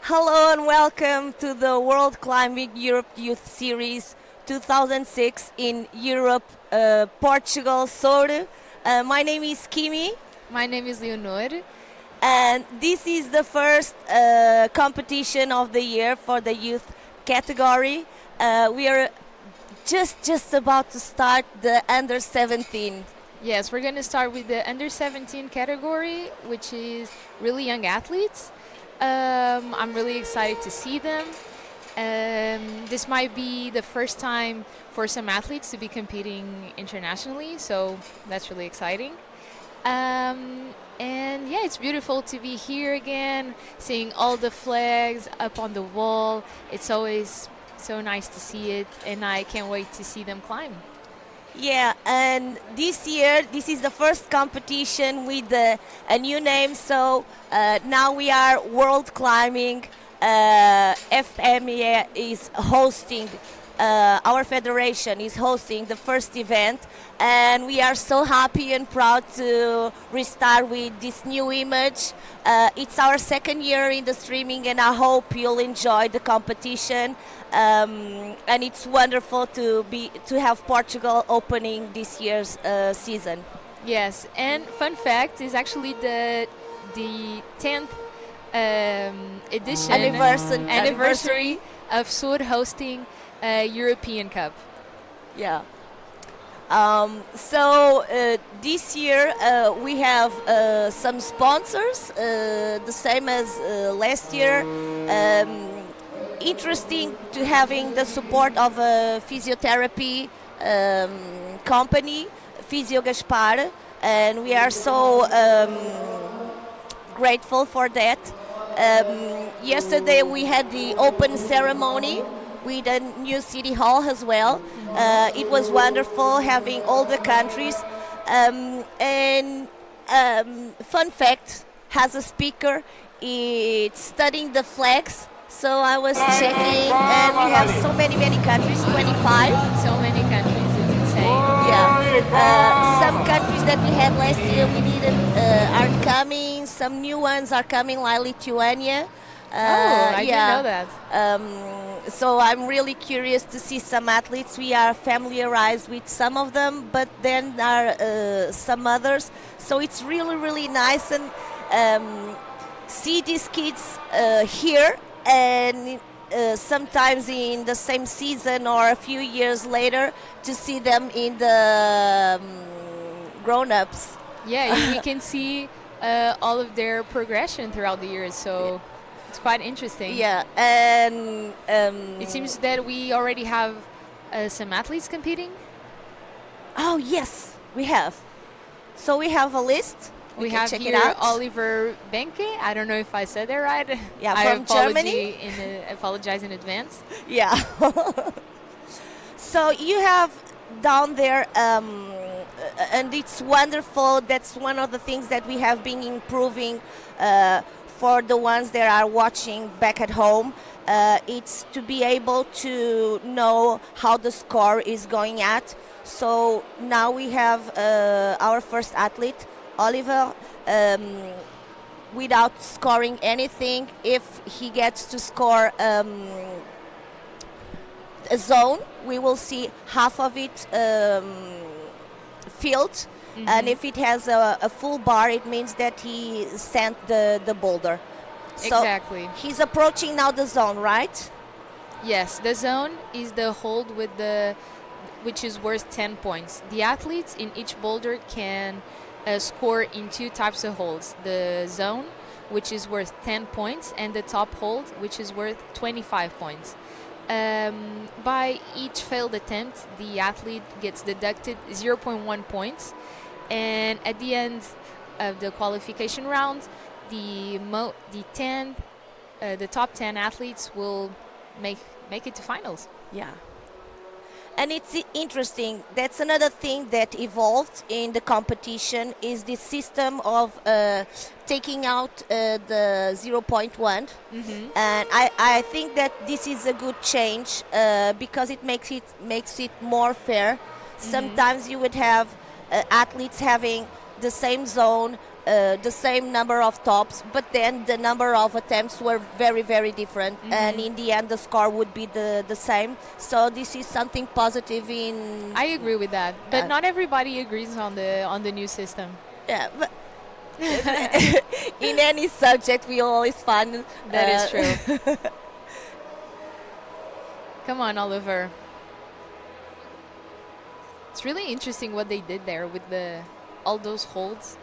Hello and welcome to the World Climbing Europe Youth Series 2006 in Europe, Portugal, Soure. My name is Kimi, My name is Leonor. and this is the first competition of the year for the youth category. We are just about to start the under 17. Yes, we're going to start with the under 17 category, which is really young athletes. I'm really excited to see them. This might be the first time for some athletes to be competing internationally, so that's really exciting. And yeah, it's beautiful to be here again, seeing all the flags up on the wall. It's always so nice to see it, and I can't wait to see them climb. Yeah, and this year, this is the first competition with a new name. So now we are World Climbing. FME is hosting, our federation is hosting the first event. And we are so happy and proud to restart with this new image. It's our second year in the streaming, and I hope you'll enjoy the competition. And it's wonderful to have Portugal opening this year's season. Yes, and fun fact is actually the 10th edition anniversary of Soure hosting a European Cup. Yeah. So this year we have some sponsors, the same as last year. Interesting to having the support of a physiotherapy company, Physio Gaspar, and we are so grateful for that. Yesterday we had the open ceremony with a new city hall as well. It was wonderful having all the countries. And fun fact, has a speaker, it's studying the flags. So I was checking, and we have so many countries, 25. So many countries, it's insane. Yeah. Some countries that we had last year we didn't are coming. Some new ones are coming, like Lithuania. I didn't know that. So I'm really curious to see some athletes. We are familiarized with some of them, but then there are some others. So it's really nice and see these kids here. And sometimes in the same season or a few years later to see them in the grown-ups. Yeah, we can see all of their progression throughout the years, so it's quite interesting. Yeah, and it seems that we already have some athletes competing. Oh yes, we have. So we have a list. We can have check here it out. Oliver Benke. I don't know if I said that right. Yeah, I from Germany. Apologize in advance. Yeah. So you have down there, and it's wonderful. That's one of the things that we have been improving for the ones that are watching back at home. It's to be able to know how the score is going at. So now we have our first athlete, Oliver, without scoring anything. If he gets to score a zone, we will see half of it filled. And if it has a full bar, it means that he sent the boulder. So Exactly. he's approaching now the zone, right? Yes, the zone is the hold which is worth 10 points. The athletes in each boulder can score in two types of holds: the zone, which is worth 10 points, and the top hold, which is worth 25 points. By each failed attempt, the athlete gets deducted 0.1 points, and at the end of the qualification round, the top 10 athletes will make it to finals. Yeah. And it's interesting. That's another thing that evolved in the competition is the system of taking out the 0.1. And I think that this is a good change because it makes it more fair. Sometimes you would have athletes having the same zone the same number of tops, but then the number of attempts were very, very different, and in the end the score would be the same. So this is something positive in. I agree with that, but not everybody agrees on the new system. Yeah, but in any subject we always find that is true. Come on, Oliver. It's really interesting what they did there with all those holds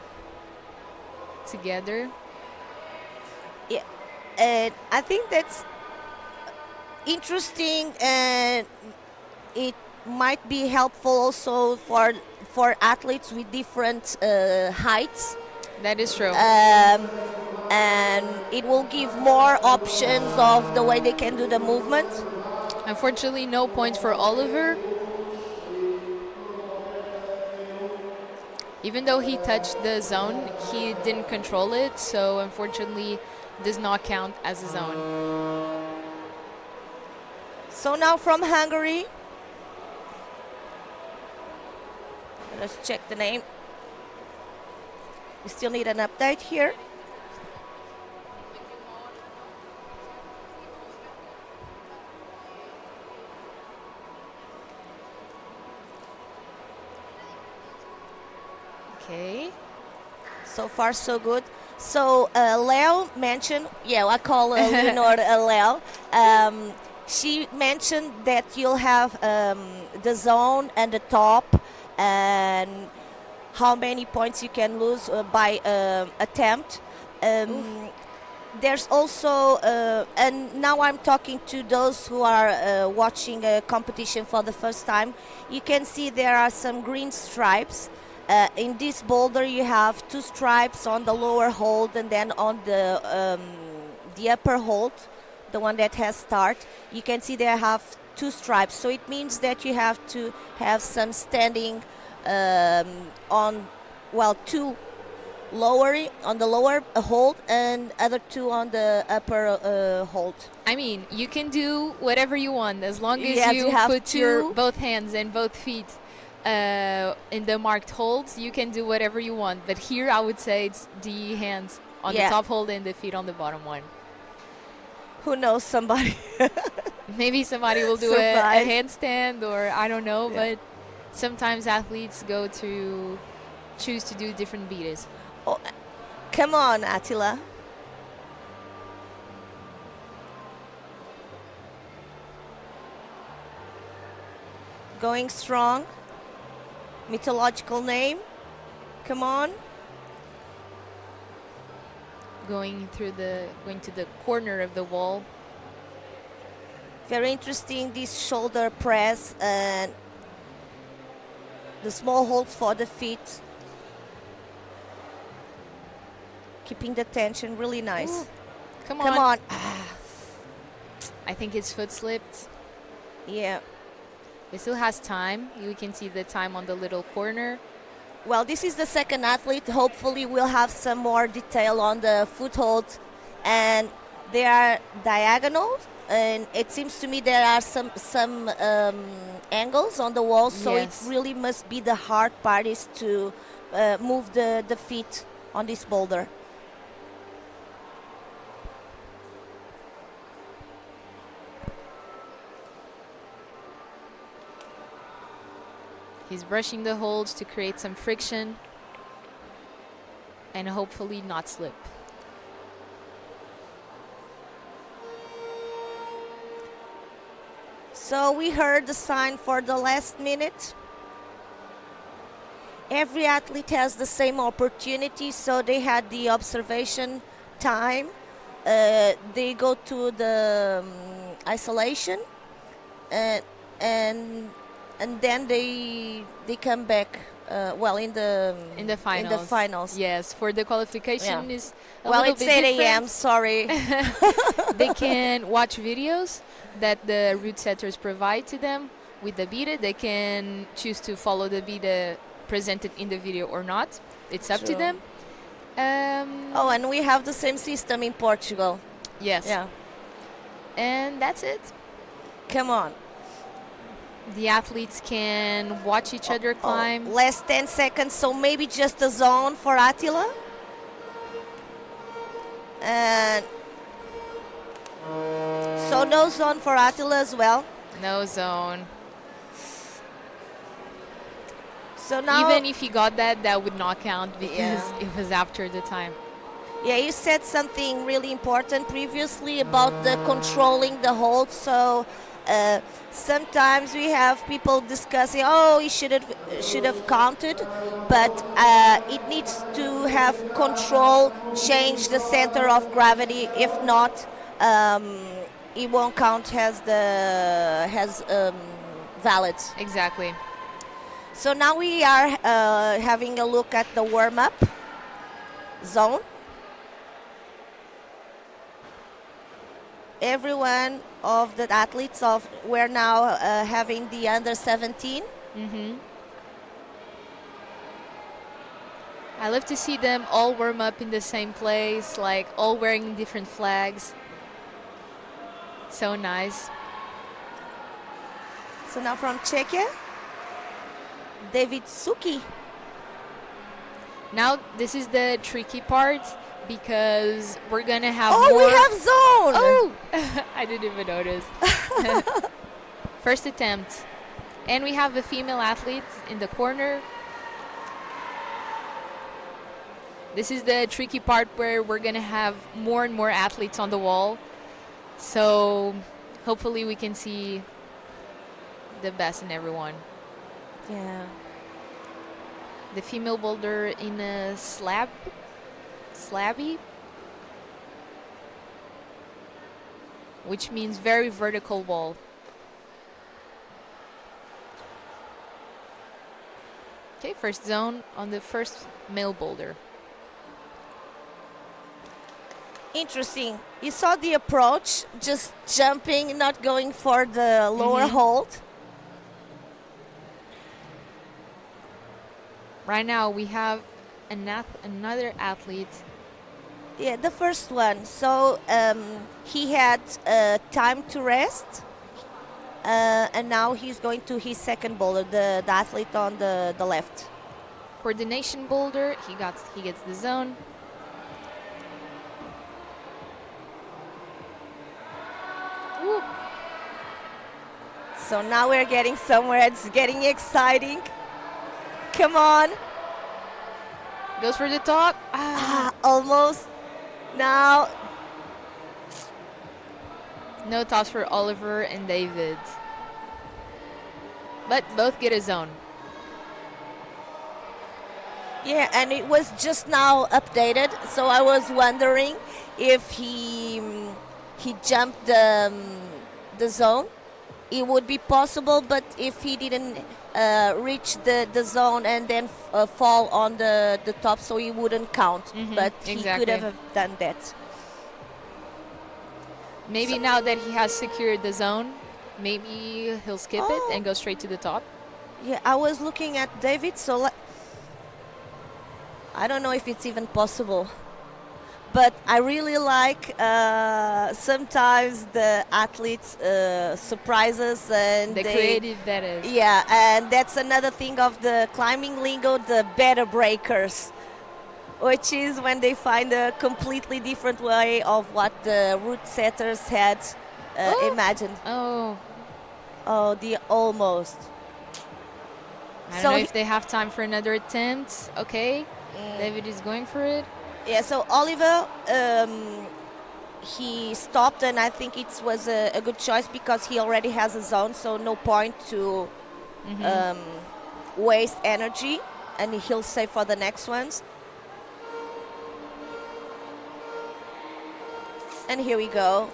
together. Yeah, and I think that's interesting, and it might be helpful also for athletes with different heights. That is true. And it will give more options of the way they can do the movement. Unfortunately, no points for Oliver. Even though he touched the zone, he didn't control it, so unfortunately does not count as a zone. So now from Hungary, let's check the name. We still need an update here. Okay. So far, so good. So Leo mentioned, yeah, I call Leonor Leo. She mentioned that you'll have the zone and the top, and how many points you can lose by attempt. There's also, and now I'm talking to those who are watching a competition for the first time. You can see there are some green stripes. In this boulder, you have 2 stripes on the lower hold, and then on the upper hold, the one that has start, you can see they have 2 stripes. So it means that you have to have some standing on, well, 2 lowering on the lower hold and other 2 on the upper hold. I mean, you can do whatever you want as long as Yes, you have put your both hands and both feet in the marked holds. You can do whatever you want, but here I would say it's the hands on the top hold and the feet on the bottom one. Who knows, somebody maybe somebody will do a handstand, or I don't know, but sometimes athletes choose to do different beats. Oh, come on, Attila. Going strong. Mythological name. Come on. Going to the corner of the wall. Very interesting, this shoulder press and the small holds for the feet. Keeping the tension, really nice. Ooh. Come on. I think his foot slipped. Yeah. He still has time. You can see the time on the little corner. Well, this is the second athlete. Hopefully we'll have some more detail on the foothold. And they are diagonal. And it seems to me there are some angles on the wall. So it really must be the hard part is to move the feet on this boulder. He's brushing the holds to create some friction and hopefully not slip. So we heard the sign for the last minute. Every athlete has the same opportunity, so they had the observation time. They go to the isolation, and then they come back. In the finals. Yes, for the qualification is a well, little it's bit 8 a.m. different. Sorry. They can watch videos that the route setters provide to them with the beta. They can choose to follow the beta presented in the video or not. It's up to them. And we have the same system in Portugal. Yes. Yeah. And that's it. Come on. The athletes can watch each other climb. Last 10 seconds, so maybe just a zone for Attila. And so no zone for Attila as well. No zone. So now, Even if he got that, that would not count because Yeah. it was after the time. yeah, you said something really important previously about the controlling the hold. So sometimes we have people discussing, oh, he should have counted, but it needs to have control, change the center of gravity. If not, it won't count as valid. Exactly. So now we are having a look at the warm-up zone. Everyone of the athletes we're now having the under 17. I love to see them all warm up in the same place, like all wearing different flags. So nice. So now from Czechia, David Suki. Now this is the tricky part because we're gonna have Oh, more. we have zone. Oh, I didn't even notice. First attempt, and we have a female athlete in the corner. This is the tricky part where we're gonna have more and more athletes on the wall. So hopefully we can see the best in everyone. Yeah. The female boulder in a slabby, which means very vertical wall. Okay, first zone on the first male boulder. Interesting. You saw the approach, just jumping, not going for the lower hold. Right now we have another athlete. Yeah, the first one. So he had time to rest, and now he's going to his second boulder, the athlete on the left. Coordination boulder. He gets the zone. Woo. So now we're getting somewhere. It's getting exciting. Come on. Goes for the top. Almost. Now. No toss for Oliver and David. But both get a zone. Yeah, and it was just now updated, so I was wondering if he jumped the zone, it would be possible. But if he didn't reach the zone and then fall on the top, so he wouldn't count. But he could have done that. Maybe now that he has secured the zone, maybe he'll skip it and go straight to the top. Yeah, I was looking at David, so I don't know if it's even possible. But I really like sometimes the athletes surprise us and the creative that is. Yeah, and that's another thing of the climbing lingo, the better breakers, which is when they find a completely different way of what the route setters had imagined. Oh, the almost. I don't know if they have time for another attempt. Okay, David is going for it. Yeah, so Oliver, he stopped, and I think it was a good choice because he already has a zone, so no point to waste energy, and he'll save for the next ones. And here we go.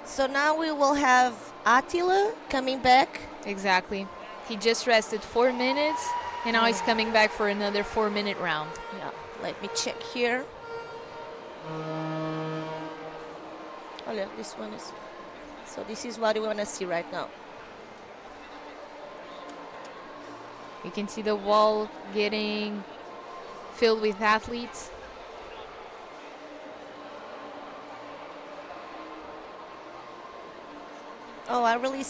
So now we will have Attila coming back. Exactly. He just rested 4 minutes, and now he's coming back for another 4-minute round. Yeah, let me check here. Oh yeah, this one is. So this is what we want to see right now. You can see the wall getting filled with athletes. Oh, I really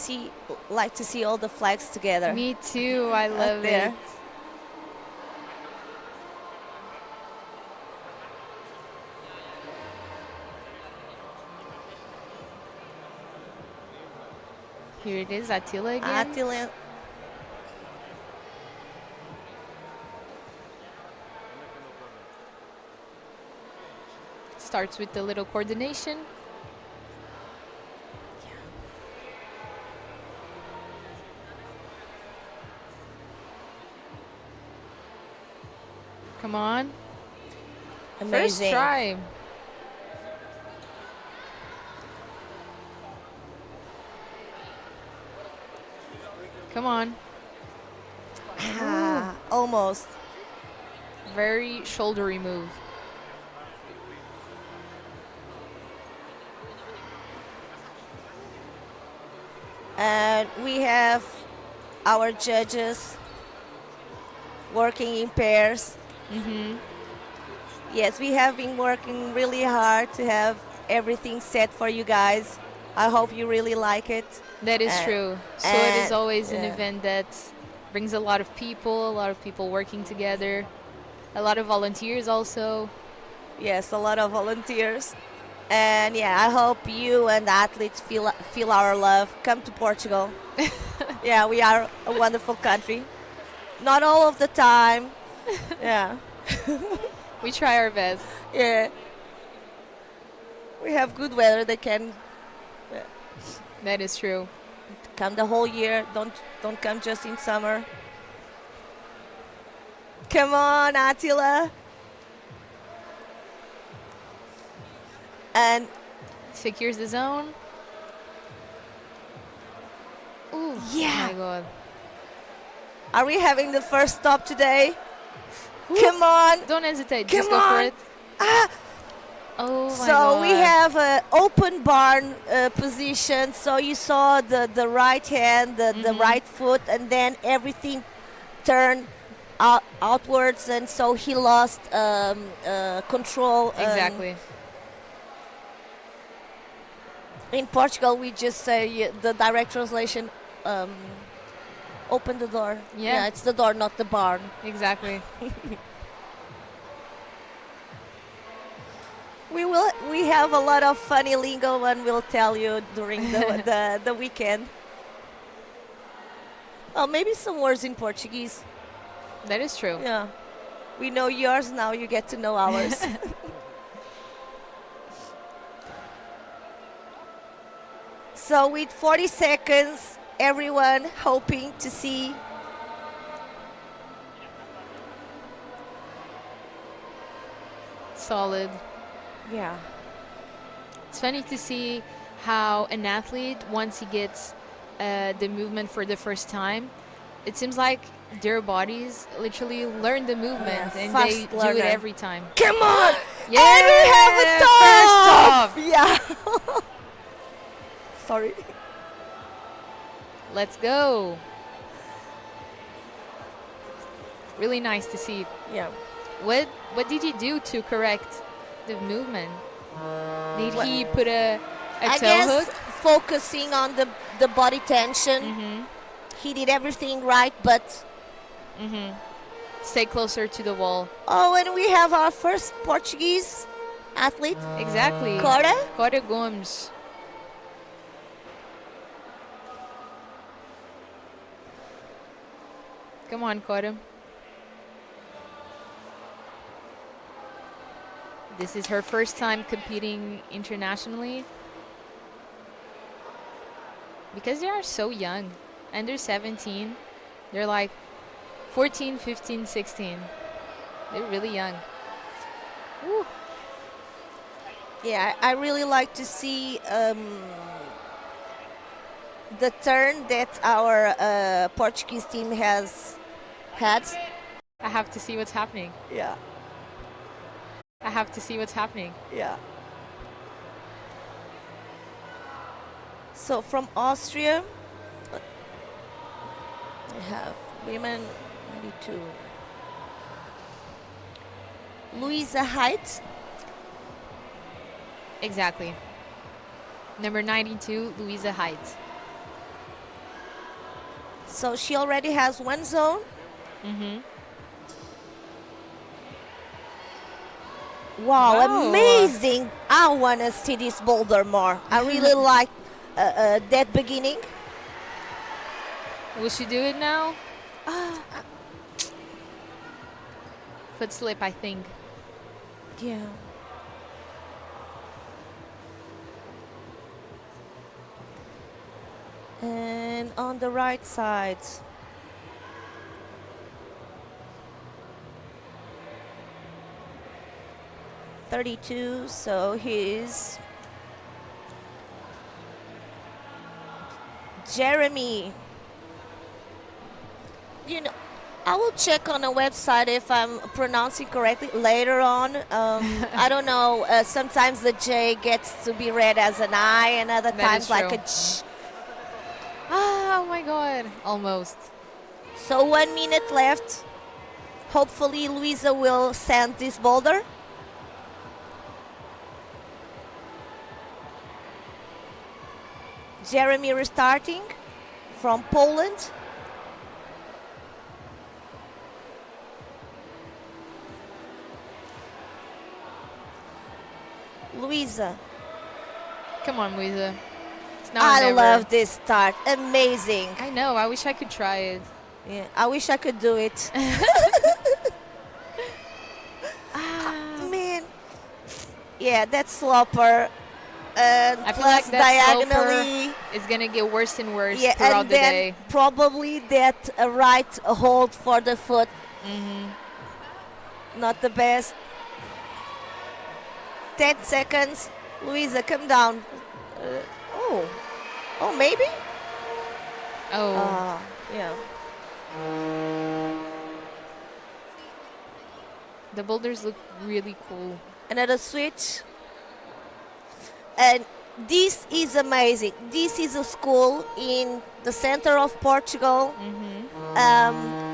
like to see all the flags together. Me too. I love it. Here it is, Attila again. Attila. Starts with the little coordination. Come on. Amazing. First try. Come on. Ah, almost. Very shouldery move. And we have our judges working in pairs. Yes, we have been working really hard to have everything set for you guys. I hope you really like it. That is true. So it is always an yeah. event that brings a lot of people working together, a lot of volunteers also. Yes, a lot of volunteers. And yeah, I hope you and the athletes feel our love. Come to Portugal. Yeah, we are a wonderful country. Not all of the time. Yeah. We try our best. Yeah. We have good weather that can That is true. come the whole year. Don't come just in summer. Come on, Attila. And Secures the zone. Ooh, yeah. Oh my god. Are we having the first stop today? Come on. Don't hesitate. Come Just go for on. it. Ah. Oh my So god. we have an open barn position. So you saw the right hand, the right foot, and then everything turned outwards, and so he lost control. Exactly. In Portugal, we just say the direct translation. Open the door. Yeah. It's the door, not the barn. Exactly. We have a lot of funny lingo, and we'll tell you during the weekend. Oh, maybe some words in Portuguese. That is true. Yeah, we know yours now. You get to know ours. So with 40 seconds, everyone hoping to see. Solid. Yeah. It's funny to see how an athlete, once he gets the movement for the first time, it seems like their bodies literally learn the movement and they fast do learner. it every time. Come on! Yeah, And we have a top! first Yeah. Sorry. Let's go. Really nice to see. Yeah. What did he do to correct the movement? Did he put a I toe guess hook? focusing on the body tension. He did everything right, but Stay closer to the wall. oh, and we have our first Portuguese athlete, Exactly. Cora. Cora Gomes. Come on, Cora. This is her first time competing internationally. Because they are so young, under 17, they're like 14, 15, 16. They're really young. Woo. Yeah, I really like to see the turn that our Portuguese team has had. I have to see what's happening. Yeah, I have to see what's happening. yeah. So from Austria, I have women 92. Louisa Height. Exactly. Number 92, Louisa Height. So she already has one zone. Wow, amazing. I want to see this Boulder more. I really like that beginning. Will she do it now? Ah, Foot slip, I think. yeah. And on the right side. $32, so he's Jeremy. You know, I will check on a website if I'm pronouncing correctly later on. I don't know. Sometimes the J gets to be read as an I, and other That is times like true. a J. Oh my god. Almost. So 1 minute left. Hopefully, Luisa will send this boulder. Jeremy restarting from Poland. Luisa. Come on, Luisa. It's now or I never. love this start. Amazing. I know. I wish I could try it. Yeah, I wish I could do it. Man. Yeah, that slopper. I feel Plus like that diagonally. sloper is gonna get worse and worse Yeah, throughout and the then day. probably that right hold for the foot. Not the best. 10 seconds. Luisa, come down. Oh. Oh, maybe? Oh. Yeah. The boulders look really cool. Another switch. And this is amazing. This is a school in the center of Portugal.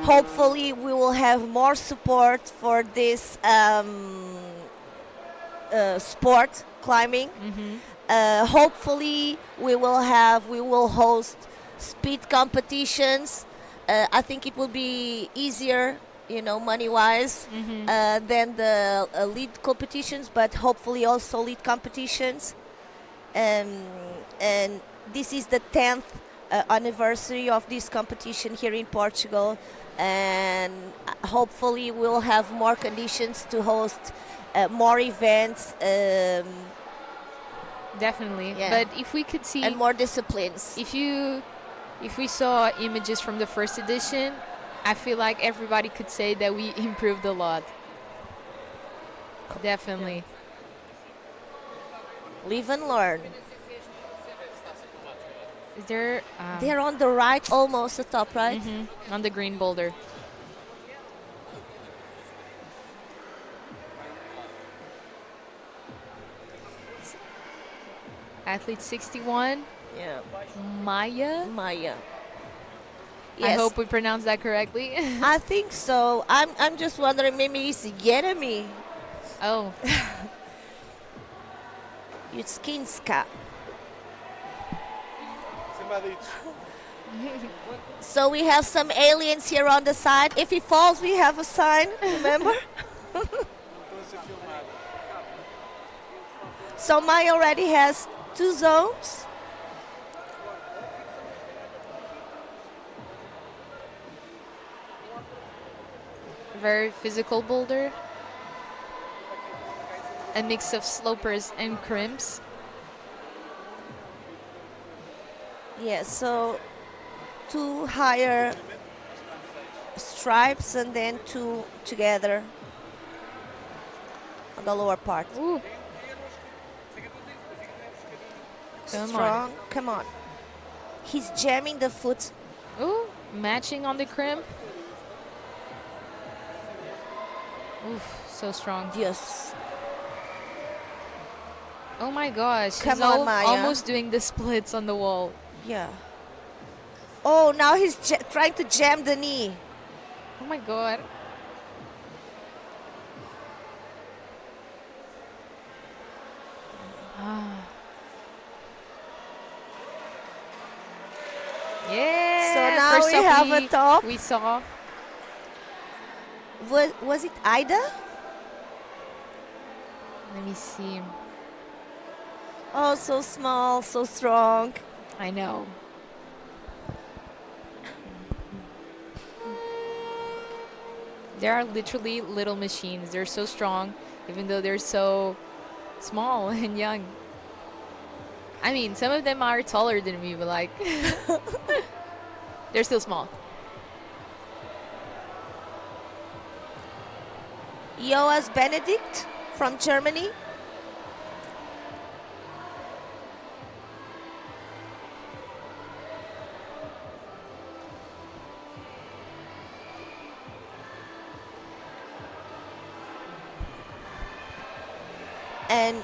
Hopefully, we will have more support for this sport, climbing. Hopefully, we will host speed competitions. I think it will be easier, money-wise, than the lead competitions, but hopefully also lead competitions. And this is the 10th anniversary of this competition here in Portugal, and hopefully we'll have more conditions to host more events. Definitely. Yeah. But if we could see, And more disciplines. if we saw images from the first edition, I feel like everybody could say that we improved a lot. Definitely. Live and learn. Is there They're on the right, almost the top, right? on the green boulder? Athlete 61, Yeah. Maya. Maya. I hope we pronounced that correctly. I think so. I'm just wondering, maybe it's Jeremy. Oh, Jutskinska. So we have some aliens here on the side. If he falls, we have a sign, remember? So Maya already has 2 zones. very physical boulder. A mix of slopers and crimps. Yeah, so 2 higher stripes and then 2 together on the lower part. Ooh. Come Strong. Come on. He's jamming the foot. Ooh, matching on the crimp. Oof, so strong. Yes. Oh my gosh, Come he's on, Maya. almost doing the splits on the wall. Yeah. Oh, now he's trying to jam the knee. Oh my god. Yeah. So now first we up have a top. We saw. Was it Ida? Let me see. Oh, so small, so strong. I know. They are literally little machines. They're so strong, even though they're so small and young. I mean, some of them are taller than me, but like, they're still small. Joas Benedict from Germany. And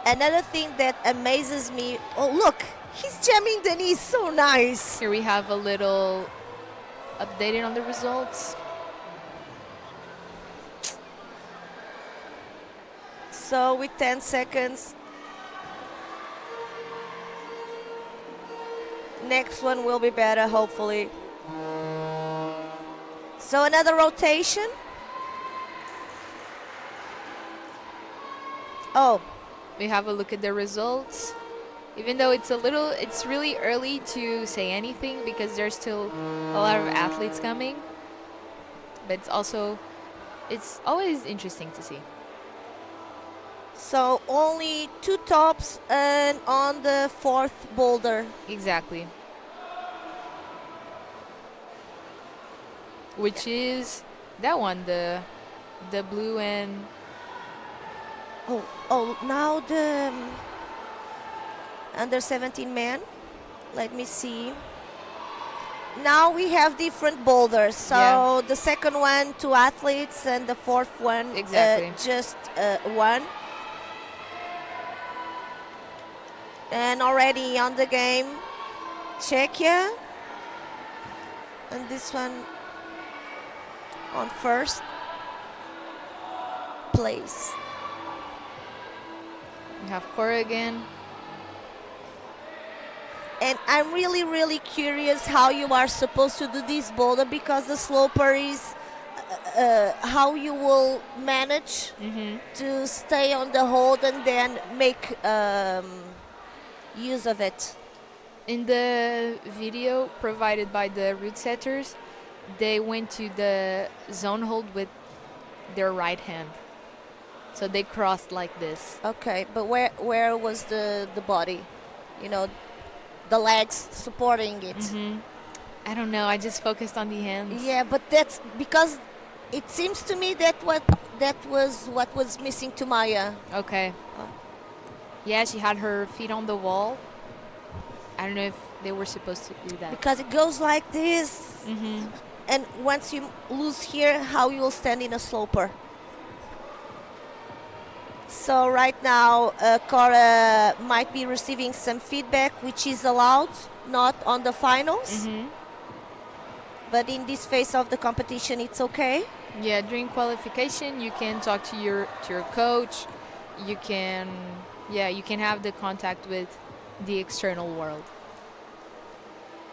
another thing that amazes me, oh look, he's jamming the knees, so nice. Here we have a little updated on the results. So with 10 seconds, next one will be better, hopefully. So another rotation. Oh, We have a look at the results. Even though it's really early to say anything because there's still a lot of athletes coming. But it's always interesting to see. so only 2 tops and on the 4th boulder. Exactly. Which is that one, the blue and Oh, now the under 17 man. Let me see. Now we have different boulders. So Yeah. the second one, 2 athletes, and the 4th one, Exactly. just 1. And already on the game, Czechia. And this one on 1st place. we have Cora again. And I'm really, really curious how you are supposed to do this boulder, because the sloper is how you will manage to stay on the hold and then make use of it. In the video provided by the route setters, they went to the zone hold with their right hand. So they crossed like this. Okay, but where was the body? You know, the legs supporting it. I don't know. I just focused on the hands. Yeah, but that's because it seems to me that was what was missing to Maya. Okay. Yeah, she had her feet on the wall. I don't know if they were supposed to do that. Because it goes like this. And once you lose here, how you will stand in a sloper. So right now, Cora might be receiving some feedback, which is allowed, not on the finals. But in this phase of the competition, it's okay. Yeah, during qualification, you can talk to your coach. You can have the contact with the external world.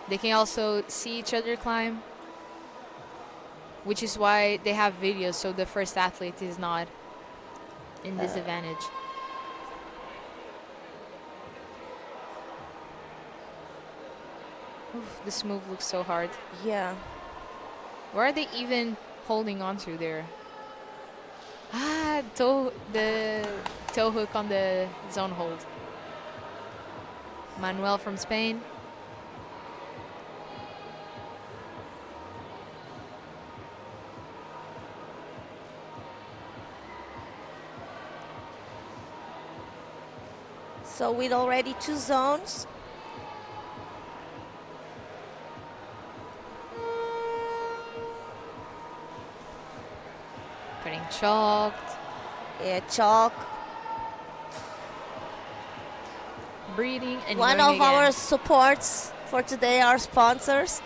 They can also see each other climb, which is why they have videos, so the first athlete is not in disadvantage. Oof, this move looks so hard. Yeah. Where are they even holding on to there? The toe hook on the zone hold. Manuel from Spain. So with already 2 zones. Getting chalked. Yeah, chalk. Breathing and One going of our again. supports for today, our sponsors.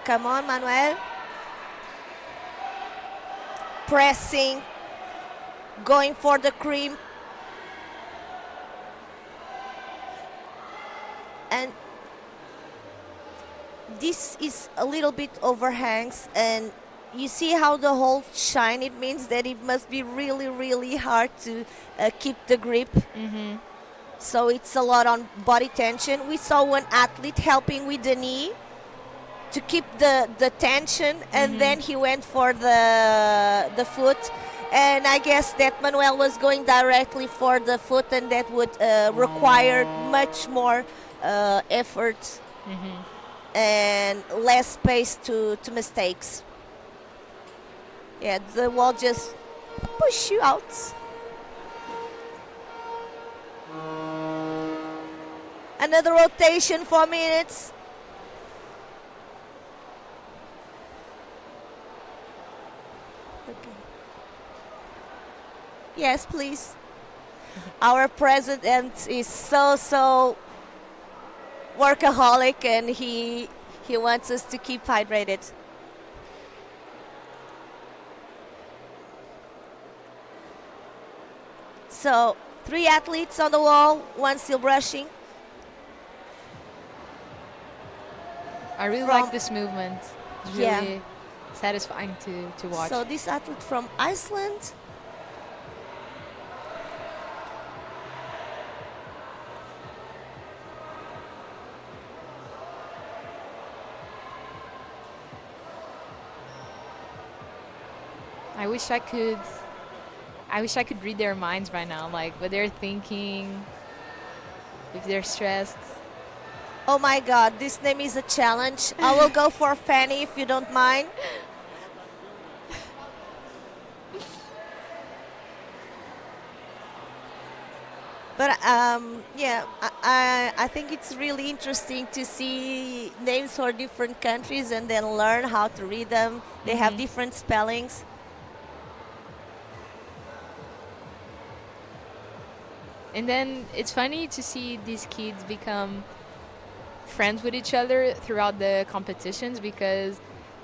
Come on, Manuel. Pressing, going for the cream. And this is a little bit overhangs, and you see how the holes shine. It means that it must be really, really hard to keep the grip. So it's a lot on body tension. We saw one athlete helping with the knee to keep the tension, and then he went for the foot. And I guess that Manuel was going directly for the foot, and that would require much more effort and less space to mistakes. Yeah, the wall just push you out. Another rotation, 4 minutes. Okay. Yes, please. Our president is so workaholic, and he wants us to keep hydrated. So 3 athletes on the wall, 1 still brushing. I really like this movement. It's really satisfying to watch. So this athlete from Iceland. I wish I could read their minds right now, like what they're thinking, if they're stressed. Oh my God, this name is a challenge. I will go for Fanny if you don't mind. But yeah, I think it's really interesting to see names for different countries and then learn how to read them. They have different spellings. And then it's funny to see these kids become friends with each other throughout the competitions, because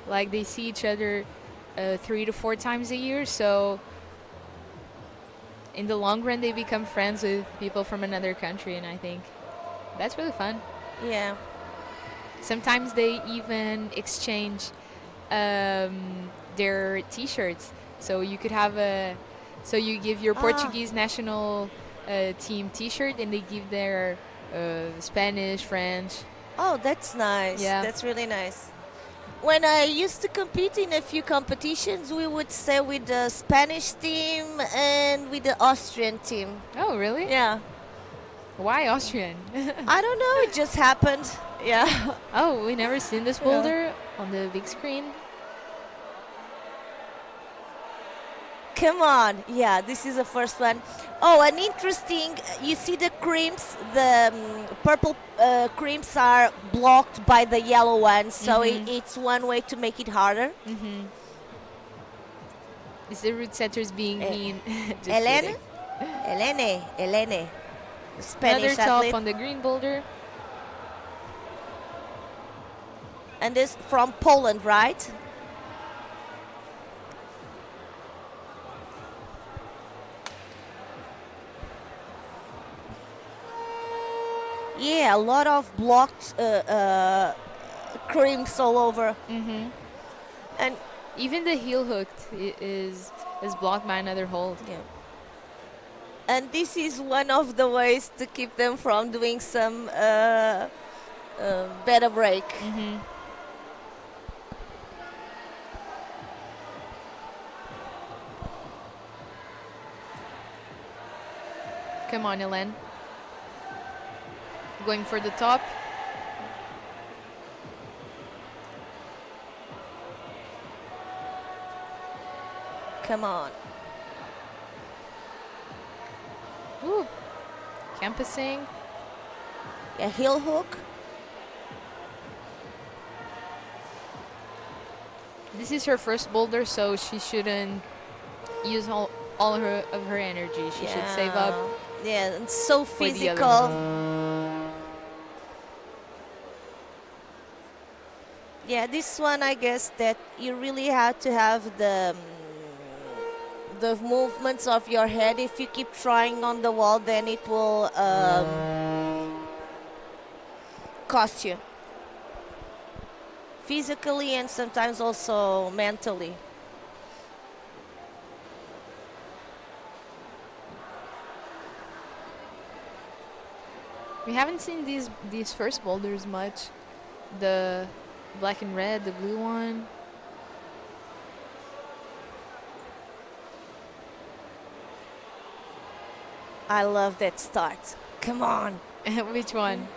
like they see each other 3 to 4 times a year. So in the long run, they become friends with people from another country, and I think that's really fun. Yeah. Sometimes they even exchange their T-shirts. So you could have so you give your Portuguese national team T-shirt, and they give their Spanish, French. Oh, that's nice. Yeah. That's really nice. When I used to compete in a few competitions, we would stay with the Spanish team and with the Austrian team. Oh, really? Yeah. Why Austrian? I don't know. It just happened. Yeah. Oh, we never seen this boulder on the big screen. Come on. Yeah, this is the first one. Oh, an interesting, you see the crimps, the purple crimps are blocked by the yellow ones, so it's one way to make it harder. Is the root setters being mean? Just Elene? kidding. Elene. Spanish Another top athlete. on the green boulder. And this from Poland, right? Yeah, a lot of blocked crimps all over. And even the heel hook is blocked by another hold. yeah. And this is one of the ways to keep them from doing some better break. Come on, Elen. Going for the top. Come on. Ooh. Campusing. A heel hook. This is her first boulder, so she shouldn't use all of her energy. She should save up. Yeah, and so for the other physical. Yeah, this one I guess that you really have to have the movements of your head. If you keep trying on the wall, then it will cost you physically and sometimes also mentally. We haven't seen these first boulders much. The black and red, the blue one. I love that start. Come on. Which one?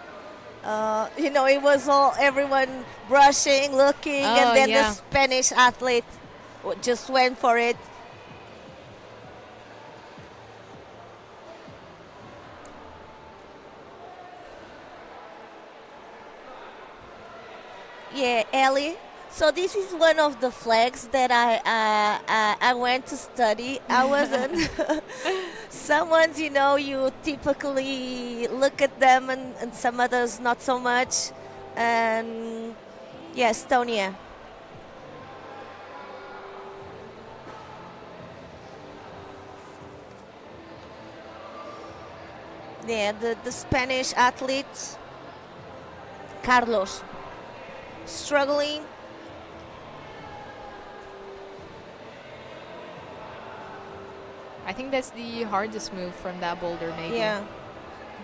It was all everyone brushing, looking, Oh, and then the yeah. Spanish athlete just went for it. Yeah, Ellie. So this is one of the flags that I went to study. I wasn't. Someone's, you typically look at them, and some others not so much. And yeah, Estonia. Yeah, the Spanish athlete Carlos struggling. I think that's the hardest move from that boulder, maybe. Yeah.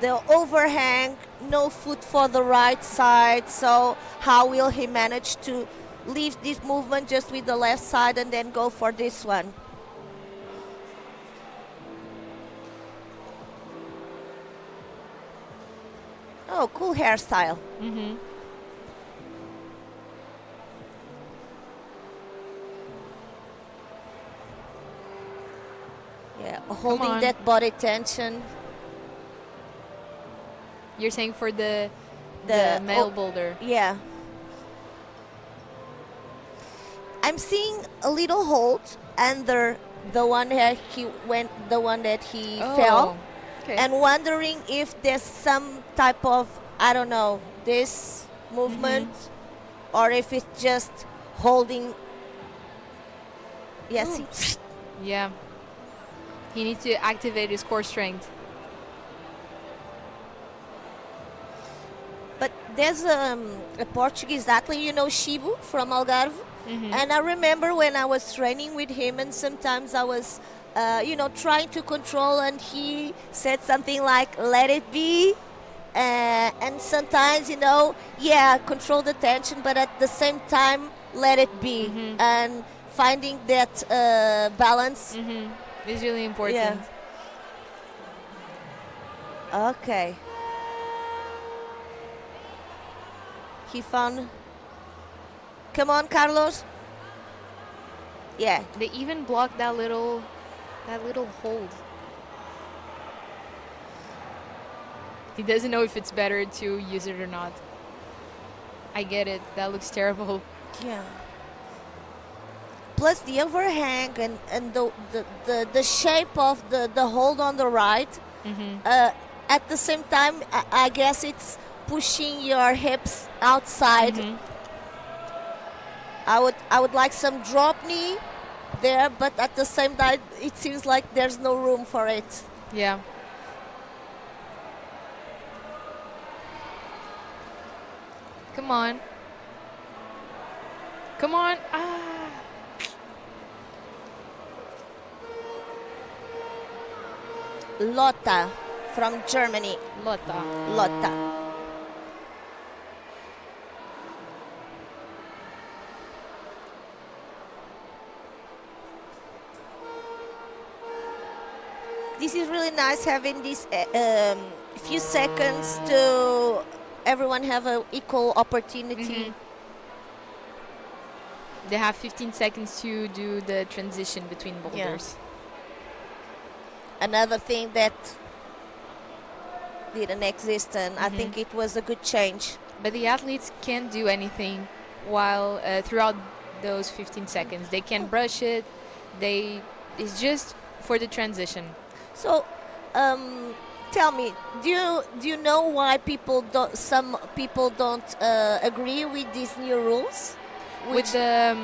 The overhang, no foot for the right side. So how will he manage to leave this movement just with the left side and then go for this one? Oh, cool hairstyle. Mm-hmm. Yeah, holding on. that body tension. You're saying for the The- male oh, boulder. Yeah. I'm seeing a little hold under the one that he fell, Okay. and wondering if there's some type of, I don't know, this movement, or if it's just holding. Yes. Yeah. He needs to activate his core strength. But there's a Portuguese athlete, Shibu from Algarve. Mm-hmm. And I remember when I was training with him, and sometimes I was, trying to control, and he said something like, let it be. And sometimes, control the tension, but at the same time, let it be. Mhm. And finding that balance. Mm-hmm. It's really important. Yeah. Okay. He found. Come on, Carlos. Yeah. They even blocked that little hold. He doesn't know if it's better to use it or not. I get it. That looks terrible. Yeah. Plus the overhang and the shape of the hold on the right. Mm-hmm. At the same time, I guess it's pushing your hips outside. Mm-hmm. I would like some drop knee there, but at the same time, it seems like there's no room for it. Yeah. Come on. Come on. Ah. Lotta from Germany. Lotta. Lotta. This is really nice having these few seconds to everyone have an equal opportunity. Mhm. They have 15 seconds to do the transition between boulders. Another thing that didn't exist, and I think it was a good change. But the athletes can't do anything while throughout those 15 seconds. They can brush it. It's just for the transition. So, tell me, do you know why some people don't agree with these new rules? With the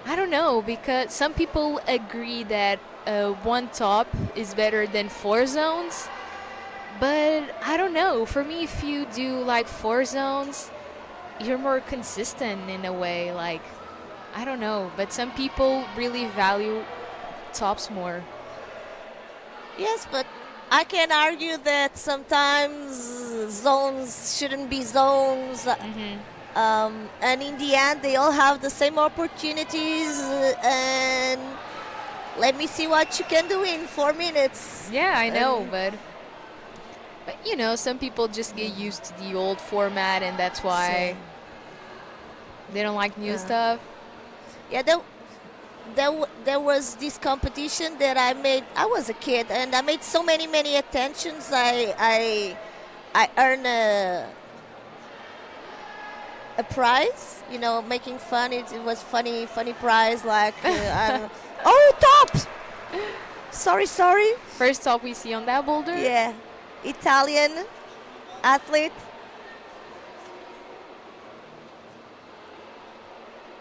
I don't know, because some people agree that one top is better than 4 zones, but I don't know. For me, if you do like 4 zones, you're more consistent in a way. Like, I don't know, but some people really value tops more. Yes, but I can argue that sometimes zones shouldn't be zones. And in the end, they all have the same opportunities. And let me see what you can do in 4 minutes. Yeah, I know, but you know, some people just get used to the old format, and that's why they don't like new stuff. Yeah, there was this competition that I made. I was a kid, and I made so many attentions. I earned a prize. You know, making fun. It was funny prize. Like oh, top. Sorry. First top we see on that boulder. Yeah, Italian athlete.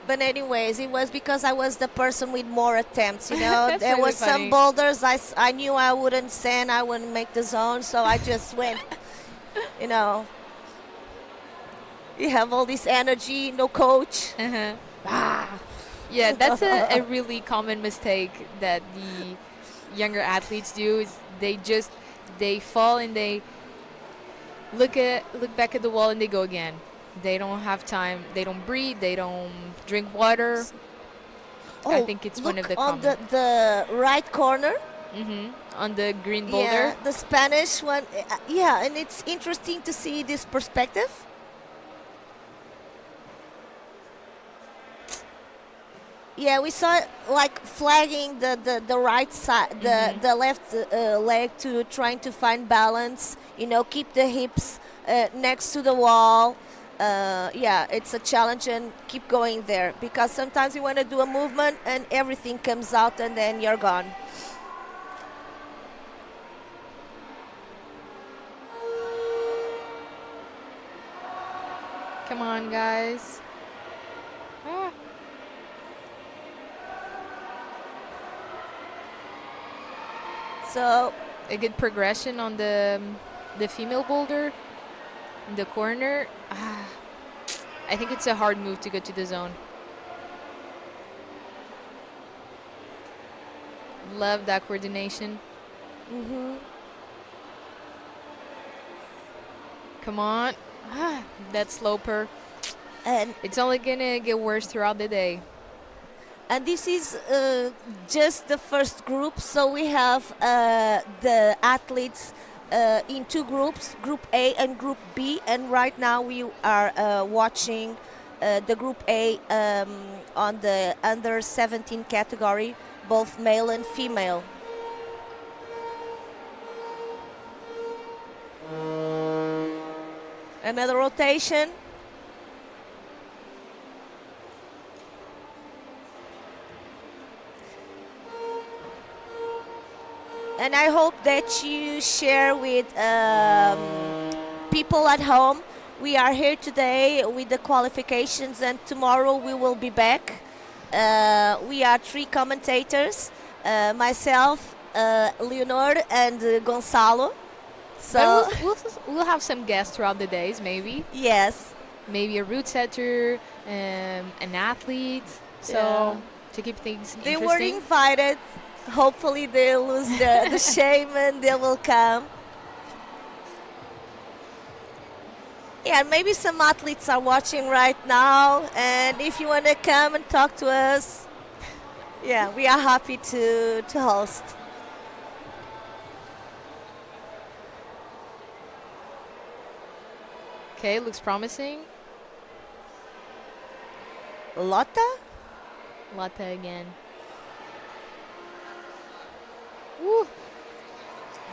But anyways, it was because I was the person with more attempts, you know. That's There really was some funny. boulders I knew I wouldn't send, I wouldn't make the zone, so I just went, you know. You have all this energy, no coach. Yeah, that's a really common mistake that the younger athletes do. Is they fall and they look back at the wall and they go again. They don't have time. They don't breathe. They don't drink water. I think it's one of the on common. the right corner. On the green boulder. Yeah, the Spanish one. Yeah, and it's interesting to see this perspective. Yeah, we saw it like flagging the right side, the left leg to trying to find balance. You know, keep the hips next to the wall. Yeah, it's a challenge, and keep going there, because sometimes you want to do a movement and everything comes out and then you're gone. Come on, guys. So A good progression on the female boulder in the corner. I think it's a hard move to go to the zone. Love that coordination. Come on. That sloper. and It's only gonna get worse throughout the day. and this is just the first group. So we have the athletes in two groups, Group A and Group B. And right now we are watching the Group A on the under 17 category, both male and female. Another rotation. And I hope that you share with people at home. We are here today with the qualifications, and tomorrow we will be back. We are three commentators, myself, Leonor, and Gonzalo. So We'll have some guests throughout the days, maybe. yes, Maybe a route setter, an athlete. So Yeah. to keep things they were interesting. invited. Hopefully they'll lose the shame and they will come. Yeah, maybe some athletes are watching right now, and if you want to come and talk to us, yeah, we are happy to host. Okay, looks promising. Lotta? Lotta again. Woo.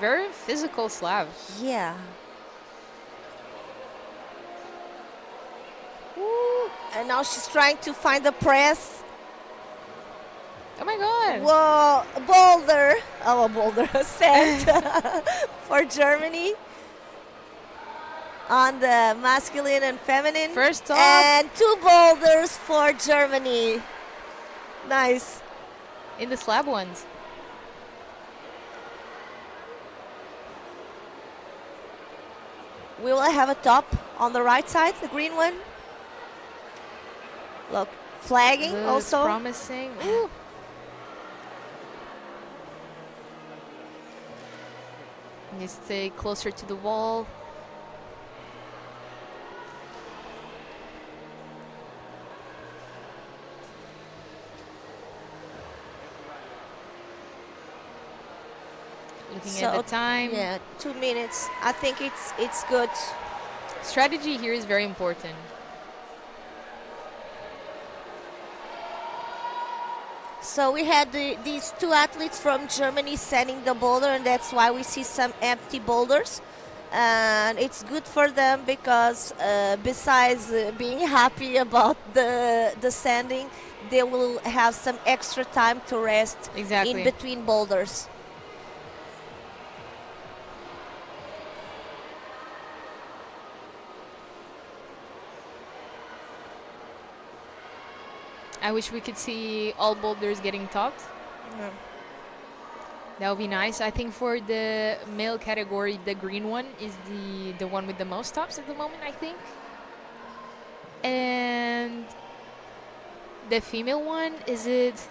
Very physical slab. Yeah. Woo. And now she's trying to find the press. Oh my god. Whoa, Boulder. Oh, a Boulder set for Germany on the masculine and feminine. First off. And two boulders for Germany. Nice. In the slab ones. We will have a top on the right side, the green one. Look, flagging Looks also. promising. Ooh. You stay closer to the wall. Looking at the time. Yeah, 2 minutes. I think it's good. Strategy here is very important. So we had these two athletes from Germany sending the boulder, and that's why we see some empty boulders. And it's good for them because besides being happy about the sanding, they will have some extra time to rest in between boulders. I wish we could see all boulders getting topped. Yeah. That would be nice. I think for the male category, the green one is the one with the most tops at the moment, I think. And the female one, is it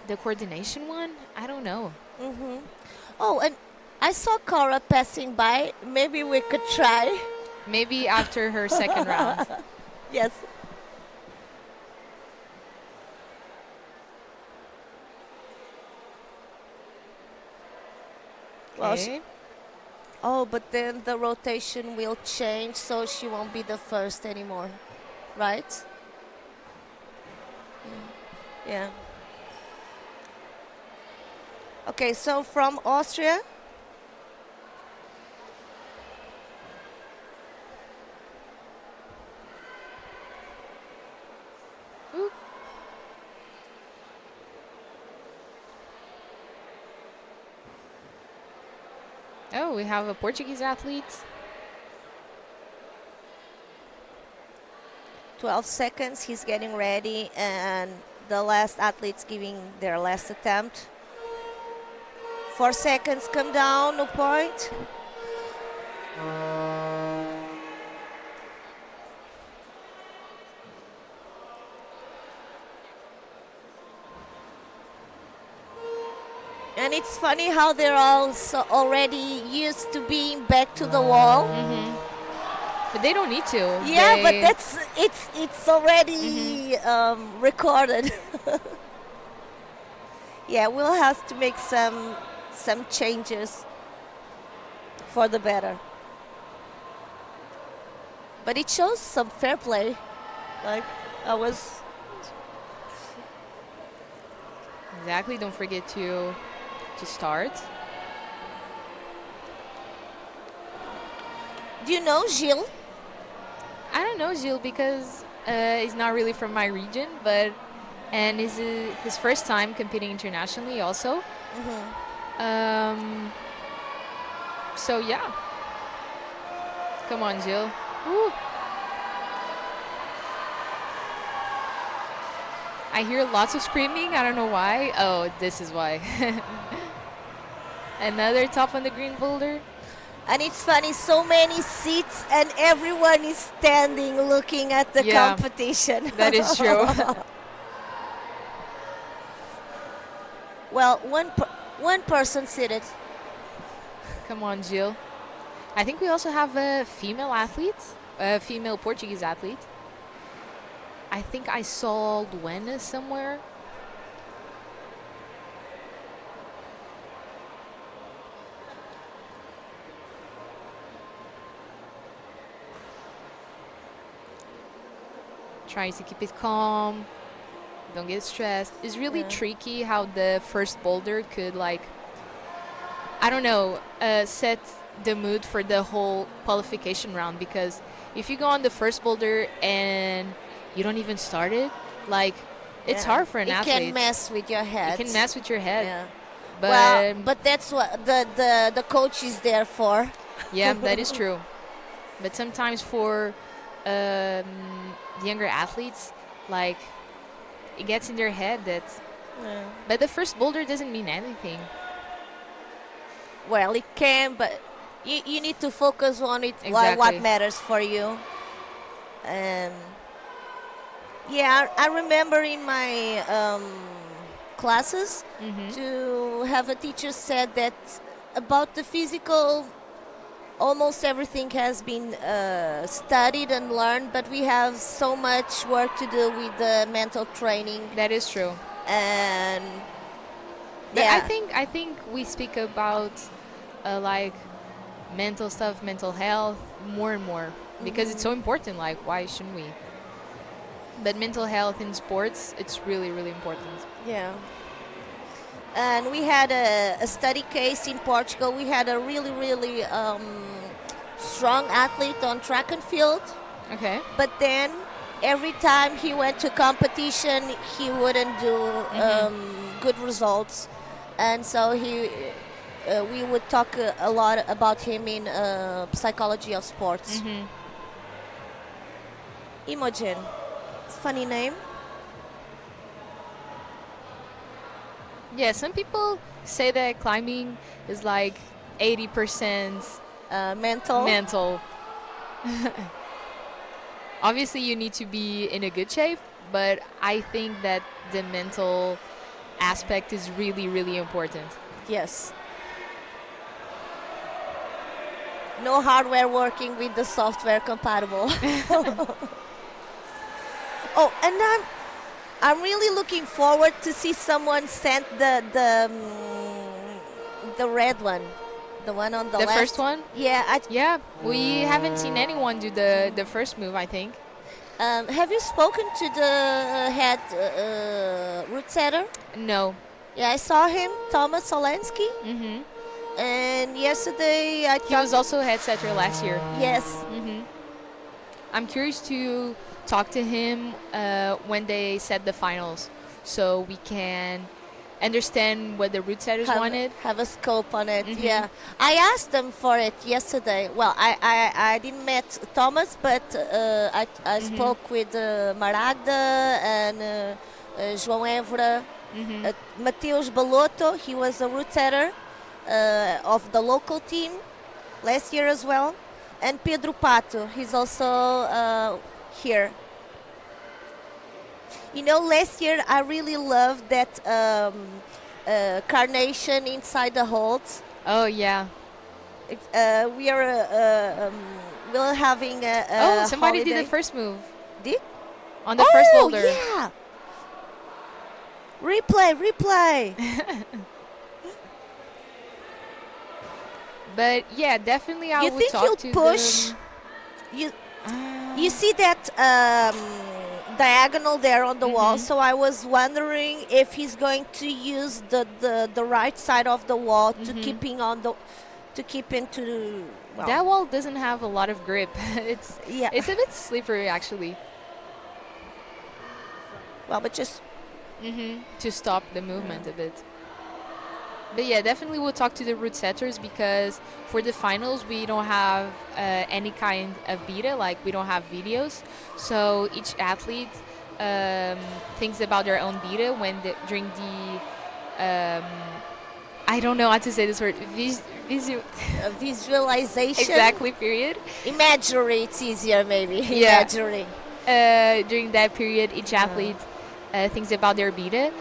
the coordination one? I don't know. Mm-hmm. Oh, and I saw Cara passing by. Maybe we could try. Maybe after her second round. Yes. Okay. Well, but then the rotation will change, so she won't be the first anymore, right? Yeah. Okay, so from Austria. Ooh. Oh, we have a Portuguese athlete. 12 seconds, he's getting ready, and the last athlete's giving their last attempt. 4 seconds, come down, no point. And it's funny how they're all already used to being back to the wall. But they don't need to. Yeah, but it's already recorded. Yeah, we'll have to make some changes for the better. But it shows some fair play. Like Exactly. Don't forget to start. Do you know Gilles? I don't know Gilles because he's not really from my region, and is his first time competing internationally also. So yeah. Come on, Gilles. Woo. I hear lots of screaming. I don't know why. Oh, this is why. Another top on the green boulder. And it's funny, so many seats and everyone is standing looking at the competition. That is true. Well, one person seated. Come on, Gilles. I think we also have a female athlete, a female Portuguese athlete. I think I saw Luena somewhere. Tries to keep it calm. Don't get stressed. It's really tricky how the first boulder could, like, I don't know, set the mood for the whole qualification round. Because if you go on the first boulder and you don't even start it, like, it's hard for an athlete. It can mess with your head. It can mess with your head. Yeah. But that's what the coach is there for. Yeah, that is true. But sometimes for the younger athletes, like, it gets in their head that. But the first boulder doesn't mean anything. Well, it can, but you need to focus on it. Exactly. What matters for you. Yeah, I remember in my classes to have a teacher said that about the physical, almost everything has been studied and learned, but we have so much work to do with the mental training. That is true. And But yeah, I think we speak about like mental stuff, mental health more and more because it's so important. Like, why shouldn't we? But mental health in sports, it's really, really important. yeah. And we had a study case in Portugal. We had a really, really strong athlete on track and field, Okay. but then every time he went to competition, he wouldn't do good results, and so we would talk a lot about him in psychology of sports. Imogen, funny name. Yeah, some people say that climbing is like 80% Mental. mental. Obviously, you need to be in a good shape, but I think that the mental aspect is really, really important. Yes. No hardware working with the software compatible. Oh, and I'm really looking forward to see someone send the red one, the one on the The left. first one? Yeah. Yeah, we haven't seen anyone do the first move, I think. Have you spoken to the head route setter? No. Yeah, I saw him, Thomas Solensky, Hmm. and yesterday I He was also head setter last year. yes. I'm curious to talk to him when they set the finals, so we can understand what the route setters wanted. Have a scope on it. Yeah, I asked them for it yesterday. Well, I didn't met Thomas, but I spoke with Maragda and João Évora, Mateus Balotto. He was a route setter of the local team last year as well, and Pedro Pato. He's also here. You know, last year I really loved that carnation inside the holds. Oh yeah. We're having a Oh, somebody holiday. did the first move Did? on the first boulder. Yeah. Replay. But yeah, definitely I You would think talk he'll to push? them. You see that diagonal there on the wall, so I was wondering if he's going to use the right side of the wall to keep into well, That wall doesn't have a lot of grip. It's yeah. it's a bit slippery actually. Well, but just To stop the movement a bit. But yeah, definitely we'll talk to the route setters because for the finals we don't have any kind of beta, like we don't have videos. So each athlete thinks about their own beta when during the I don't know how to say this word. Visualization. Exactly. Period. Imagery. It's easier, maybe. Yeah. Imagery. During that period, each athlete thinks about their beta,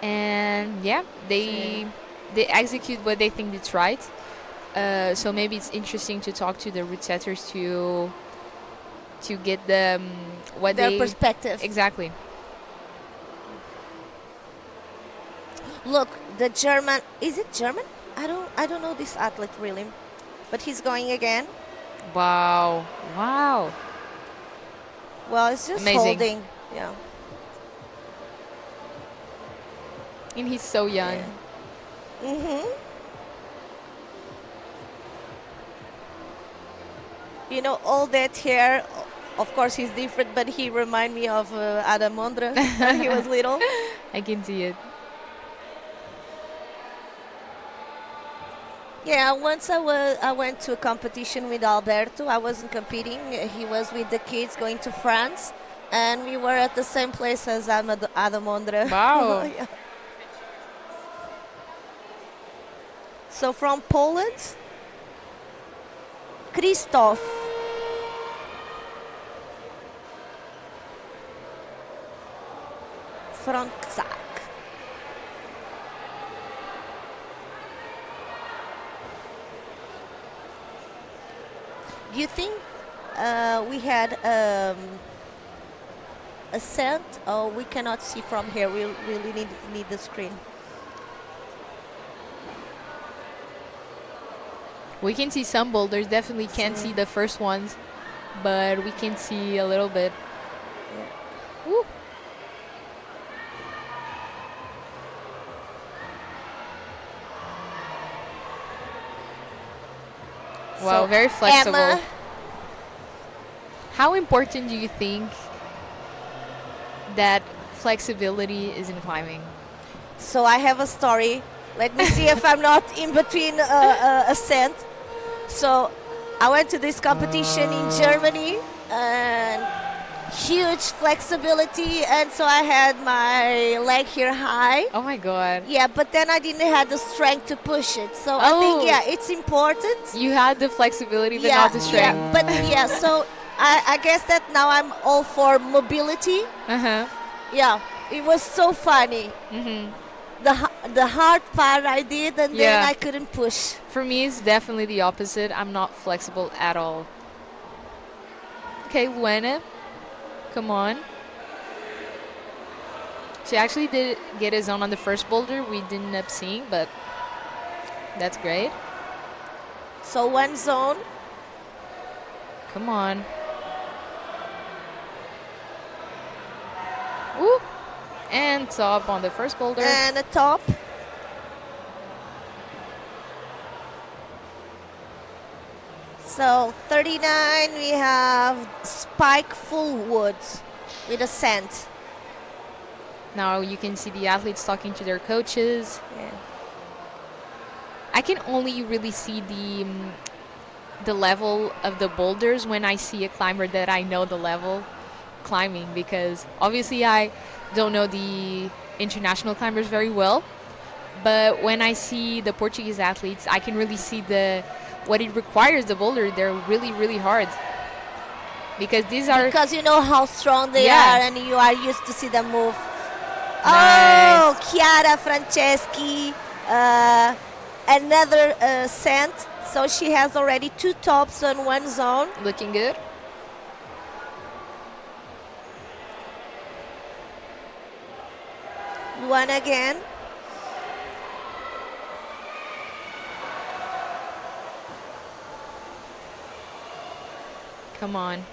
and yeah, they execute what they think is right. So maybe it's interesting to talk to the route setters to get the what Their they perspective. exactly. Look, the German. Is it German? I don't know this athlete really, but he's going again. Wow. Well, it's just Amazing. holding. Yeah. And he's so young. You know, all that hair. Of course, he's different, but he remind me of Adam Mondra when he was little. I can see it. Yeah, once I went to a competition with Alberto. I wasn't competing. He was with the kids going to France, and we were at the same place as Adam Mondra. Wow. Yeah. So from Poland, Krzysztof. Fronczak. You think we had ascent? Oh, we cannot see from here. We really need the screen. We can see some boulders. Definitely can't see the first ones, but we can see a little bit. Yeah. Woo. Wow, So, very flexible. Emma, How important do you think that flexibility is in climbing? so I have a story. Let me see if I'm not in between ascent. So I went to this competition in Germany and huge flexibility, and so I had my leg here high. Oh my god. Yeah, but then I didn't have the strength to push it. So I think it's important. You had the flexibility but not the strength. Yeah, but so I guess that now I'm all for mobility. Uh-huh. Yeah, it was so funny. Mm-hmm. The hard part I did, and then I couldn't push. For me, it's definitely the opposite. I'm not flexible at all. Okay, Luana, come on. She actually did get a zone on the first boulder. We didn't end up seeing, but that's great. So one zone. Come on. Woo! And top on the first boulder. And a top. So 39, we have spike full wood with a scent. Now you can see the athletes talking to their coaches. Yeah. I can only really see the level of the boulders when I see a climber that I know the level climbing, because obviously I don't know the international climbers very well, but when I see the Portuguese athletes, I can really see what it requires the boulder. They're really hard, because you know how strong they are, and you are used to see them move. Nice. Oh, Chiara Franceschi, another scent. So she has already 2 tops on one zone. Looking good. One again. Come on.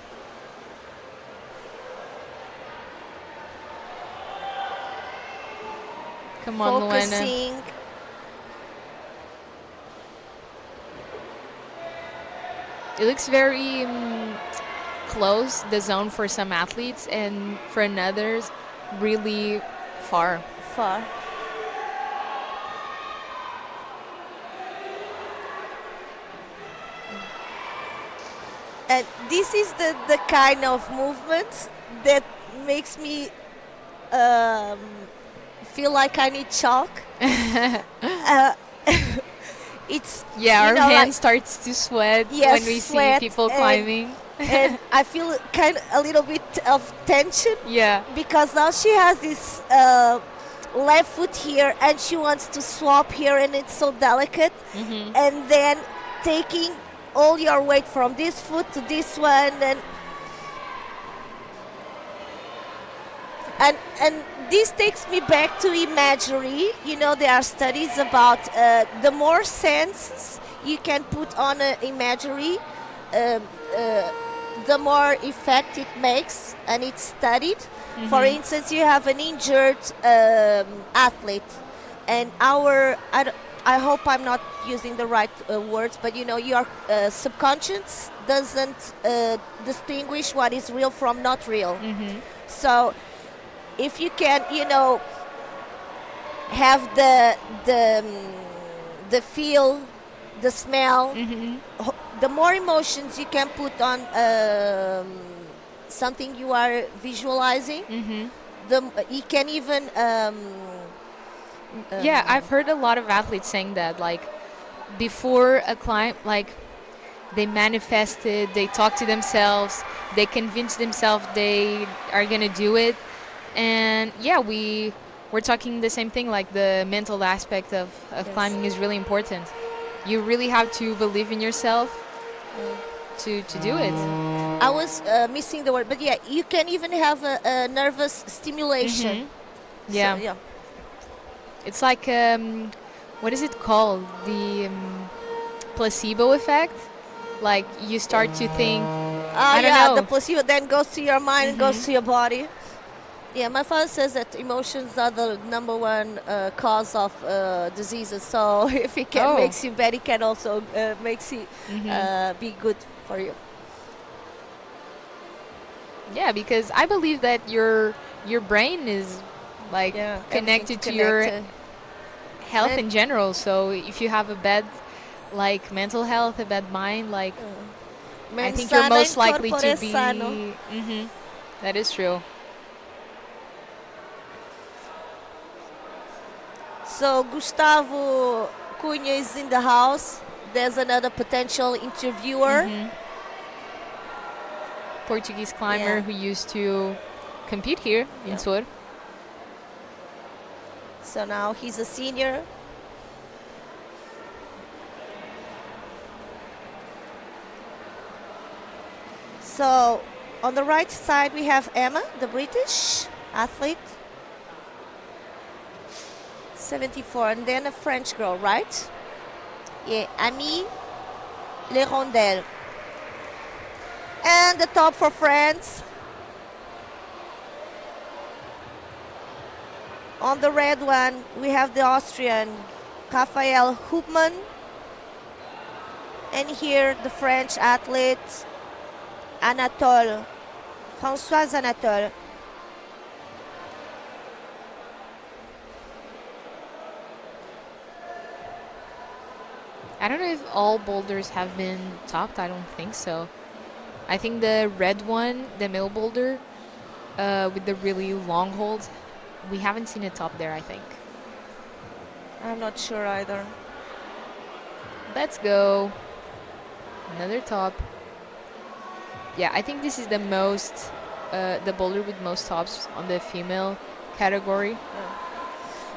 Come on, Luana. Focusing. It looks very close, the zone, for some athletes, and for others, really far. And this is the kind of movement that makes me feel like I need chalk. It's our hand starts to sweat when we see people climbing. And I feel kind of a little bit of tension. Yeah. Because now she has this left foot here, and she wants to swap here, and it's so delicate. Mm-hmm. And then taking all your weight from this foot to this one, and this takes me back to imagery. You know, there are studies about the more senses you can put on an imagery, the more effect it makes, and it's studied. Mm-hmm. For instance, you have an injured athlete, and I hope I'm not using the right words, but you know, your subconscious doesn't distinguish what is real from not real. Mm-hmm. So if you can, you know, have the feel, the smell, mm-hmm. The more emotions you can put on something you are visualizing, mm-hmm. You can even I've heard a lot of athletes saying that, like, before a climb, like, they manifested, they talk to themselves, they convince themselves they are gonna do it. And we're talking the same thing, like the mental aspect of climbing is really important. You really have to believe in yourself. to do it. I was missing the word, but yeah, you can even have a nervous stimulation. Yeah. So, yeah. It's like what is it called? The placebo effect. Like you start to think. I don't Yeah, know. the placebo then goes to your mind and goes to your body. Yeah, my father says that emotions are the number one cause of diseases. So if it can makes you bad, it can also makes it be good for you. Yeah, because I believe that your brain is like connected to your health in general. So if you have a bad like mental health, a bad mind, like I think you're most likely to be. That is true. So Gustavo Cunha is in the house. There's another potential interviewer. Portuguese climber who used to compete here in Soure. So now he's a senior. So on the right side we have Emma, the British athlete. 74, and then a French girl, right? Yeah, Amie Lerondelle. And the top for France. On the red one, we have the Austrian Raphael Hubmann. And here the French athlete Anatole, Françoise Anatole. I don't know if all boulders have been topped. I don't think so. I think the red one, the male boulder, with the really long holds, we haven't seen it top there, I think. I'm not sure either. Let's go. Another top. Yeah, I think this is the most, the boulder with most tops on the female category.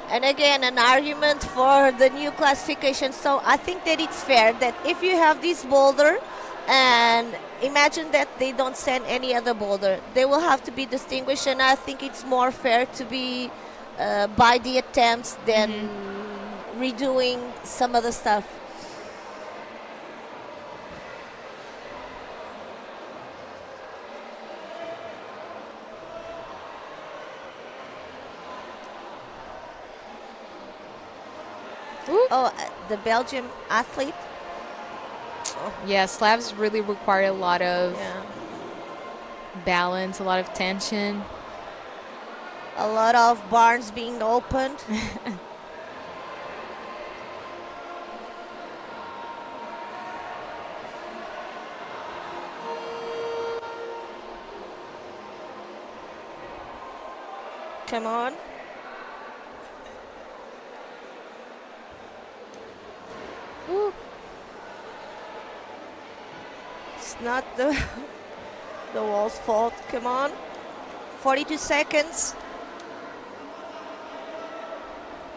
And again, an argument for the new classification. So I think that it's fair that if you have this boulder, and imagine that they don't send any other boulder, they will have to be distinguished. And I think it's more fair to be by the attempts than redoing some other stuff. Oh, the Belgian athlete. Yeah, slabs really require a lot of balance, a lot of tension. A lot of barns being opened. Come on. Ooh. It's not the wall's fault. Come on. 42 seconds.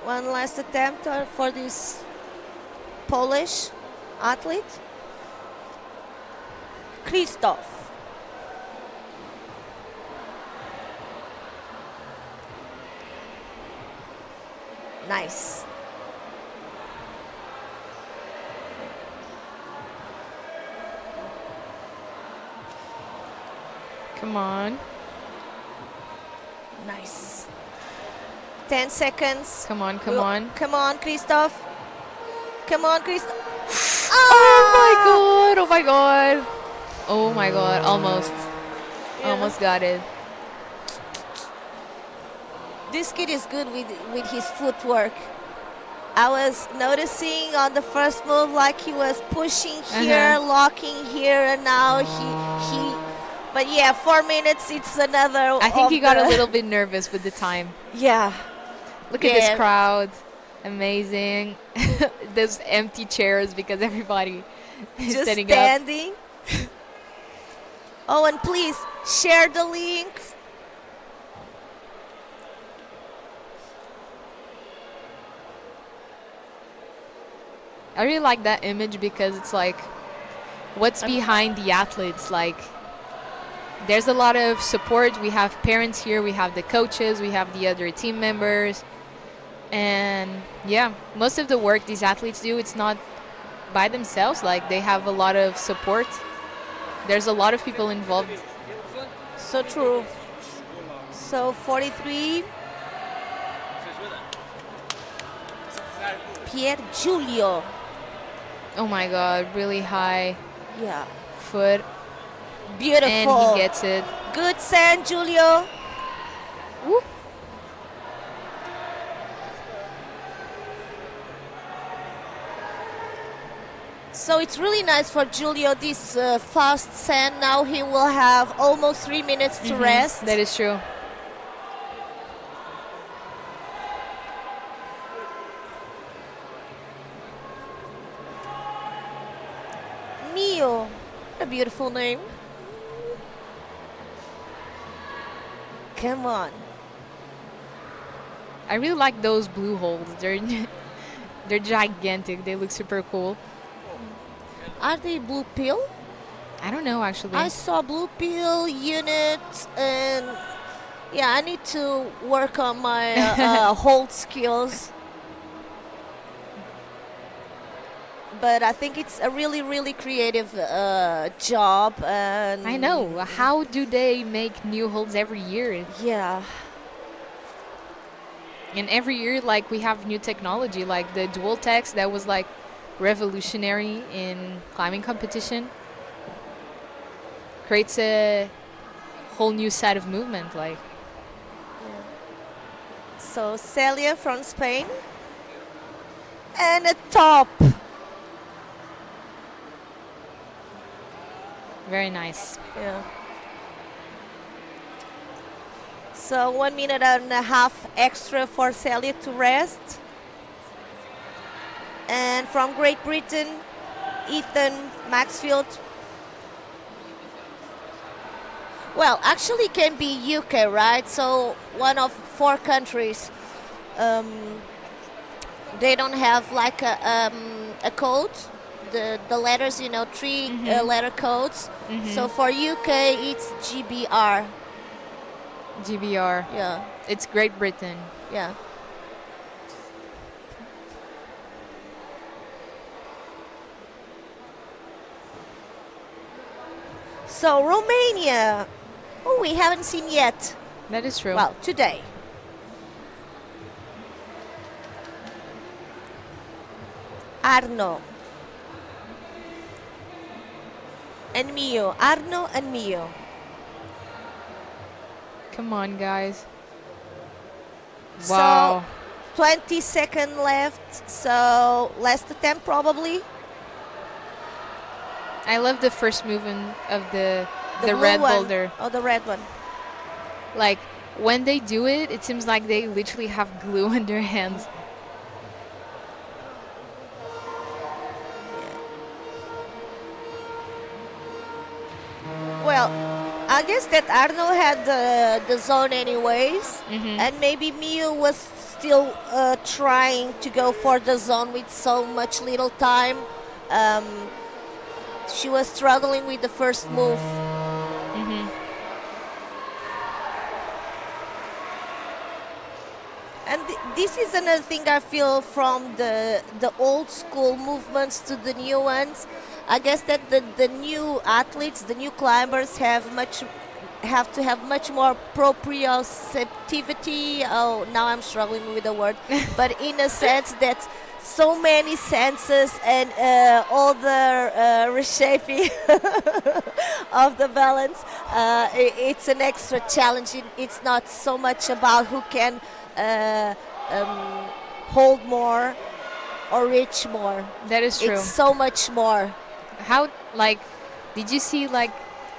One last attempt for this Polish athlete. Krzysztof. Nice. Come on. Nice. 10 seconds. Come on, come on. Come on, Krzysztof. Come on, Krzysztof. Oh my god, oh my god. Oh my god, almost. Yeah. Almost got it. This kid is good with his footwork. I was noticing on the first move like he was pushing here, locking here, and now he but yeah, 4 minutes, it's another. I think he got a little bit nervous with the time. Yeah. Look at this crowd. Amazing. Those empty chairs because everybody is just standing up. Oh, and please share the link. I really like that image because it's like what's behind the athletes. Like, there's a lot of support. We have parents here, we have the coaches, we have the other team members. And yeah, most of the work these athletes do, it's not by themselves. Like, they have a lot of support. There's a lot of people involved. So true. So 43. Pier Giulio. Oh my God, really high Yeah. foot. Beautiful. And he gets it. Good send, Giulio. Woo. So it's really nice for Giulio, this fast send. Now he will have almost 3 minutes to rest. That is true. Mio. A beautiful name. Come on. I really like those blue holes. They're gigantic. They look super cool. Are they blue pill? I don't know, actually. I saw blue pill unit, and yeah, I need to work on my hold skills. But I think it's a really, really creative job. And I know. How do they make new holds every year? Yeah. And every year, like, we have new technology, like the dual text that was like revolutionary in climbing competition. Creates a whole new set of movement, like. So Celia from Spain. And a top. Very nice. Yeah. So 1 minute and a half extra for Celia to rest. And from Great Britain, Ethan Maxfield. Well, actually it can be UK, right? So one of 4 countries. They don't have like a code. The letters, 3 letter codes. So for UK, it's GBR. GBR. Yeah. It's Great Britain. Yeah. So Romania. Oh, we haven't seen yet. That is true. Well, today. Arno. And Mio. Arno and Mio. Come on, guys. So, Wow. 20 seconds left, so last attempt probably. I love the first movement of the blue red one. boulder. Oh, the red one. Like, when they do it, it seems like they literally have glue on their hands. Well, I guess that Arno had the zone anyways, and maybe Mio was still trying to go for the zone with so much little time. She was struggling with the first move. And this is another thing I feel from the old school movements to the new ones. I guess that the new athletes, the new climbers have to have much more proprioceptivity. Oh, now I'm struggling with the word. But in a sense that so many senses and all the reshaping of the balance, it's an extra challenge. It's not so much about who can hold more or reach more. That is true. It's so much more. How, like, did you see, like,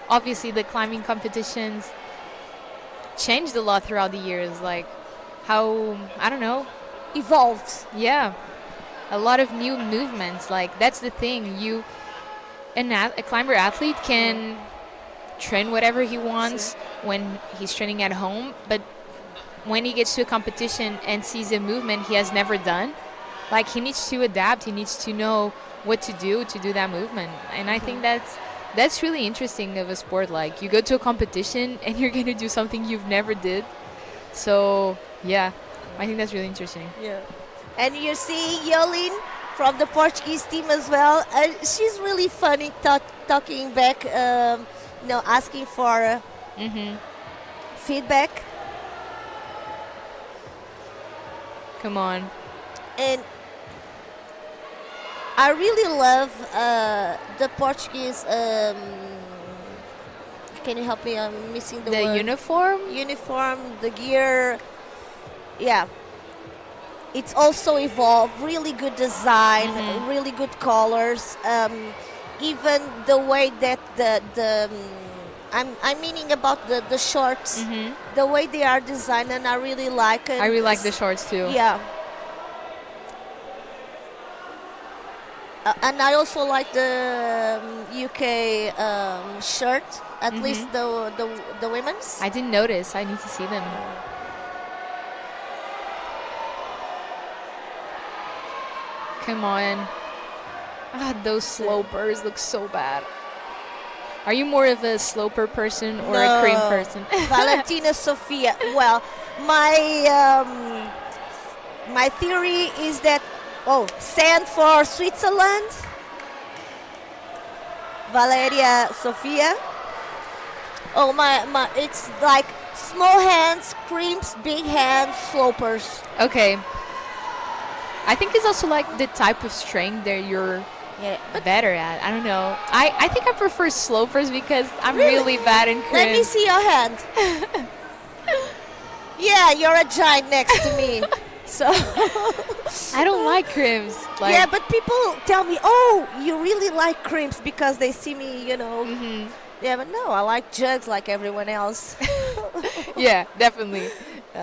obviously the climbing competitions changed a lot throughout the years, like how, I don't know, Evolved. yeah, a lot of new movements. Like, that's the thing, a climber athlete can train whatever he wants when he's training at home, but when he gets to a competition and sees a movement he has never done, like he needs to adapt. He needs to know what to do that movement. And I think that's really interesting of a sport. Like you go to a competition and you're gonna do something you've never did. So yeah, I think that's really interesting. Yeah. And you see Yolin from the Portuguese team as well. She's really funny talking back, asking for feedback. Come on. And I really love the Portuguese. Can you help me? I'm missing the word. Uniform? Uniform, the gear. Yeah. It's also evolved. Really good design, really good colors. Even the way that I'm meaning about the shorts, the way they are designed, and I really like it. I really like the shorts too. Yeah. And I also like the UK shirt, at least the women's. I didn't notice. I need to see them. Come on. Those slopers look so bad. Are you more of a sloper person or a cream person? Valentina Sofia. Well, my theory is that sand for Switzerland. Valeria Sofia. Oh my! It's like small hands, creams, big hands, slopers. Okay. I think it's also like the type of strength that you're better at. I don't know. I think I prefer slopers because I'm really bad in crimps. Let me see your hand. Yeah, you're a giant next to me. So I don't like crimps. Like, yeah, but people tell me, "Oh, you really like crimps," because they see me, Yeah, but no, I like jugs like everyone else. Yeah, definitely.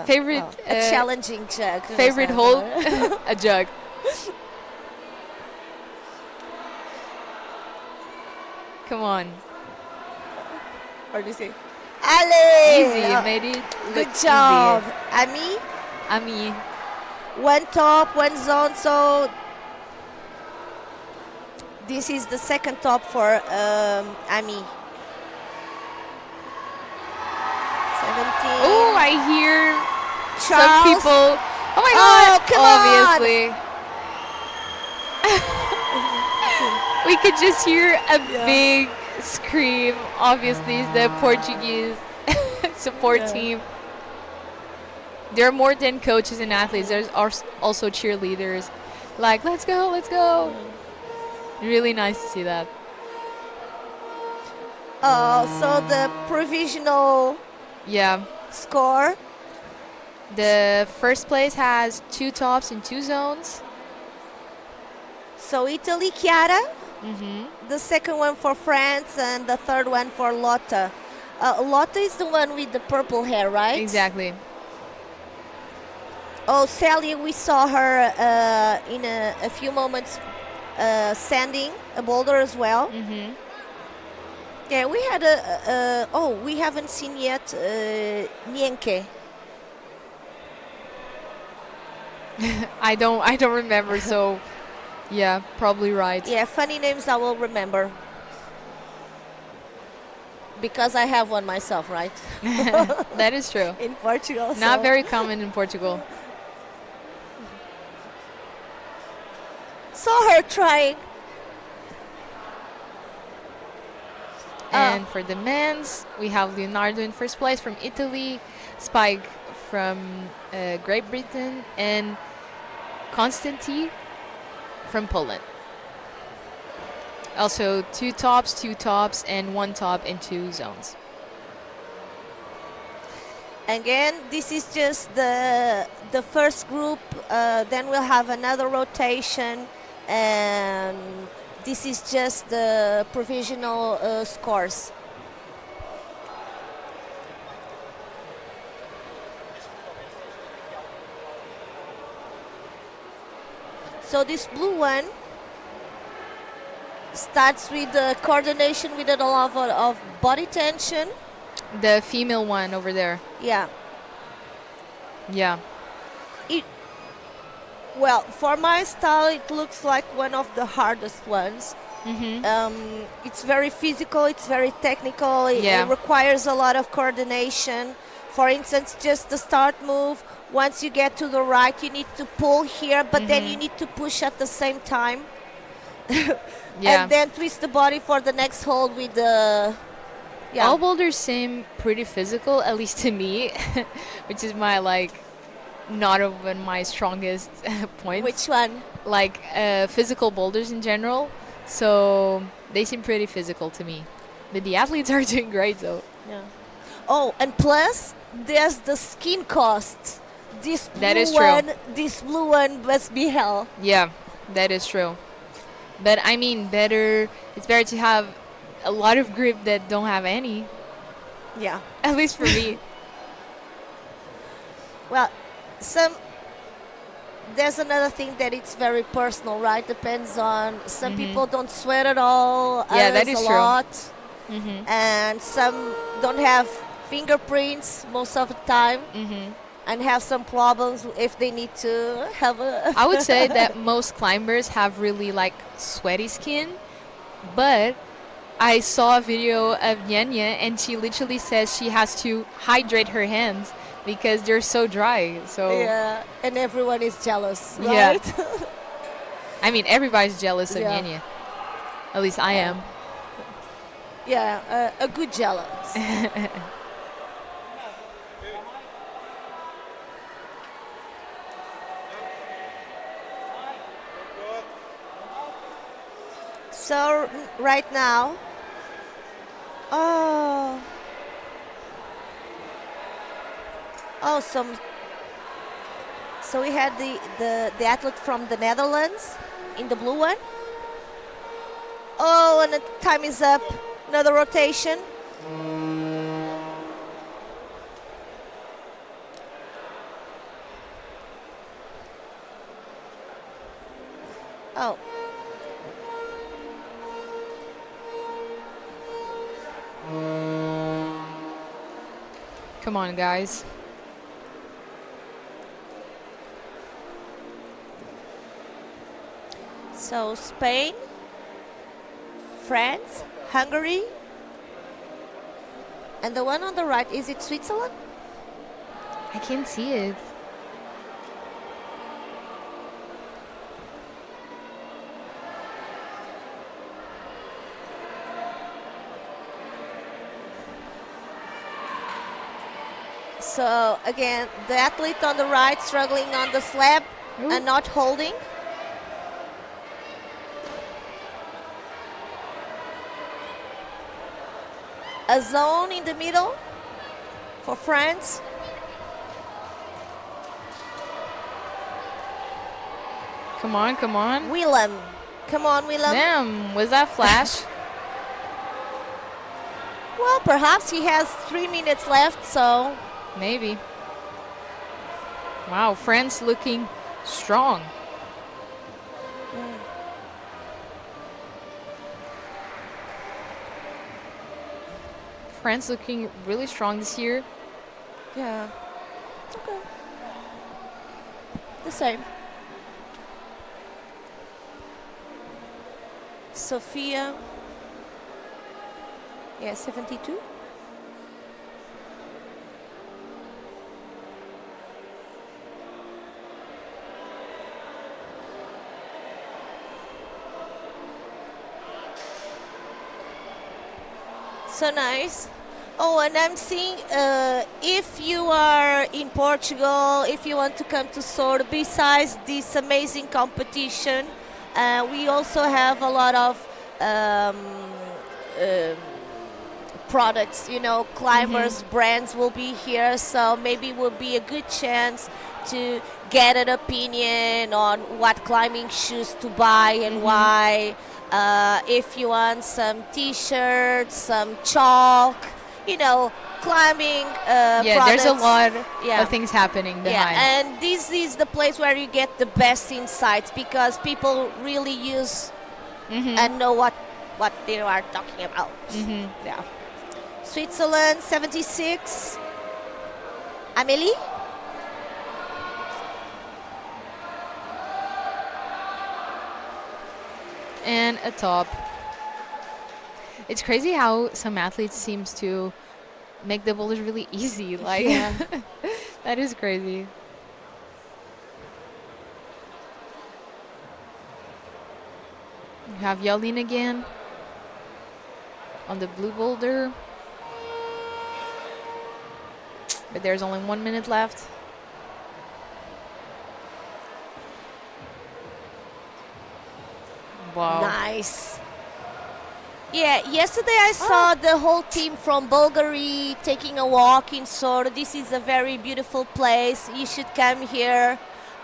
Favorite a challenging jug. Favorite hold? A jug. Come on. What do you say? Allez! Easy, you made it. Good job. Ami? One top, one zone. So this is the second top for Ami. 17. Oh, I hear Charles. some people. Oh my God! Come Obviously. We could just hear a big scream. Obviously, it's the Portuguese support team. There are more than coaches and athletes. There's also cheerleaders. Like, let's go, let's go. Really nice to see that. So the provisional score. The first place has 2 tops and 2 zones. So Italy, Chiara. The second one for France, and the third one for Lotta. Lotta is the one with the purple hair, right? Exactly. Oh, Sally, we saw her in a few moments sanding a boulder as well. Yeah, we had we haven't seen yet Nienke. I don't remember, so yeah, probably right. Yeah, funny names I will remember. Because I have one myself, right? That is true. In Portugal. Not very common in Portugal. Saw her trying. And for the men's, we have Leonardo in first place from Italy, Spike from Great Britain, and Konstanty from Poland. Also 2 tops, and 1 top and 2 zones. Again, this is just the first group. Then we'll have another rotation, and this is just the provisional scores. So this blue one starts with the coordination with a lot of body tension. The female one over there. Yeah. Yeah. Well, for my style, it looks like one of the hardest ones. It's very physical, it's very technical, it requires a lot of coordination. For instance, just the start move, once you get to the right, you need to pull here, but then you need to push at the same time. And then twist the body for the next hold with the... All boulders seem pretty physical, at least to me, which is my, like, not one of my strongest points. Which one? Like, physical boulders in general. So they seem pretty physical to me. But the athletes are doing great, though. Yeah. Oh, and plus, there's the skin cost. This blue one must be hell. Yeah, that is true. But I mean, it's better to have a lot of grip that don't have any. Yeah. At least for me. Well, there's another thing that it's very personal, right? Depends on some people don't sweat at all. Yeah, that is a true. lot. And some don't have fingerprints most of the time. And have some problems if they need to have a... I would say that most climbers have really like sweaty skin, but I saw a video of Nyanya and she literally says she has to hydrate her hands because they're so dry. So yeah, and everyone is jealous, right? Yeah. I mean, everybody's jealous of Nyanya. At least I am. Yeah, a good jealous. So right now, so we had the athlete from the Netherlands in the blue one. Oh, and the time is up. Another rotation. Oh. Come on, guys. So Spain, France, Hungary, and the one on the right, is it Switzerland? I can't see it. So again, the athlete on the right struggling on the slab and not holding. A zone in the middle for France. Come on, come on. Willem. Come on, Willem. Damn, was that flash? Well, perhaps he has 3 minutes left, so... Maybe. Wow, France looking strong. France looking really strong this year. Yeah. Okay. The same. Sophia. Yeah, 72. So nice. Oh, and I'm seeing if you are in Portugal, if you want to come to Soure, besides this amazing competition, we also have a lot of products, you know, climbers, brands will be here, so maybe it will be a good chance to get an opinion on what climbing shoes to buy and why. If you want some t-shirts, some chalk, you know, climbing products. There's a lot of things happening behind. Yeah, and this is the place where you get the best insights because people really use and know what they are talking about. Yeah. Switzerland, 76. Amélie? and a top. It's crazy how some athletes seems to make the boulders really easy. Like, Yeah. that is crazy. You have Yalin again on the blue boulder. But there's only 1 minute left. Wow. Nice. Yeah, yesterday I saw the whole team from Bulgaria taking a walk in Soure. This is a very beautiful place. You should come here.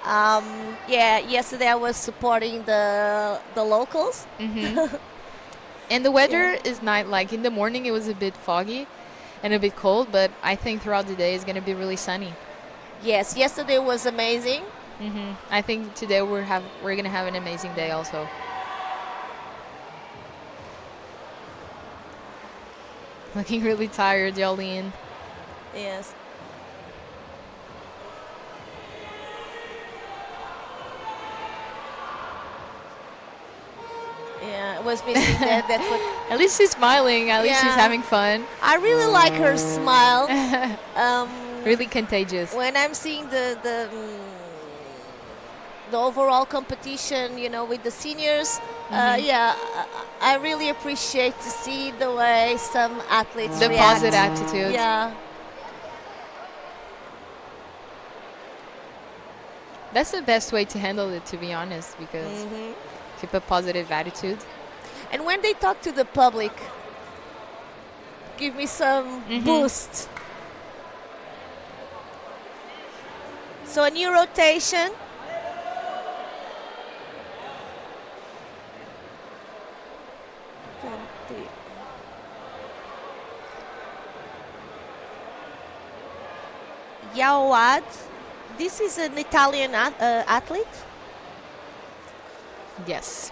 Yeah, yesterday I was supporting the locals. And the weather is not like in the morning it was a bit foggy and a bit cold, but I think throughout the day it's going to be really sunny. Yes, yesterday was amazing. I think today we're going to have an amazing day also. Looking really tired, Jolene. Yes. Yeah, I was missing that. That's what. At least she's smiling. At least she's Yeah. having fun. I really like her smile. Really contagious. When I'm seeing the overall competition, you know, with the seniors, yeah, I really appreciate to see the way some athletes The react. positive attitude. Yeah. That's the best way to handle it, to be honest, because keep a positive attitude. And when they talk to the public, give me some boost. So a new rotation. Yawad, this is an Italian athlete. Yes.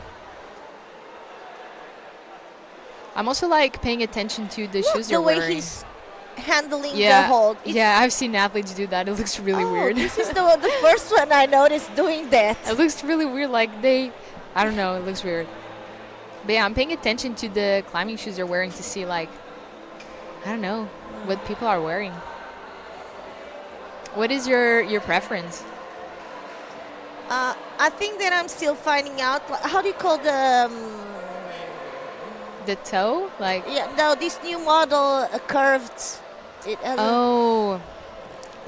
I'm also like paying attention to the Look shoes the you're way wearing. he's handling Yeah, the hold. It's- yeah, I've seen athletes do that. It looks really Oh, weird. This is the first one I noticed doing that. It looks really weird. Like I don't know. It looks weird. But yeah, I'm paying attention to the climbing shoes they're wearing to see like, I don't know, what people are wearing. What is your preference? I think that I'm still finding out. How do you call the? The toe, like No, this new model curved. It has oh,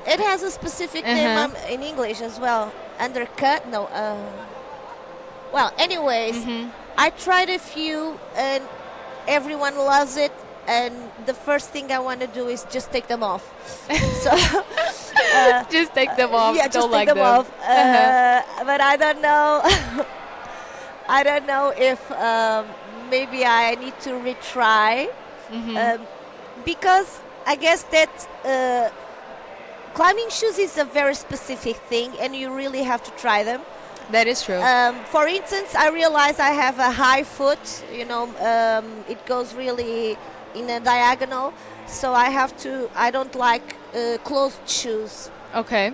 it has a specific name in English as well. Undercut? No. Well, anyways, I tried a few and everyone loves it. And the first thing I want to do is just take them off. So just take them off. Yeah, just Don't take like them off. But I don't know. I don't know if maybe I need to retry because I guess that climbing shoes is a very specific thing, and you really have to try them. That is true. For instance, I realize I have a high foot. You know, it goes really in a diagonal, so I don't like closed shoes. Okay.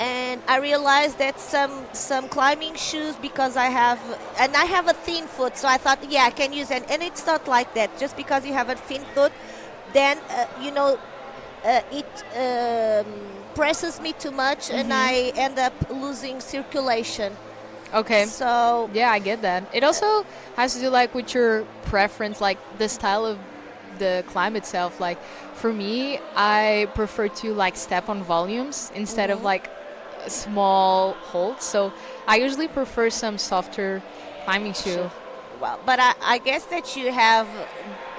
And I realized that some climbing shoes, because I have a thin foot, so I thought, yeah, I can use it. And it's not like that. Just because you have a thin foot, then it presses me too much, and I end up losing circulation. Okay. So yeah, I get that. It also has to do like with your preference, like the style of the climb itself. Like for me, I prefer to like step on volumes instead of like small holds. So I usually prefer some softer climbing shoe. Well, but I guess that you have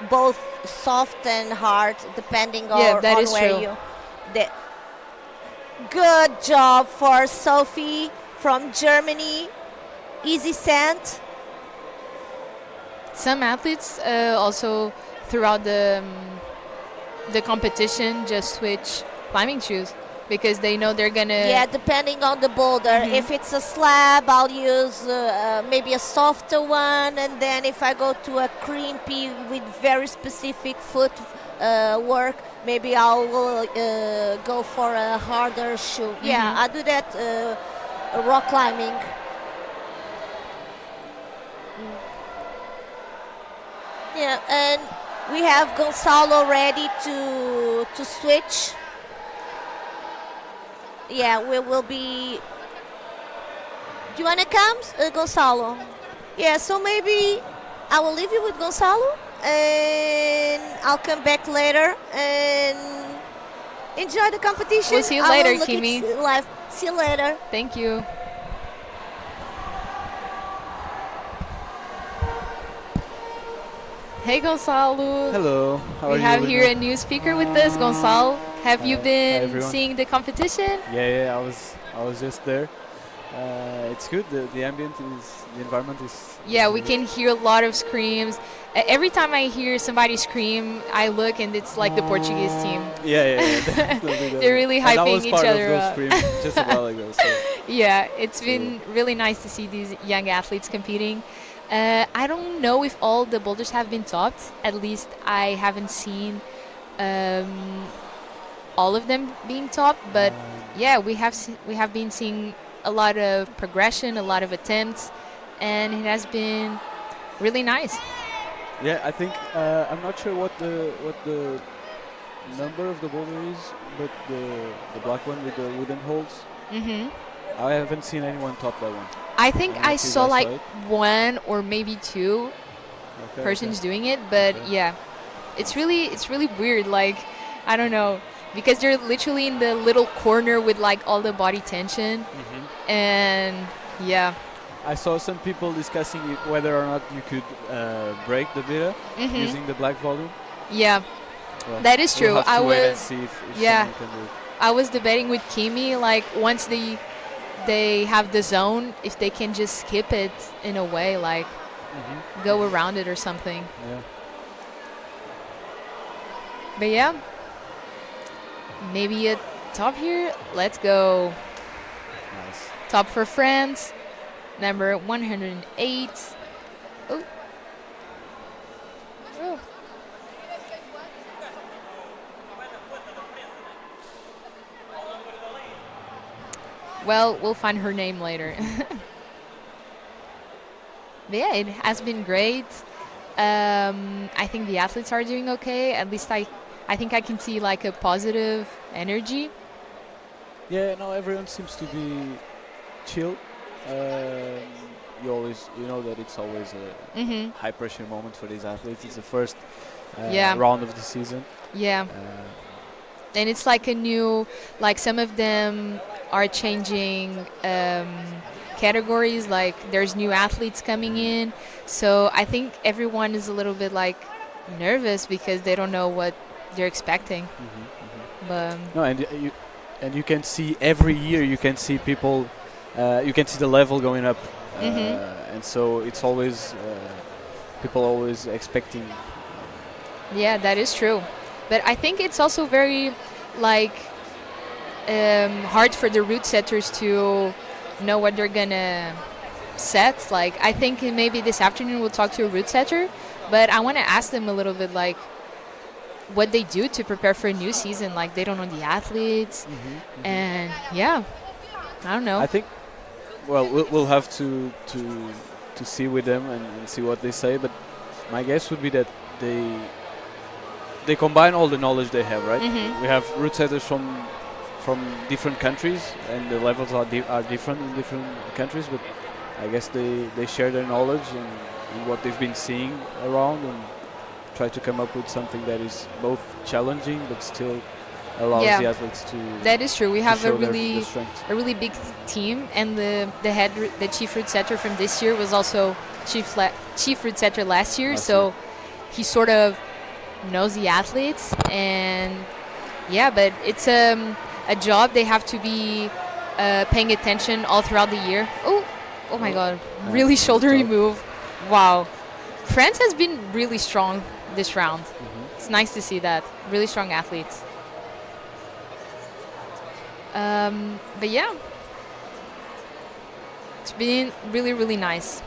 both soft and hard depending on, that on is where true. you. Good job for Sophie from Germany. U17. Some athletes also throughout the competition just switch climbing shoes because they know they're gonna. Yeah, depending on the boulder. If it's a slab, I'll use maybe a softer one, and then if I go to a crimpy with very specific foot work, maybe I'll go for a harder shoe. Yeah, I do that rock climbing. Yeah, and we have Gonzalo ready to switch. Yeah, we will be. Do you wanna come, Gonzalo? Yeah, so maybe I will leave you with Gonzalo, and I'll come back later and enjoy the competition. We'll see you I later, will look Kimi. it live. See you later. Thank you. Hey, Gonzalo. Hello, how are We you? have here Lina? a new speaker with us, Gonzalo. Have you Hi been everyone. seeing the competition? Yeah, I was just there. It's good. The environment is. Yeah, we can hear a lot of screams. Every time I hear somebody scream, I look and it's like the Portuguese team. Yeah, definitely. They're really And I hyping was each part other of those up. screams just a while ago. So Yeah, it's been really nice to see these young athletes competing. I don't know if all the boulders have been topped. At least I haven't seen all of them being topped. But yeah, we have been seeing a lot of progression, a lot of attempts, and it has been really nice. yeah, I think I'm not sure what the number of the boulder is, but the black one with the wooden holes. Hmm I haven't seen anyone top that one. I think don't know I if you saw guys like saw it. one or maybe two Okay, persons doing it, but Okay. yeah, it's really weird. Like, I don't know, because they're literally in the little corner with like all the body tension, and yeah. I saw some people discussing whether or not you could break the beta Mhm. using the black volume. Yeah, Well, that is true. We'll have I to wait and was see if yeah. someone can do it. I was debating with Kimi, like once they have the zone, if they can just skip it in a way, like go around it or something. Yeah. But yeah, maybe a top here. Let's go. Nice. Top for France, number 108. Oh. Oh. Well, we'll find her name later. But yeah, it has been great. I think the athletes are doing okay. At least I think I can see like a positive energy. Yeah, no, everyone seems to be chill. You know that it's always a Mm-hmm. high pressure moment for these athletes. It's the first Yeah. round of the season. Yeah. And it's like a new, like some of them are changing categories, like there's new athletes coming in, so I think everyone is a little bit like nervous because they don't know what they're expecting. But No, and you can see every year. You can see people. You can see the level going up, and so it's always people always expecting. yeah, that is true. But I think it's also very like hard for the route setters to know what they're gonna set. Like I think maybe this afternoon we'll talk to a route setter, but I want to ask them a little bit like what they do to prepare for a new season. Like they don't know the athletes, and yeah, I don't know. I think. Well, we'll have to see with them and see what they say. But my guess would be that they combine all the knowledge they have, right? We have route setters from different countries, and the levels are different in different countries. But I guess they share their knowledge and what they've been seeing around, and try to come up with something that is both challenging but still allows Yeah. the athletes to. That is true. We to have a show their really strength. big team, and the chief route setter from this year was also chief route setter last year, so he sort of knows the athletes. And yeah, but it's a job they have to be paying attention all throughout the year. Oh my God, really nice shouldery job. move. Wow, France has been really strong this round. It's nice to see that, really strong athletes. But yeah, it's been really nice.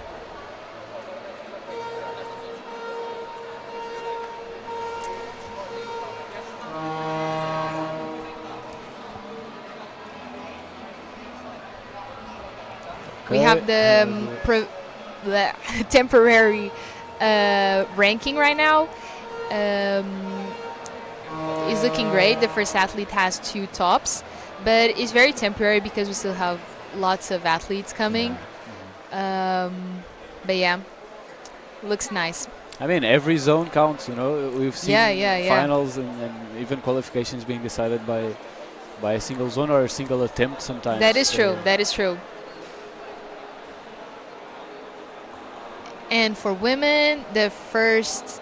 We have the temporary ranking right now is looking great. The first athlete has 2 tops, but it's very temporary because we still have lots of athletes coming. But yeah, looks nice. I mean, every zone counts, you know. We've seen Yeah. finals and even qualifications being decided by a single zone or a single attempt sometimes. That is true. That is true. And for women, the first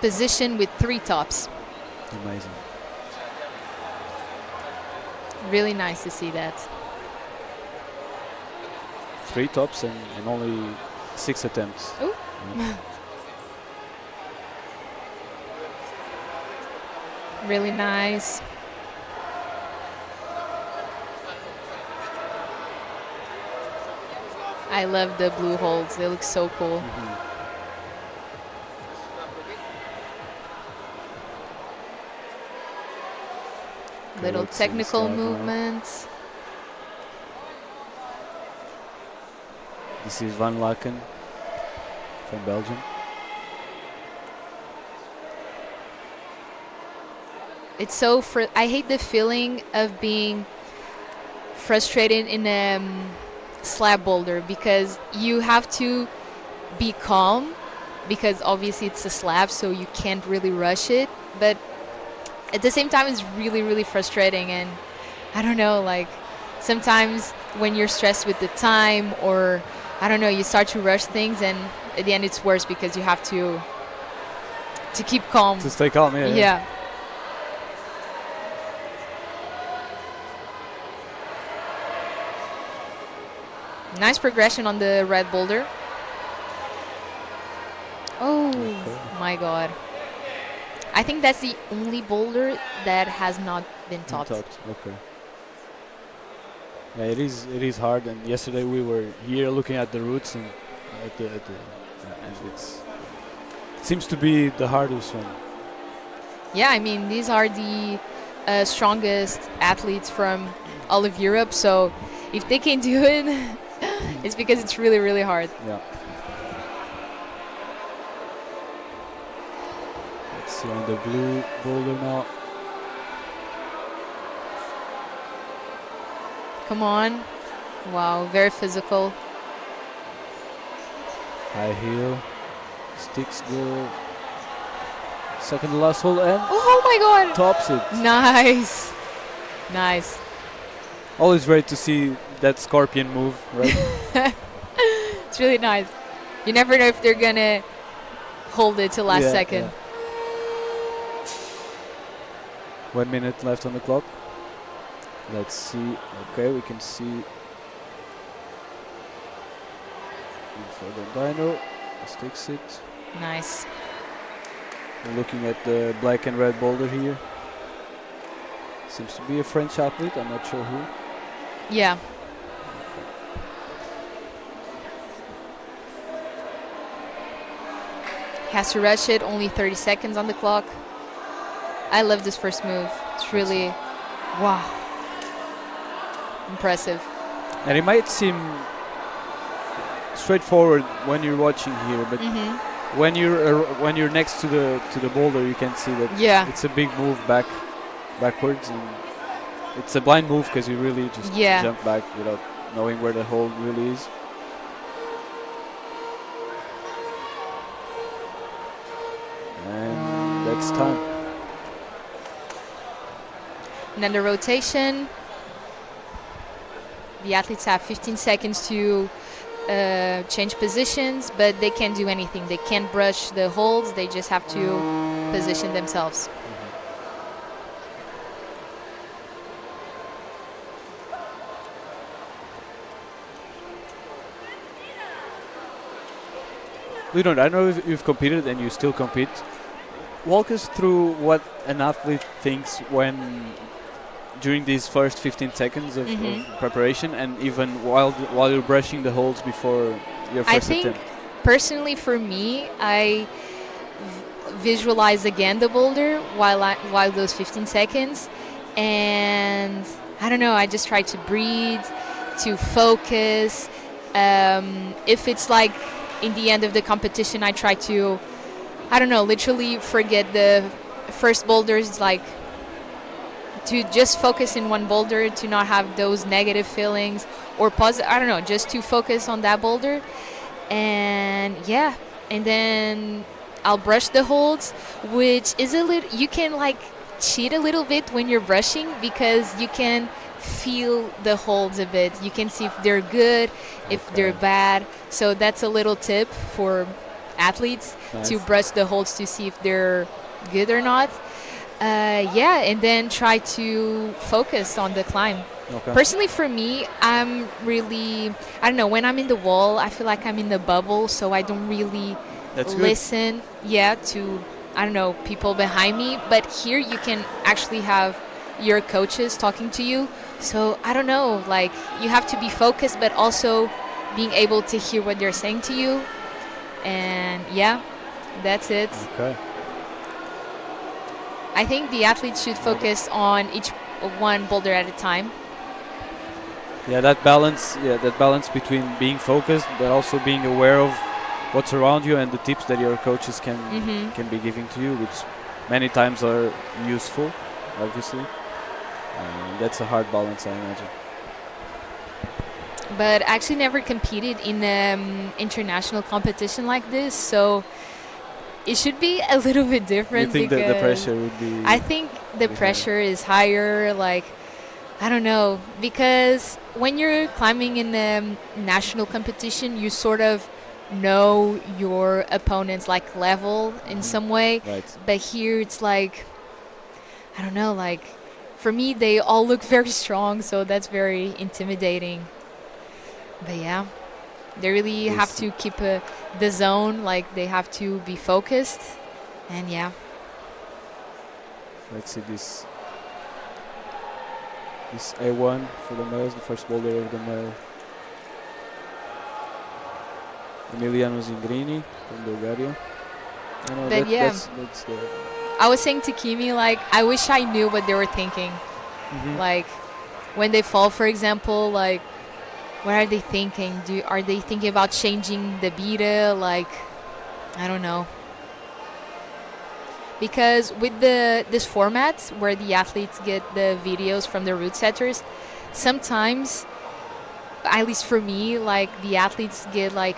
position with 3 tops. Amazing. Really nice to see that. 3 tops and only 6 attempts. Ooh. Yeah. Really nice. I love the blue holds. They look so cool. Little let's see this technical guy now. movements. This is Van Laken from Belgium. It's so I hate the feeling of being frustrated in a slab boulder because you have to be calm because obviously it's a slab, so you can't really rush it, but at the same time it's really, really frustrating. And I don't know, like sometimes when you're stressed with the time, or I don't know, you start to rush things, and at the end it's worse because you have to keep calm. To stay calm, yeah. Yeah. Nice progression on the red boulder. Oh my god. I think that's the only boulder that has not been topped. Okay. Yeah, it is hard. And yesterday we were here looking at the routes and and it seems to be the hardest one. Yeah, I mean these are the strongest athletes from all of Europe. So if they can do it, it's because it's really, really hard. Yeah. Let's see on the blue boulder now. Come on. Wow, very physical. High heel. Sticks the second to last hole and Oh my god. tops it. Nice. Nice. Always great to see that scorpion move, right? It's really nice. You never know if they're gonna hold it till last second. Yeah. 1 minute left on the clock. Let's see. Okay, we can see for the dyno. Sticks it. Nice. We're looking at the black and red boulder here. Seems to be a French athlete. I'm not sure who. Yeah. Has to rush it. Only 30 seconds on the clock. I love this first move. It's really, wow, impressive. And it might seem straightforward when you're watching here, but when you're next to the boulder, you can see that it's a big move backwards, and it's a blind move because you really just jump back without knowing where the hold really is. And that's time. And then the rotation. The athletes have 15 seconds to change positions, but they can't do anything. They can't brush the holds. They just have to position themselves. Leonard, I know you've competed and you still compete. Walk us through what an athlete thinks when during these first 15 seconds of preparation, and even while you're brushing the holds before your first attempt. I think personally for me, I visualize again the boulder while those 15 seconds, and I don't know, I just try to breathe, to focus, If it's like in the end of the competition, I try to, I don't know, literally forget the first boulders, like to just focus in one boulder, to not have those negative feelings or positive, I don't know, just to focus on that boulder. And yeah, and then I'll brush the holds, which is a little, you can like cheat a little bit when you're brushing because you can feel the holds a bit. You can see if they're good, if they're bad. So that's a little tip for athletes, to brush the holds to see if they're good or not. Yeah, and then try to focus on the climb. Personally, for me, I'm really, I don't know, when I'm in the wall, I feel like I'm in the bubble, so I don't really listen, to, I don't know, people behind me. But here you can actually have your coaches talking to you. So I don't know, like you have to be focused, but also being able to hear what they're saying to you. And yeah, that's it. Okay. I think the athletes should focus on each one boulder at a time. Yeah, that balance between being focused but also being aware of what's around you and the tips that your coaches can be giving to you, which many times are useful, obviously. That's a hard balance, I imagine. But I actually never competed in international competition like this, so it should be a little bit different. You think that the pressure would be... I think the pressure is higher, like, I don't know, because when you're climbing in the national competition, you sort of know your opponent's like level in some way. Right. But here it's like, I don't know, like for me they all look very strong, so that's very intimidating. But yeah, they really have to keep the zone, like they have to be focused. And yeah, let's see this A1 for the males, the first boulder of the male. Emiliano Zingrini from Bulgaria. But yeah, that's I was saying to Kimi, like, I wish I knew what they were thinking. Like, when they fall, for example, like, what are they thinking? Are they thinking about changing the beta? Like, I don't know. Because with this format where the athletes get the videos from the route setters, sometimes, at least for me, like, the athletes get, like,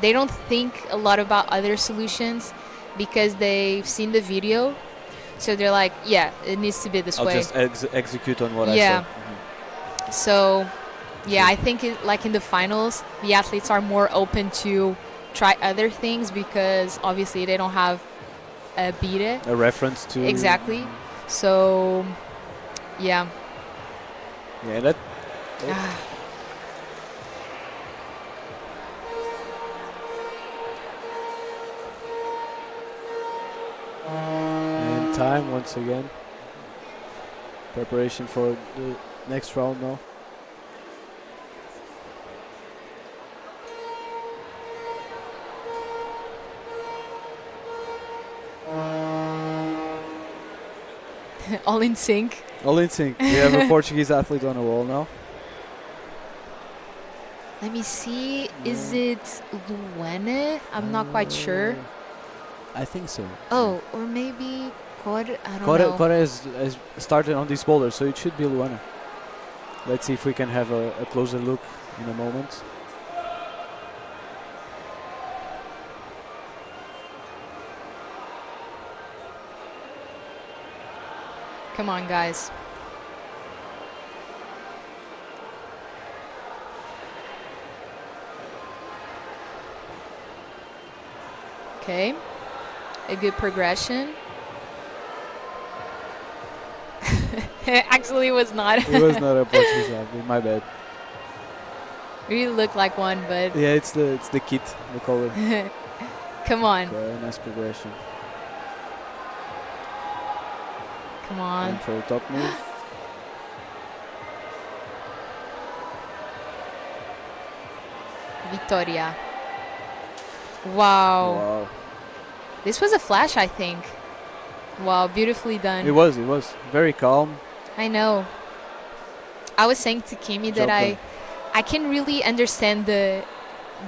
they don't think a lot about other solutions because they've seen the video. So they're like, yeah, it needs to be this way. I'll just execute on what I said. So, yeah, I think like in the finals, the athletes are more open to try other things because obviously they don't have a beta. A reference to... Exactly. So, yeah. Yeah, that... And time once again. Preparation for the next round now. All in sync. All in sync. We have a Portuguese athlete on the wall now. Let me see. Is it Luana? I'm not quite sure. I think so. Oh, or maybe Cora. I don't know. Cora has started on this boulder, so it should be Luana. Let's see if we can have a closer look in a moment. Come on, guys. Okay. A good progression. Actually, it was not. It was not a Portuguese athlete, my bad. Really looked like one, but... Yeah, it's the kit, the color. Come on. Okay, nice progression. Come on. And for the top move. Victoria. Wow. This was a flash, I think. Wow, beautifully done. It was very calm. I know. I was saying to Kimi that I I can really understand the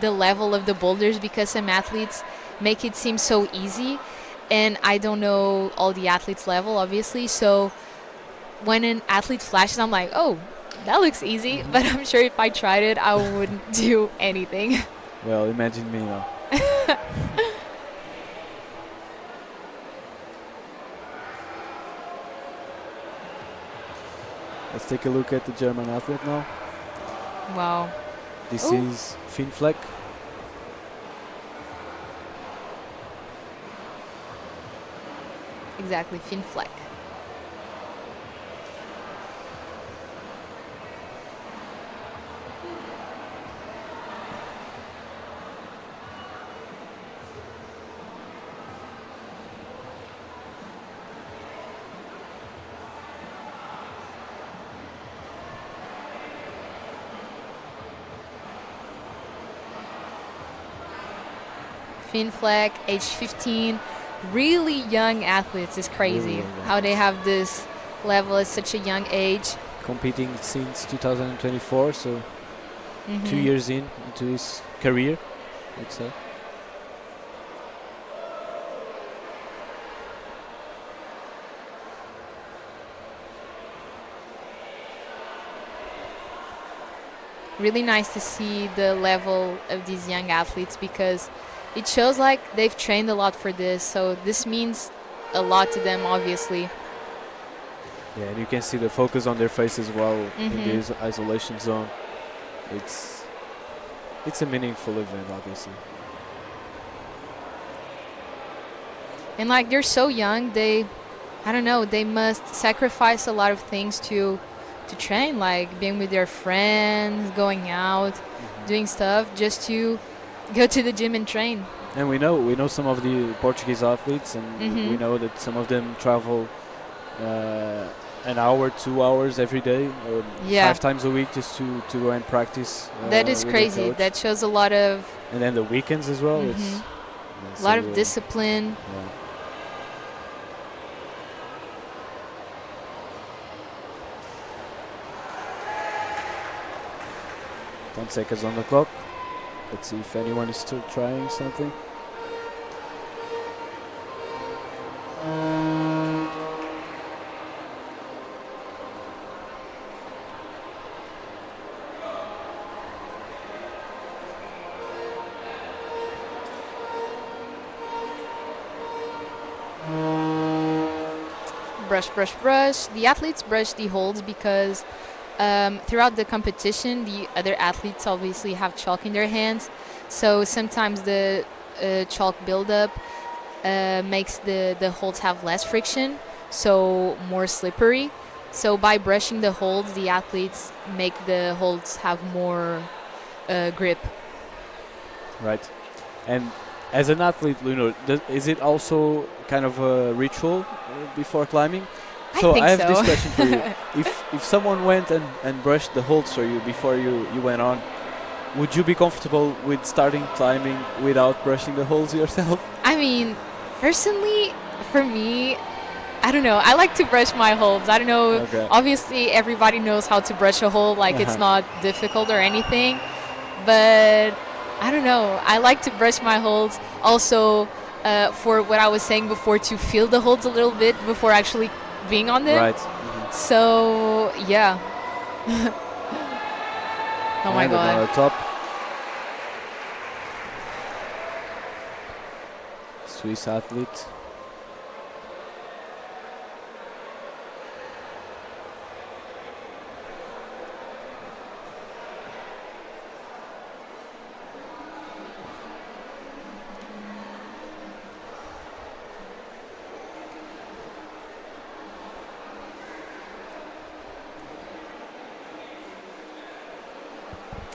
level of the boulders because some athletes make it seem so easy, and I don't know all the athletes' level, obviously. So when an athlete flashes, I'm like, oh, that looks easy. But I'm sure if I tried it, I wouldn't do anything. Well, imagine me now. Let's take a look at the German athlete now. Wow. This Ooh. is Finn Fleck. Exactly, Finn Fleck. Finn Fleck, age 15, really young athletes. Is crazy Really young how they have this level at such a young age. Competing since 2024, so 2 years into his career, I'd say. Really nice to see the level of these young athletes because it shows like they've trained a lot for this. So this means a lot to them, obviously. Yeah, and you can see the focus on their face as well in this isolation zone. It's a meaningful event, obviously. And like they're so young, I don't know, they must sacrifice a lot of things to train, like being with their friends, going out, doing stuff just to go to the gym and train. And we know some of the Portuguese athletes, and we know that some of them travel an hour, 2 hours every day, or 5 times a week just to go and practice. That is crazy. That shows a lot of. And then the weekends as well. A lot of discipline. Yeah. 10 seconds on the clock. Let's see if anyone is still trying something. Brush, brush, brush. The athletes brush the holds because throughout the competition, the other athletes obviously have chalk in their hands. So sometimes the chalk buildup makes the holds have less friction, so more slippery. So by brushing the holds, the athletes make the holds have more grip. Right. And as an athlete, is it also kind of a ritual before climbing? So I have this question for you. If someone went and brushed the holds for you before you went on, would you be comfortable with starting climbing without brushing the holds yourself? I mean, personally, for me, I don't know. I like to brush my holds. I don't know. Okay. Obviously, everybody knows how to brush a hold. Like, it's not difficult or anything. But I don't know. I like to brush my holds. Also, for what I was saying before, to feel the holds a little bit before actually being on them. Right. So, yeah. Oh my God. On the top. Swiss athlete.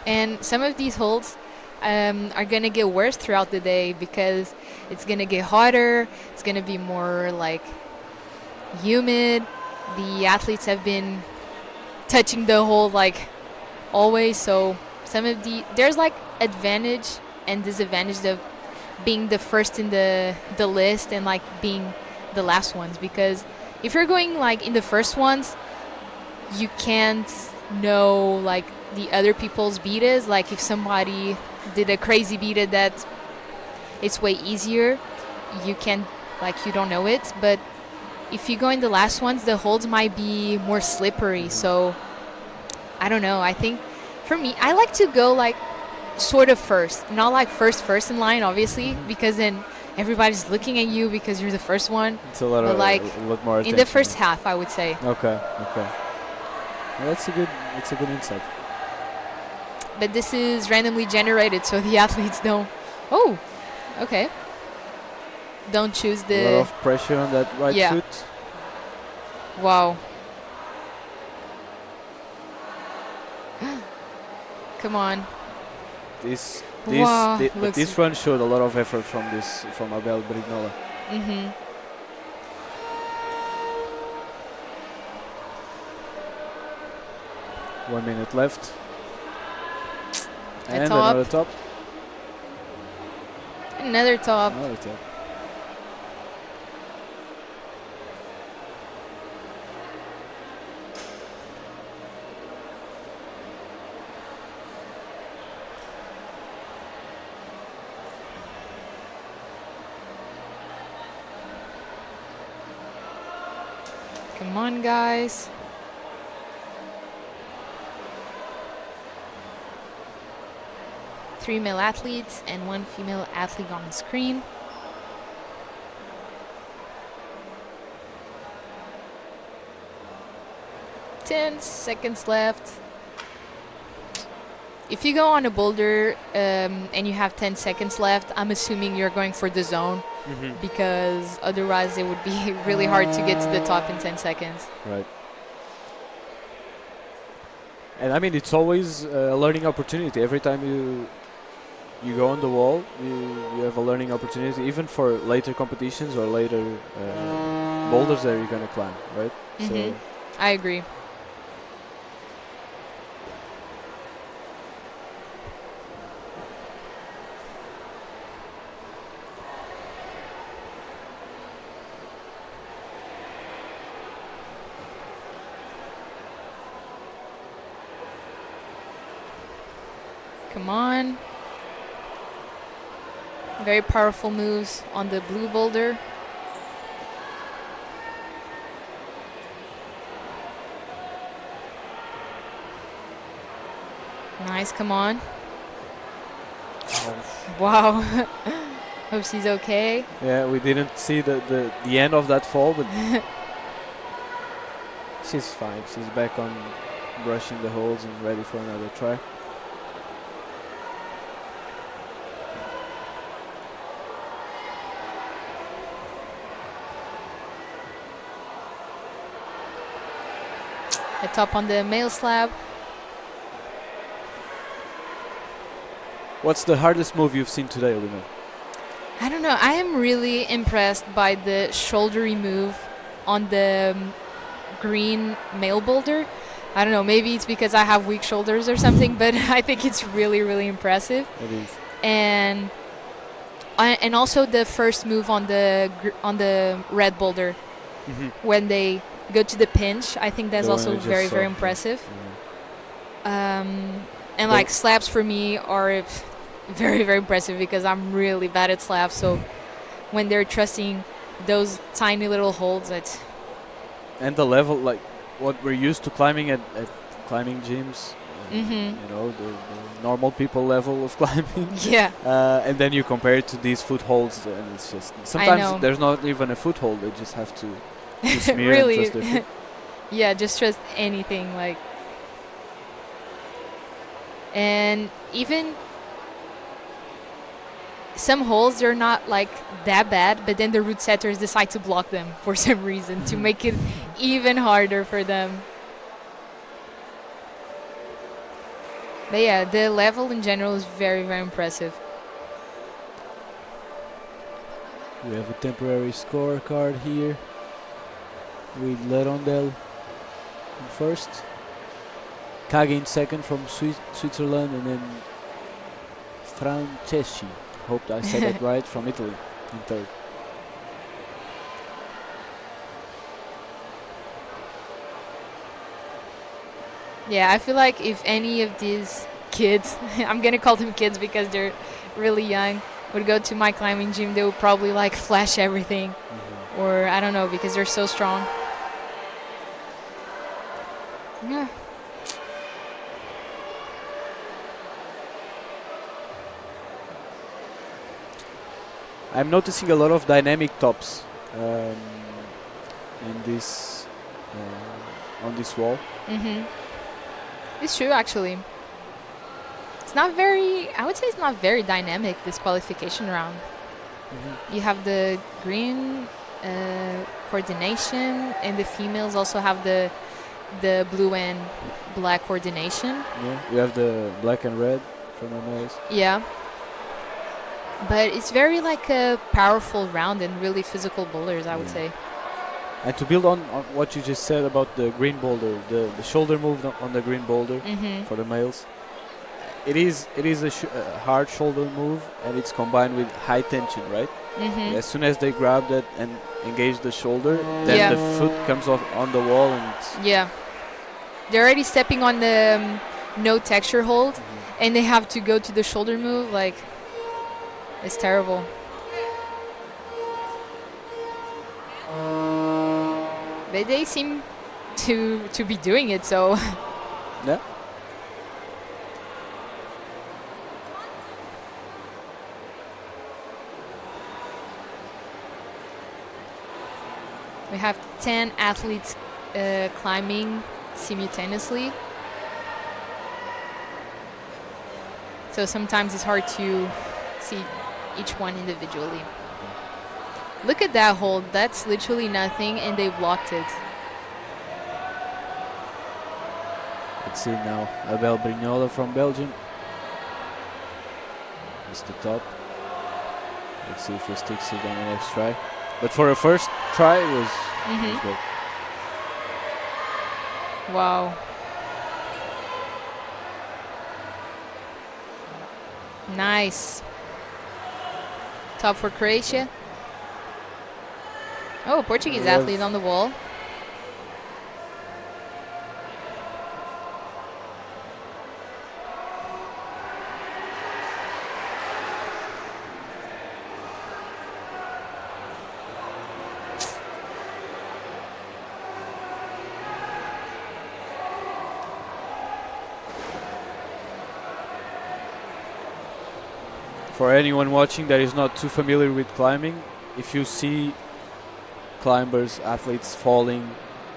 And some of these holds are going to get worse throughout the day because it's going to get hotter. It's going to be more like humid. The athletes have been touching the hold like always. So there's like advantage and disadvantage of being the first in the list and like being the last ones, because if you're going like in the first ones, you can't know like the other people's betas. Like if somebody did a crazy beta that it's way easier, you can like you don't know it. But if you go in the last ones, the holds might be more slippery. So I don't know. I think for me, I like to go like sort of first, not like first in line, obviously, because then everybody's looking at you because you're the first one. It's a lot but of like a lot more in the attention. first half, I would say. Okay. Well, that's a good insight. But this is randomly generated, so the athletes don't. Oh, okay. Don't choose A lot the. of pressure on that right Yeah. foot. Wow. Come on. Wow, But looks- this run showed a lot of effort from Abel Brignola. Mm-hmm. 1 minute left. A And top. another top. Another top. Another top. Come on, guys. Three male athletes and one female athlete on the screen. Ten seconds left. If you go on a boulder and you have 10 seconds left, I'm assuming you're going for the zone because otherwise it would be really hard to get to the top in 10 seconds. Right. And I mean, it's always a learning opportunity. Every time you go on the wall, you have a learning opportunity, even for later competitions or later boulders that you're gonna climb, right? So I agree. Come on. Very powerful moves on the blue boulder. Nice, come on. Wow. Hope she's okay. Yeah, we didn't see the end of that fall, but she's fine. She's back on brushing the holes and ready for another try. A top on the male slab. What's the hardest move you've seen today, Olina? I don't know. I am really impressed by the shouldery move on the green male boulder. I don't know. Maybe it's because I have weak shoulders or something, but I think it's really, really impressive. It is. And also the first move on the red boulder when they go to the pinch. I think that's The one also we just very, saw, very yeah. impressive. Yeah. And like slabs for me are very, very impressive because I'm really bad at slabs. So when they're trusting those tiny little holds, it's And the level, like what we're used to climbing at climbing gyms, you know, the normal people level of climbing. yeah. And then you compare it to these footholds, and it's just know. sometimes there's not even a foothold. They just have to smear Really. and trust their feet. Yeah, just trust anything like. And even some holes, they're not like that bad, but then the route setters decide to block them for some reason to make it even harder for them. But yeah, the level in general is very, very impressive. We have a temporary scorecard here with Lerondel in first, Kage in second from Switzerland, and then Franceschi, hope I said that right, from Italy in third. Yeah, I feel like if any of these kids, I'm gonna call them kids because they're really young, would go to my climbing gym, they would probably like flash everything, or I don't know, because they're so strong. Yeah. I'm noticing a lot of dynamic tops in this on this wall. It's true, actually. It's not very, I would say it's not very dynamic, this qualification round. You have the green coordination, and the females also have the blue and black coordination. Yeah, you have the black and red from the males. Yeah. But it's very like a powerful round and really physical boulders, I would say. And to build on what you just said about the green boulder, the shoulder move on the green boulder for the males, it is a hard shoulder move, and it's combined with high tension, right? As soon as they grab that and engage the shoulder, then the foot comes off on the wall, and it's they're already stepping on the no texture hold, and they have to go to the shoulder move. Like, it's terrible. But they seem to be doing it, so yeah. We have 10 athletes climbing simultaneously. So sometimes it's hard to see each one individually. Look at that hold. That's literally nothing, and they blocked it. Let's see now. Abel Brignola from Belgium. It's the top. Let's see if he sticks it on the next try. But for a first try, it was good. Wow. Nice. Top for Croatia. Oh, Portuguese athlete on the wall. For anyone watching that is not too familiar with climbing, if you see climbers, athletes falling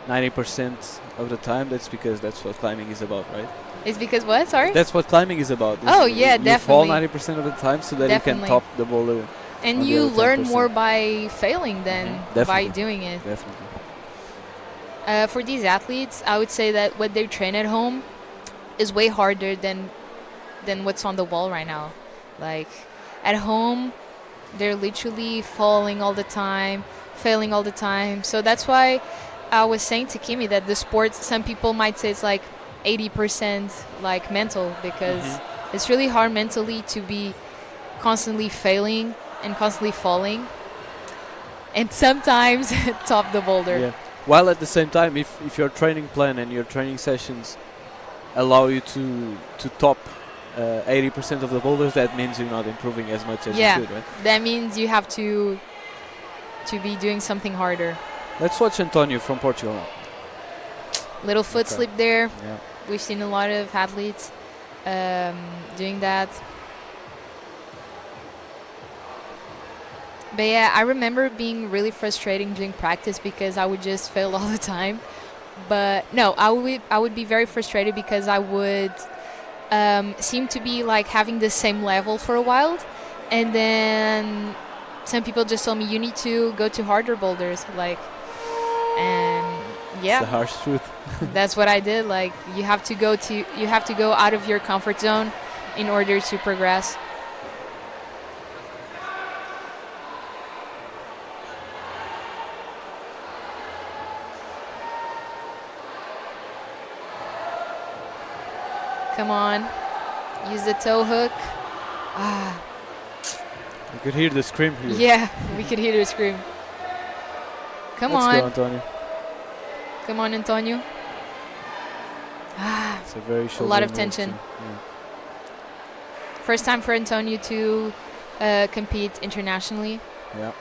90% of the time, that's because that's what climbing is about, right? It's because what? Sorry? That's what climbing is about. Oh, yeah, you fall definitely. 90% of the time so that you can top the boulder. And you learn more by failing than by doing it. Definitely. For these athletes, I would say that what they train at home is way harder than what's on the wall right now. Like, at home, they're literally falling all the time, failing all the time. So that's why I was saying to Kimi that the sports, some people might say it's like 80% like mental, because it's really hard mentally to be constantly failing and constantly falling, and sometimes top the boulder. Yeah. While at the same time, if your training plan and your training sessions allow you to top 80% of the boulders, that means you're not improving as much as you should, right? That means you have to be doing something harder. Let's watch Antonio from Portugal now. Little foot slip there. Yeah. We've seen a lot of athletes doing that. But yeah, I remember being really frustrating during practice because I would just fail all the time. But no, I would be very frustrated because I would seem to be like having the same level for a while, and then some people just told me you need to go to harder boulders, like, and yeah, it's the harsh truth. That's what I did. Like, you have to go out of your comfort zone in order to progress. Come on. Use the toe hook. Ah. You could hear the scream here. Yeah, we could hear the scream. Come on. Let's go, Antonio. Come on, Antonio. It's a very A lot of shoulder move tension. too. Yeah. First time for Antonio to compete internationally. Yeah.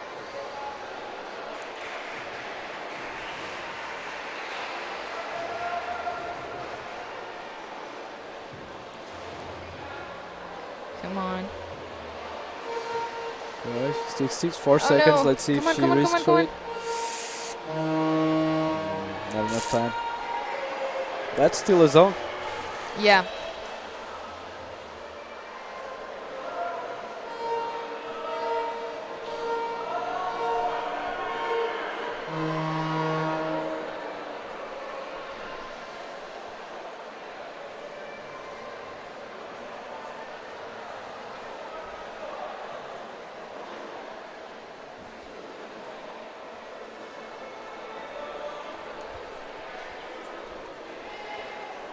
Come on. Alright, 4 Oh, seconds. no. Let's see Come if on, she come on, risks come on, for it. Not enough time. That's still a zone. Yeah.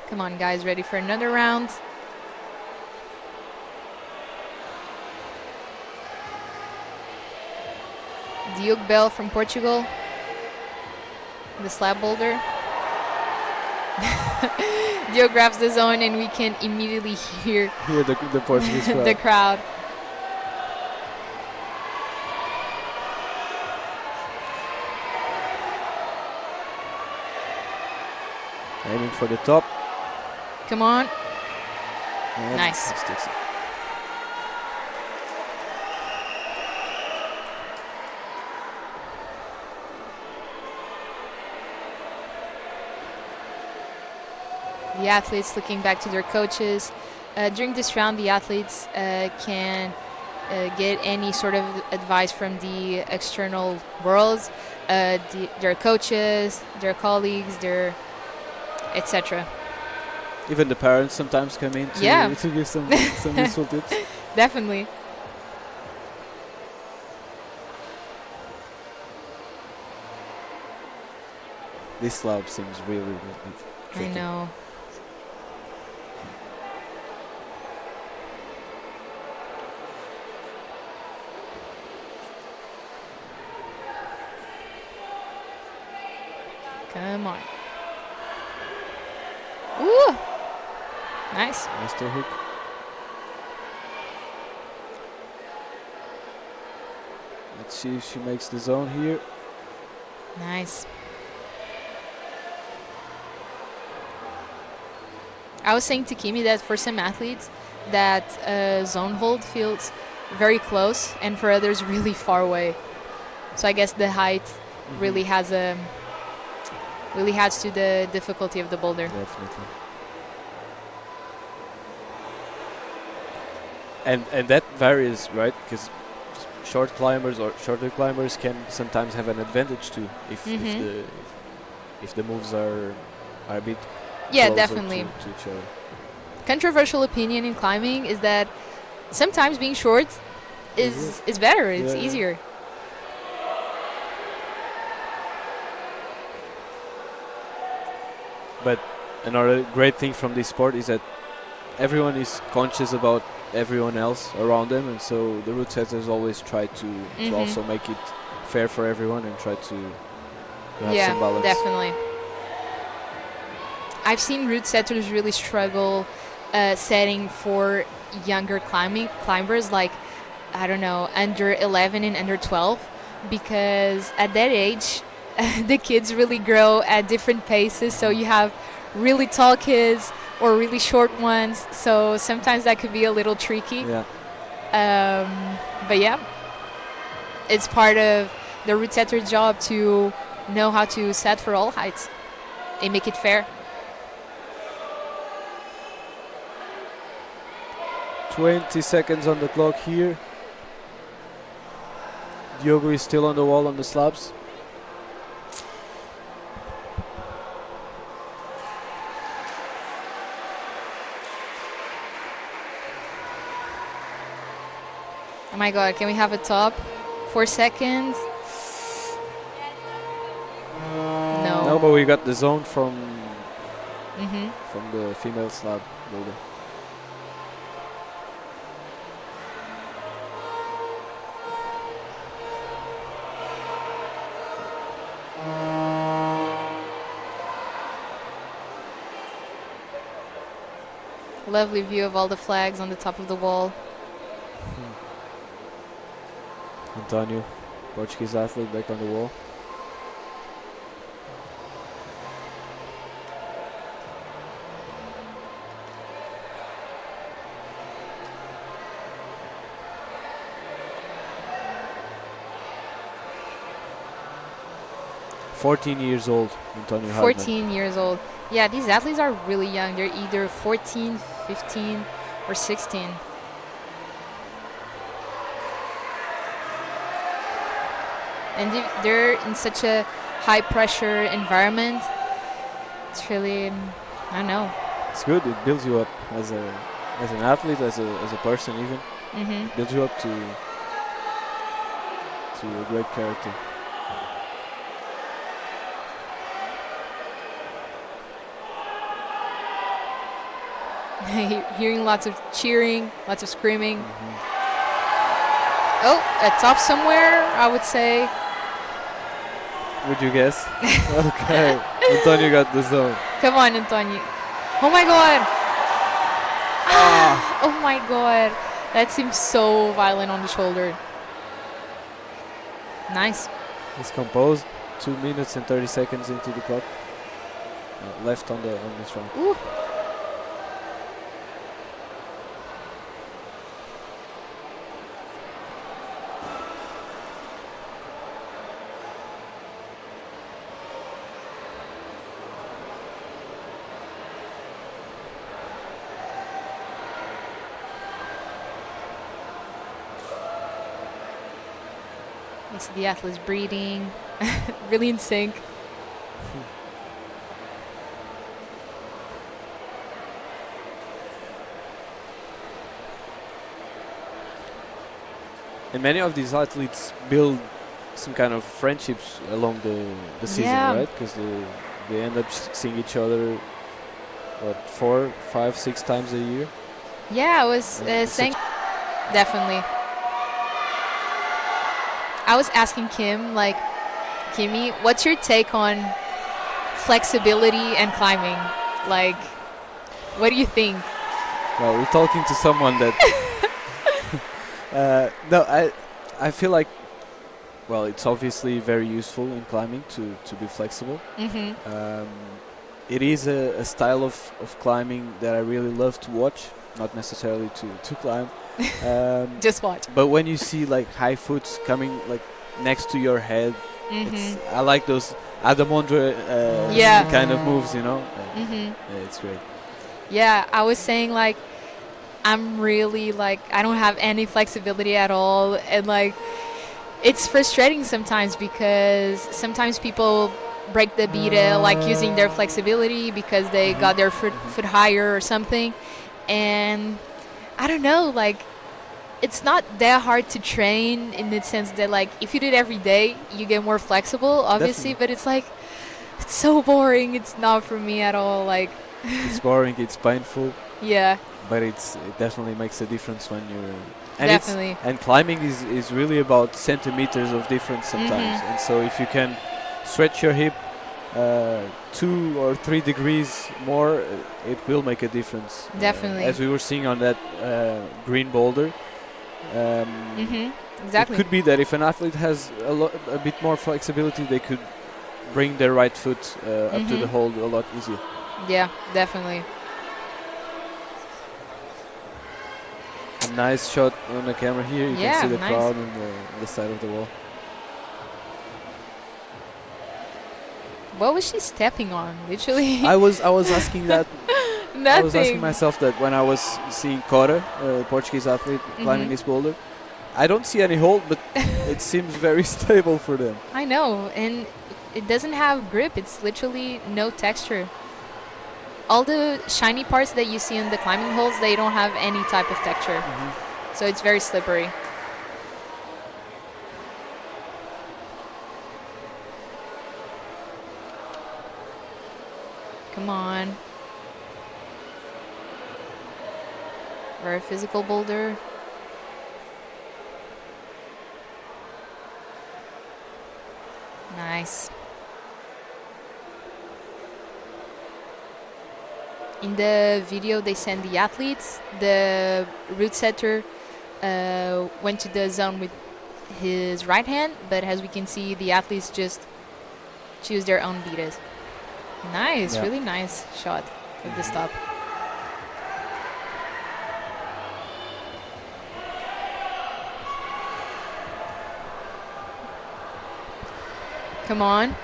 Come on, guys, ready for another round? Diogo Bell from Portugal, the slab boulder. Diogo grabs the zone and we can immediately hear Here the Portuguese crowd. the crowd. Aiming for the top. Come on. And Nice. he sticks it. The athletes looking back to their coaches. During this round, the athletes can get any sort of advice from the external world, their coaches, their colleagues, their etc. Even the parents sometimes come in to, Yeah. to give some useful tips. Definitely. This slab seems really tricky. I know. Come on. Ooh! Nice. Nice toe hook. Let's see if she makes the zone here. Nice. I was saying to Kimi that for some athletes, that zone hold feels very close, and for others, really far away. So I guess the height really adds to the difficulty of the boulder. Definitely. And that varies, right? Because short climbers or shorter climbers can sometimes have an advantage too if the moves are a bit Yeah, closer definitely. to each other. Controversial opinion in climbing is that sometimes being short is better. It's Yeah. easier. But another great thing from this sport is that everyone is conscious about everyone else around them, and so the route setters always try to also make it fair for everyone and try to have Yeah, some balance. definitely. I've seen route setters really struggle setting for younger climbers, like, I don't know, under 11 and under 12, because at that age, the kids really grow at different paces. So you have really tall kids or really short ones. So sometimes that could be a little tricky. Yeah. But yeah, it's part of the route setter's job to know how to set for all heights and make it fair. 20 seconds on the clock here. Diogo is still on the wall on the slabs. Oh my god, can we have a top? 4 seconds? No. No, but we got the zone from Mm-hmm. the female slab boulder. Lovely view of all the flags on the top of the wall. Antonio, Portuguese athlete, back on the wall. "14 years old, Antonio Hartmann." 14 years old. Yeah, these athletes are really young. They're either 14, 15, or 16. And they're in such a high pressure environment. It's really, I don't know. It's good. It builds you up as an athlete, as a person even. It builds you up to a great character. Hearing lots of cheering, lots of screaming. Oh, at top somewhere, I would say. Would you guess? Okay. Antonio got the zone. Come on, Antonio. Oh my god. Oh my god. That seems so violent on the shoulder. Nice. He's composed. 2 minutes and 30 seconds into the clock. Left on this round. Ooh. You see the athletes breathing, really in sync. And many of these athletes build some kind of friendships along the season, Yeah. right? Because they end up seeing each other, what, 4, 5, 6 times a year? Yeah, I was saying, definitely. I was asking Kim, like, Kimmy, what's your take on flexibility and climbing? Like, what do you think? Well, we're talking to someone that... no, I feel like, well, it's obviously very useful in climbing to be flexible. It is a style of climbing that I really love to watch, not necessarily to climb. Just watch. But when you see like high foots coming like next to your head, I like those Adamondra kind of moves, you know. It's great. Yeah, I was saying like I'm really like I don't have any flexibility at all, and like it's frustrating sometimes because sometimes people break the beat like using their flexibility because they got their foot higher or something, and I don't know, like it's not that hard to train in the sense that like if you do it every day you get more flexible, obviously. Definitely. But it's like it's so boring. It's not for me at all. Like it's boring, it's painful. Yeah. But it definitely makes a difference when you're and definitely. And climbing is really about centimeters of difference sometimes. And so if you can stretch your hip 2 or 3 degrees more, it will make a difference. Definitely. As we were seeing on that green boulder. Exactly. It could be that if an athlete has a bit more flexibility, they could bring their right foot up to the hold a lot easier. Yeah, definitely. A nice shot on the camera here. You can see the nice. crowd on the side of the wall. What was she stepping on? Literally. I was asking that. Nothing. I was asking myself that when I was seeing Cora, a Portuguese athlete, climbing this boulder. I don't see any hold, but it seems very stable for them. I know, and it doesn't have grip. It's literally no texture. All the shiny parts that you see in the climbing holes, they don't have any type of texture. So it's very slippery. Come on. Very physical boulder. Nice. in the video they send the athletes, the route setter went to the zone with his right hand, but as we can see, the athletes just choose their own beats. Nice, really nice shot of the stop. Come on.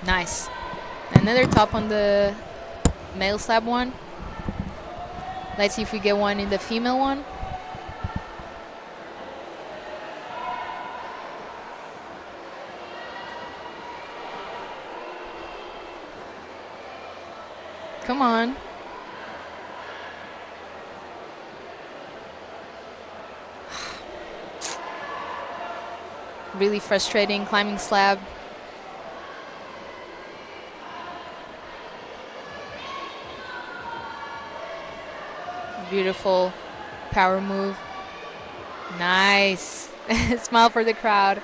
Nice. Another top on the male slab one. Let's see if we get one in the female one. Come on. Really frustrating climbing slab. Beautiful power move. Nice. Smile for the crowd.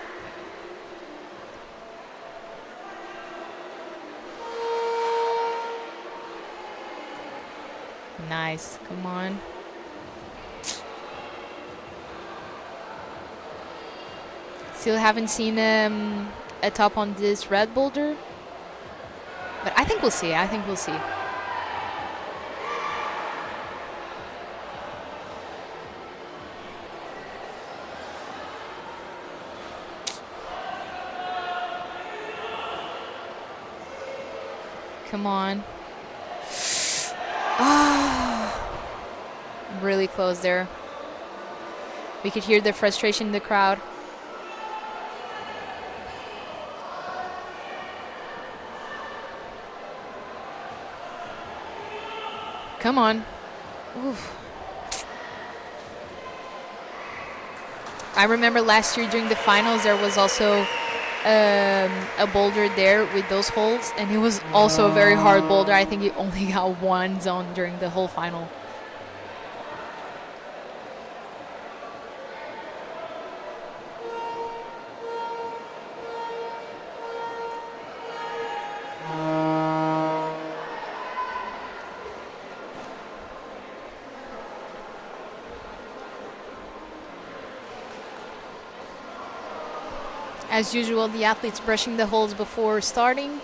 Nice. Come on. Still haven't seen a top on this red boulder, but I think we'll see. I think we'll see. Come on. Ah, really close there. We could hear the frustration in the crowd. Come on. Oof. I remember last year during the finals there was also a boulder there with those holes, and it was also a very hard boulder. I think it only got one zone during the whole final. As usual, the athletes brushing the holes before starting.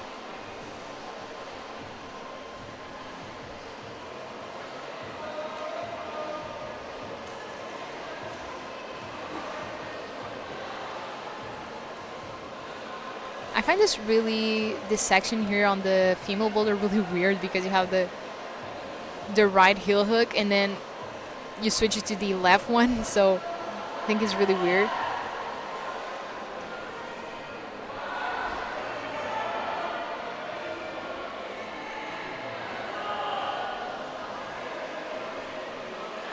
I find this section here on the female boulder really weird, because you have the right heel hook and then you switch it to the left one, so I think it's really weird.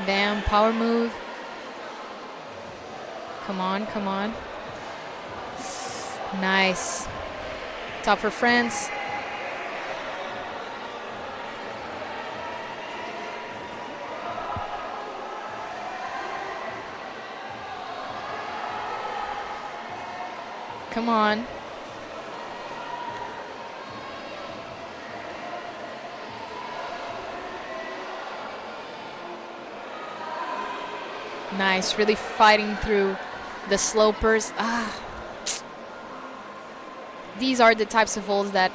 Bam, power move. Come on, come on. Nice. Top for France. Come on. Nice, really fighting through the slopers. These are the types of holes that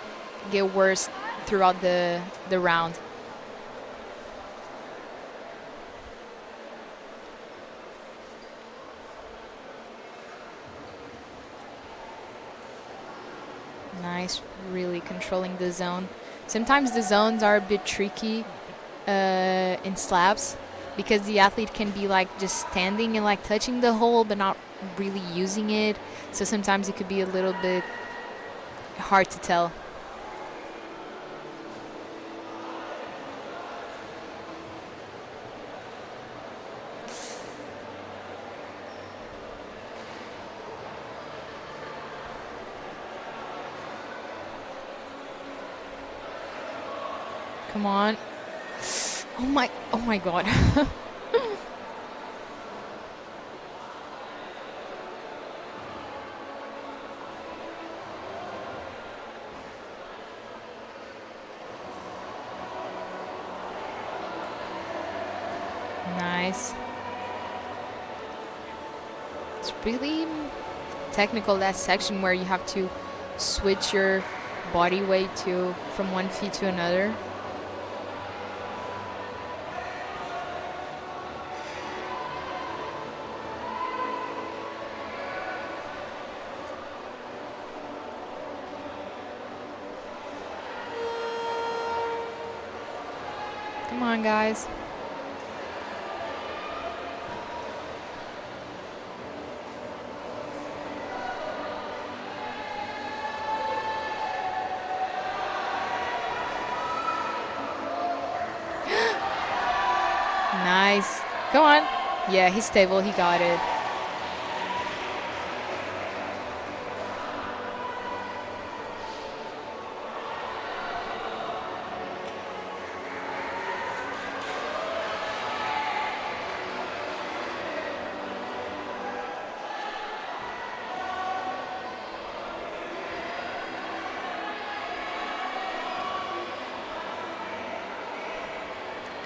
get worse throughout the round. Nice, really controlling the zone. Sometimes the zones are a bit tricky in slabs, because the athlete can be like just standing and like touching the hole but not really using it. So sometimes it could be a little bit hard to tell. Come on. Oh my god. Nice. It's really technical, that section where you have to switch your body weight to from one feet to another. Come on, guys. Nice. Go on. Yeah, he's stable. He got it.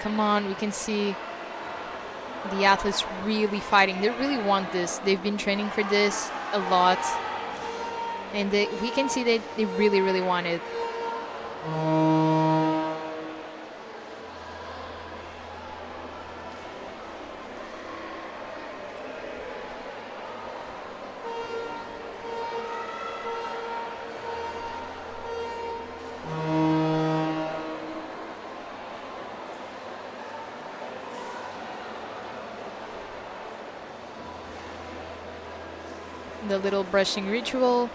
Come on, we can see the athletes really fighting. They really want this. They've been training for this a lot. And we can see that they really, really want it. The little brushing ritual.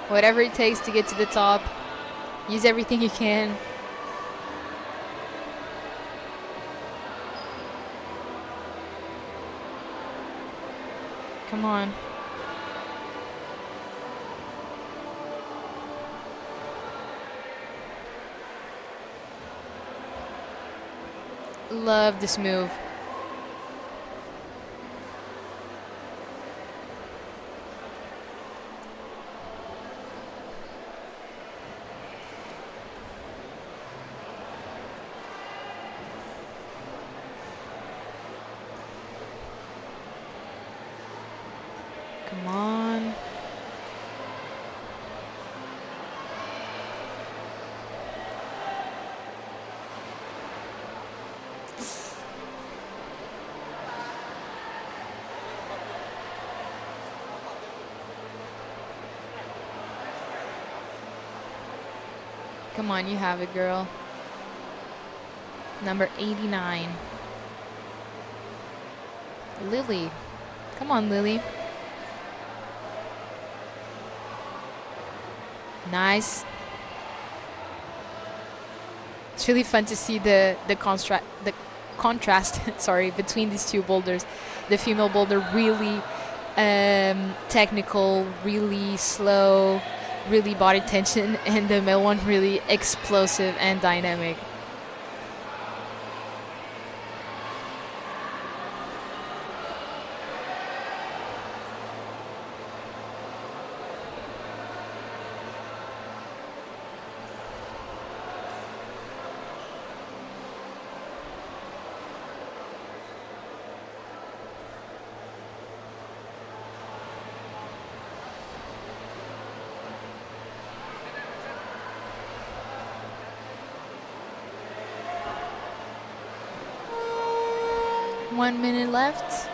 Whatever it takes to get to the top. Use everything you can. Come on. Love this move. Come on. Come on, you have it, girl. Number 89. Lily. Come on, Lily. Nice. It's really fun to see the contrast sorry, between these two boulders. The female boulder really technical, really slow, really body tension, and the male one really explosive and dynamic. One minute left.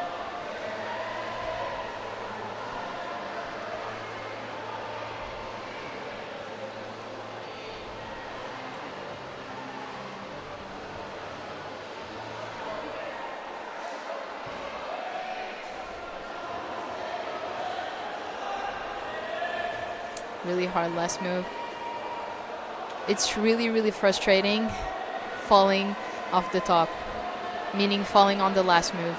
Really hard last move. It's really, really frustrating falling off the top, meaning falling on the last move.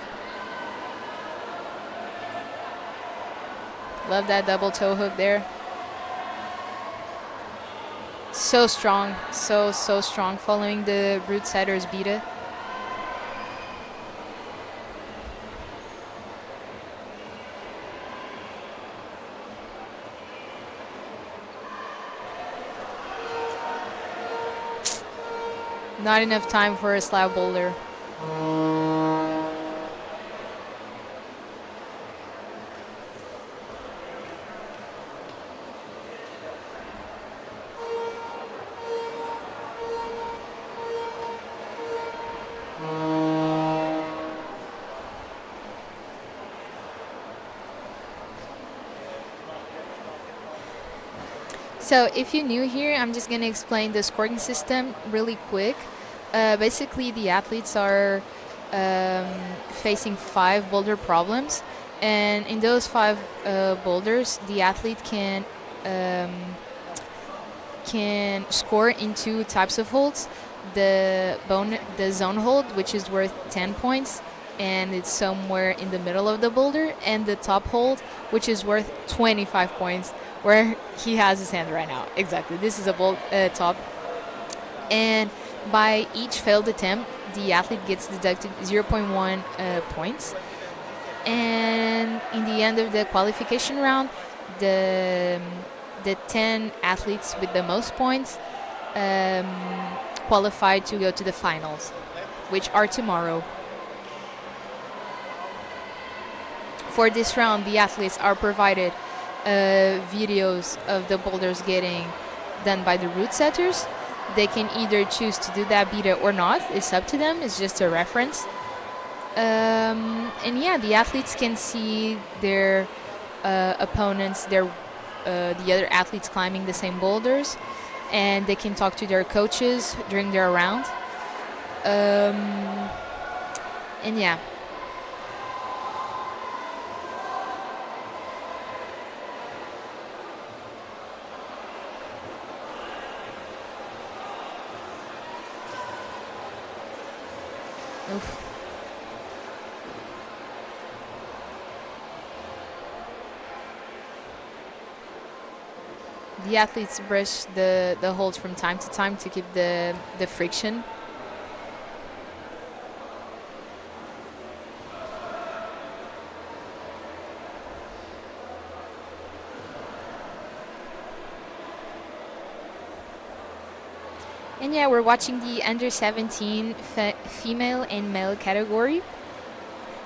Love that double toe hook there. So strong, so strong, following the root setter's beta. Not enough time for a slab boulder. So if you're new here, I'm just going to explain the scoring system really quick. Basically, the athletes are facing 5 boulder problems, and in those 5 boulders, the athlete can score in 2 types of holds. The zone hold, which is worth 10 points, and it's somewhere in the middle of the boulder, and the top hold, which is worth 25 points, where he has his hand right now. Exactly, this is a top. And by each failed attempt, the athlete gets deducted 0.1 points. And in the end of the qualification round, the 10 athletes with the most points qualified to go to the finals, which are tomorrow. For this round, the athletes are provided videos of the boulders getting done by the root setters. They can either choose to do that beta or not. It's up to them. It's just a reference. And yeah, the athletes can see their opponents, the other athletes climbing the same boulders, and they can talk to their coaches during their round. And yeah. Oof. The athletes brush the holds from time to time to keep the friction. And yeah, we're watching the under 17 female and male category.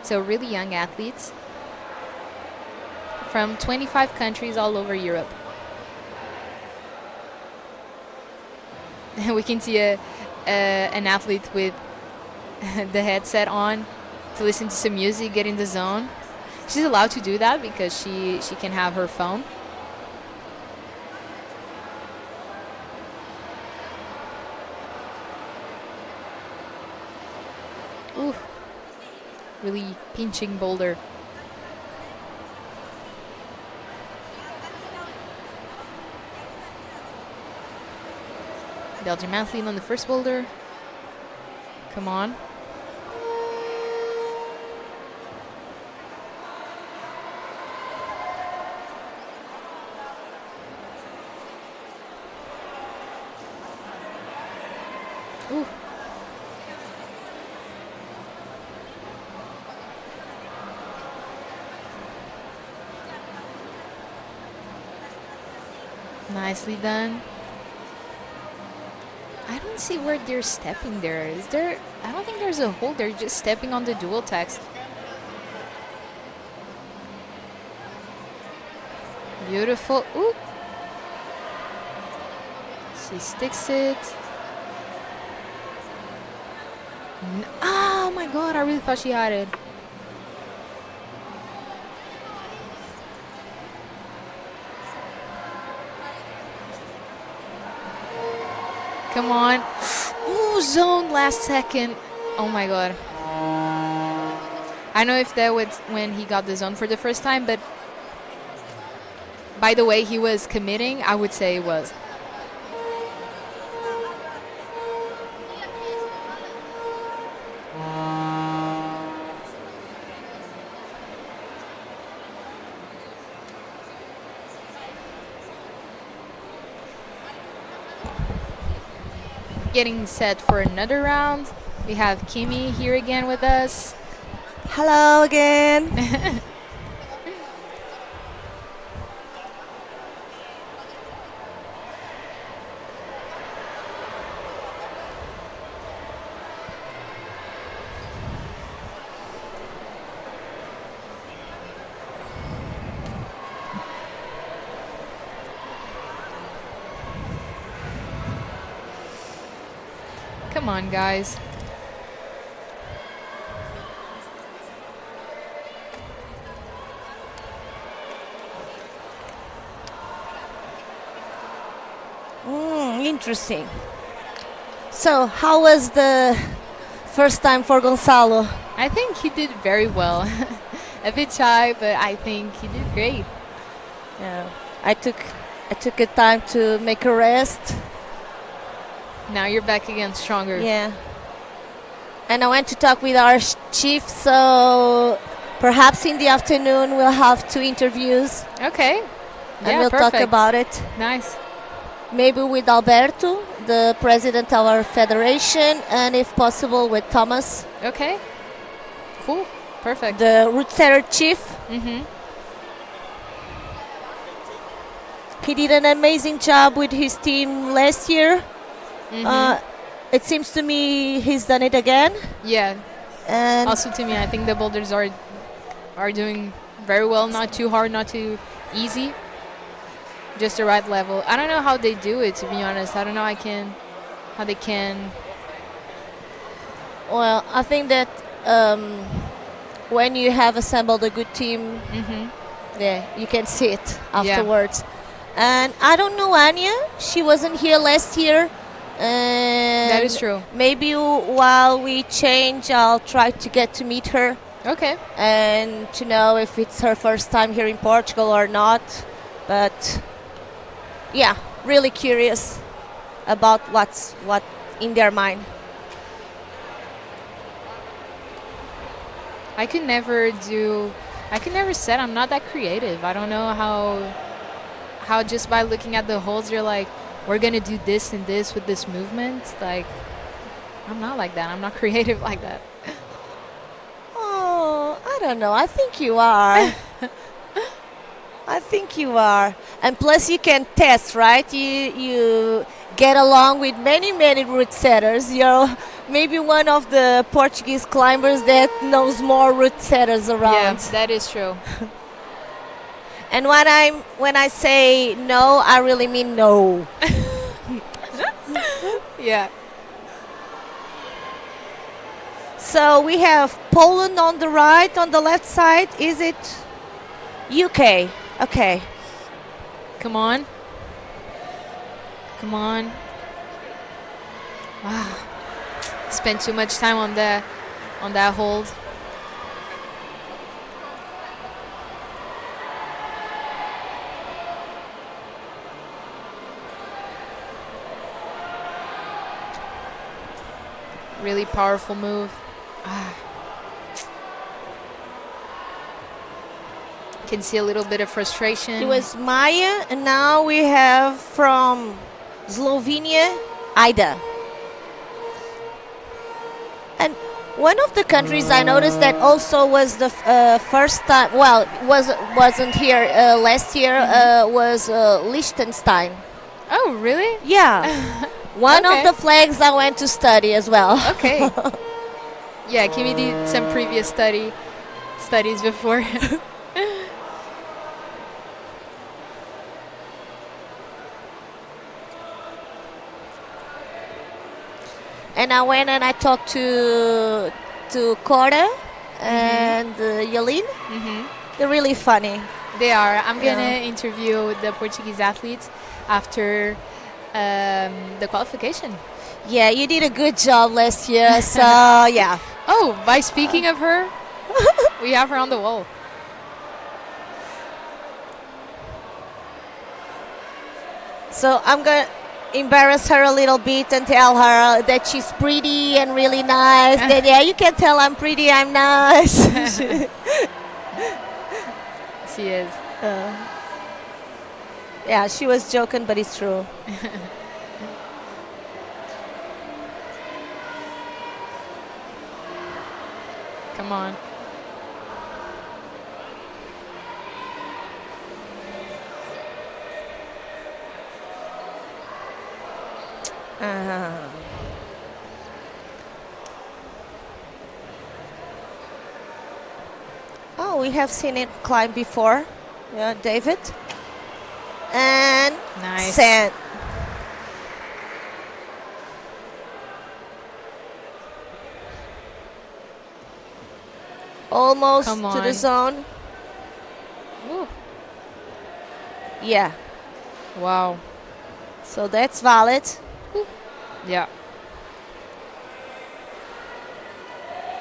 So really young athletes from 25 countries all over Europe. We can see an athlete with the headset on to listen to some music, get in the zone. She's allowed to do that because she can have her phone. Ooh, really pinching boulder. Belgian athlete on the first boulder. Come on. Ooh. Nicely done. I don't see where they're stepping there. Is there? I don't think there's a hole. They're just stepping on the dual text. Beautiful. Ooh. She sticks it. Oh my god, I really thought she had it. Come on. Ooh, zone last second. Oh my god. I don't know if that was when he got the zone for the first time, but by the way he was committing, I would say it was. Getting set for another round. We have Kimi here again with us. Hello again. Come on, guys. Interesting. So, how was the first time for Gonçalo? I think he did very well. A bit shy, but I think he did great. Yeah, I took a time to make a rest. Now you're back again stronger. Yeah. And I went to talk with our chief, so perhaps in the afternoon we'll have 2 interviews. Okay. And we'll talk about it. Nice. Maybe with Alberto, the president of our federation, and if possible with Thomas. Okay. Cool. Perfect. The route setter chief. Mm-hmm. He did an amazing job with his team last year. Mm-hmm. It seems to me he's done it again. Yeah. And also to me, I think the boulders are doing very well. Not too hard, not too easy. Just the right level. I don't know how they do it, to be honest. I don't know how they can. Well, I think that when you have assembled a good team, yeah, you can see it afterwards. Yeah. And I don't know Anya. She wasn't here last year. And that is true. Maybe while we change, I'll try to get to meet her. Okay. And to know if it's her first time here in Portugal or not. But yeah, really curious about what in their mind. I could never set. I'm not that creative. I don't know how just by looking at the holes you're like, we're gonna do this and this with this movement. Like, I'm not like that. I'm not creative like that. Oh, I don't know. I think you are. I think you are. And plus you can test, right? You get along with many route setters. You're maybe one of the Portuguese climbers that knows more route setters around. Yeah, that is true. And when I say no, I really mean no. Yeah. So we have Poland on the right, on the left side. Is it UK? Okay. Come on. Come on. Wow. Spent too much time on that hold. Really powerful move. Can see a little bit of frustration. It was Maya, and now we have from Slovenia, Ida. And one of the countries I noticed that also was the first time, well, wasn't here last year, was Liechtenstein. Oh, really? Yeah. One of the flags I went to study as well. Okay. Yeah, Kimi did some previous studies before. And I went and I talked to Cora and Yelin. They're really funny. They are. I'm gonna interview the Portuguese athletes after the qualification. Yeah, you did a good job last year. So yeah. Oh, by speaking of her, we have her on the wall. So I'm gonna embarrass her a little bit and tell her that she's pretty and really nice. Then yeah, you can tell I'm pretty, I'm nice. She is. Yeah, she was joking, but it's true. Come on. Oh, we have seen it climb before. Yeah, David. And Nice. sand. Almost Come to the on. zone. Ooh. Yeah. Wow. So that's valid. Yeah.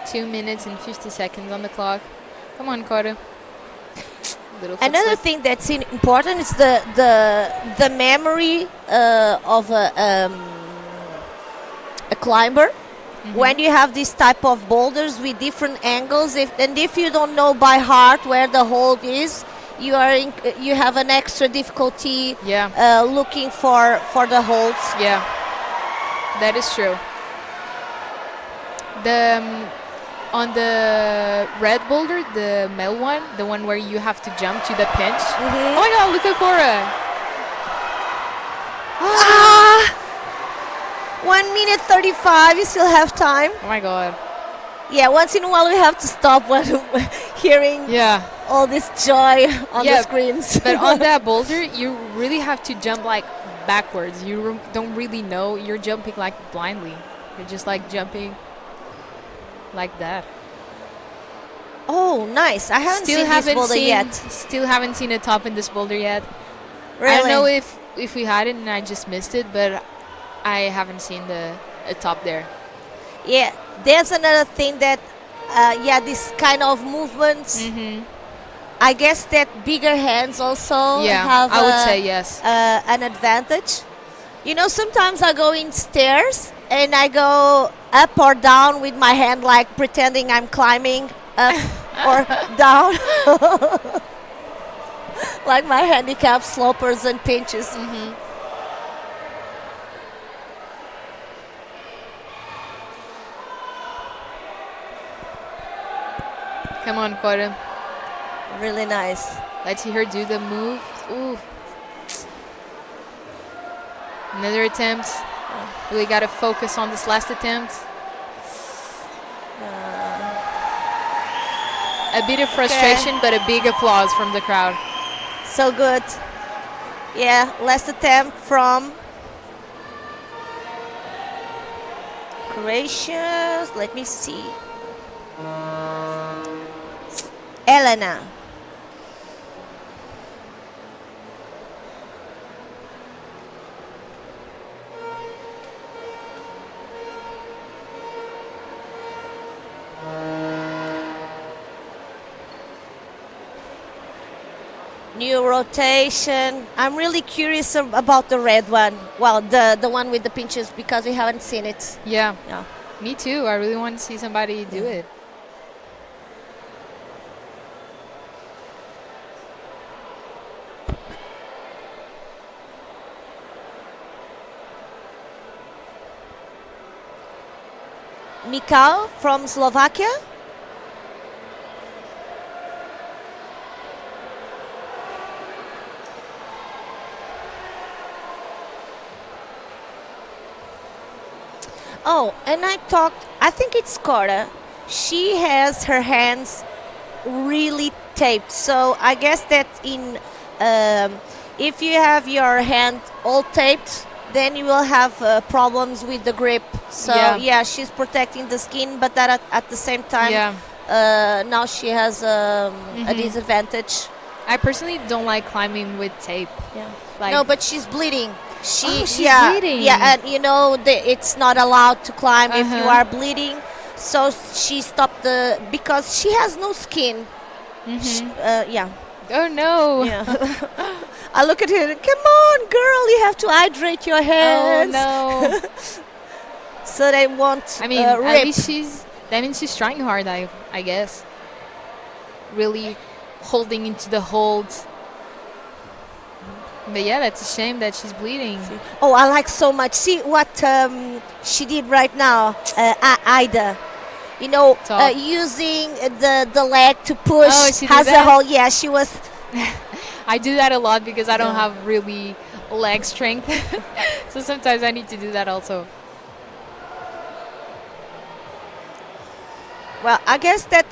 2 minutes and 50 seconds on the clock. Come on, Cora. Little foot Another slip. thing that's important is the memory of a climber. When you have this type of boulders with different angles, if you don't know by heart where the hold is, you have an extra difficulty Yeah. looking for the holds. Yeah. That is true. The on the red boulder, the male one, the one where you have to jump to the pinch. Oh my God! Look at Cora. 1 minute 35. You still have time. Oh my God. Yeah. Once in a while, we have to stop when hearing Yeah. all this joy on the Yeah, screens. But on that boulder, you really have to jump like backwards. You don't really know. You're jumping like blindly. You're just like jumping like that. Oh, nice! I haven't seen this boulder yet. Still haven't seen a top in this boulder yet. Really? I don't know if we had it and I just missed it, but I haven't seen a top there. Yeah, there's another thing that, this kind of movements. I guess that bigger hands also Yeah, have I would say yes. an advantage. You know, sometimes I go in stairs and I go up or down with my hand, like pretending I'm climbing up or down, like my handicap slopers and pinches. Come on, Cora. Really nice. Let's see her do the move. Ooh. Another attempt. Really got to focus on this last attempt. A bit of frustration, but a big applause from the crowd. So good. Yeah, last attempt from Croatia. Let me see. Elena. New rotation. I'm really curious about the red one. Well, the one with the pinches, because we haven't seen it. Yeah. Yeah. Me too. I really want to see somebody do it. Mikal from Slovakia. Oh, and I think it's Cora. She has her hands really taped. So I guess that if you have your hand all taped, then you will have problems with the grip. So yeah, she's protecting the skin, but that at the same time, now she has a disadvantage. I personally don't like climbing with tape. Yeah. Like, No, but she's bleeding. she's yeah, bleeding. Yeah, and you know it's not allowed to climb if you are bleeding. So she stopped because she has no skin. Yeah, Oh no. Yeah. I look at her. Come on, girl, you have to hydrate your Oh hands. no. So they won't I mean, at rip. least that means she's trying hard, I guess. Really holding into the hold. But yeah, that's a shame that she's bleeding. Oh, I like so much. See what she did right now, Ida. You know, Talk. using the leg to push Oh, she did as a that? whole. Yeah, she was. I do that a lot because I don't Yeah. have really leg strength. So sometimes I need to do that also. Well, I guess that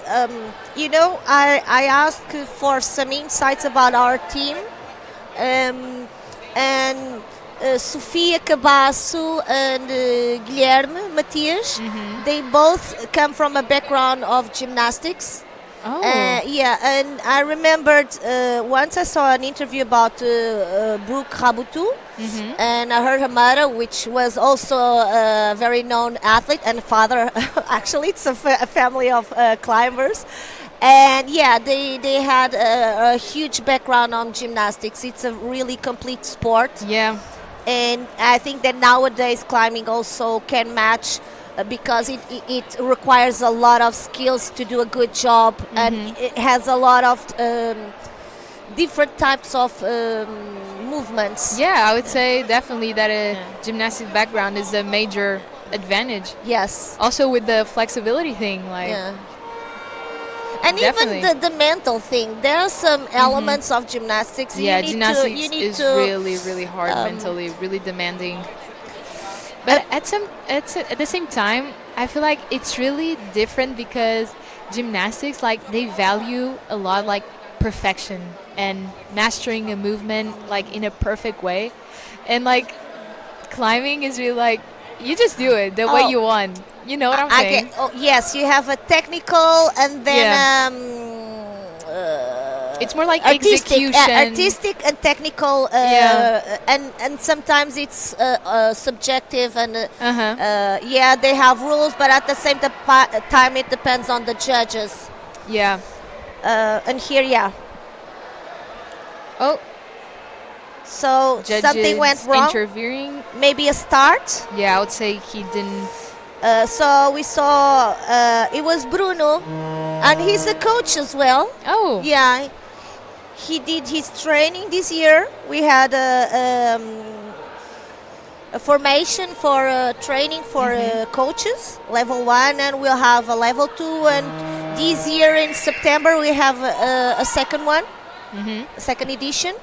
you know, I asked for some insights about our team, and Sofia Cabasso and Guilherme Matias, they both come from a background of gymnastics. Oh. Yeah, and I remembered once I saw an interview about Brooke Rabutu, and I heard her mother, which was also a very known athlete, and father. Actually, it's a family of climbers. And yeah, they had a huge background on gymnastics. It's a really complete sport. Yeah. And I think that nowadays climbing also can match because it requires a lot of skills to do a good job, and it has a lot of different types of movements. Yeah, I would say definitely that a gymnastic background is a major advantage. Yes. Also with the flexibility thing, like Yeah. And Definitely. even the mental thing. There are some elements of gymnastics. yeah, you need gymnastics you need is to really, really hard mentally, really demanding. But at the same time, I feel like it's really different because gymnastics, like, they value a lot, like, perfection and mastering a movement, like, in a perfect way. And, like, climbing is really like, you just do it the way you want. You know what I'm saying? Yes, you have a technical and then It's more like artistic, execution. artistic and technical, and sometimes it's subjective and yeah, they have rules, but at the same time it depends on the judges. Yeah. And here, yeah. Oh, So judges something went wrong. interfering. Maybe a start. Yeah, I would say he didn't. So we saw it was Bruno, and he's a coach as well. Oh. Yeah, he did his training this year. We had a formation for training for coaches, level 1, and we'll have a level 2. And this year in September we have a second one, second edition.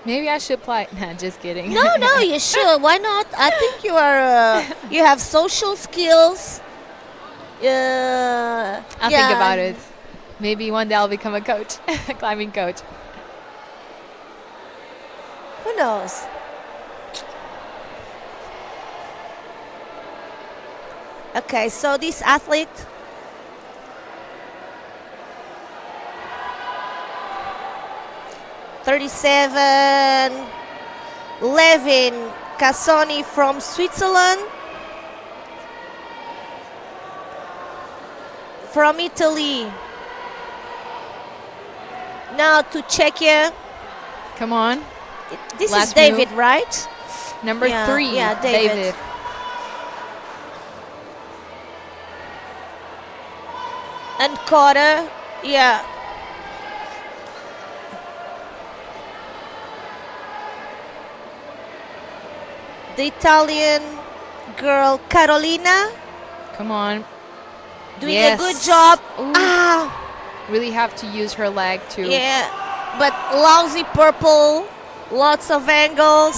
Maybe I should apply. Nah, just kidding. No, you should. Why not? I think you are. You have social skills. I'll think about it. Maybe one day I'll become a coach, a climbing coach. Who knows? Okay, so this athlete. (37) Levin Cassoni from Switzerland. From Italy. Now to Czechia. Come on. This Last is David, move. right? Number 3. Yeah, David. And Cora, yeah. The Italian girl Carolina Come on. doing Yes. a good job. Ooh. Ah, Really have to use her leg too. yeah, but lousy purple, lots of angles,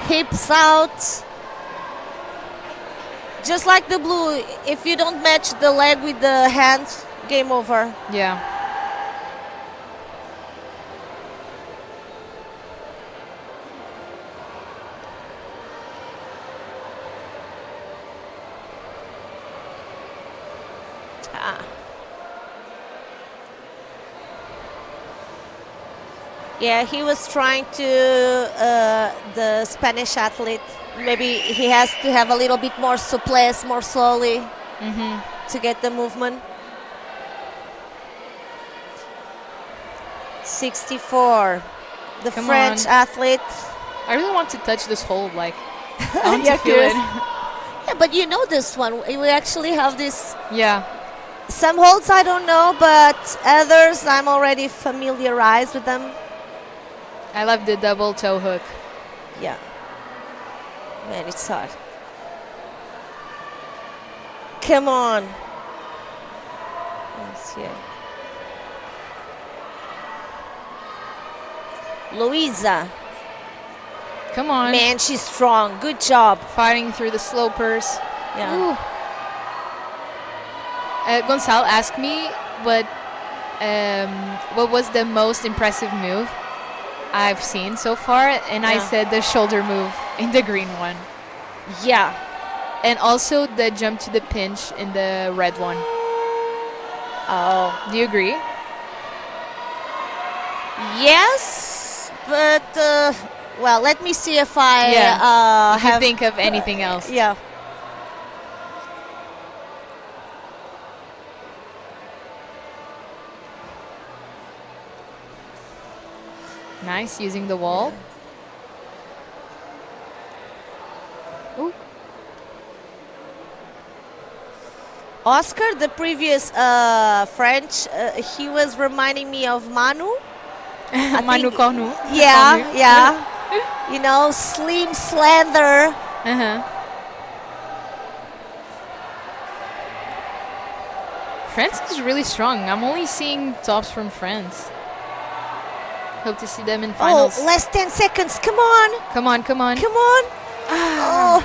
hips out. Just like the blue, if you don't match the leg with the hand, game over. Yeah. Yeah, he was trying to, the Spanish athlete, maybe he has to have a little bit more souplesse, more slowly to get the movement. 64. The Come French on. athlete. I really want to touch this hold. Like, I want Yeah, to feel curious. it. Yeah, but you know this one. We actually have this. Yeah. Some holds I don't know, but others I'm already familiarized with them. I love the double toe hook. Yeah. Man, it's hard. Come on. Let's see. Louisa. Come on. Man, she's strong. Good job. Fighting through the slopers. Yeah. Ooh. Gonçalo asked me what was the most impressive move I've seen so far, and I Yeah. said the shoulder move in the green one, Yeah. and also the jump to the pinch in the red one. Oh. Do you agree? Yes, but well, let me see if I If you have. think of anything else. Yeah. Nice, using the wall. Ooh. Oscar, the previous French, he was reminding me of Manu. Manu think- Cornu. Yeah, yeah. You know, slim, slender. Uh-huh. France is really strong. I'm only seeing tops from France. Hope to see them in finals. Oh, less 10 seconds. Come on. Come on, come on. Come on. Oh.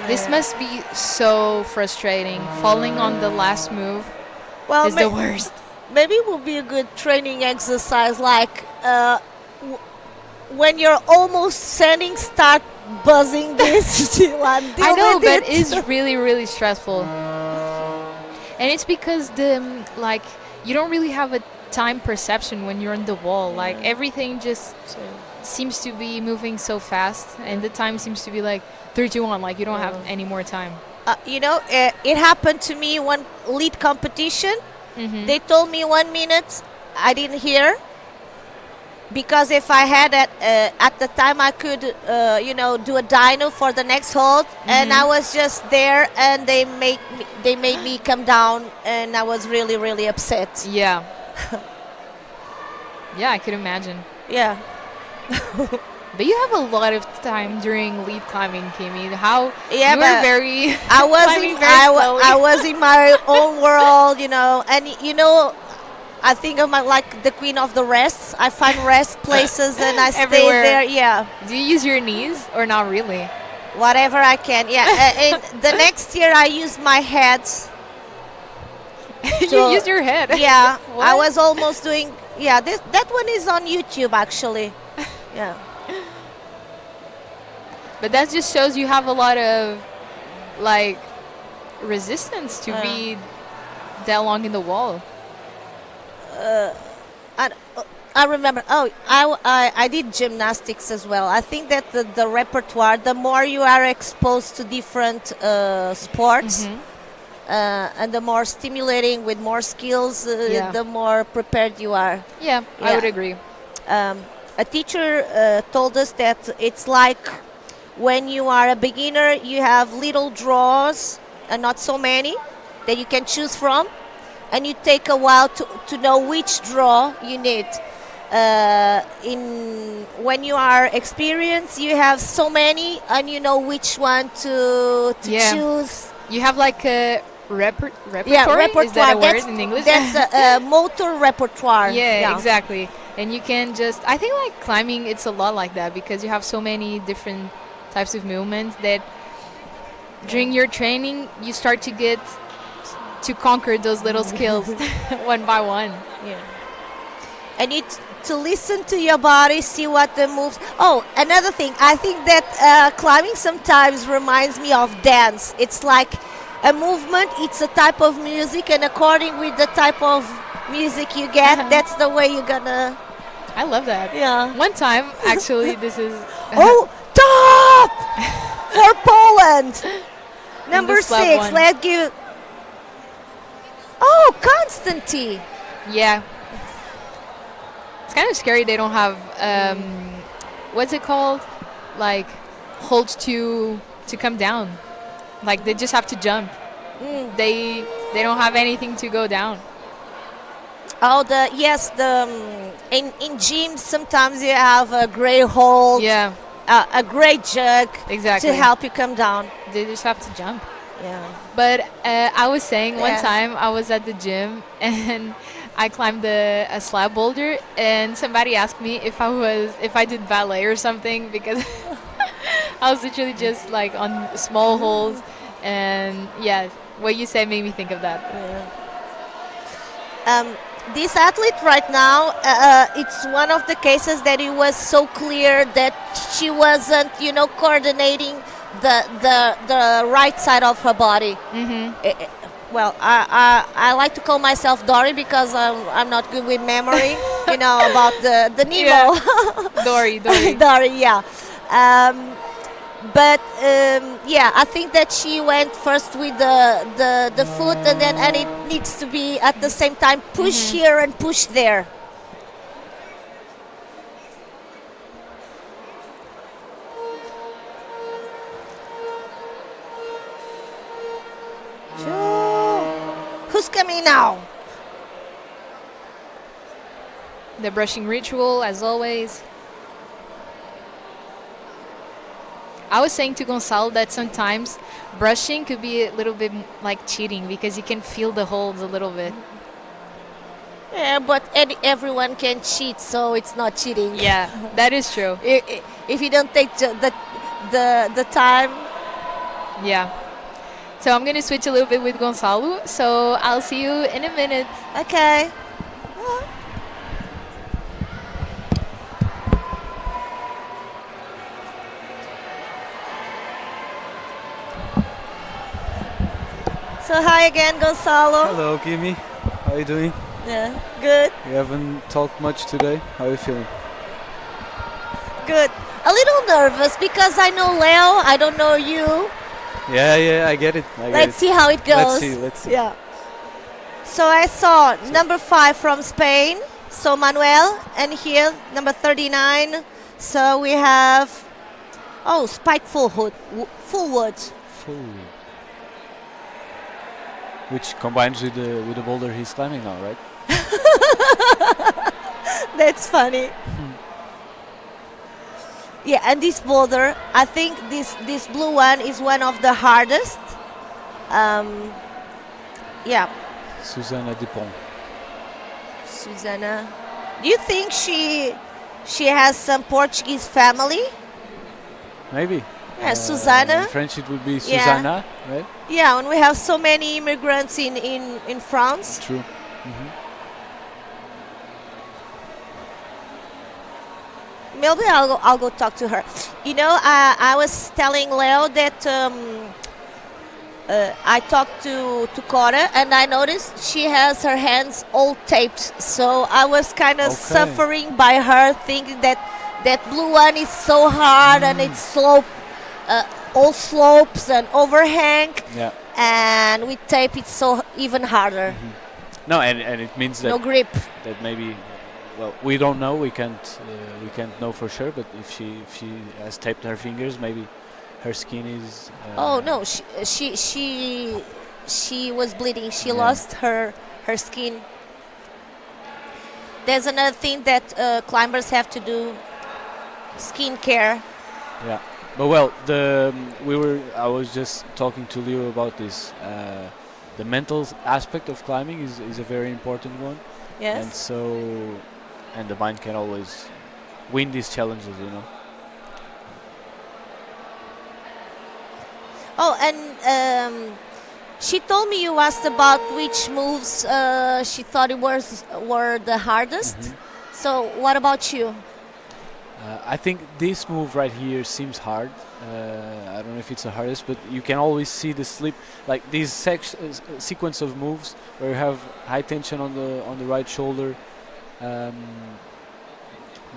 This must be so frustrating. Falling on the last move Well, is the worst. maybe it will be a good training exercise, like when you're almost sending, start buzzing this. I know, but it's really, really stressful. And it's because like you don't really have a time perception when you're on the wall. Like everything just seems to be moving so fast, and the time seems to be like 3, 2, 1. Like you don't have any more time. You know, it happened to me one lead competition. Mm-hmm. They told me 1 minute. I didn't hear. Because if I had it at the time, I could, do a dyno for the next hold, and I was just there, and they made me come down, and I was really, really upset. Yeah. Yeah, I could imagine. Yeah. But you have a lot of time during lead climbing, Kimi. How Yeah, you were but very I was climbing in very slowly. I was in my own world, and I think of like the queen of the rests. I find rest places and I stay Everywhere. there. Yeah, Do you use your knees or not really? whatever I can. Yeah, and the next year I used my head. You So, use your head. Yeah, I What? was almost doing. Yeah, that one is on YouTube actually. Yeah. But that just shows you have a lot of like resistance to be that long in the wall. I remember. Oh, I did gymnastics as well. I think that the repertoire, the more you are exposed to different sports, and the more stimulating with more skills, Yeah. the more prepared you are. Yeah, I Yeah. would agree. A teacher told us that it's like when you are a beginner, you have little draws and not so many that you can choose from, and you take a while to know which draw you need. When you are experienced, you have so many, and you know which one to Yeah. choose. You have like a repertoire. Yeah, repertoire. Is that a That's- word in English? That's a motor repertoire. Yeah, exactly. And you can just, I think like climbing, it's a lot like that because you have so many different types of movements that during your training, you start to get to conquer those little skills one by one. Yeah. And to listen to your body, see what the moves. Oh, another thing, I think that climbing sometimes reminds me of dance. It's like a movement, it's a type of music, and according with the type of music you get, that's the way you're gonna. I love that. Yeah. One time, actually, this is Oh, top for Poland. Number slab 6. one. Let's give. Oh, Constantine. yeah. It's kind of scary they don't have what's it called, like holds to come down, like they just have to jump. They don't have anything to go down. Oh, in gyms sometimes you have a great hold, Yeah, a great jug exactly. to help you come down. They just have to jump. Yeah. But I was saying one Yeah. time I was at the gym and I climbed a slab boulder, and somebody asked me if I did ballet or something, because I was literally just like on small holds, and yeah, what you said made me think of that. This athlete right now, it's one of the cases that it was so clear that she wasn't, coordinating the right side of her body. Well, I like to call myself Dory because I'm not good with memory, about the Nemo. Dory. Dory, yeah. But I think that she went first with the foot, and it needs to be at the same time push here and push there. Who's coming now? The brushing ritual, as always. I was saying to Gonçalo that sometimes brushing could be a little bit like cheating, because you can feel the holds a little bit. Yeah, but everyone can cheat, so it's not cheating. Yeah, that is true. If you don't take the time. Yeah. So I'm going to switch a little bit with Gonçalo. So I'll see you in a minute. Okay. So hi again, Gonçalo. Hello, Kimi. How are you doing? Yeah, good. We haven't talked much today. How are you feeling? Good. A little nervous because I know Leo. I don't know you. Yeah, I get it. Let's see how it goes. Let's see. Yeah. So I saw number 5 from Spain, so Manuel, and here number 39. So we have Spike Fullwood. Which combines with the boulder he's climbing now, right? That's funny. Yeah, and this boulder, I think this blue one is one of the hardest. Yeah. Susana Dupont. Susana. Do you think she has some Portuguese family? Maybe. Yeah, Susana. In French it would be Yeah. Susanna, right? Yeah, and we have so many immigrants in France. True. Maybe I'll go talk to her. I was telling Leo that I talked to Cora, and I noticed she has her hands all taped. So I was kind of suffering by her, thinking that blue one is so hard and it's all slopes and overhang. Yeah. And with tape it's so even harder. No, and it means that No grip. that maybe, well, we don't know. We can't know for sure. But if she has taped her fingers, maybe her skin is. Oh no, she was bleeding. She lost her skin. There's another thing that climbers have to do: skin care. Yeah, but well, I was just talking to Leo about this. The mental aspect of climbing is a very important one. Yes. And the mind can always win these challenges, Oh, and she told me you asked about which moves she thought were the hardest. So what about you? I think this move right here seems hard. I don't know if it's the hardest, but you can always see the slip, like this sequence of moves where you have high tension on the right shoulder.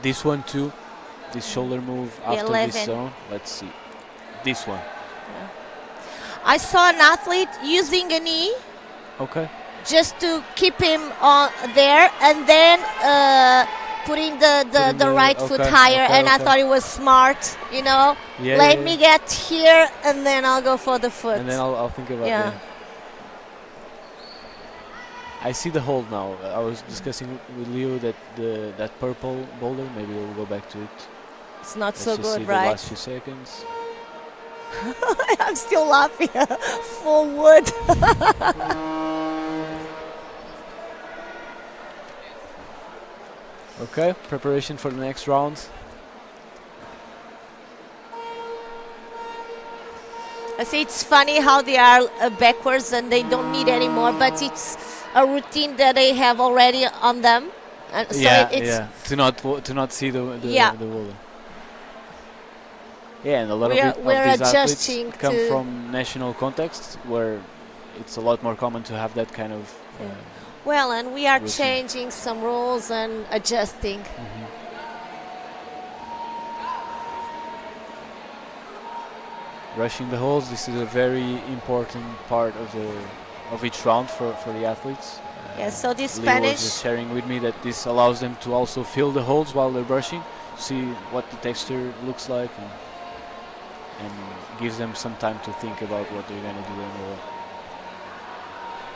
This one too, this shoulder move after 11. this zone. Let's see, this one. I saw an athlete using a knee. Okay. Just to keep him on there, and then putting the the- right foot okay, higher, okay, and I okay. thought it was smart. You know, Yeah, let yeah, me yeah. get here, and then I'll go for the foot. And then I'll think about Yeah. yeah. I see the hold now. I was discussing with Leo that that purple boulder. Maybe we'll go back to it. It's not Let's so just see good, the right? last few seconds. I'm still laughing. Full wood. Okay, preparation for the next round. I say it's funny how they are backwards and they don't need any more, but it's a routine that they have already on them. And so it's yeah. To not see the Yeah. the boulder. Yeah, and a lot We are- of we're these athletes adjusting come to- from national contexts where it's a lot more common to have that kind of. well, and we are routine. changing some rules and adjusting. Rushing the holes. This is a very important part of each round for the athletes. Yeah, so this Leo was Spanish, just sharing with me that this allows them to also fill the holes while they're brushing, see what the texture looks like, and gives them some time to think about what they're gonna do in the hole.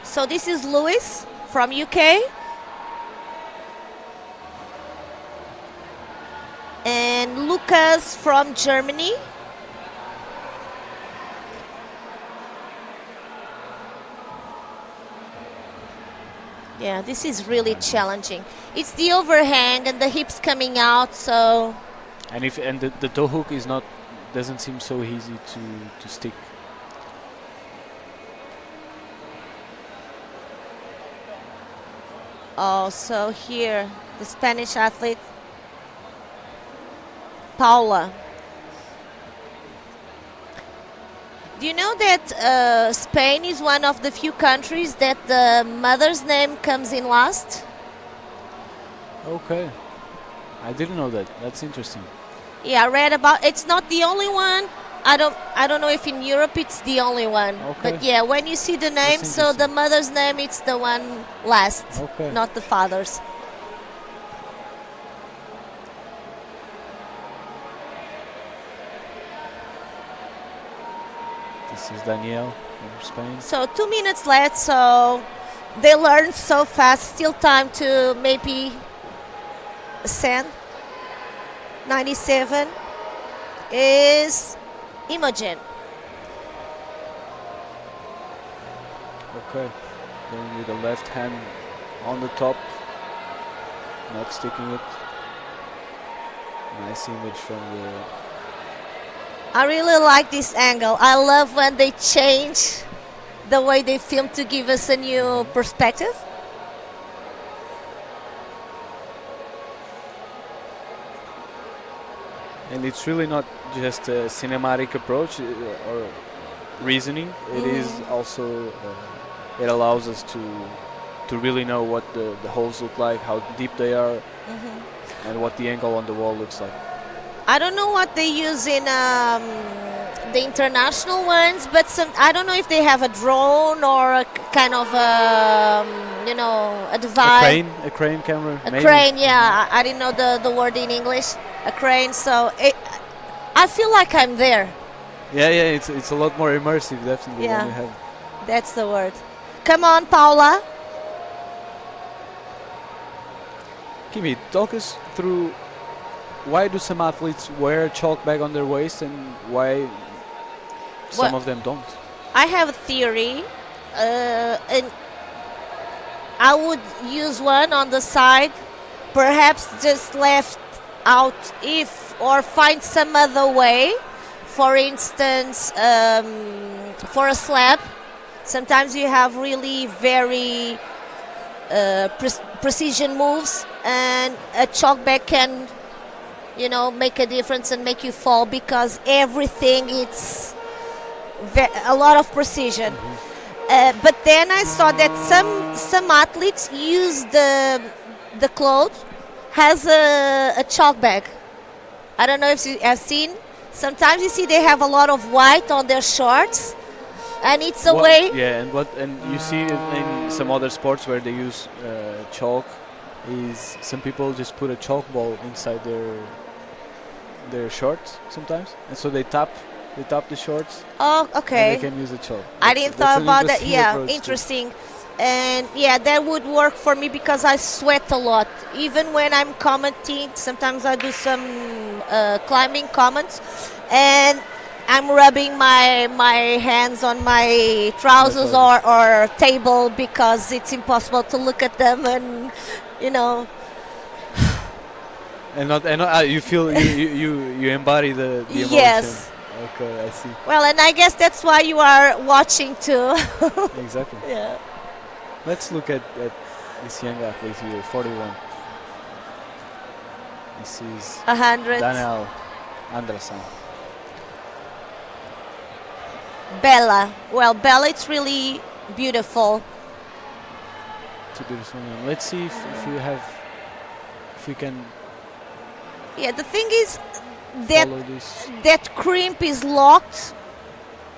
so this is Louis from UK. And Lucas from Germany. Yeah, this is really challenging. It's the overhang and the hips coming out, so And the toe hook is not doesn't seem so easy to stick. so here the Spanish athlete Paula. Do you know that Spain is one of the few countries that the mother's name comes in last? Okay, I didn't know that. That's interesting. Yeah, I read about. It's not the only one. I don't know if in Europe it's the only one. Okay. But yeah, when you see the name, so the interesting. mother's name it's the one last, Okay. not the father's. This is Danielle from Spain. So 2 minutes left, so they learn so fast. Still time to maybe ascend. 97 is Imogen. Okay, going with the left hand on the top, not sticking it. Nice image from the. I really like this angle. I love when they change the way they film to give us a new perspective. And it's really not just a cinematic approach or reasoning. It is also it allows us to really know what the holes look like, how deep they are, and what the angle on the wall looks like. I don't know what they use in the international ones, but I don't know if they have a drone or a kind of a device. A crane camera. A maybe. crane, yeah. I didn't know the word in English. A crane, so I feel like I'm there. Yeah, it's a lot more immersive, definitely. Yeah. When you have. That's the word. Come on, Paula. Kimi, talk us through why do some athletes wear a chalk bag on their waist and why some Well- of them don't? I have a theory, and I would use one on the side, perhaps just left out or find some other way. For instance, for a slab, sometimes you have really very precision moves, and a chalk bag can, make a difference and make you fall because everything it's a lot of precision. But then I saw that some athletes use the cloth has a chalk bag. I don't know if you have seen. Sometimes you see they have a lot of white on their shorts, and it's a way. Yeah, and you see it in some other sports where they use chalk is some people just put a chalk ball inside their shorts sometimes, and so they tap the shorts, Oh, and okay. they can use the chalk. I That's- didn't that's thought an about that. interesting Yeah, approach too. interesting. And yeah, that would work for me because I sweat a lot. Even when I'm commenting, sometimes I do some climbing comments, and I'm rubbing my hands on my trousers or table because it's impossible to look at them, and you know. You feel you embody the emotion. Yes. Okay, I see. Well, and I guess that's why you are watching too. Exactly. Yeah. Let's look at this young athlete here, 41. This is 100. Daniel Anderson. Bella. Well, Bella, it's really beautiful. It's a beautiful name. Let's see if we can Yeah, the thing is that follow this. that crimp is locked.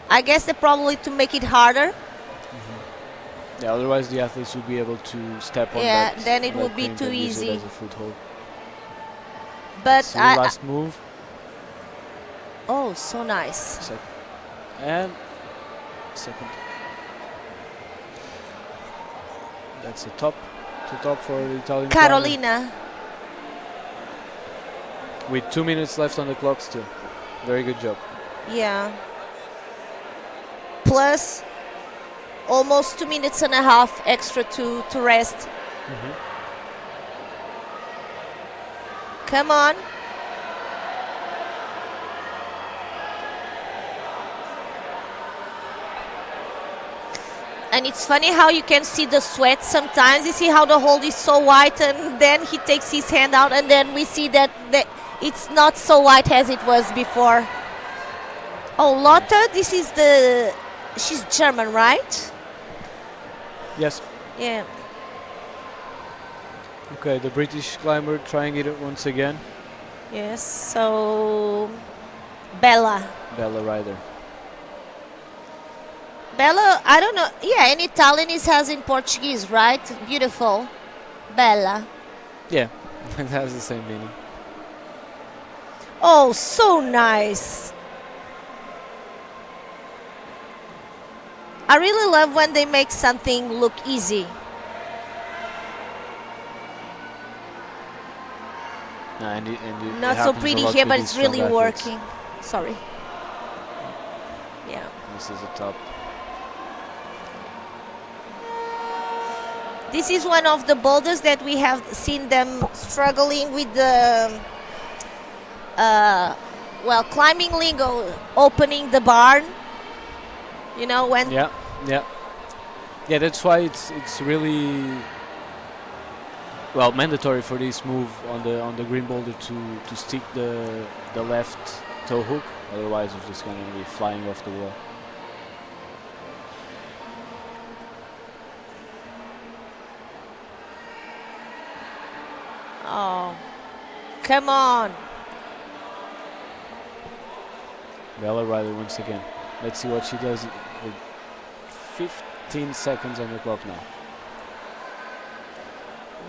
I guess they probably to make it harder. Yeah, otherwise the athletes would be able to step on Yeah, that. then it that would be crimp too and use it easy. as a foothold. But See, I last move. oh, so nice. And second. That's the top for the Italian climber. Carolina. With 2 minutes left on the clock still. Very good job. Yeah. Plus almost 2 minutes and a half extra to rest. Come on. And it's funny how you can see the sweat sometimes. You see how the hold is so white, and then he takes his hand out, and then we see that it's not so white as it was before. Oh, Lotte, this is she's German, right? Yes. Yeah. Okay, the British climber trying it once again. Yes, so Bella. Bella Ryder. Bella, I don't know. Yeah, in Italian it has in Portuguese, right? Beautiful. Bella. Yeah, it has the same meaning. Oh, so nice. I really love when they make something look easy. Not so pretty here, but it's really working. Sorry. Yeah. This is the top. This is one of the boulders that we have seen them struggling with the, climbing lingo, opening the barn. You know, when... Yeah. That's why it's really mandatory for this move on the green boulder to stick the left toe hook. Otherwise, you're just gonna be flying off the wall. Oh, come on. Bella Ryder once again. Let's see what she does with 15 seconds on the clock now.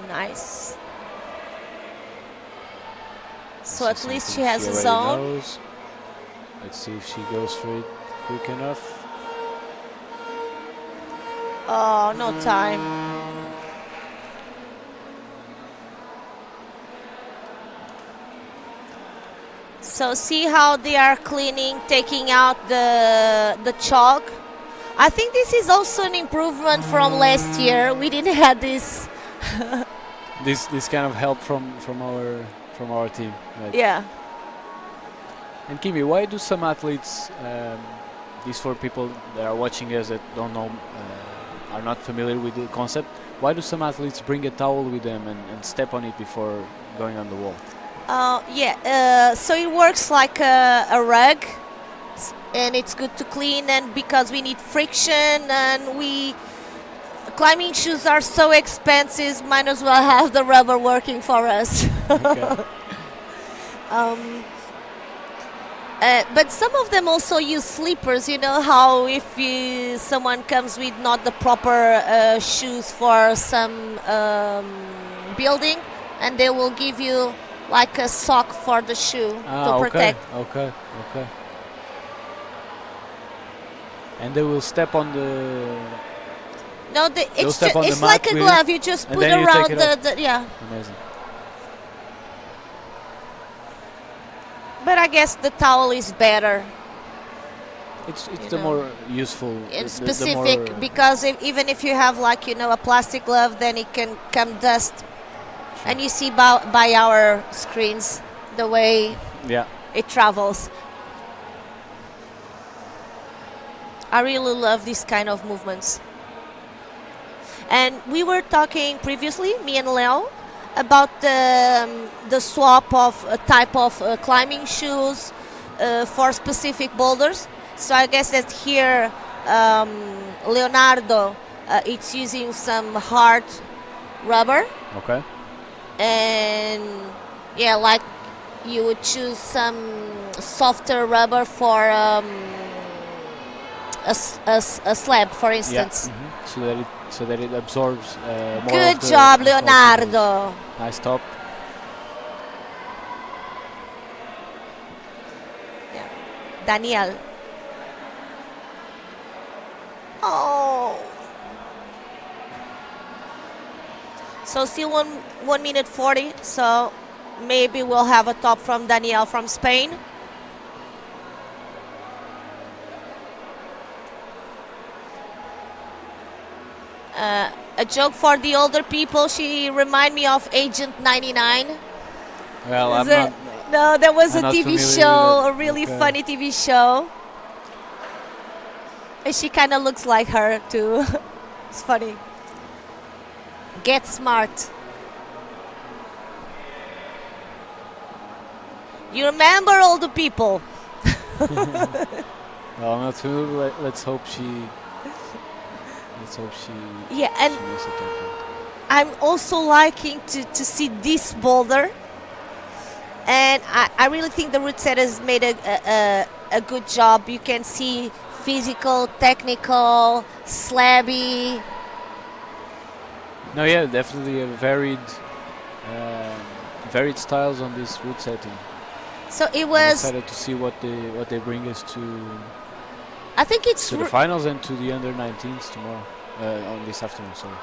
Nice. So at This is least she something has a already zone. knows. Let's see if she goes for it quick enough. Oh, no time. So see how they are cleaning, taking out the chalk. I think this is also an improvement from last year. We didn't have this. This kind of help from our team. Right? Yeah. And Kimi, why do some athletes, these for people that are watching us that don't know, are not familiar with the concept, why do some athletes bring a towel with them and step on it before going on the wall? So it works like a rug, and it's good to clean, and because we need friction, and climbing shoes are so expensive, might as well have the rubber working for us. Okay. But some of them also use slippers. You know how if someone comes with not the proper shoes for some building, and they will give you like a sock for the shoe to protect. Okay. And they will step on the. No, it's mat like a with glove. You just and put then you around take it the yeah. Amazing. But I guess the towel is better. It's You the know, more useful. and the specific more because even if you have like a plastic glove, then it can come dust, and you see by our screens the way yeah. it travels. I really love this kind of movements. And we were talking previously, me and Leo, about the swap of type of climbing shoes for specific boulders. So I guess that here Leonardo it's using some hard rubber, Okay. and yeah, like you would choose some softer rubber for a slab, for Yeah. instance. So that it absorbs more. Good of the job, responsibilities. Leonardo. Nice top. Yeah. Daniel. Oh. So still 1 minute 40. So maybe we'll have a top from Daniel from Spain. A joke for the older people. She remind me of Agent 99. Well, I'm Is it- not. No, that was I'm a not TV familiar with show, that. a really Okay. funny TV show. And she kind of looks like her too. It's funny. Get smart. You remember all the people. Well, I'm not familiar. Let's hope she. Yeah, and she makes it happen. I'm also liking to see this boulder. And I really think the route setters made a good job. You can see physical, technical, slabby. No, yeah, definitely a varied styles on this route setting. So it I'm was, excited to see what they bring us to I think it's the finals and to the under 19s tomorrow on this afternoon. Sorry.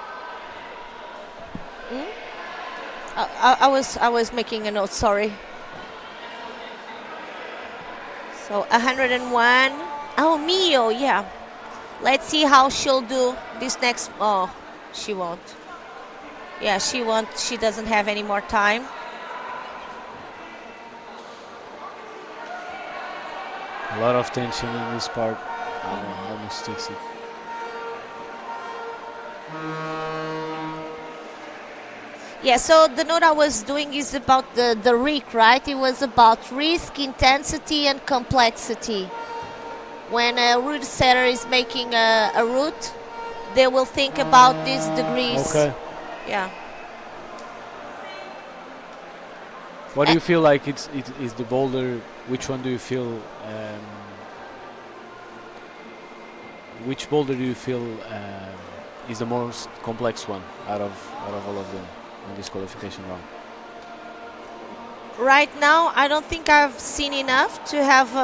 I was making a note, sorry. So 101. Oh, Mio, yeah. Let's see how she'll do this next. Oh, she won't. Yeah, she won't. She doesn't have any more time. A lot of tension in this part. Almost takes it. Yeah, so the note I was doing is about the RIC, right? It was about risk, intensity, and complexity. When a route setter is making a route, they will think about these degrees. Okay. Yeah. What do you feel like it is the boulder? Which one do you feel? Which boulder do you feel is the most complex one out of all of them on this qualification round? Right now, I don't think I've seen enough to have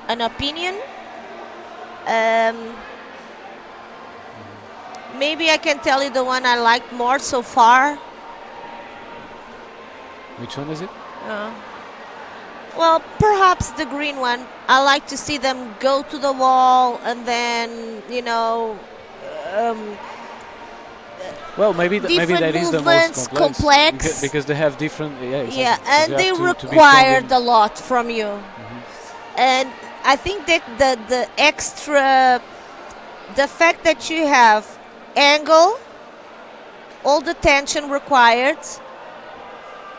an opinion. Maybe I can tell you the one I liked more so far. Which one is it? Well, perhaps the green one. I like to see them go to the wall and then, Well, maybe that is the movements, most complex. complex. Because they have different. Yeah, exactly. yeah, Because and you they have to be required strong a lot from you. And I think that the extra, the fact that you have angle, all the tension required,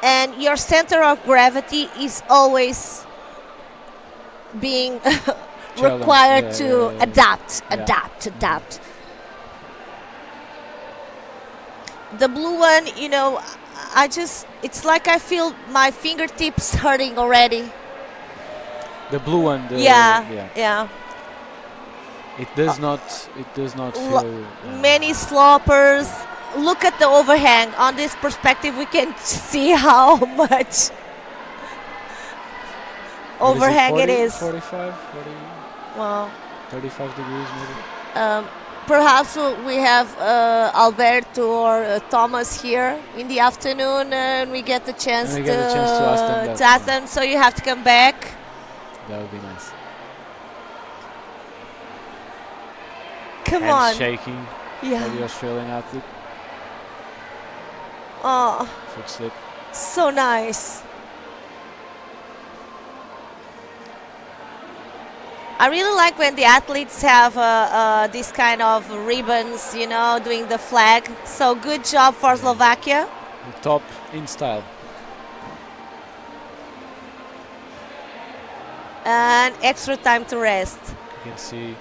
and your center of gravity is always being required Yeah, to yeah, yeah. adapt. The blue one, it's like I feel my fingertips hurting already. The blue one. Yeah. It does not. It does not feel. Many sloppers, look at the overhang. On this perspective, we can see how much overhang What it is is. 45, 40, Well, 35 degrees maybe. perhaps we have Alberto or Thomas here in the afternoon, and we get the chance, And we get the chance to ask them that, to ask yeah. them. So you have to come back. That would be nice. Come Hands on. shaking Yeah. for the Australian athlete. Oh, Foot slip. so nice. I really like when the athletes have this kind of ribbons, you know, doing the flag. So good job for Slovakia. The top in style. And extra time to rest. You can see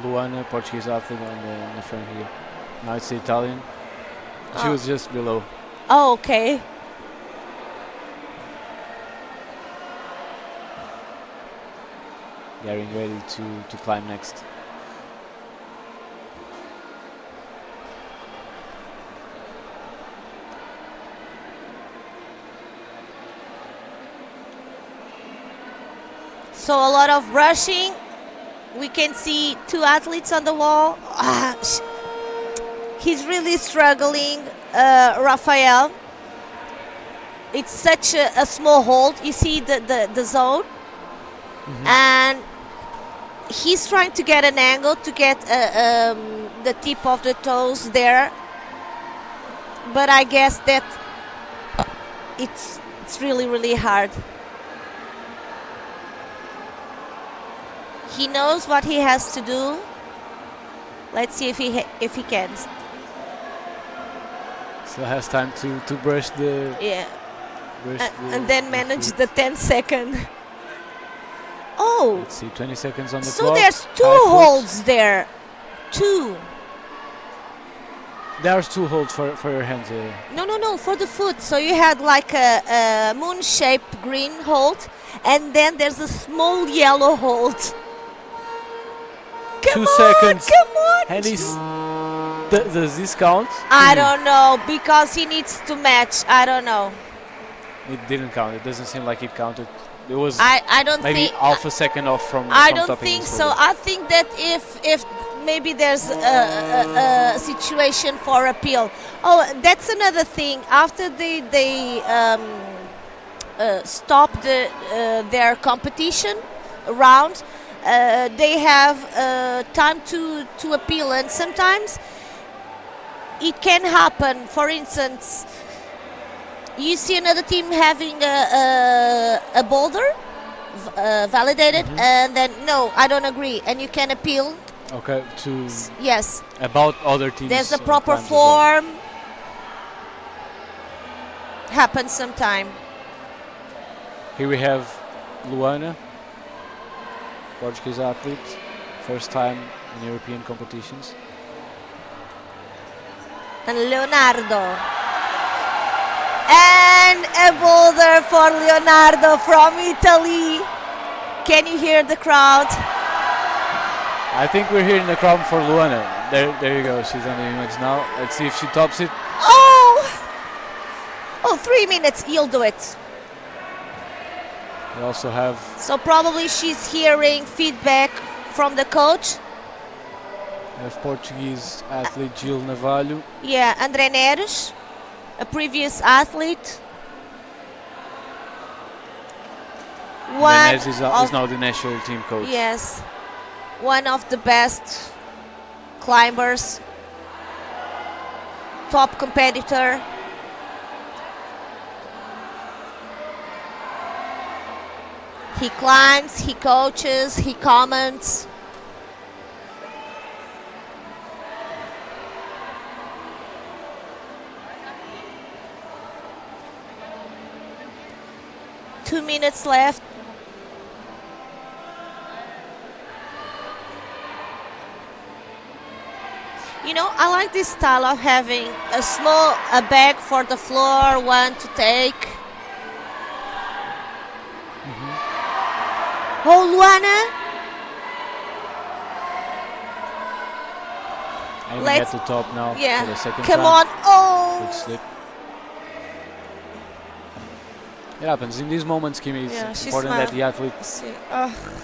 Luana, Portuguese athlete, on the front here. Now it's the Italian. She Oh. was just below. Oh, okay. Getting ready to climb next. So a lot of brushing. We can see two athletes on the wall. He's really struggling, Rafael. It's such a small hold. You see the zone. And he's trying to get an angle to get the tip of the toes there. But I guess that it's really, really hard. He knows what he has to do. Let's see if he can. Still has time to brush the. Yeah. Brush And then manage feet. the 10-second. Oh, Let's see, 20 seconds on the so clock. there's two High foot. holds there. Two. There's two holds for your hands. No, for the foot. So you had like a moon-shaped green hold, and then there's a small yellow hold. Come 2 on, seconds. come on. And does this count? I don't know, because he needs to match. I don't know. It didn't count. It doesn't seem like it counted. It was I don't maybe think. half a second off from. I from don't topping think his so. shoulder. I think that if maybe there's a situation for appeal. Oh, that's another thing. After they stopped their competition round, they have time to appeal, and sometimes it can happen. For instance, you see another team having a boulder validated, and then no, I don't agree, and you can appeal. Okay, to Yes, about other teams. there's a proper climbs as well. form. Happens sometime. Here we have Luana, Portuguese athlete, first time in European competitions. And Leonardo. And a boulder for Leonardo from Italy. Can you hear the crowd? I think we're hearing the crowd for Luana. There you go. She's on the image now. Let's see if she tops it. Oh, 3 minutes. You'll do it. We also have So probably she's hearing feedback from the coach. Portuguese athlete Gil Navalho. Yeah, André Neres, a previous athlete. One Menez is of, now the national team coach. yes, one of the best climbers, top competitor. He climbs, he coaches, he comments. Two minutes left. You know, I like this style of having a bag for the floor, one to take. Oh, Luana. Aiming Let's- at the top now Yeah. for the second Come time. on. Oh. Good slip. It happens. In these moments, Kimi, it's Yeah, she's important that smiling. the athlete See.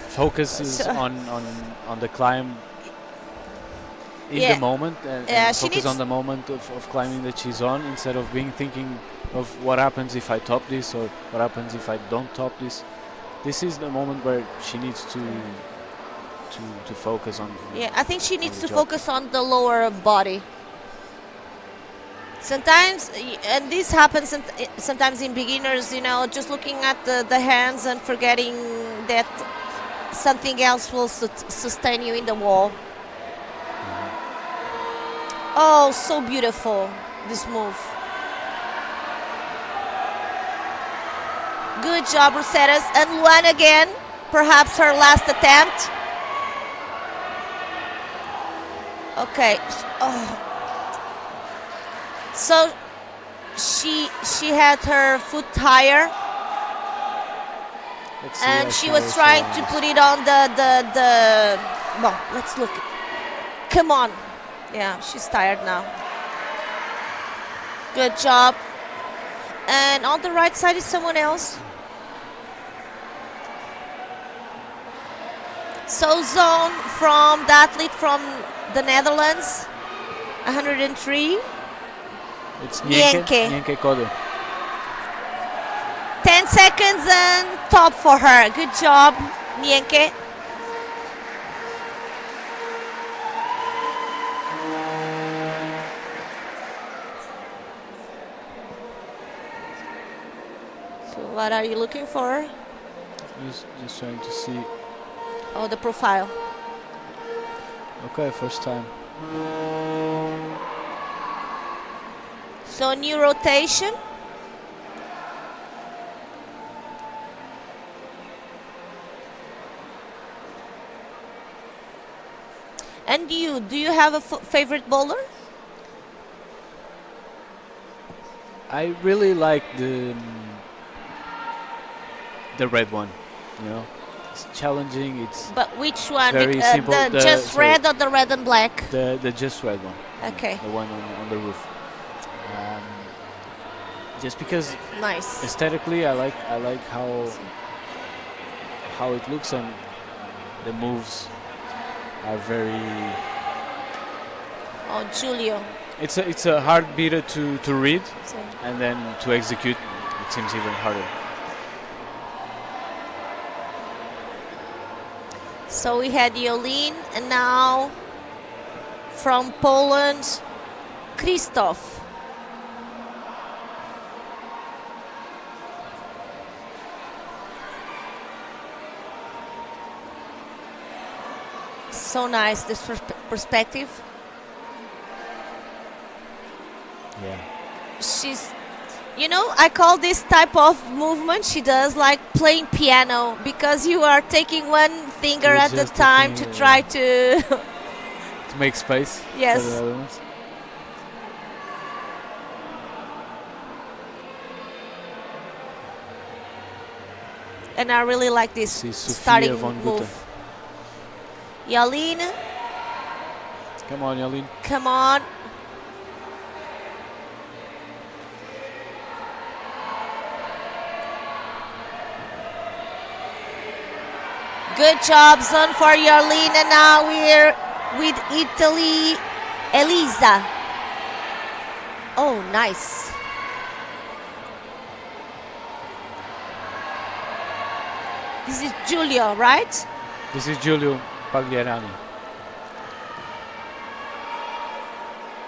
focuses So- on the climb in Yeah. the moment and Yeah, she focus needs- on the moment of climbing that she's on, instead of being thinking of what happens if I top this or what happens if I don't top this. This is the moment where she needs to focus on. Yeah, I think she needs the to job. focus on the lower body. Sometimes, and this happens sometimes in beginners, you know, just looking at the hands and forgetting that something else will sustain you in the wall. Oh, so beautiful, this move. Good job, Rosetas. And Luan again, perhaps her last attempt. Okay. Oh. So she had her foot higher, Let's see and how she she was goes trying around to this. put it on the. Well, let's look. Come on. Yeah, she's tired now. Good job. And on the right side is someone else. So zone from the athlete from the Netherlands, 103. It's Nienke. Nienke Kodo. 10 seconds and top for her. Good job, Nienke. So what are you looking for? Just trying to see. Oh, the profile. Okay, first time. So new rotation. And do you have a favorite bowler? I really like the red one. You know, it's challenging. It's But which one? Very simple. The The- just sorry. red or the red and black? the just red one. Okay, The one on the roof. Just because nice. aesthetically, I like how it looks, and the moves are very. Oh, Julio. It's a hard beater to read, So, and then to execute, it seems even harder. so we had Jolien, and now from Poland, Krzysztof. So nice, this perspective. Yeah. She's, you know, I call this type of movement she does like playing piano, because you are taking one finger You're at a just time to taking, try to. To make space. Yes. For the other ones. And I really like this This is Sophia starting von Gutte. move. Jolien, Come on, Yalin. come on. Good job, son, for Jolien. And now we're with Italy, Elisa. Oh, nice. This is Giulio, right? This is Giulio Pagliarani.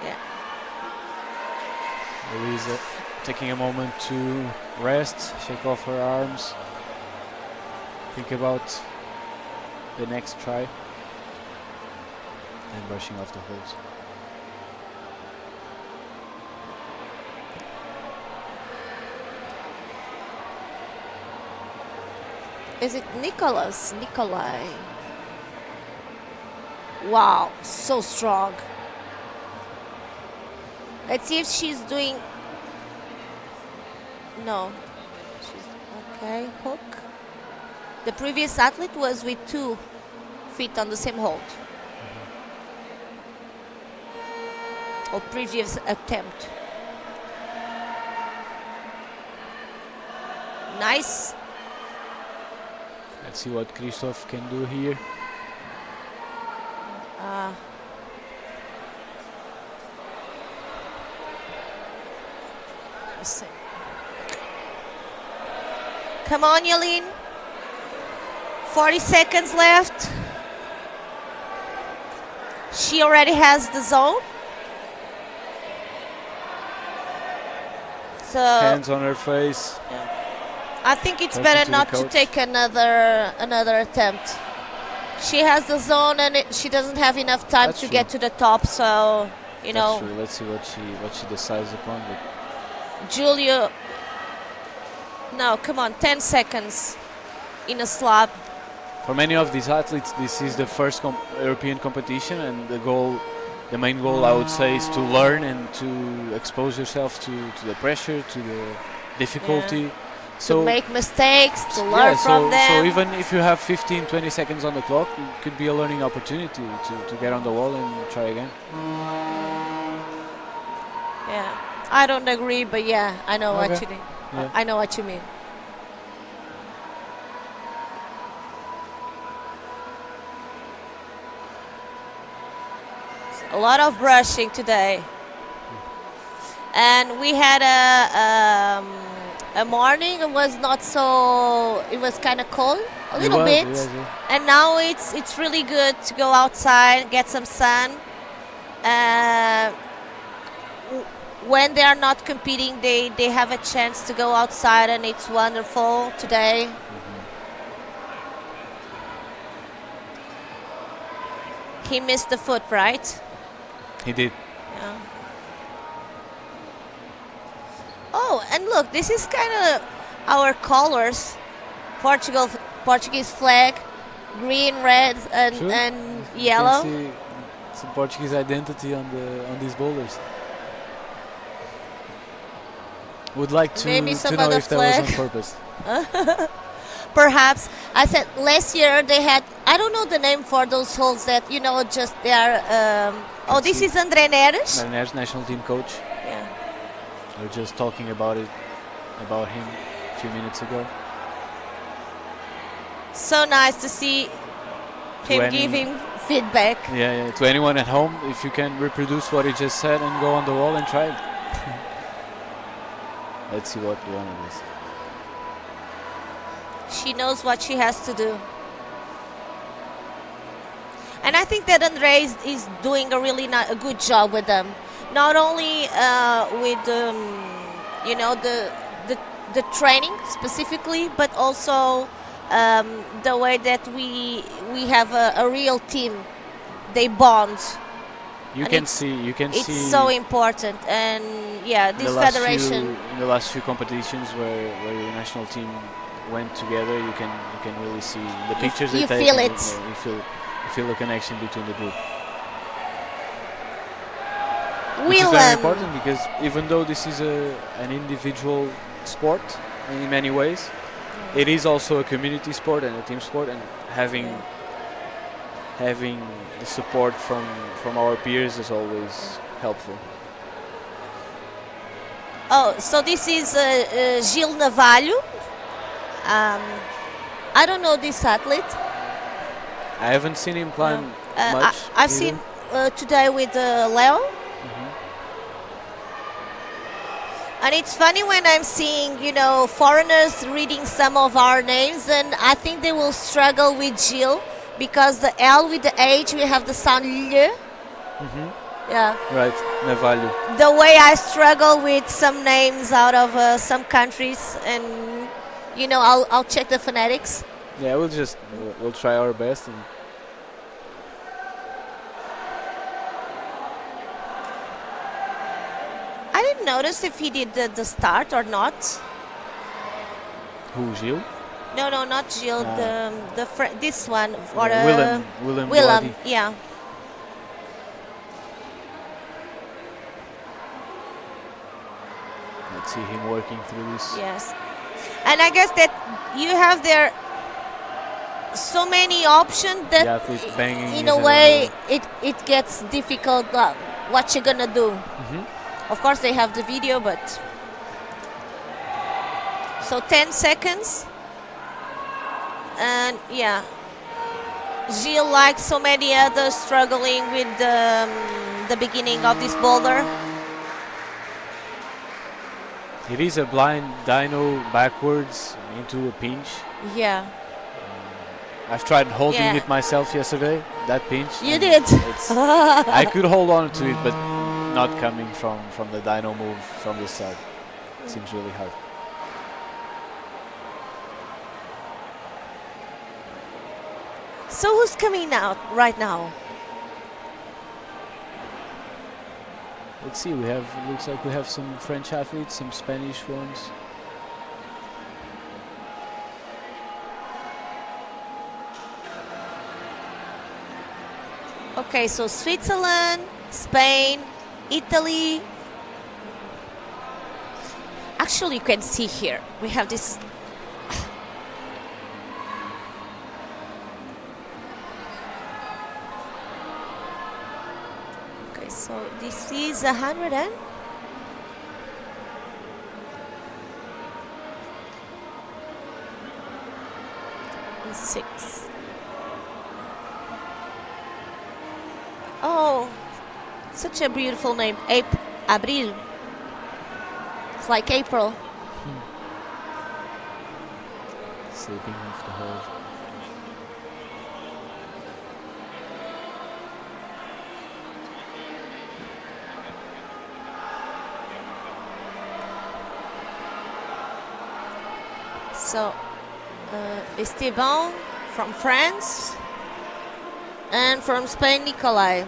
Yeah. Elisa taking a moment to rest, shake off her arms, think about the next try, and brushing off the holes. Is it Nicholas? Nikolai. Wow, so strong. Let's see if she's doing. No. She's okay. Hook. The previous athlete was with 2 feet on the same hold. or previous attempt. Nice. Let's see what Christoph can do here. Let's see. Come on, Yelin. 40 seconds left. She already has the zone. So Hands on her face. I think it's Talking better to not the to coach. take another attempt. She has the zone and she doesn't have enough time That's to true. get to the top. So you know, That's true. Let's see what she decides upon. But Julia. No, come on, 10 seconds in a slab. for many of these athletes, this is the first European competition, and the main goal, I would say, is to learn and to expose yourself to the pressure, to the difficulty. To make mistakes, to learn from them. So even if you have 15, 20 seconds on the clock, it could be a learning opportunity to get on the wall and try again. Yeah, I don't agree, but yeah, I know what Okay. you mean. Yeah. I know what you mean. A lot of brushing today, and we had a morning. It was not so. It was kind of cold, a little bit, and now it's really good to go outside, get some sun. When they are not competing, they have a chance to go outside, and it's wonderful today. He missed the foot, right? He did. Yeah. Oh, and look, this is kind of our colors. Portuguese flag, green, red, True. and You yellow. can see some Portuguese identity on these boulders. Would like Maybe to some know other if that was on flag. purpose. Perhaps. I said last year they had, I don't know the name for those holes that, just they are. Oh, this is André Neres. Mariners national team coach. Yeah. We were just talking about him a few minutes ago. So nice to see him giving feedback. Yeah. To anyone at home, if you can reproduce what he just said and go on the wall and try it. Let's see what one it is. She knows what she has to do. And I think that André is doing a really a good job with them. Not only with the training specifically, but also the way that we have a real team. They bond. You And can it's- see. It's so important, and yeah, this federation. In the last few competitions where your national team went together, you can really see the pictures they you take. feel and it. You feel the connection between the group. We Which is very learn. important because even though this is an individual sport in many ways, it is also a community sport and a team sport, and having the support from our peers is always helpful. Oh, so this is Gil Navalho. I don't know this athlete. I haven't seen him climb much. I've either. seen today with Leo. And it's funny when I'm seeing, foreigners reading some of our names, and I think they will struggle with Gil because the L with the H, we have the sound L. Yeah. Right, Navalho. The way I struggle with some names out of some countries, and I'll check the phonetics. Yeah, we'll try our best. And I didn't notice if he did the start or not. who, Gilles? No, not Gil. This one or Willem. Willem. Yeah. Let's see him working through this. Yes. And I guess that you have there so many options that The athlete banging in his a way elbow. it gets difficult. what you're gonna do. Mm-hmm. Of course, they have the video, but so 10 seconds, and yeah, Gilles, like so many others, struggling with the beginning of this boulder. It is a blind dyno backwards into a pinch. Yeah. I've tried holding Yeah. it myself yesterday, that pinch. You and did. I could hold on to it, but not coming from the dyno move from the start. It seems really hard. So who's coming out right now? Let's see, looks like we have some French athletes, some Spanish ones. Okay, so Switzerland, Spain, Italy. Actually, you can see here, we have this. Okay, so this is 106. Oh, such a beautiful name. Abril. It's like April. Sleeping off the hold. So, Esteban from France, and from Spain, Nikolai.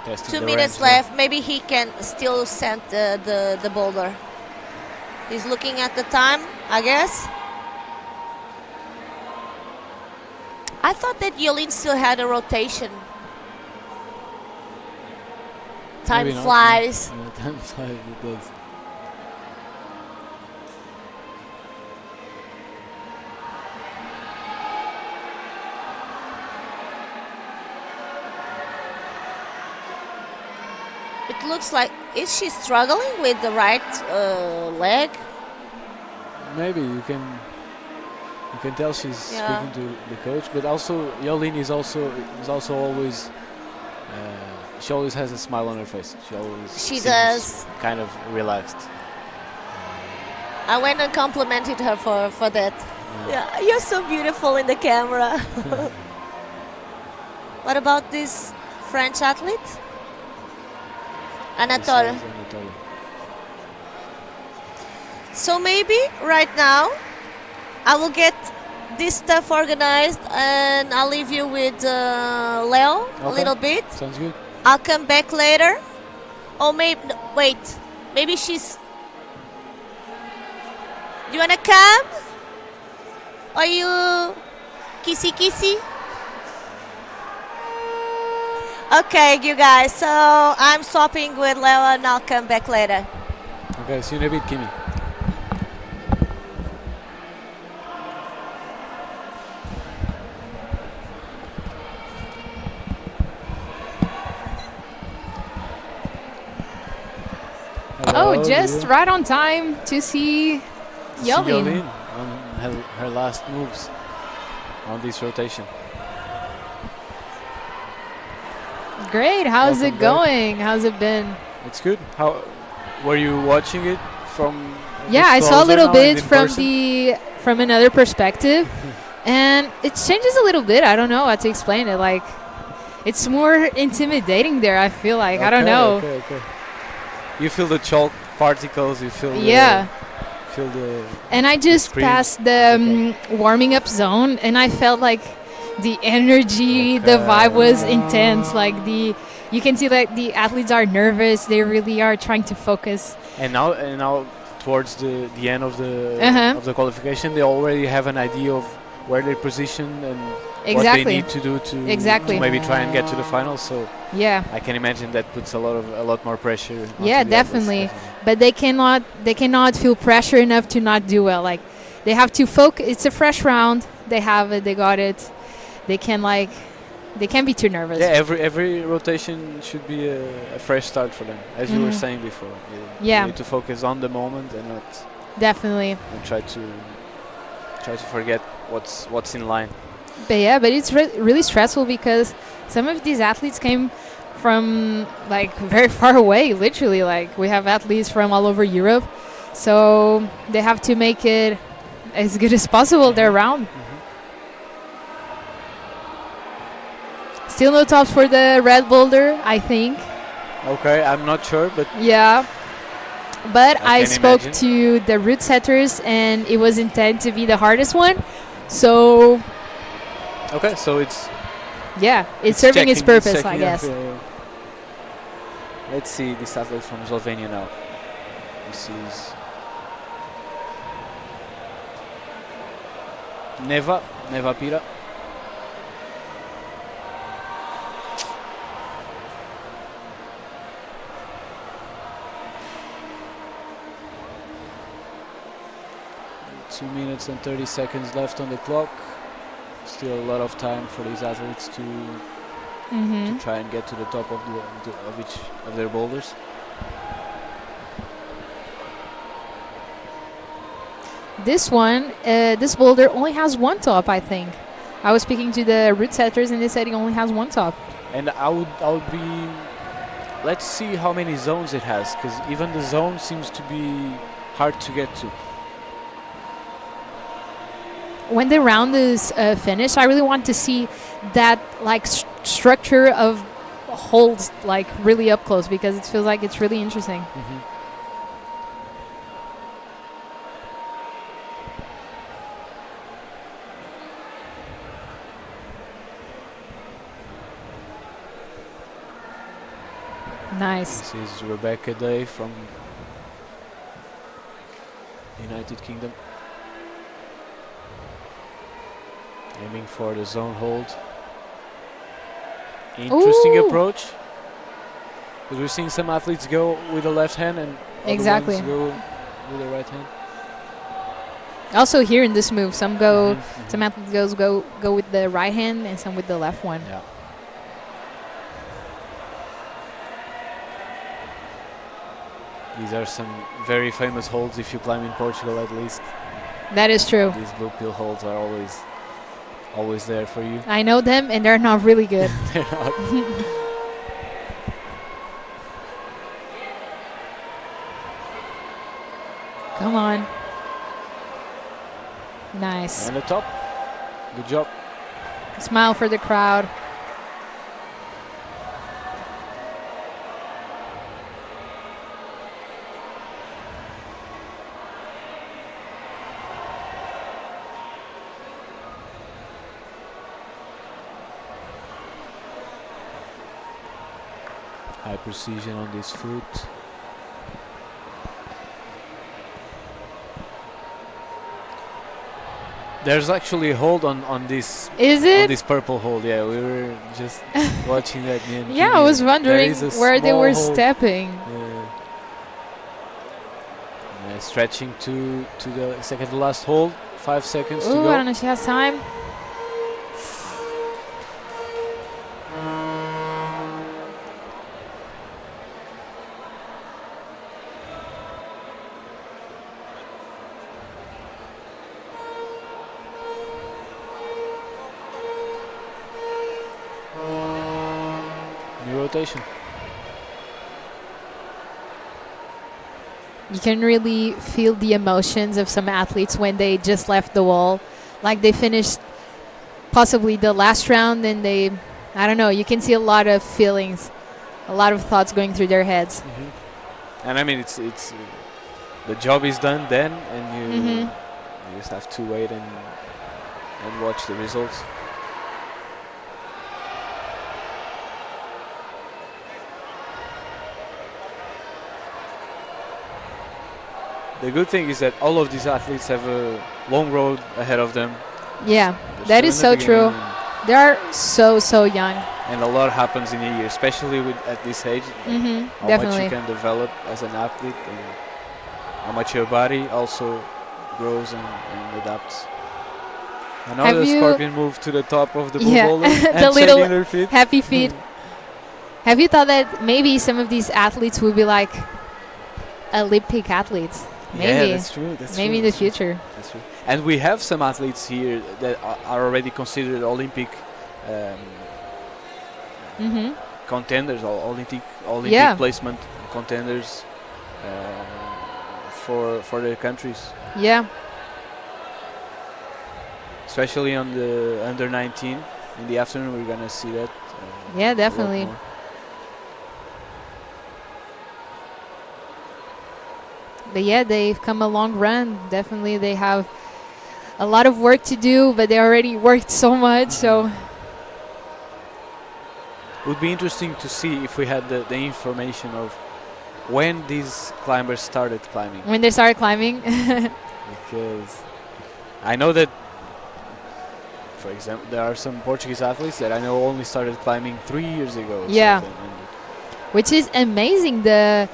Testing 2 the minutes range now. left. Maybe he can still send the boulder. He's looking at the time, I guess. I thought that Yolin still had a rotation. Time Maybe not, flies. Yeah, time flies, it does. It looks like, is she struggling with the right leg? Maybe you can tell she's Yeah. speaking to the coach, but also Yolin is also always she always has a smile on her face. She She seems does. kind of relaxed. I went and complimented her for that. Yeah, you're so beautiful in the camera. What about this French athlete? Anatole. This is Anatole. So maybe right now I will get this stuff organized and I'll leave you with Leo a Okay. little bit. Sounds good. I'll come back later. Oh, maybe, no, wait. Maybe she's. Do you wanna come? Are you kissy kissy? Okay, you guys. So I'm swapping with Leo and I'll come back later. Okay, see you in a bit, Kimi. Oh, just right on time to see Yolin. Yolin on her last moves on this rotation. Great. How's Welcome it back. going? How's it been? It's good. How were you watching it from? Yeah, I saw a closer little now bit and in from person? from another perspective, and it changes a little bit. I don't know how to explain it. Like, it's more intimidating there. I feel like I don't know. Okay. You feel the chalk particles. You feel Yeah. feel the. And I just sprint. passed the warming up zone, and I felt like the energy, the vibe was intense. Like you can see that the athletes are nervous. They really are trying to focus. And now towards the end of the Uh-huh. of the qualification, they already have an idea of where they position and what they Exactly. need to do to maybe try and get to the final. So Yeah. I can imagine that puts a lot more pressure. onto Yeah, the athletes, definitely. But they cannot feel pressure enough to not do well. Like, they have to focus. It's a fresh round. They have it. They got it. They can They can't be too nervous. Yeah, every rotation should be a fresh start for them, as you were saying before. You need to focus on the moment and not Definitely. and try to forget what's in line. But it's really stressful because some of these athletes came from like very far away, literally. Like we have athletes from all over Europe, so they have to make it as good as possible their round. Still no tops for the Red Boulder, I think. Okay, I'm not sure, but Yeah. But I can spoke imagine. to the route setters and it was intended to be the hardest one. So okay, so it's yeah, it's serving its checking- purpose, I checking guess. up, yeah. Let's see this athlete from Slovenia now. This is Neva Pira. Two minutes and 30 seconds left on the clock. Still a lot of time for these athletes to try and get to the top of each of their boulders. This one, this boulder only has one top, I think. I was speaking to the route setters and they said it only has one top. And I would be. Let's see how many zones it has, because even the zone seems to be hard to get to. When the round is finished, I really want to see that like structure of holds like really up close because it feels like it's really interesting. Nice. This is Rebecca Day from United Kingdom. Aiming for the zone hold. Interesting Ooh. approach. Because we're seeing some athletes go with the left hand and other Exactly. ones go with the right hand. Also here in this move, some athletes go with the right hand and some with the left one. Yeah. These are some very famous holds if you climb in Portugal, at least. That is true. These blue pill holds are always there for you. I know them and they're not really good. They're not. Come on. Nice. And the top. Good job. Smile for the crowd. High precision on this foot. There's actually a hold on this. Is On it? this purple hold, yeah. We were just watching that. Me and Yeah, I Kimi. was There wondering is a where they small were hold. stepping. Yeah. Stretching to the second to last hold. 5 seconds to Ooh, go. I don't know if she has time. New rotation. You can really feel the emotions of some athletes when they just left the wall. Like they finished possibly the last round and I don't know, you can see a lot of feelings, a lot of thoughts going through their heads. And I mean, it's the job is done then, and you just have to wait and watch the results. The good thing is that all of these athletes have a long road ahead of them. Yeah, They're that still is in so the true. beginning, They are so young. and a lot happens in a year, especially at this age. How much you Definitely. can develop as an athlete, and how much your body also grows and adapts. Another Have you- scorpion move to the top of the blue Yeah, boulder the and little shaking their feet. happy feet. Have you thought that maybe some of these athletes will be like Olympic athletes? Yeah, Maybe. that's true. That's Maybe in true, the that's true. future. That's true. And we have some athletes here that are already considered Olympic Mm-hmm. contenders, or Olympic Yeah. placement contenders for their countries. Yeah. Especially on the under 19 in the afternoon, we're gonna see that. Yeah, a lot definitely. more. But yeah, they've come a long run. Definitely, they have a lot of work to do, but they already worked so much. So Would be interesting to see if we had the information of when these climbers started climbing, when they started climbing, because I know that, for example, there are some Portuguese athletes that I know only started climbing 3 years ago. or Yeah. something, and which is amazing. The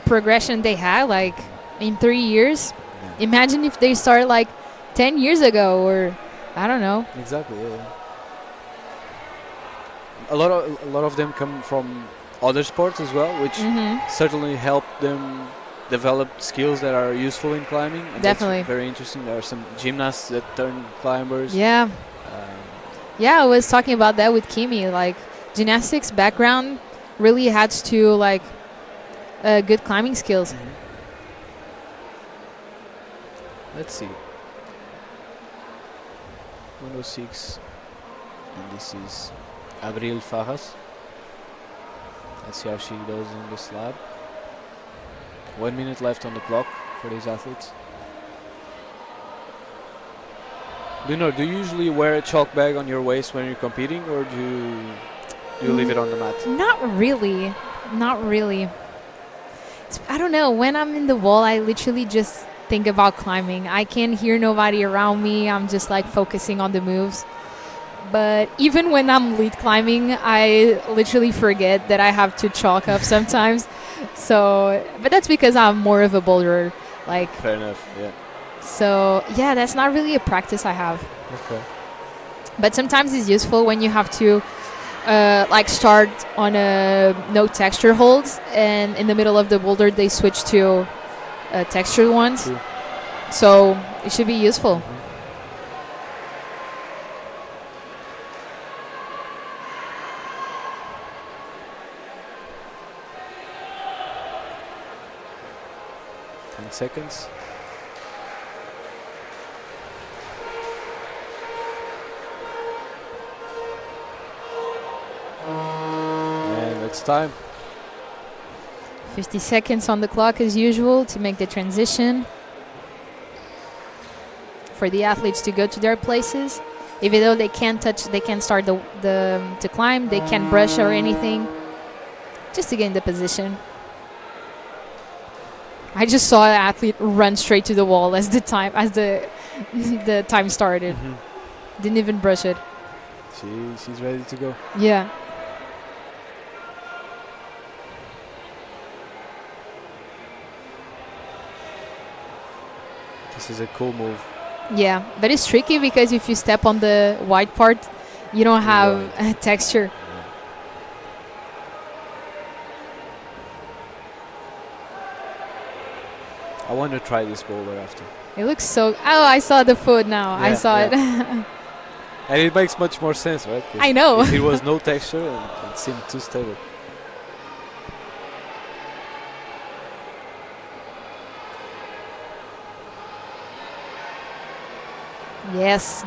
progression they had, like in 3 years. yeah. Imagine if they started like 10 years ago, or I don't know. Exactly. Yeah. A lot of them come from other sports as well, which Mm-hmm. certainly help them develop skills that are useful in climbing. And Definitely. that's very interesting. There are some gymnasts that turn climbers. Yeah. Um, Yeah, I was talking about that with Kimi. Like, gymnastics background really adds to like good climbing skills. Let's see. 106, and this is Abril Fajas. Let's see how she does in the slab. 1 minute left on the clock for these athletes. Lunar, do you usually wear a chalk bag on your waist when you're competing, or do you leave it on the mat? Not really. Not really. I don't know. When I'm in the wall, I literally just think about climbing. I can't hear nobody around me. I'm just like focusing on the moves. But even when I'm lead climbing, I literally forget that I have to chalk up sometimes. So, but that's because I'm more of a boulderer. Like, Fair enough, yeah. so yeah, that's not really a practice I have. Okay. But sometimes it's useful when you have to like start on a no texture holds, and in the middle of the boulder they switch to textured ones. True. So it should be useful. Mm-hmm. 10 seconds. And it's time. 50 seconds on the clock as usual to make the transition for the athletes to go to their places. Even though they can't touch, they can't start to climb, they can't brush or anything, just to get in the position. I just saw an athlete run straight to the wall as the time started. Didn't even brush it. She's ready to go. Yeah. This is a cool move. Yeah, but it's tricky because if you step on the white part, you don't have texture. I want to try this boulder after. It looks so... Oh, I saw the foot now. I Yeah, saw it. And it makes much more sense, right? 'Cause I know. It was no texture and it seemed too stable. Yes,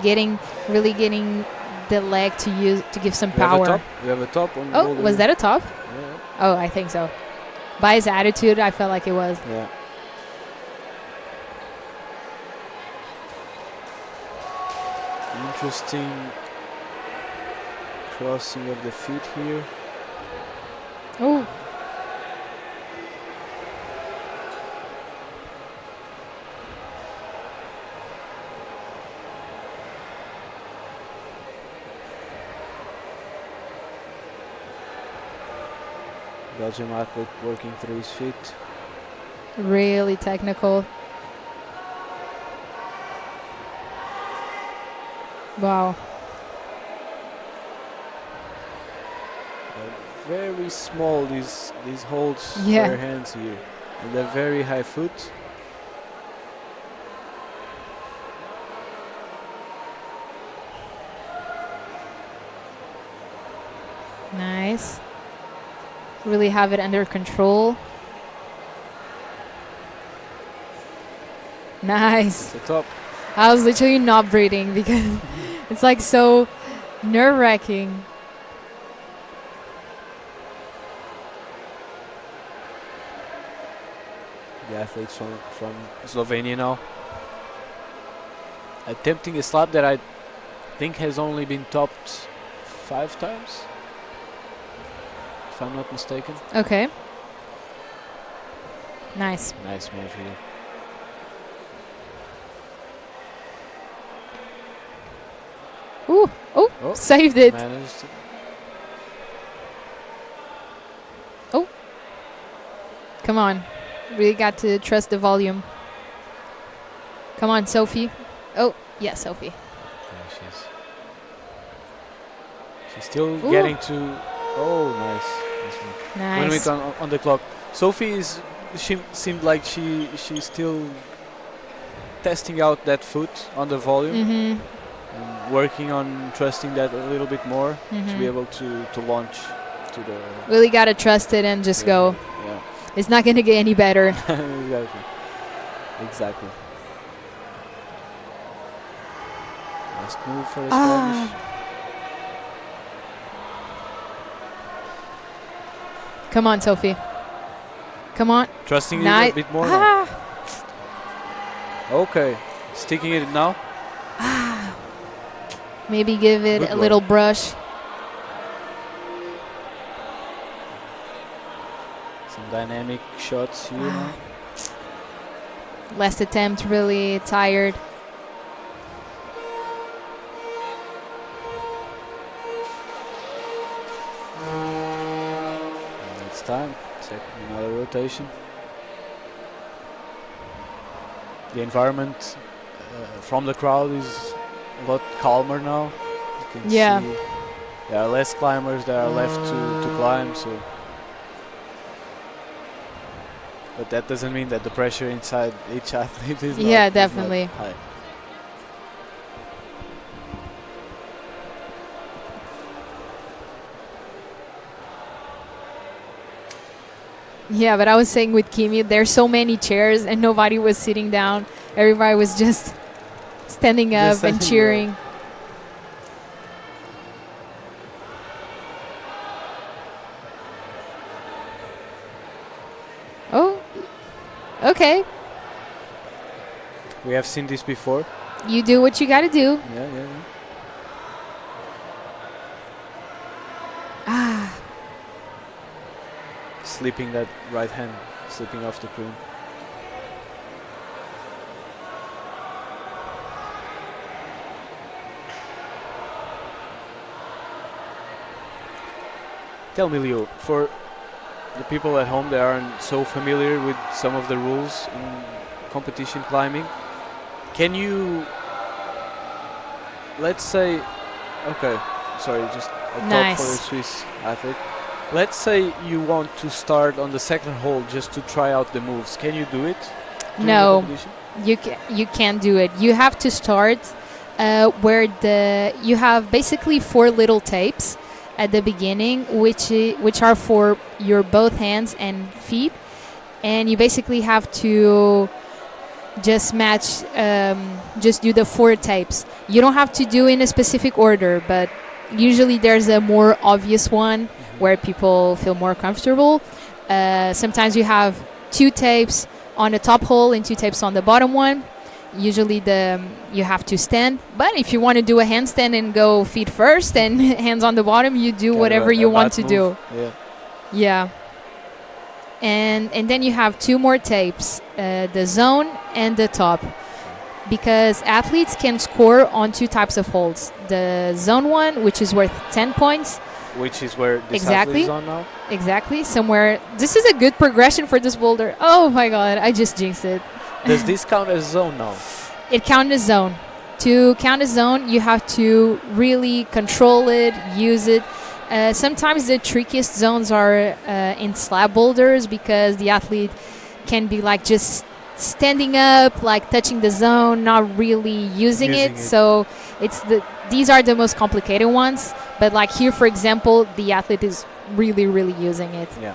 really getting the leg to use to give some We have a power. top. We have a top on the Oh, boulder. was that a top? Yeah. Oh, I think so. By his attitude, I felt like it was. Yeah. Interesting crossing of the feet here. Oh, Belgium athlete working through his feet. really technical. Wow. Very small these holds Yeah. for her hands here, and they're very high foot. Nice. Really have it under control. Nice. The top. I was literally not breathing because it's like so nerve-wracking. The athletes from Slovenia now attempting a slap that I think has only been topped 5 times, if I'm not mistaken. Okay. Nice. Nice move here. Ooh. Oh, Oh, saved it. managed to- Come on. Really got to trust the volume. Come on, Sophie. Oh, yeah, Sophie. Yeah, she's still Ooh. getting to. Oh, nice. Nice move. 1 Nice. minute on the clock. Sophie she seemed like she's still testing out that foot on the volume and working on trusting that a little bit more to be able to launch to the. Really got to trust it and just go. Yeah. It's not going to get any better. Exactly. Last move for the Spanish. Come on, Sophie. Come on. Trusting it a bit more now. Okay. Sticking it now. Maybe give it Good a one. little brush. Some dynamic shots here now. Last attempt, really tired. And it's time. Another rotation. The environment from the crowd is a lot calmer now. You can see there are less climbers that are left to climb. So, but that doesn't mean that the pressure inside each athlete is not, definitely. is not high. Yeah, but I was saying with Kimi, there's so many chairs and nobody was sitting down. Everybody was just standing up and cheering. Oh, okay. We have seen this before. You do what you got to do. Yeah. Slipping that right hand, slipping off the cream. Tell me, Leo, for the people at home that aren't so familiar with some of the rules in competition climbing, can you, let's say, okay, sorry, just a thought for a Swiss athlete. Let's say you want to start on the second hole just to try out the moves. Can you do it? No, you can't do it. You have to start where you have basically 4 little tapes at the beginning, which are for your both hands and feet, and you basically have to just match, just do the 4 tapes. You don't have to do in a specific order, but usually there's a more obvious one where people feel more comfortable. Sometimes you have 2 tapes on the top hole and 2 tapes on the bottom one. Usually you have to stand, but if you want to do a handstand and go feet first and hands on the bottom, you do whatever you want to do. Yeah. And then you have 2 more tapes, the zone and the top, because athletes can score on 2 types of holds. The zone one, which is worth 10 points. Which is where this athlete is on now? Exactly. Somewhere. This is a good progression for this boulder. Oh my god, I just jinxed it. Does this count as zone now? It counts as zone. To count a zone, you have to really control it, use it. Sometimes the trickiest zones are in slab boulders because the athlete can be like just standing up, like touching the zone, not really using it. So these are the most complicated ones. But like here, for example, the athlete is really, really using it. Yeah.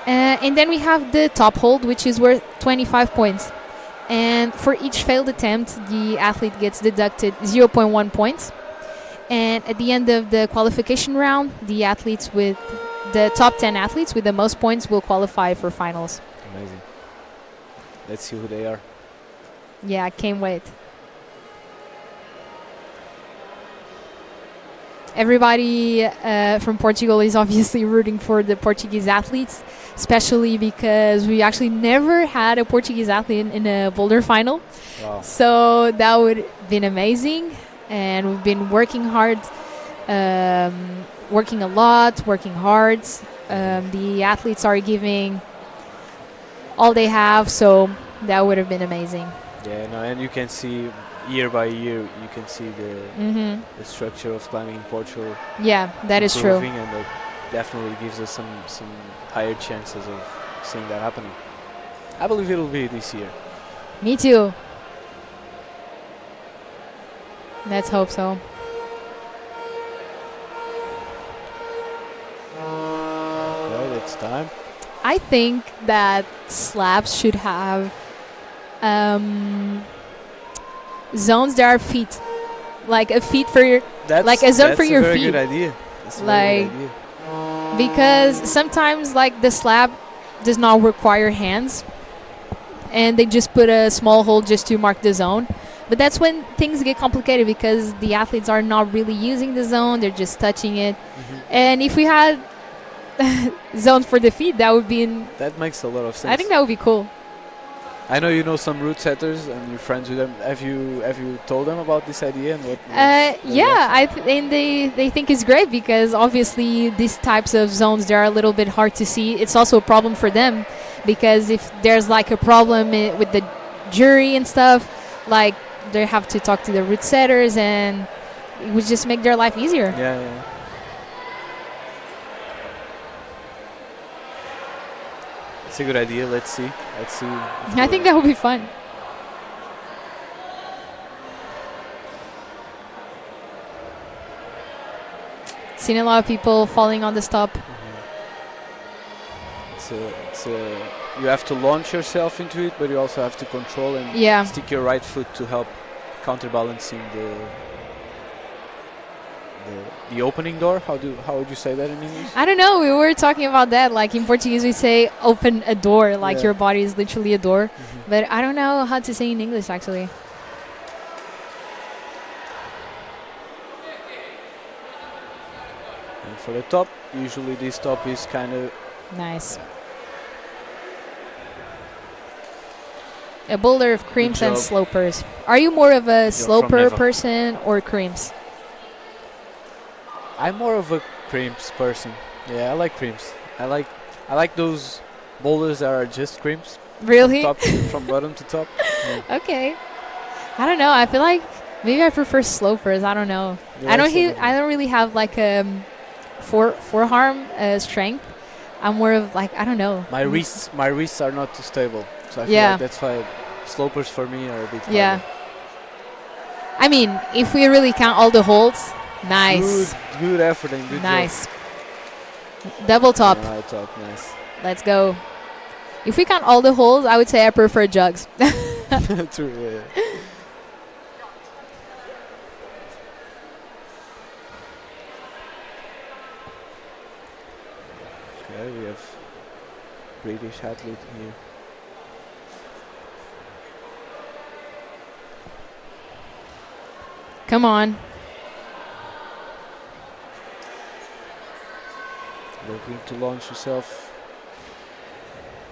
And then we have the top hold, which is worth 25 points. And for each failed attempt, the athlete gets deducted 0.1 points. And at the end of the qualification round, the athletes with the top 10 athletes with the most points will qualify for finals. Amazing. Let's see who they are. Yeah, I can't wait. Everybody from Portugal is obviously rooting for the Portuguese athletes, especially because we actually never had a Portuguese athlete in a boulder final. Wow. So that would have been amazing. And we've been working hard, working a lot, working hard. The athletes are giving all they have, so that would have been amazing. Yeah, no, and you can see year by year, you can see the structure of climbing in Portugal. Yeah, that is true. And that definitely gives us some higher chances of seeing that happening. I believe it'll be this year. Me too. Let's hope so. Okay, it's time. I think that slabs should have zones that are feet, like a feet for your, like a zone for your feet. That's a very good idea. That's a like, very good idea. Because sometimes like the slab does not require hands, and they just put a small hole just to mark the zone. But that's when things get complicated because the athletes are not really using the zone; they're just touching it. And if we had zones for the feet, that would be that makes a lot of sense. I think that would be cool. I know you know some route setters and you're friends with them. Have you told them about this idea and what? Yeah, and they think it's great because obviously these types of zones, they're a little bit hard to see. It's also a problem for them because if there's like a problem with the jury and stuff, like they have to talk to the route setters, and it would just make their life easier. Yeah. It's a good idea. Let's see. I think that would be fun. Seen a lot of people falling on the stop. You have to launch yourself into it, but you also have to control and stick your right foot to help counterbalancing the opening door. How would you say that in English? I don't know. We were talking about that. Like in Portuguese, we say open a door. Like your body is literally a door. But I don't know how to say in English actually. And for the top, usually this top is kind of nice. A boulder of creams and slopers. Are you more of a sloper person or creams? I'm more of a creams person. Yeah, I like creams. I like those boulders that are just creams. Really? From bottom to top. Yeah. Okay. I don't know. I feel like maybe I prefer slopers. I don't know. I don't really have like forearm strength. I'm more of like, I don't know. My wrists are not too stable. So I feel like that's why slopers for me are a bit harder. Yeah. I mean, if we really count all the holds, nice. Good effort and good nice. Double top. High top, nice. Let's go. If we count all the holes, I would say I prefer jugs. True, yeah. Okay, we have British athlete here. Come on. Looking to launch yourself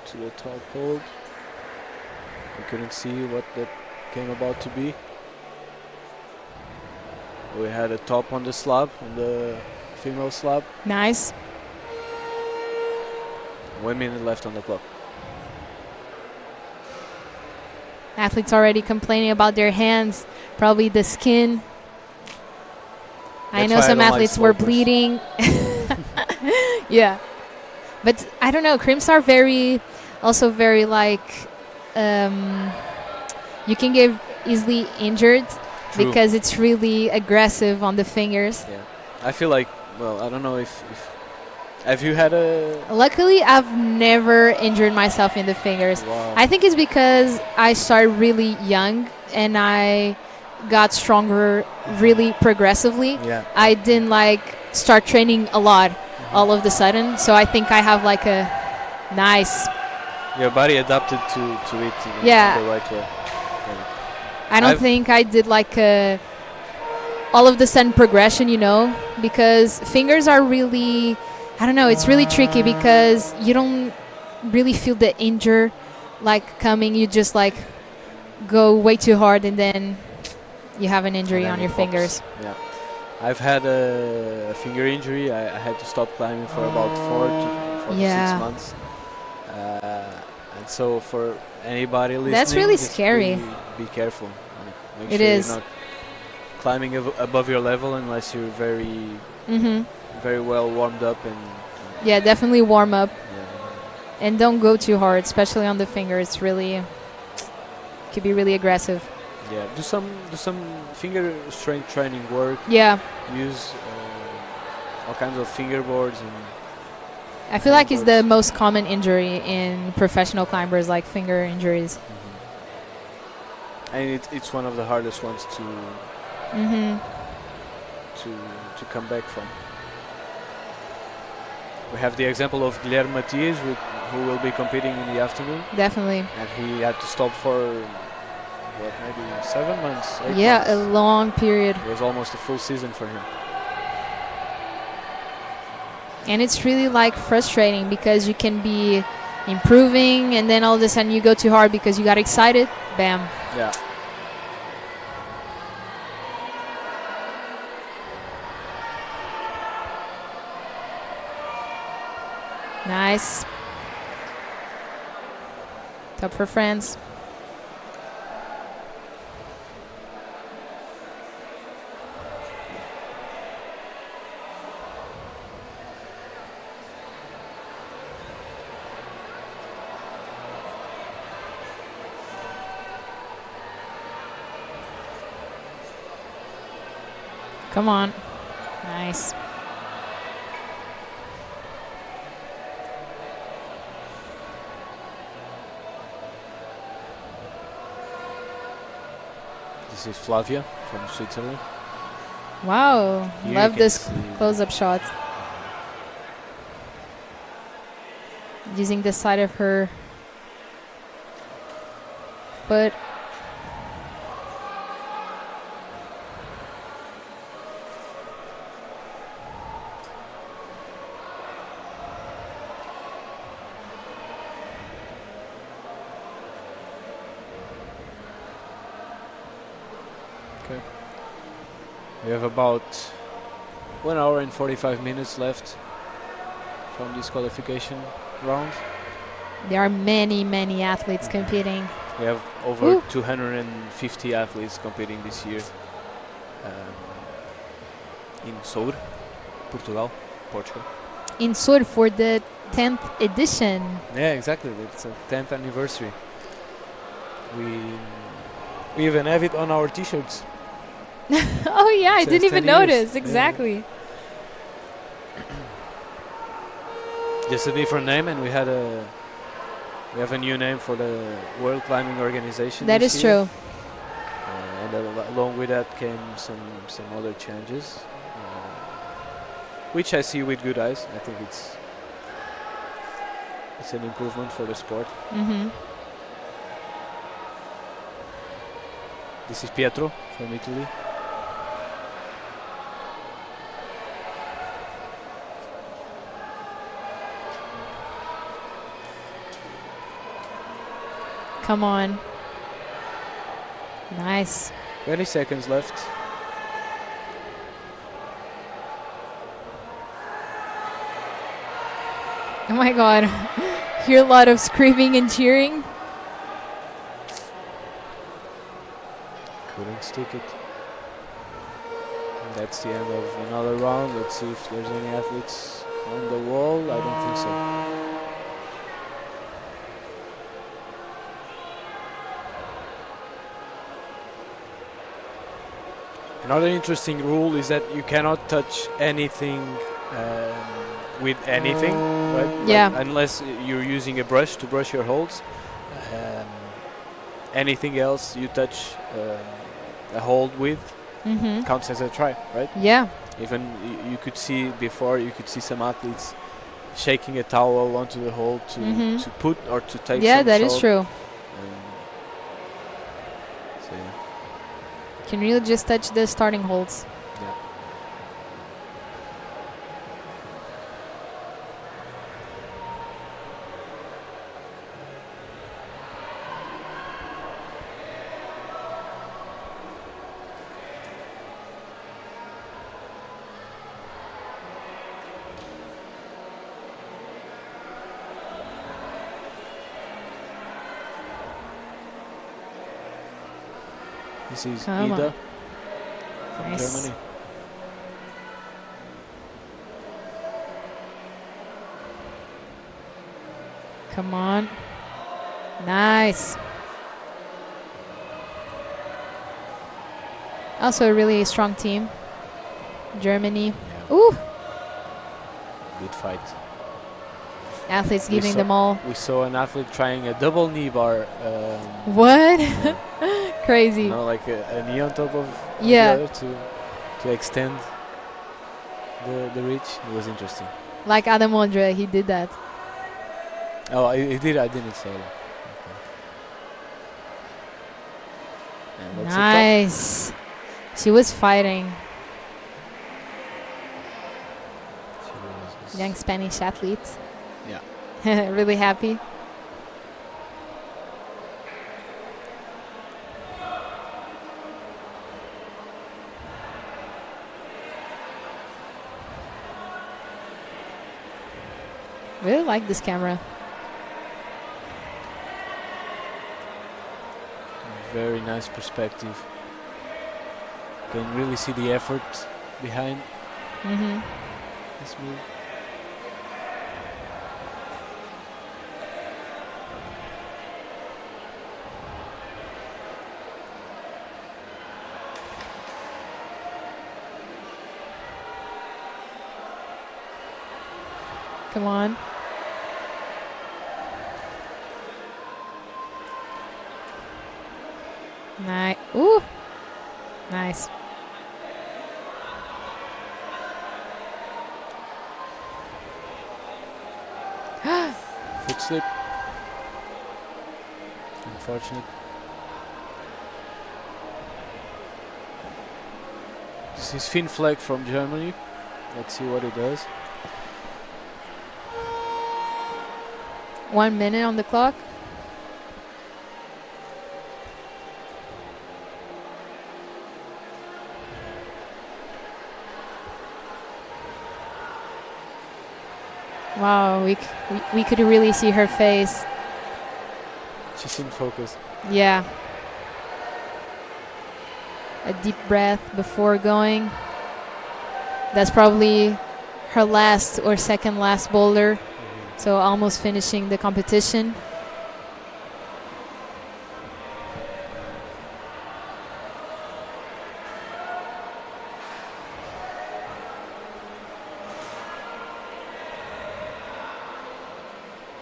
to the top hold. We couldn't see what that came about to be. We had a top on the slab, on the female slab. Nice. 1 minute left on the clock. Athletes already complaining about their hands, probably the skin. I That's know why I some don't like athletes were slopers. bleeding. Yeah. But I don't know, crimps are also very you can get easily injured True. because it's really aggressive on the fingers. Yeah. I feel like, well, I don't know if have you had a... Luckily, I've never injured myself in the fingers. Wow. I think it's because I started really young and I got stronger really progressively. Yeah. I didn't start training a lot all of the sudden, so I think I have a nice... Your body adapted to it in Yeah. the right way. I don't think I did a all of the sudden progression, because fingers are really, I don't know, it's really tricky because you don't really feel the injury coming. You just go way too hard and then you have an injury And then on it your pops. fingers. Yeah. I've had a finger injury. I had to stop climbing for about 4 to 6 months. And so for anybody listening, That's really just scary. Be careful. Make It sure is. you're not climbing above your level unless you're very, very well warmed up and Yeah, definitely warm up yeah. and don't go too hard, especially on the finger. It's really, could be really aggressive. Yeah, do some finger strength training work. Yeah, Use all kinds of fingerboards and I feel like it's the most common injury in professional climbers, finger injuries. and it's one of the hardest ones to come back from. We have the example of Guilherme Matias, who will be competing in the afternoon, Definitely. and he had to stop for maybe 7 months. 8 Yeah, months. a long period. It was almost a full season for him. And it's really frustrating because you can be improving and then all of a sudden you go too hard because you got excited. Bam. Yeah. Nice. Top for France. Come on. Nice. This is Flavia from Switzerland. Wow. Here Love you can this see- close-up shot. Using the side of her foot. Okay. We have about 1 hour and 45 minutes left from this qualification round. There are many, many athletes competing. We have over Ooh. 250 athletes competing this year in Soure, Portugal. In Soure for the 10th edition. Yeah, exactly. It's a 10th anniversary. We even have it on our t-shirts. Oh yeah, I Says didn't even 10 years. notice. Yeah. Exactly. Just a different name, and we have a new name for the World Climbing Organization. That this is year. true. And along with that came some other changes, which I see with good eyes. I think it's an improvement for the sport. This is Pietro from Italy. Come on. Nice. 20 seconds left. Oh my god. Hear a lot of screaming and cheering. Couldn't stick it. And that's the end of another round. Let's see if there's any athletes on the wall. I don't think so. Another interesting rule is that you cannot touch anything with anything, right? Yeah. Like, unless you're using a brush to brush your holds. Anything else you touch a hold with counts as a try, right? Yeah. Even you could see before, you could see some athletes shaking a towel onto the hold to put or to take Yeah, some that is shot. true. So yeah. Can really just touch the starting holds. Yeah. This is Come on. Ida from Nice. Germany. Come on. Nice. Also a really strong team. Germany. Yeah. Ooh. Good fight. Athletes We giving saw- them all. We saw an athlete trying a double knee bar. What? Yeah. Crazy. You know, like a knee on top of Yeah. the other to extend the reach. It was interesting. Like Adam Ondra, he did that. Oh, he did. I didn't say that. Okay. And that's a top. Nice. She was fighting. She was- Young Spanish athlete. Yeah. Really happy. Really like this camera. Very nice perspective. Can really see the effort behind this move. Come on. Nice. Ooh. Nice. Foot slip. Unfortunate. This is Finn Fleck from Germany. Let's see what he does. 1 minute on the clock. Wow, we could really see her face. She's in focus. Yeah. A deep breath before going. That's probably her last or second last boulder. So almost finishing the competition.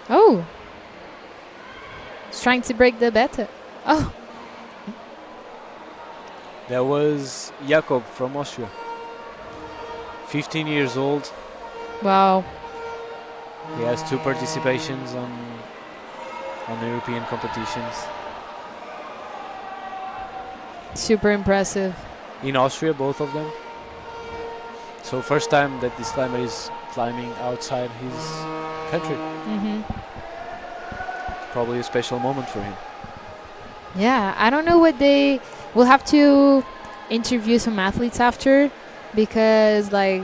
Oh. It's trying to break the better. Oh. That was Jakob from Austria. 15 years old. Wow. He has 2 participations on the European competitions. Super impressive. In Austria, both of them. So first time that this climber is climbing outside his country. Probably a special moment for him. Yeah, I don't know what they... We'll have to interview some athletes after because, like,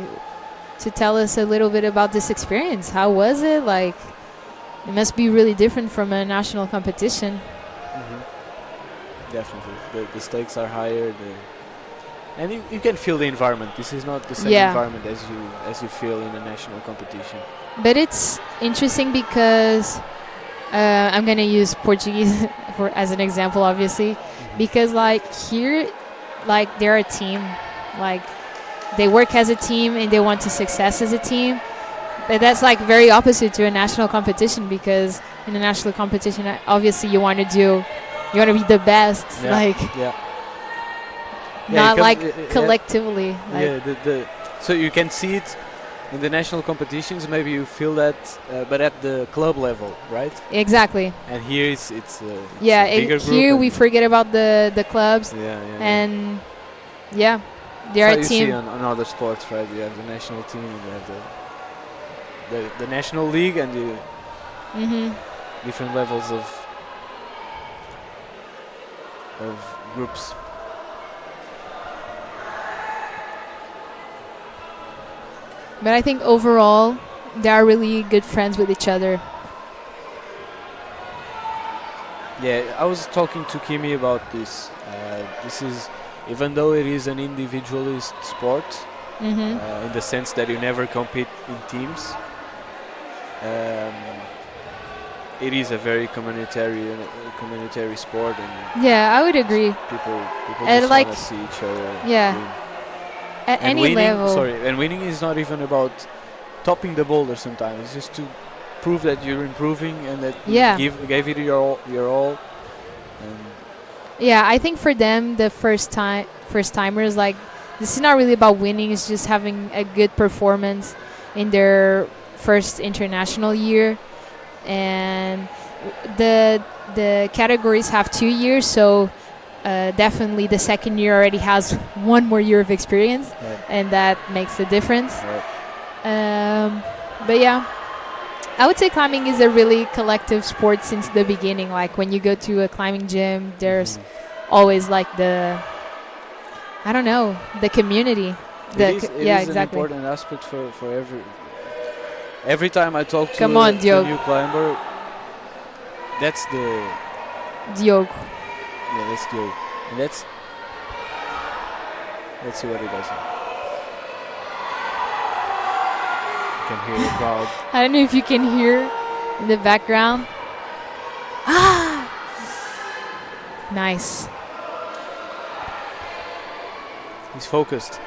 to tell us a little bit about this experience. How was it? Like, it must be really different from a national competition. definitely. The stakes are higher. And you can feel the environment. This is not the same Yeah. environment as you feel in a national competition. But it's interesting because I'm gonna use Portuguese as an example, obviously, because like here, like they're a team, like they work as a team and they want to success as a team. But that's like very opposite to a national competition, because in a national competition, obviously you want to be the best, Yeah. like Yeah. not because like collectively. Like, yeah. So you can see it in the national competitions. Maybe you feel that, but at the club level, right? exactly. And here it's Yeah, a bigger group. here we and- forget about the clubs, Yeah. and yeah, they're so a you see team. on other sports, right? You have the national team, and you have the national league, and the different levels of groups. But I think overall, they are really good friends with each other. Yeah, I was talking to Kimi about this. This is, even though it is an individualist sport, in the sense that you never compete in teams, it is a very communitary sport, and Yeah, I would agree. people And just like- want to see each other Yeah. win. At And any winning, level. and winning is not even about topping the boulder. Sometimes it's just to prove that you're improving and that Yeah. you gave it your all. And Yeah, I think for them, the first timers, like this is not really about winning. It's just having a good performance in their first international year, and the categories have 2 years, so definitely the second year already has 1 more year of experience, Right. and that makes a difference. Right. But yeah, I would say climbing is a really collective sport since the beginning. Like when you go to a climbing gym, there's always like the community. It Yeah, is an exactly. important aspect for every time I talk to, Come on, to a Diogo. new climber. That's Diogo. that's the, and let's see what he does. You can hear the crowd. I don't know if you can hear in the background. Ah, nice. He's focused.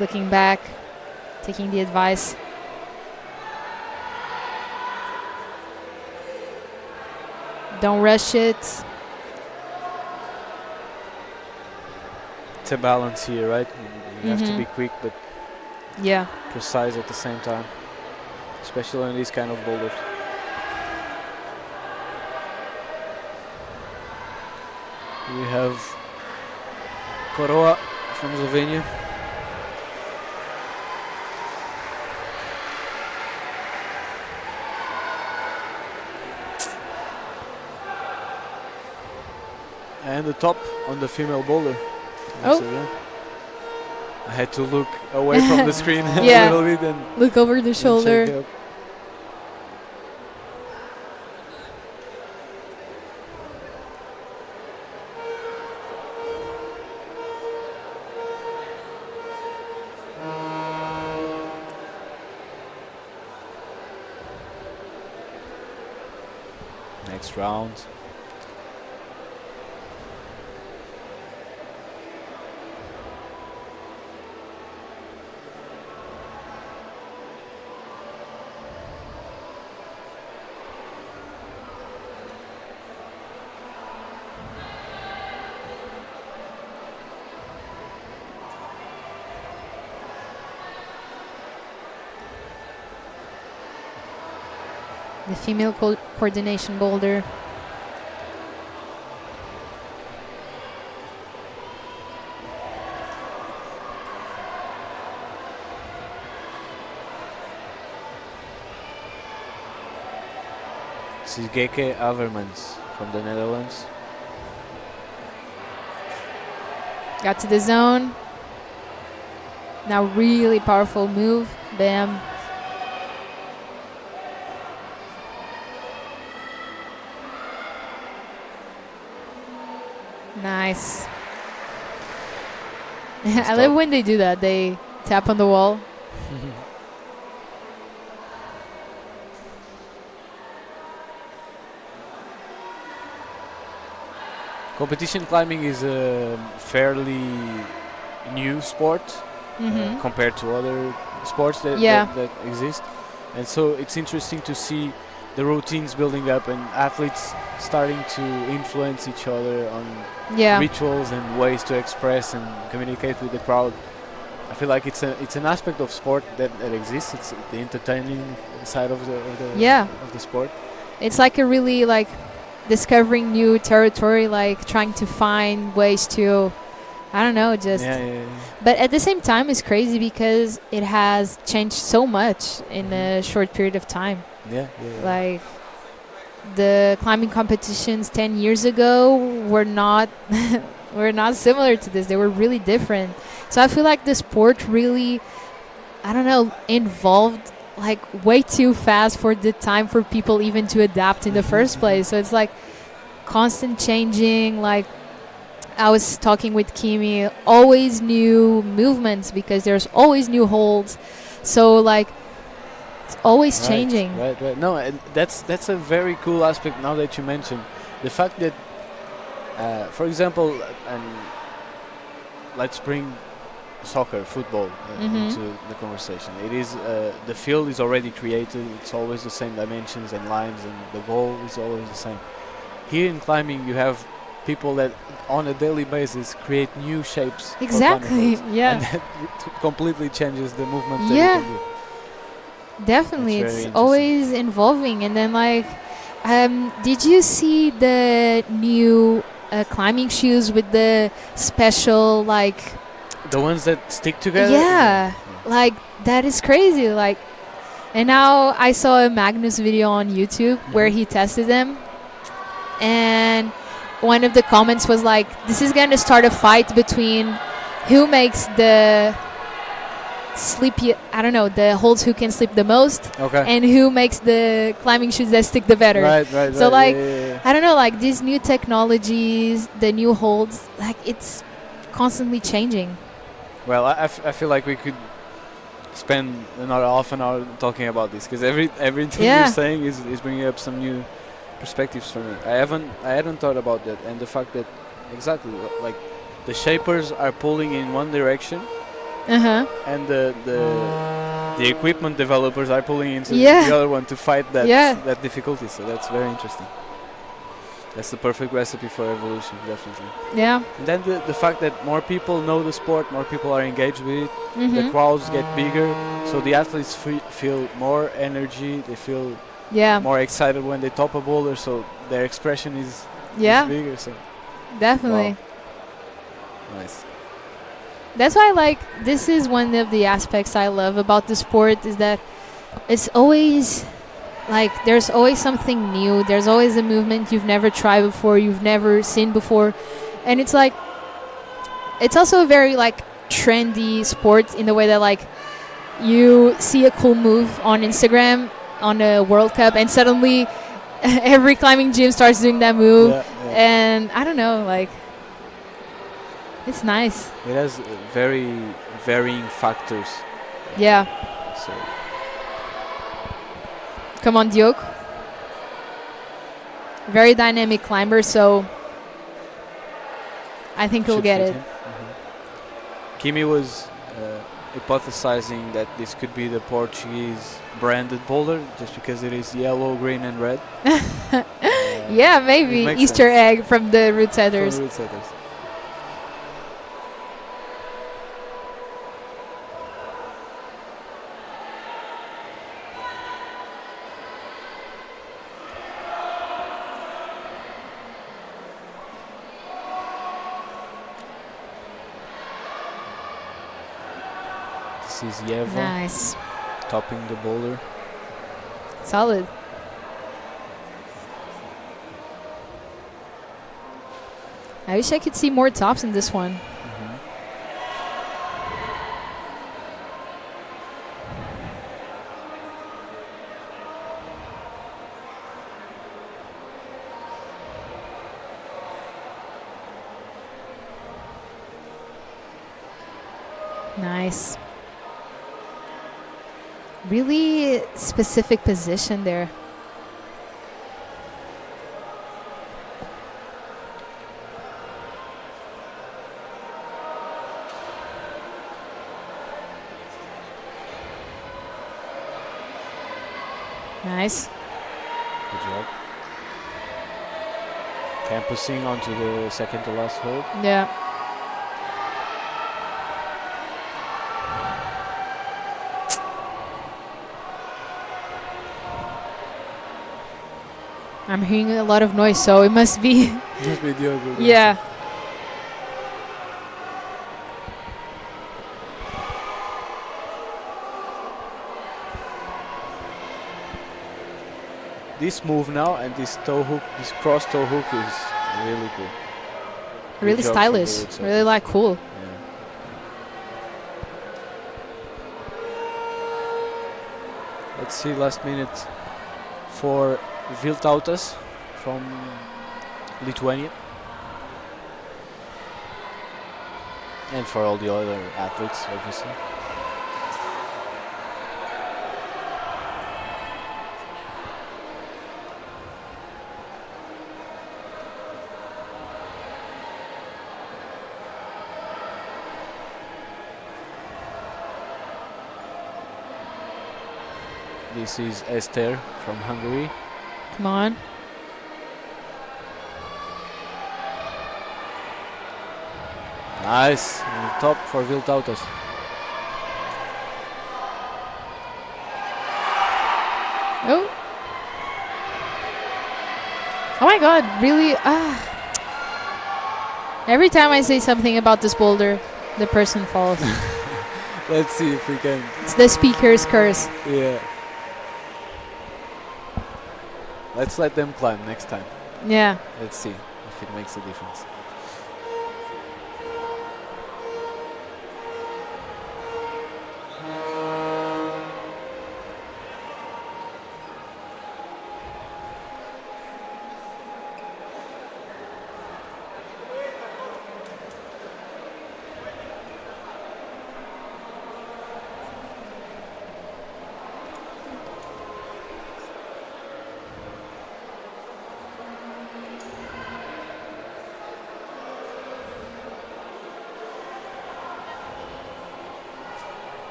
Looking back, taking the advice. Don't rush it. It's a balance here, right? You have to be quick but Yeah. precise at the same time, especially on these kind of boulders. We have Coroa from Slovenia. And the top on the female boulder. Oh. So, yeah. I had to look away from the screen Yeah. a little bit and Look over the and check shoulder. out. Next round. The female coordination boulder. This is Geke Avermans from the Netherlands. Got to the zone. Now really powerful move. Bam. Nice. I love when they do that. They tap on the wall. Competition climbing is a fairly new sport compared to other sports that exist, and so it's interesting to see the routines building up and athletes starting to influence each other on rituals and ways to express and communicate with the crowd. I feel like it's an aspect of sport that exists. It's the entertaining side of the sport. It's like a really like discovering new territory, like trying to find ways to, I don't know, just. But at the same time, it's crazy because it has changed so much in a short period of time. Like the climbing competitions 10 years ago were not were not similar to this. They were really different. So I feel like the sport really, I don't know, evolved like way too fast for the time for people even to adapt in the first place. So it's like constant changing. Like I was talking with Kimi, always new movements because there's always new holds. So like it's always changing. Right. No, and that's a very cool aspect now that you mention the fact that, for example, and let's bring soccer, football into the conversation. It is the field is already created. It's always the same dimensions and lines, and the goal is always the same. Here in climbing, you have people that on a daily basis create new shapes. Exactly. And that completely changes the movement that you can do. Definitely, it's always evolving. And then like, did you see the new climbing shoes with the special like? The ones that stick together? Yeah, like that is crazy. Like, and now I saw a Magnus video on YouTube where he tested them, and one of the comments was like, "This is going to start a fight between who makes the sleepy, I don't know, the holds who can sleep the most, and who makes the climbing shoes that stick the better." Right. So like, I don't know, like these new technologies, the new holds, like it's constantly changing. Well, I feel like we could spend another half an hour talking about this because everything you're saying is bringing up some new perspectives for me. I hadn't thought about that, and the fact that exactly like the shapers are pulling in one direction, and the equipment developers are pulling into the other one to fight that difficulty. So that's very interesting. That's the perfect recipe for evolution, definitely. Yeah. And then the fact that more people know the sport, more people are engaged with it, the crowds get bigger, so the athletes feel more energy, they feel more excited when they top a boulder, so their expression is bigger. So definitely. Wow. Nice. That's why like this is one of the aspects I love about the sport is that it's always like there's always something new. There's always a movement you've never tried before, you've never seen before. And it's like it's also a very like trendy sport in the way that like you see a cool move on Instagram on a World Cup and suddenly every climbing gym starts doing that move. And I don't know, like it's nice. It has very varying factors. Yeah. So come on, Diogo. Very dynamic climber, so I think he'll get it. Kimi was hypothesizing that this could be the Portuguese branded boulder just because it is yellow, green, and red. Yeah, maybe Easter egg from the route setters. This is Yevo. Nice. Topping the boulder. Solid. I wish I could see more tops in this one. Nice. Really specific position there. Nice. Good job. Campusing onto the second to last hold. Yeah. I'm hearing a lot of noise, so it must be. Just video. Yeah. This move now and this toe hook, this cross toe hook is really cool. Really Good job from stylish. the Really like cool. Yeah. Let's see last minute for Viltautas from Lithuania. And for all the other athletes, obviously. This is Esther from Hungary. Come on. Nice. Top for Viltautas. Oh. Oh my god, really? Every time I say something about this boulder, the person falls. Let's see if we can. It's the speaker's curse. Yeah. Let's let them climb next time. Yeah. Let's see if it makes a difference.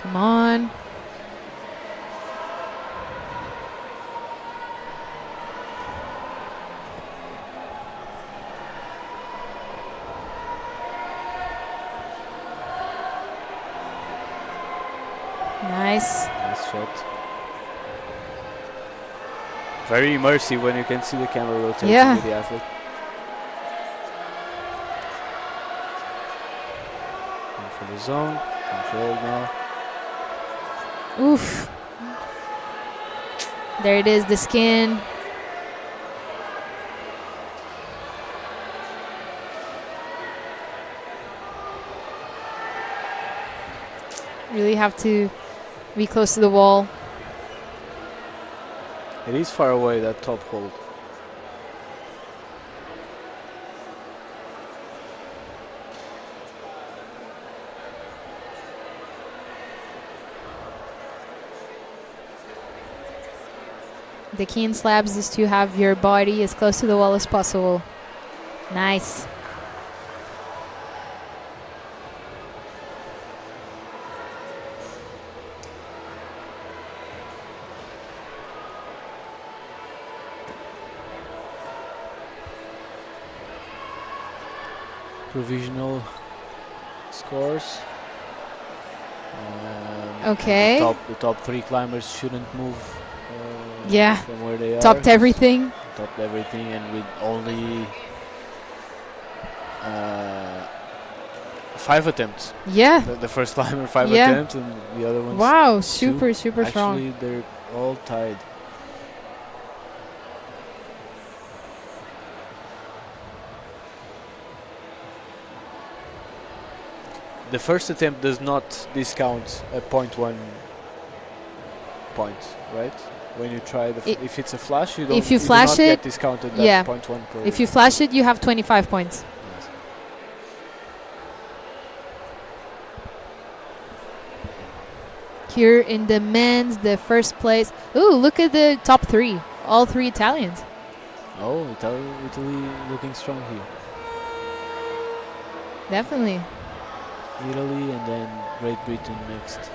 Come on. Nice. Nice shot. Very immersive when you can see the camera rotating Yeah. with the athlete. And for the zone, control now. Oof. There it is, the skin. Really have to be close to the wall. It is far away, that top hold. The key in slabs is to have your body as close to the wall as possible. Nice. Provisional scores. Okay. The top three climbers shouldn't move Yeah. from where they are. Topped everything. Topped everything, and with only 5 attempts. Yeah. The first climber 5 Yeah. attempts, and the other ones. Wow, super strong. Actually, they're all tied. The first attempt does not discount a 0.1 point, right? when you try if it's a flash, you don't. If you do flash not it, get discounted that yeah. 0.1 per. If you flash it, you have 25 points. Yes. Here in the men's, the first place. Ooh, look at the top three. All three Italians. Oh, Italy looking strong here. Definitely. Italy and then Great Britain next.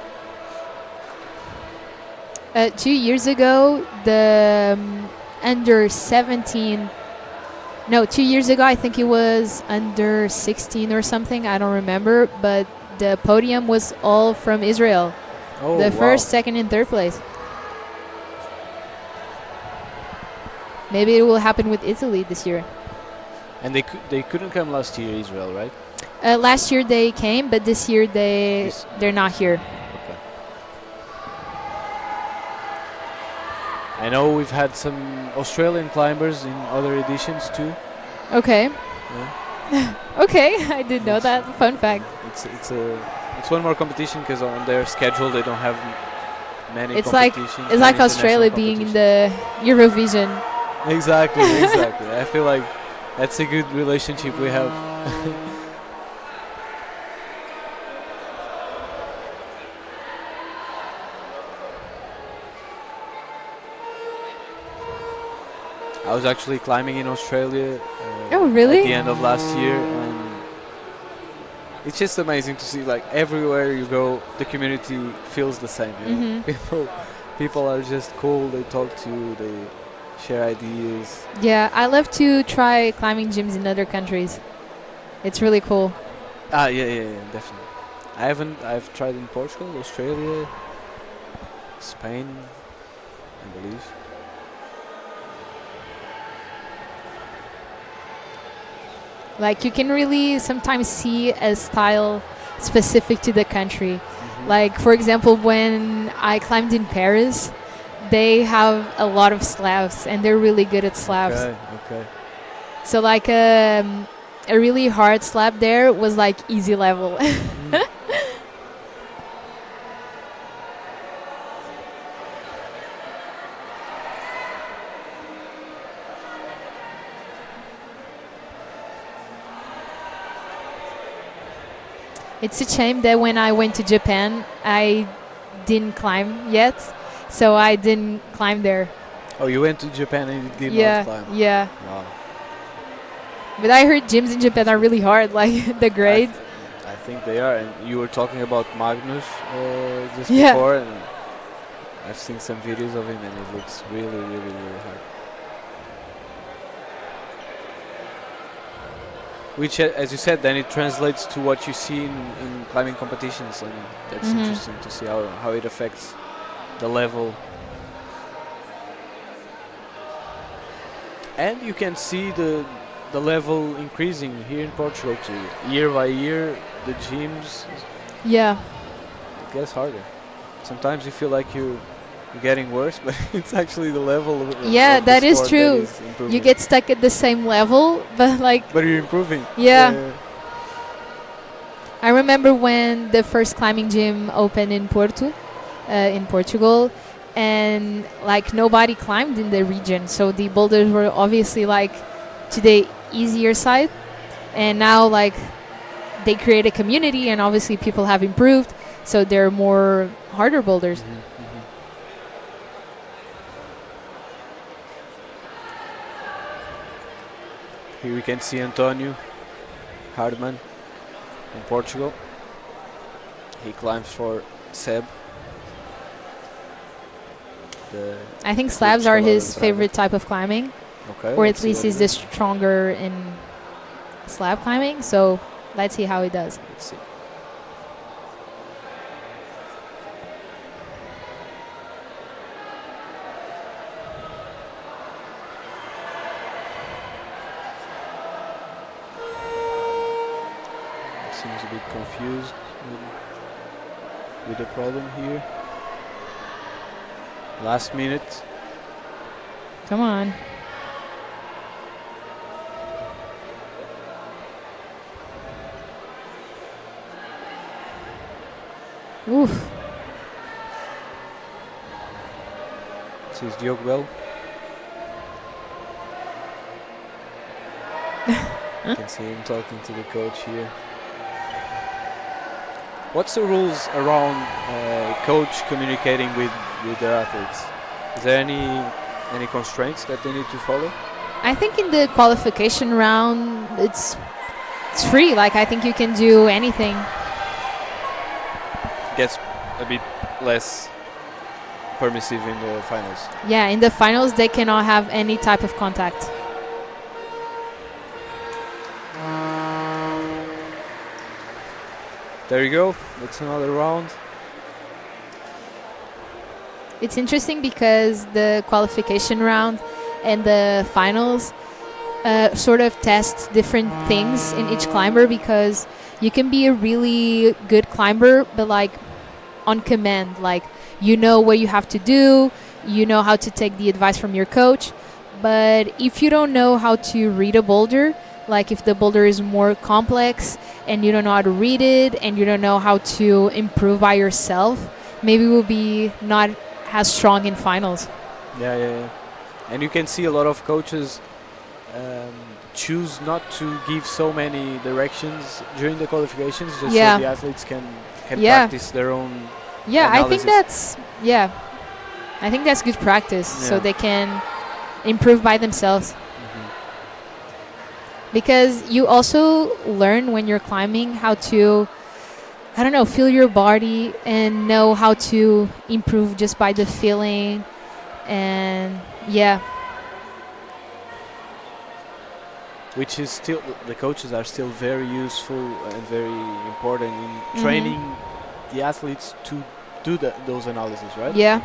2 years ago, the under 17. No, 2 years ago, I think it was under 16 or something. I don't remember. But the podium was all from Israel. Oh, The wow. first, second, and third place. Maybe it will happen with Italy this year. And they couldn't come last year, Israel, right? Last year they came, but this year they're not here. Okay. I know we've had some Australian climbers in other editions too. Okay. Yeah. Okay, I didn't know that. Fun fact. It's one more competition because on their schedule they don't have many It's like competitions. it's like Australia being in the Eurovision. Exactly. I feel like that's a good relationship we have. I was actually climbing in Australia Oh, really? at the end of last year, and it's just amazing to see, like, everywhere you go, the community feels the same. You know? People are just cool. They talk to you. They share ideas. Yeah, I love to try climbing gyms in other countries. It's really cool. Yeah, definitely. I've tried in Portugal, Australia, Spain, I believe. Like, you can really sometimes see a style specific to the country. Like, for example, when I climbed in Paris, they have a lot of slabs, and they're really good at slabs. Okay. So, like, a really hard slab there was like easy level. It's a shame that when I went to Japan, I didn't climb yet, so I didn't climb there. Oh, you went to Japan and you did not climb? Yeah. Wow. But I heard gyms in Japan are really hard, like the grade. I think they are, and you were talking about Magnus just Yeah. before, and I've seen some videos of him, and it looks really, really, really hard. Which, as you said, then it translates to what you see in climbing competitions, and that's interesting to see how it affects the level. And you can see the level increasing here in Portugal too. Year by year, the gyms it gets harder. Sometimes you feel like you're getting worse, but it's actually the level of Yeah, the that is sport true. that is improving. You get stuck at the same level, but like But you're improving. Yeah. I remember when the first climbing gym opened in Porto, in Portugal, and like nobody climbed in the region, so the boulders were obviously like to the easier side, and now like they create a community, and obviously people have improved, so there are more harder boulders. Here we can see Antonio Hardman in Portugal. He climbs for Seb. I think slabs are his Portugal favorite type of climbing, Okay. or let's at see least what he's it the is. stronger in slab climbing, so let's see how he does. Let's see. Seems a bit confused with the problem here. Last minute. Come on. Oof. This is Diogo Bell. You can see him talking to the coach here. What's the rules around coach communicating with their athletes? Is there any constraints that they need to follow? I think in the qualification round, it's free. Like, I think you can do anything. Gets a bit less permissive in the finals. Yeah, in the finals, they cannot have any type of contact. There you go. That's another round. It's interesting because the qualification round and the finals sort of test different things in each climber, because you can be a really good climber, but like on command, like you know what you have to do, you know how to take the advice from your coach. But if you don't know how to read a boulder, like if the boulder is more complex and you don't know how to read it and you don't know how to improve by yourself, maybe we'll be not as strong in finals. Yeah. And you can see a lot of coaches choose not to give so many directions during the qualifications, just so the athletes can practice their own analysis. I think that's good practice, so they can improve by themselves. Because you also learn when you're climbing how to, I don't know, feel your body and know how to improve just by the feeling. And which is still, the coaches are still very useful and very important in training the athletes to do those analyses, right? Yeah.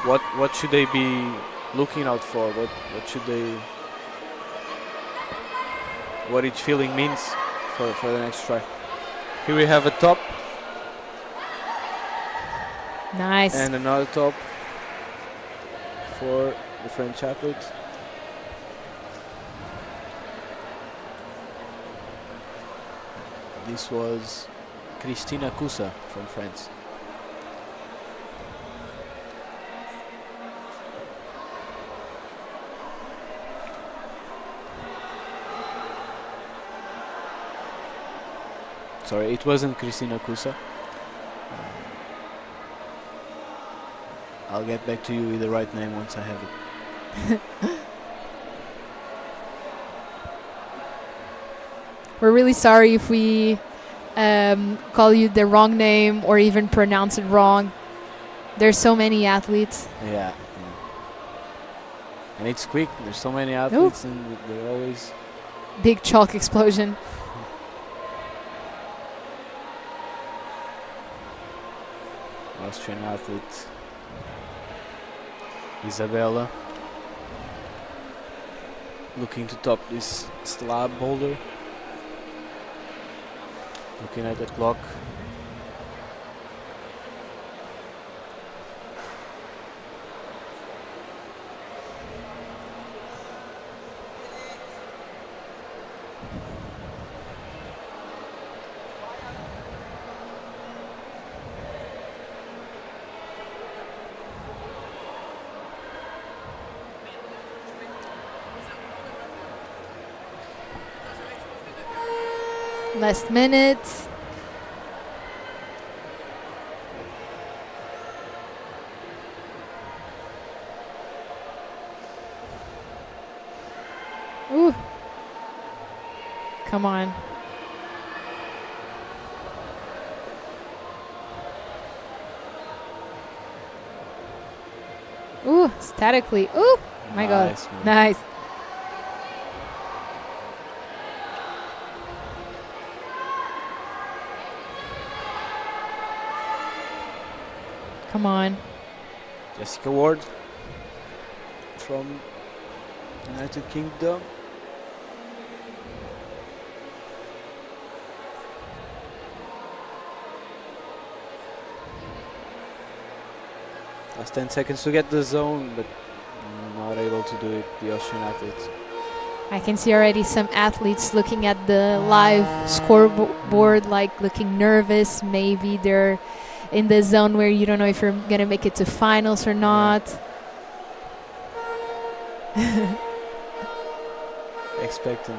What should they be looking out for? What should they, what each feeling means for the next try. Here we have a top. Nice. And another top for the French athlete. This was Cristina Coussa from France. Sorry, it wasn't Cristina Coussa. I'll get back to you with the right name once I have it. We're really sorry if we call you the wrong name or even pronounce it wrong. There's so many athletes. Yeah. And it's quick. There's so many athletes and they're always... Big chalk explosion. Austrian athlete Isabella looking to top this slab boulder, looking at the clock. Last minute. Ooh. Come on. Ooh, statically. Ooh, my God. Man. Nice. Come on. Jessica Ward from United Kingdom. Last 10 seconds to get the zone, but not able to do it, the Austrian athletes. I can see already some athletes looking at the live scoreboard, like looking nervous. Maybe they're in the zone where you don't know if you're going to make it to finals or not. Expecting.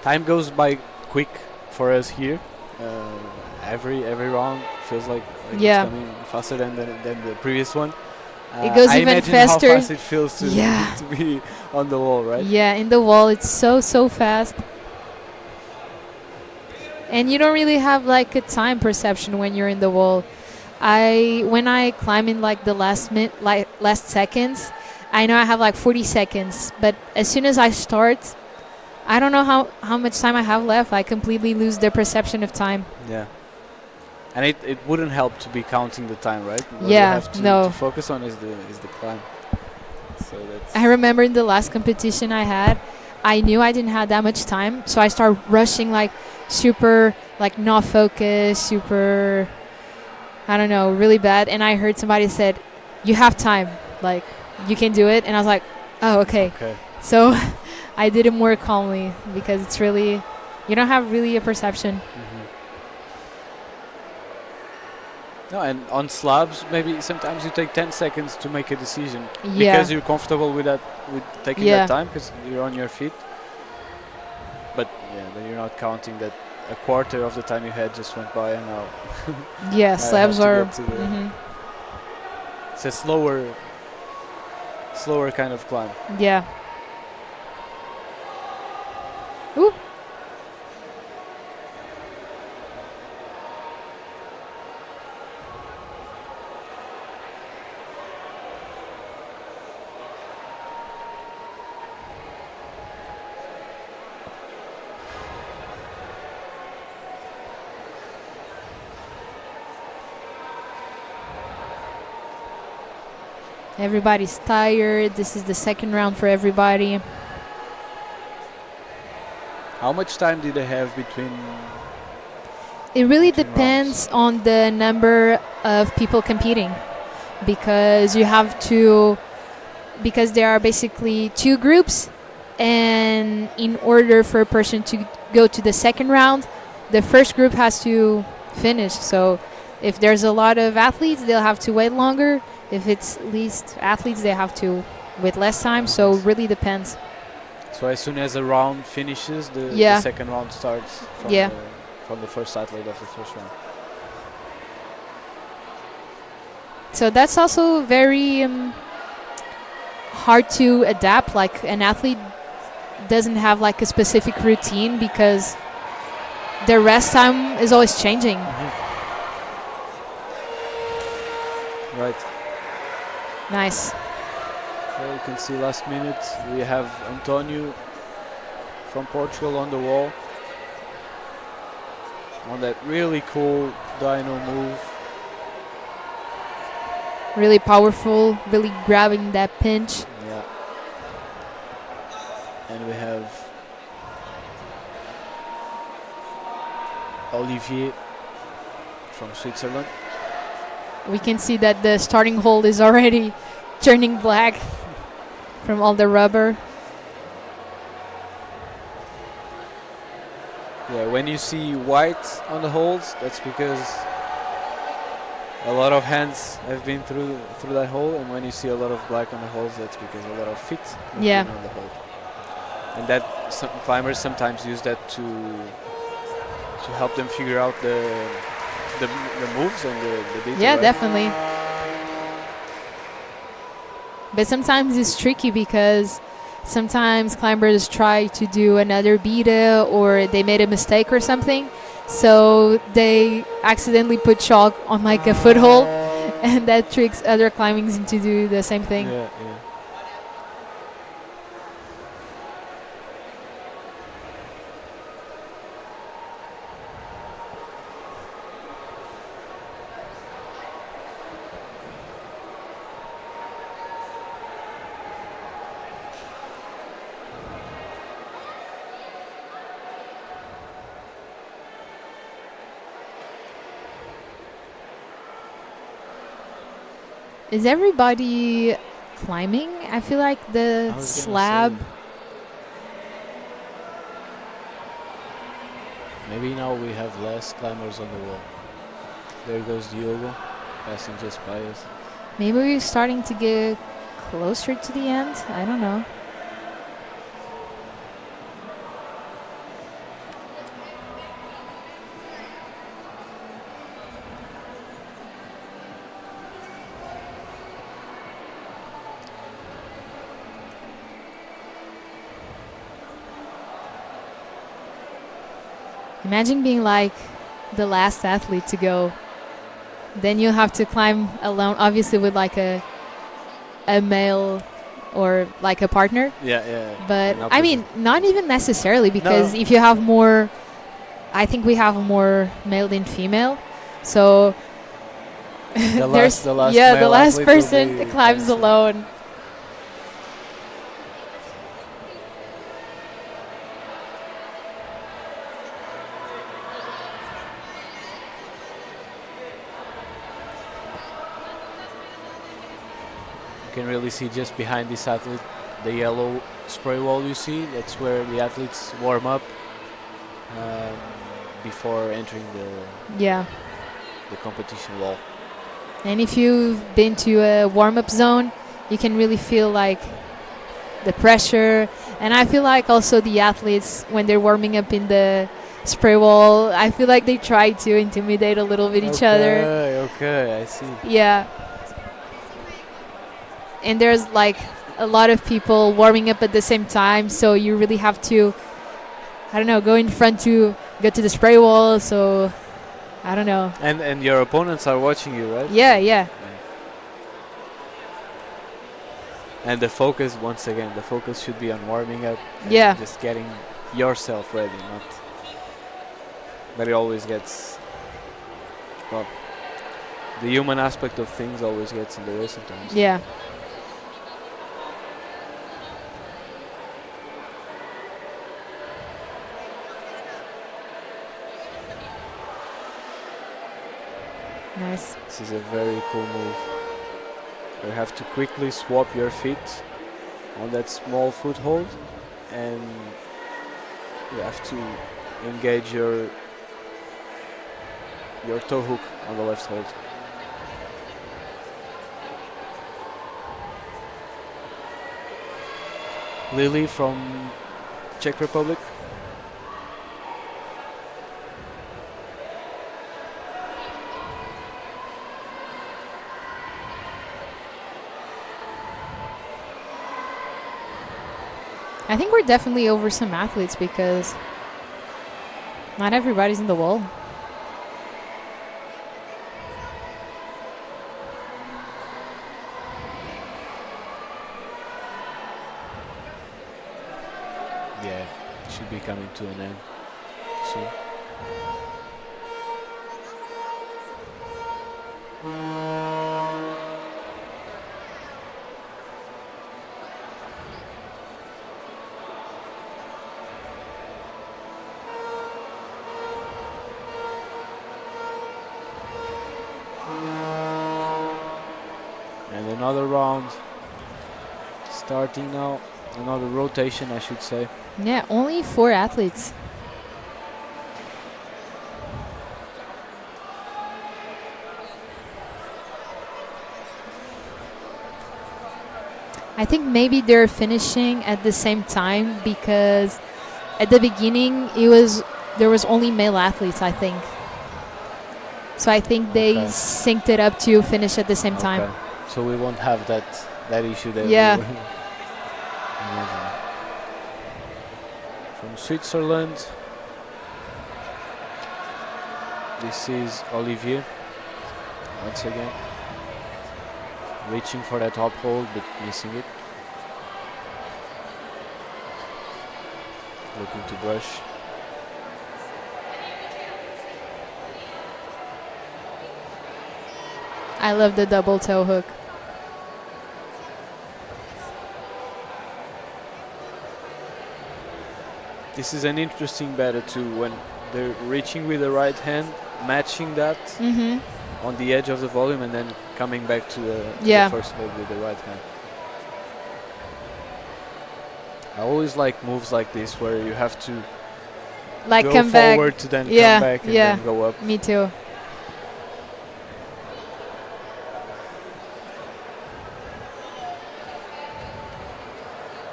Time goes by quick for us here. Every round feels like Yeah. it's coming faster than the previous one. It goes I even imagine faster. how fast it feels to, Yeah. to be on the wall, right? Yeah, in the wall it's so fast. And you don't really have like a time perception when you're in the wall. When I climb in like the last seconds, I know I have like 40 seconds, but as soon as I start, I don't know how much time I have left. I completely lose the perception of time. Yeah. And it wouldn't help to be counting the time, right? What Yeah, you have no. to focus on is the climb. So that's I remember in the last competition I had, I knew I didn't have that much time, so I started rushing like super, like not focused, super, I don't know, really bad. And I heard somebody said, "You have time, like you can do it." And I was like, "Oh, okay." okay. So I did it more calmly because it's really, you don't have really a perception. No, and on slabs, maybe sometimes you take 10 seconds to make a decision Yeah. because you're comfortable with that, with taking Yeah. that time because you're on your feet. But yeah, then you're not counting that a quarter of the time you had just went by, and now Yeah, I slabs have to are. get to the- Mhm. it's a slower kind of climb. Yeah. Ooh. Everybody's tired. This is the second round for everybody. How much time did they have between? It really Between depends on the number of people competing, because you have to, because there are basically two groups, and in order for a person to go to the second round, the first group has to finish. So if there's a lot of athletes, they'll have to wait longer. If it's least athletes, they have to wait less time. So it really depends. So as soon as a round finishes, the Yeah. second round starts from, Yeah. from the first athlete of the first round. So that's also very hard to adapt. Like an athlete doesn't have like a specific routine because their rest time is always changing. Right. Nice. So you can see last minute we have Antonio from Portugal on the wall on that really cool dyno move. Really powerful, really grabbing that pinch. Yeah. And we have Olivier from Switzerland. We can see that the starting hold is already turning black from all the rubber. Yeah, when you see white on the holds, that's because a lot of hands have been through that hole, and when you see a lot of black on the holes, that's because a lot of feet have Yeah. been on the hole. And that some climbers sometimes use that to help them figure out the moves and the detail. Yeah, right? definitely. But sometimes it's tricky because sometimes climbers try to do another beta or they made a mistake or something. So they accidentally put chalk on like a foothold and that tricks other climbings into do the same thing. Yeah, yeah. Is everybody climbing? I feel like the I was gonna slab. say. Maybe now we have less climbers on the wall. There goes Diogo, passing just by us. Maybe we're starting to get closer to the end. I don't know. Imagine being like the last athlete to go. Then you'll have to climb alone, obviously with like a male or like a partner. Yeah. But An I mean, opposite. not even necessarily, because No. if you have more, I think we have more male than female. So The there's last the male last athlete will person be climbs dancing. alone. You can really see just behind this athlete the yellow spray wall you see. That's where the athletes warm up before entering Yeah. the competition wall. And if you've been to a warm-up zone, you can really feel like the pressure. And I feel like also the athletes, when they're warming up in the spray wall, I feel like they try to intimidate a little bit each other. Okay, I see. Yeah. And there's like a lot of people warming up at the same time, so you really have to, I don't know, go in front to go to the spray wall. So I don't know. And your opponents are watching you, right? Yeah. And the focus, once again, the focus should be on warming up. And Yeah. just getting yourself ready, not. But it always gets. Well, the human aspect of things always gets in the way sometimes. Yeah. Nice. This is a very cool move. You have to quickly swap your feet on that small foothold, and you have to engage your toe hook on the left hold. Lily from Czech Republic. I think we're definitely over some athletes because not everybody's in the wall. Yeah, should be coming to an end soon. And another round starting now. Another rotation, I should say. Yeah, only 4 athletes. I think maybe they're finishing at the same time because at the beginning there was only male athletes, I think. So I think they Okay. synced it up to finish at the same time. Okay. So we won't have that issue there. Yeah. Imagine. From Switzerland, this is Olivier. Once again, reaching for that top hold but missing it. Looking to brush. I love the double toe hook. This is an interesting battle too, when they're reaching with the right hand, matching that on the edge of the volume, and then coming back to the first hold with the right hand. I always like moves like this where you have to Like go come back. forward to then Yeah, come back and yeah. then go up. Me too.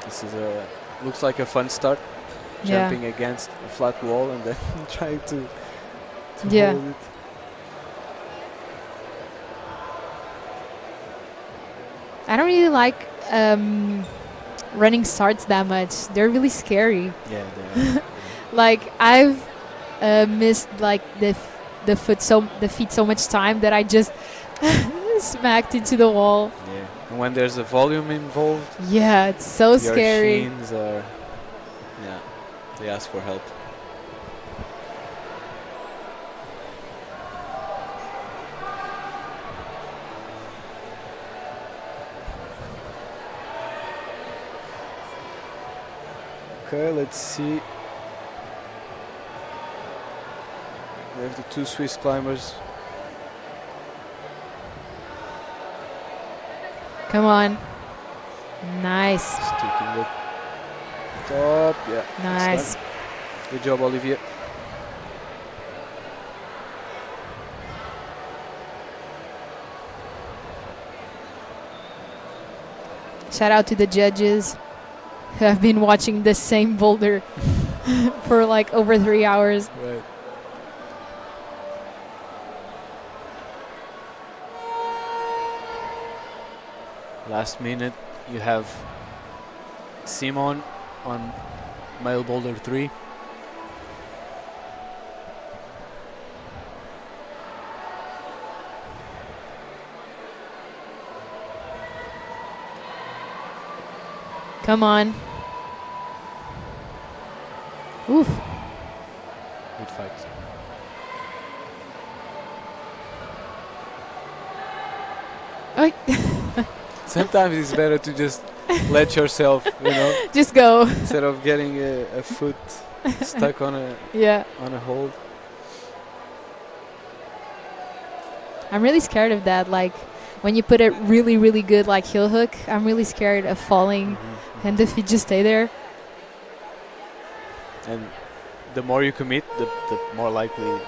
This is looks like a fun start. Yeah. Jumping against a flat wall and then trying to Yeah. hold it. I don't really like running starts that much. They're really scary. Yeah, they are. Like I've missed like the feet so much time that I just smacked into the wall. Yeah. And when there's a volume involved, Yeah, it's so your scary. shins are, yeah, they ask for help. Okay, let's see. We have the two Swiss climbers. Come on. Nice. Sticking the top. Yeah. Nice. excellent. Good job, Olivier. Shout out to the judges who have been watching the same boulder for like over 3 hours. Right. Last minute, you have Simon on mile boulder 3. Come on. Oof. Good fight. Oi. Sometimes it's better to just let yourself, Just go. instead of getting a foot stuck on Yeah. a hold. I'm really scared of that. Like when you put it really, really good, like heel hook, I'm really scared of falling and the feet just stay there. And the more you commit, the more likely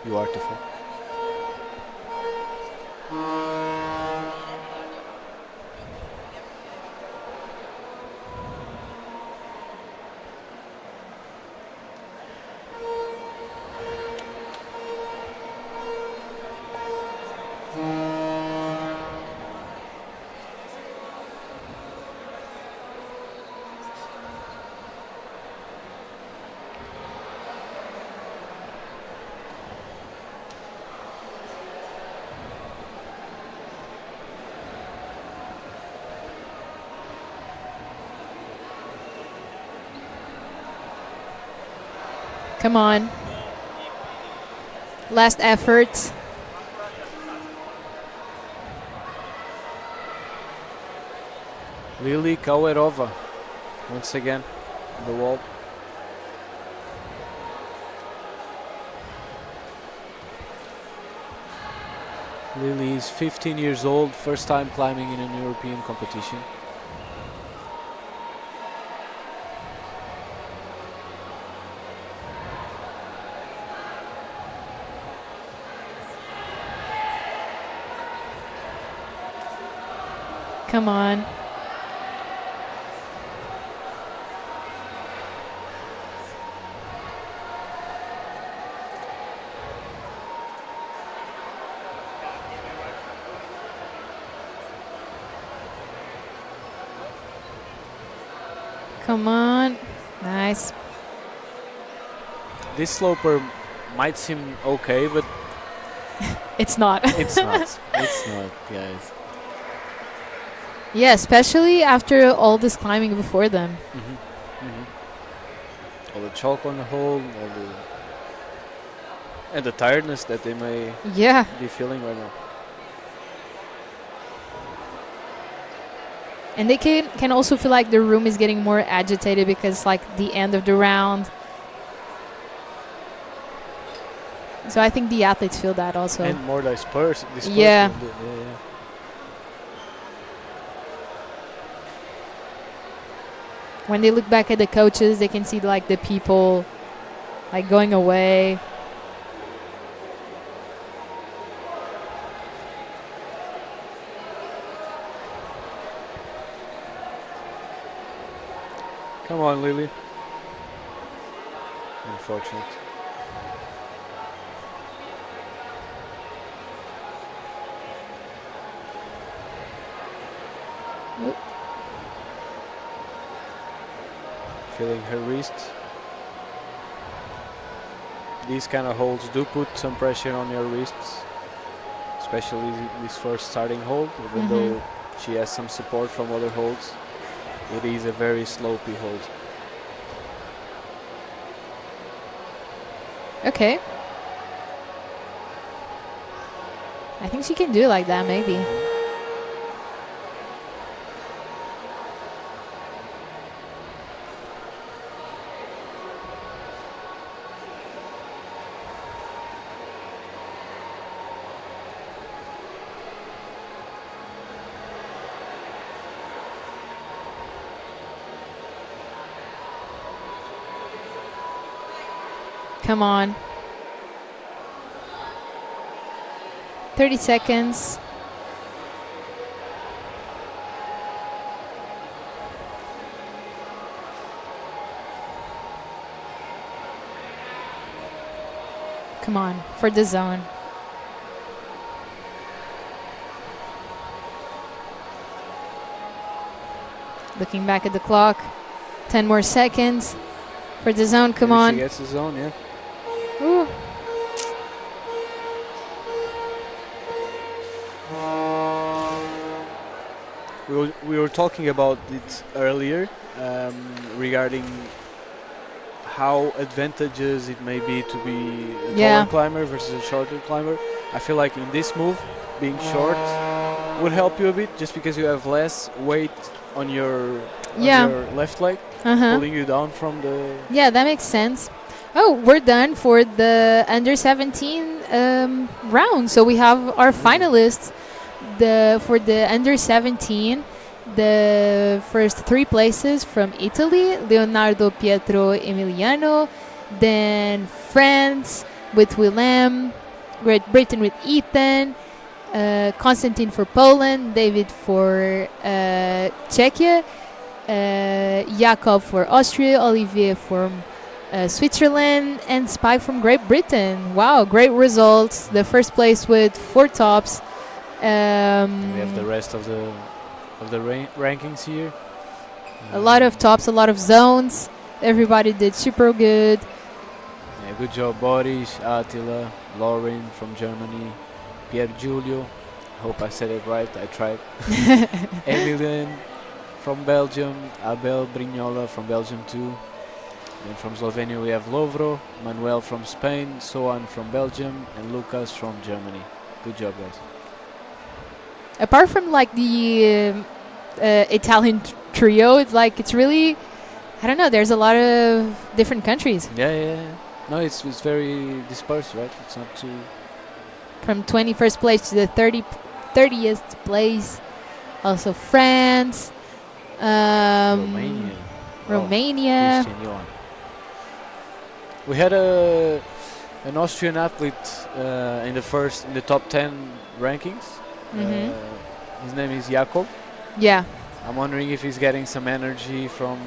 you are to fall. Come on. Last effort. Lily Kauerova, once again, on the wall. Lily is 15 years old, first time climbing in an European competition. Come on. Come on. Nice. This sloper might seem okay, but It's not. it's not. It's not, guys. Yeah, especially after all this climbing before them. All the chalk on the hole, and the tiredness that they may Yeah. be feeling right now. And they can also feel like the room is getting more agitated because like the end of the round. So I think the athletes feel that also. And more dispersed. Yeah. When they look back at the coaches, they can see like the people like going away. Come on, Lily. Unfortunate. Oop. Feeling her wrist. These kind of holds do put some pressure on your wrists, especially this first starting hold, even though she has some support from other holds. It is a very slopey hold. Okay. I think she can do it like that, maybe. Come on. 30 seconds. Come on, for the zone. Looking back at the clock. 10 more seconds. For the zone, come Maybe on. She gets the zone, yeah. Ooh. We were talking about it earlier regarding how advantageous it may be to be a taller climber versus a shorter climber. I feel like in this move, being short would help you a bit just because you have less weight on your left leg, pulling you down from the... Yeah, that makes sense. Oh, we're done for the under 17 round. So we have our finalists. For the under 17, the first 3 places from Italy, Leonardo, Pietro, Emiliano. Then France with Willem, Great Britain with Ethan, Konstantin for Poland, David for Czechia, Jakob for Austria, Olivier from Switzerland, and Spike from Great Britain. Wow, great results. The first place with 4 tops. We have the rest of the rankings here. A lot of tops, a lot of zones. Everybody did super good. Yeah, good job, Boris, Attila, Lauren from Germany, Pier Giulio. Hope I said it right. I tried. Emilian from Belgium, Abel Brignola from Belgium too. And from Slovenia we have Lovro, Manuel from Spain, Soan from Belgium, and Lucas from Germany. Good job, guys. Apart from like the Italian trio, it's really, I don't know, there's a lot of different countries. Yeah. No, it's very dispersed, right? It's not too... From 21st place to the 30th place. Also France. Romania. Oh, we had an Austrian athlete in the top 10 rankings. His name is Jakob. Yeah. I'm wondering if he's getting some energy from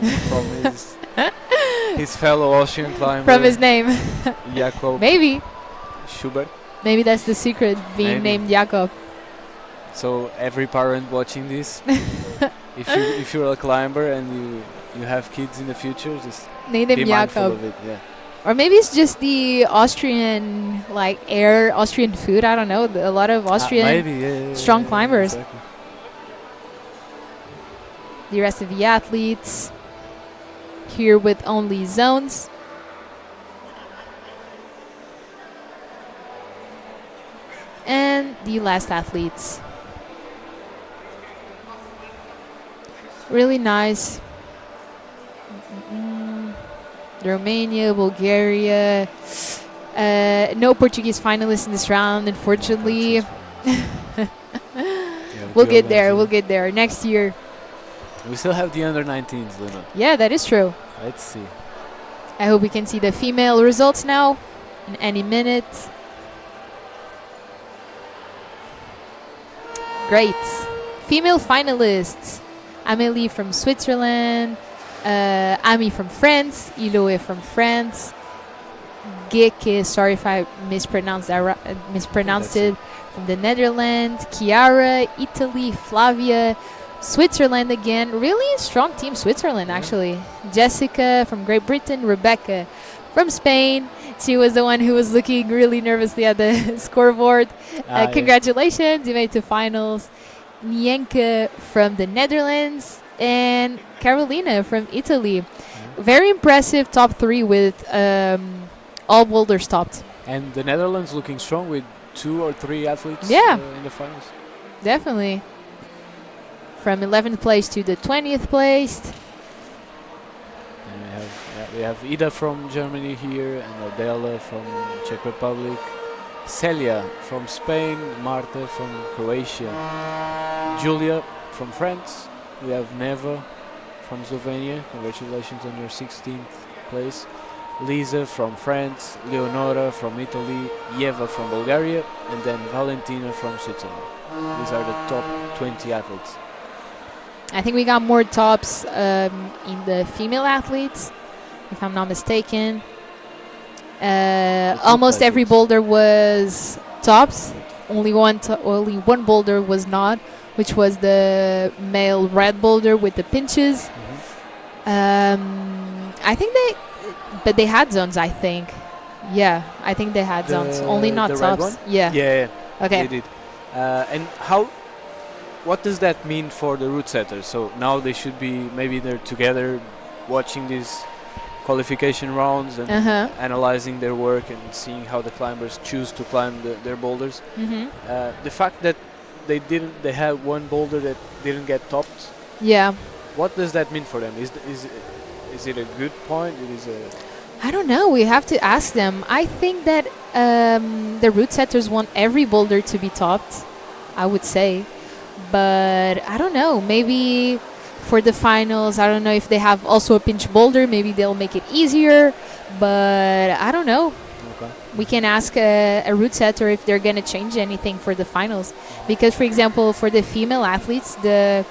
his fellow Austrian climber. From his name. Jakob. Maybe. Schubert. Maybe that's the secret, being named Jakob. So every parent watching this, if you're a climber and you have kids in the future, just name them be mindful Jakob. of it. Yeah. Or maybe it's just the Austrian, Austrian food. I don't know. A lot of Austrian strong climbers. Exactly. The rest of the athletes here with only zones. And the last athletes. Really nice. Romania, Bulgaria. No Portuguese finalists in this round, unfortunately. We'll get there. Next year. We still have the under 19s, Luna. Yeah, that is true. Let's see. I hope we can see the female results now in any minute. Great. Female finalists. Amélie from Switzerland, Ami from France, Iloe from France, Geke, sorry if I mispronounced it, from the Netherlands, Chiara, Italy, Flavia, Switzerland again. Really strong team, Switzerland, actually. Jessica from Great Britain, Rebecca from Spain. She was the one who was looking really nervously at the scoreboard. Congratulations, you made it to finals. Nienke from the Netherlands and Carolina from Italy. Very impressive top 3 with all boulders topped. And the Netherlands looking strong with 2 or 3 athletes in the finals. Definitely. From 11th place to the 20th place. And we have Ida from Germany here, and Adela from Czech Republic, Celia from Spain, Marta from Croatia, Julia from France. We have Neva from Slovenia. Congratulations on your 16th place. Lisa from France, Leonora from Italy, Yeva from Bulgaria, and then Valentina from Switzerland. These are the top 20 athletes. I think we got more tops in the female athletes, if I'm not mistaken. Almost every boulder was tops. Only one boulder was not, which was the male red boulder with the pinches. I think they had zones, I think. Yeah, I think they had zones. Only not tops. Yeah. Okay. They did. And what does that mean for the route setters? So now they should be, maybe they're together watching these qualification rounds and analyzing their work and seeing how the climbers choose to climb their boulders. The fact that they had one boulder that didn't get topped. Yeah. What does that mean for them? Is it a good point? I don't know. We have to ask them. I think that the route setters want every boulder to be topped, I would say. But I don't know. Maybe for the finals, I don't know if they have also a pinch boulder. Maybe they'll make it easier. But I don't know. Okay. We can ask a route setter if they're going to change anything for the finals. Because, for example, for the female athletes, the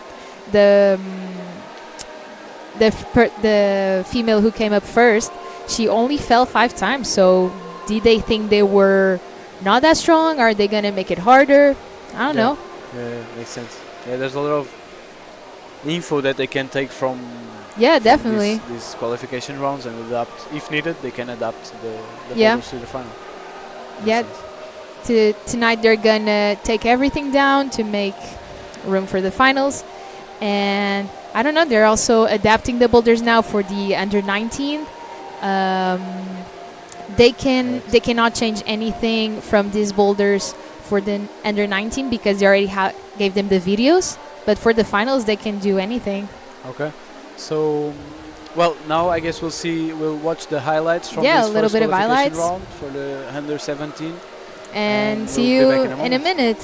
female who came up first, she only fell 5 times. So did they think they were not that strong? Are they going to make it harder? I don't know. Yeah, makes sense. Yeah, there's a lot of info that they can take from definitely these qualification rounds and adapt. If needed, they can adapt the boulders to the final. Tonight they're going to take everything down to make room for the finals. And I don't know, they're also adapting the boulders now for the under 19. They cannot change anything from these boulders for the under 19 because they already gave them the videos. But for the finals, they can do anything. Okay. So, well, now I guess we'll watch the highlights from this a little first bit of highlights round for the under 17. And see you in a minute.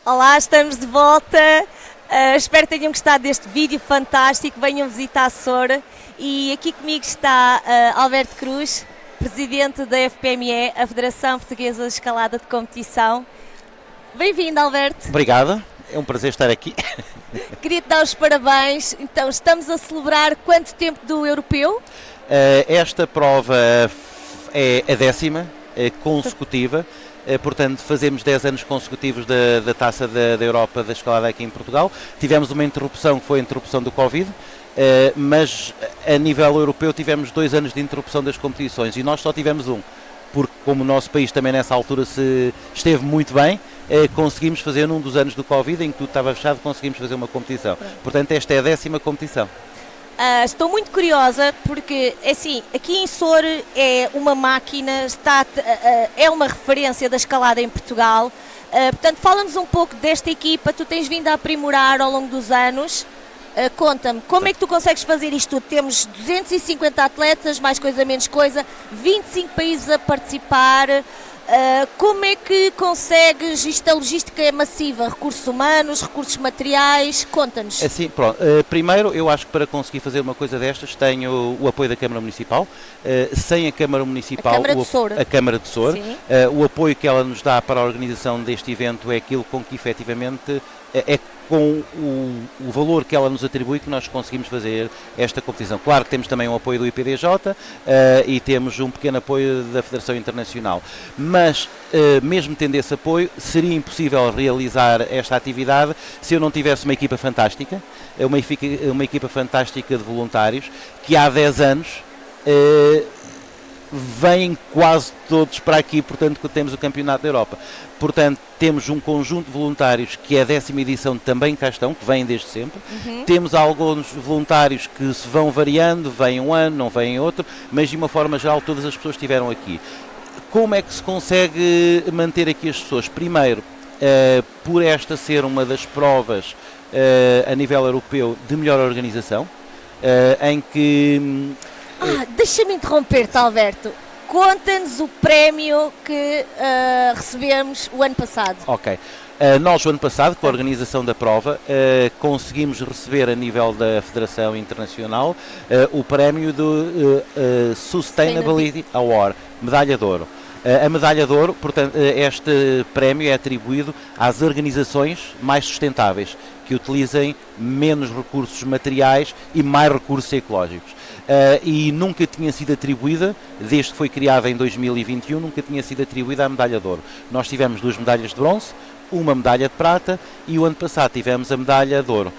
Olá, estamos de volta. Espero que tenham gostado deste vídeo fantástico. Venham visitar a Soure. E aqui comigo está Alberto Cruz, presidente da FPME, a Federação Portuguesa de Escalada de Competição. Bem-vindo, Alberto. Obrigado, é um prazer estar aqui. Queria-te dar os parabéns. Então, estamos a celebrar quanto tempo do europeu? Esta prova é a 10ª consecutiva. Portanto, fazemos 10 anos consecutivos da Taça da Europa da Escalada aqui em Portugal. Tivemos uma interrupção, que foi a interrupção do Covid, mas a nível europeu tivemos 2 anos de interrupção das competições e nós só tivemos um, porque como o nosso país também nessa altura esteve muito bem, conseguimos fazer num dos anos do Covid, em que tudo estava fechado, conseguimos fazer uma competição. Portanto, esta é a 10ª competição. Estou muito curiosa porque, assim, aqui em Soure é uma máquina, é uma referência da escalada em Portugal. Portanto, fala-nos um pouco desta equipa, tu tens vindo a aprimorar ao longo dos anos. Conta-me, como é que tu consegues fazer isto tudo? Temos 250 atletas, mais coisa, menos coisa, 25 países a participar. Como é que consegues, isto a logística é massiva, recursos humanos, recursos materiais, conta-nos. Assim, pronto. Primeiro, eu acho que para conseguir fazer uma coisa destas tenho o apoio da Câmara Municipal. Sem a Câmara Municipal, a Câmara de Soure, o apoio que ela nos dá para a organização deste evento é aquilo com que efetivamente é com o valor que ela nos atribui que nós conseguimos fazer esta competição. Claro que temos também o apoio do IPDJ e temos um pequeno apoio da Federação Internacional, mas mesmo tendo esse apoio, seria impossível realizar esta atividade se eu não tivesse uma equipa fantástica, uma equipa fantástica de voluntários, que há 10 anos vêm quase todos para aqui, portanto temos o Campeonato da Europa. Portanto, temos um conjunto de voluntários que é a 10ª edição também cá estão, que vêm desde sempre. Temos alguns voluntários que se vão variando, vêm um ano, não vêm outro, mas de uma forma geral todas as pessoas estiveram aqui. Como é que se consegue manter aqui as pessoas? Primeiro, por esta ser uma das provas a nível europeu de melhor organização, em que... Deixa-me interromper-te, Alberto. Conta-nos o prémio que recebemos o ano passado. Ok. Nós, o ano passado, com a organização da prova, conseguimos receber a nível da Federação Internacional o prémio do Sustainability Award, medalha de ouro. A medalha de ouro, portanto, este prémio é atribuído às organizações mais sustentáveis, que utilizem menos recursos materiais e mais recursos ecológicos. E nunca tinha sido atribuída, desde que foi criada em 2021, nunca tinha sido atribuída a medalha de ouro. Nós tivemos 2 medalhas de bronze, uma medalha de prata e o ano passado tivemos a medalha de ouro.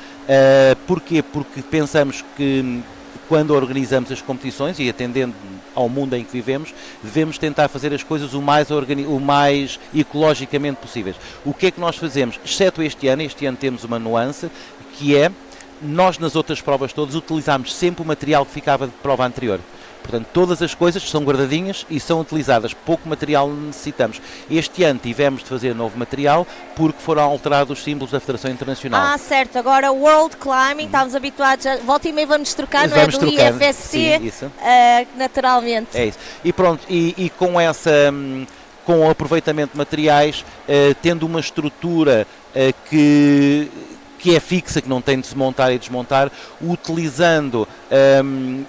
Porquê? Porque pensamos que quando organizamos as competições e atendendo ao mundo em que vivemos, devemos tentar fazer as coisas o mais ecologicamente possíveis. O que é que nós fazemos? Exceto este ano temos uma nuance, que é, nós nas outras provas todas utilizámos sempre o material que ficava de prova anterior. Portanto, todas as coisas são guardadinhas e são utilizadas, pouco material necessitamos. Este ano tivemos de fazer novo material porque foram alterados os símbolos da Federação Internacional. Certo, agora o World Climbing, estávamos habituados a... Volta e meia vamos trocar, não é? Do trocando. IFSC, sim, isso. Naturalmente. É isso. E pronto, e com essa... com o aproveitamento de materiais, tendo uma estrutura que é fixa, que não tem de se montar e desmontar, utilizando,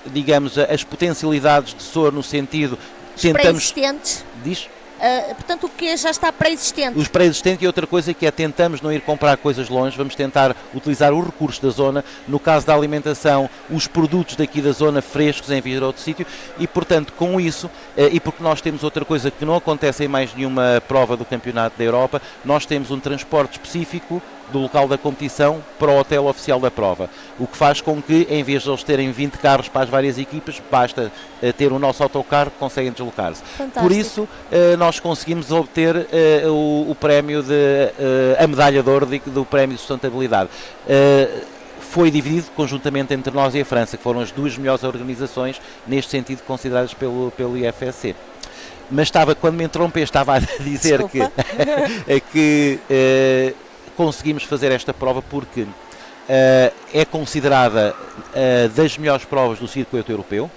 digamos, as potencialidades de Soure no sentido... Os pré-existentes. Diz? Portanto, o que já está pré-existente. Os pré-existentes e outra coisa que é, tentamos não ir comprar coisas longe, vamos tentar utilizar os recursos da zona, no caso da alimentação, os produtos daqui da zona frescos em vez de outro sítio e, portanto, com isso, e porque nós temos outra coisa que não acontece em mais nenhuma prova do Campeonato da Europa, nós temos um transporte específico do local da competição para o hotel oficial da prova, o que faz com que, em vez de eles terem 20 carros para as várias equipas, basta ter o nosso autocarro que conseguem deslocar-se. Por isso, nós conseguimos obter o prémio a medalha de ouro do prémio de sustentabilidade. Foi dividido conjuntamente entre nós e a França, que foram as 2 melhores organizações neste sentido consideradas pelo IFSC. Mas quando me interrompeste, estava a dizer que conseguimos fazer esta prova porque é considerada das melhores provas do circuito europeu.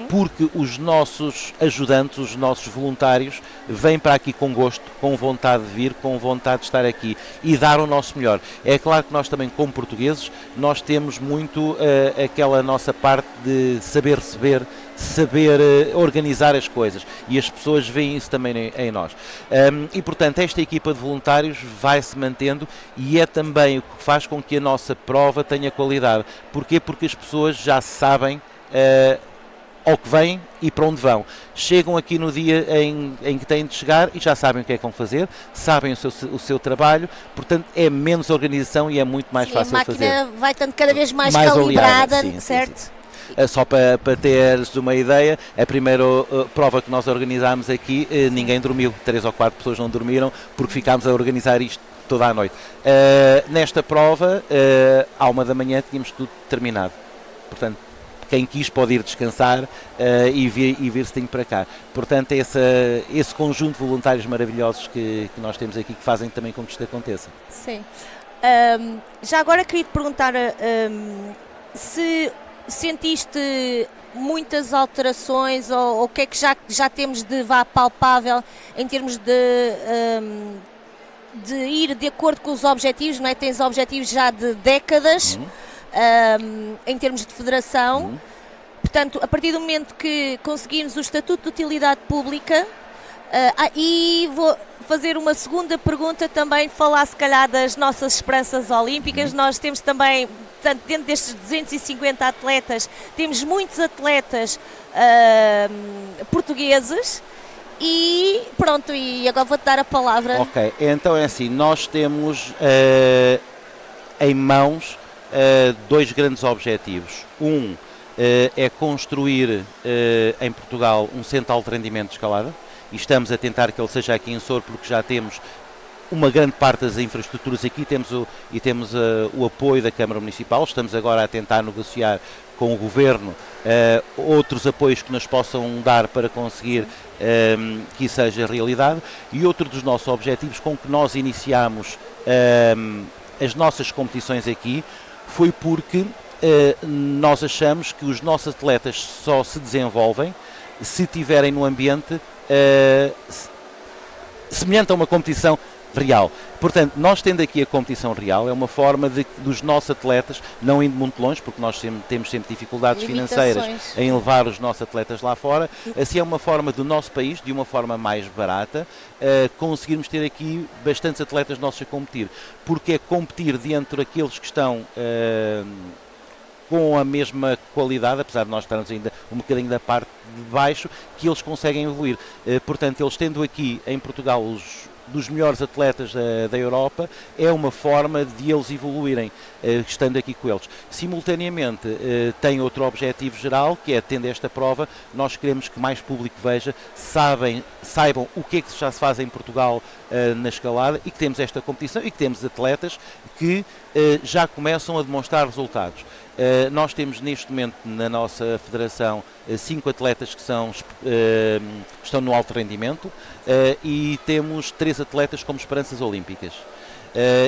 porque os nossos ajudantes, os nossos voluntários, vêm para aqui com gosto, com vontade de vir, com vontade de estar aqui e dar o nosso melhor. É claro que nós também, como portugueses, nós temos muito aquela nossa parte de saber receber, saber organizar as coisas, e as pessoas veem isso também em nós. E portanto esta equipa de voluntários vai se mantendo, e é também o que faz com que a nossa prova tenha qualidade. Porquê? Porque as pessoas já sabem ao que vêm e para onde vão. Chegam aqui no dia em que têm de chegar e já sabem o que é que vão fazer, sabem o seu trabalho, portanto é menos organização e é muito mais fácil de fazer. A máquina vai estando cada vez mais calibrada, aliada, certo? Sim. Só para teres uma ideia, a primeira prova que nós organizámos aqui, ninguém dormiu, 3 ou 4 pessoas não dormiram, porque ficámos a organizar isto toda a noite. Nesta prova, à 1 da manhã tínhamos tudo terminado. Portanto, quem quis pode ir descansar e vir-se tem para cá. Portanto, esse conjunto de voluntários maravilhosos que nós temos aqui, que fazem também com que isto aconteça. Sim. Já agora queria te perguntar se sentiste muitas alterações, ou o que é que já temos de palpável em termos de ir de acordo com os objetivos, não é? Tens objetivos já de décadas, em termos de federação. Portanto, a partir do momento que conseguirmos o Estatuto de Utilidade Pública, e vou fazer uma segunda pergunta também, falar se calhar das nossas esperanças olímpicas. Nós temos também, portanto, dentro destes 250 atletas, temos muitos atletas portugueses. E pronto, e agora vou-te dar a palavra. Ok, então é assim, nós temos em mãos 2 grandes objetivos. É construir em Portugal um centro de alto rendimento de escalada, e estamos a tentar que ele seja aqui em Soure, porque já temos uma grande parte das infraestruturas aqui, temos o apoio da Câmara Municipal. Estamos agora a tentar negociar com o Governo outros apoios que nos possam dar para conseguir que isso seja realidade. E outro dos nossos objetivos com que nós iniciamos as nossas competições aqui foi porque nós achamos que os nossos atletas só se desenvolvem se tiverem no ambiente semelhante a uma competição real. Portanto, nós tendo aqui a competição real, é uma forma dos nossos atletas, não indo muito longe, porque nós temos sempre dificuldades financeiras em levar os nossos atletas lá fora, assim é uma forma do nosso país, de uma forma mais barata, conseguirmos ter aqui bastantes atletas nossos a competir, porque é competir dentro daqueles que estão com a mesma qualidade, apesar de nós estarmos ainda um bocadinho da parte de baixo, que eles conseguem evoluir. Portanto, eles tendo aqui em Portugal dos melhores atletas da Europa, é uma forma de eles evoluírem, estando aqui com eles. Simultaneamente, tem outro objetivo geral, que é, tendo esta prova, nós queremos que mais público veja, saibam o que é que já se faz em Portugal na escalada, e que temos esta competição e que temos atletas que já começam a demonstrar resultados. Nós temos neste momento na nossa federação 5 atletas que estão no alto rendimento, e temos 3 atletas como esperanças olímpicas.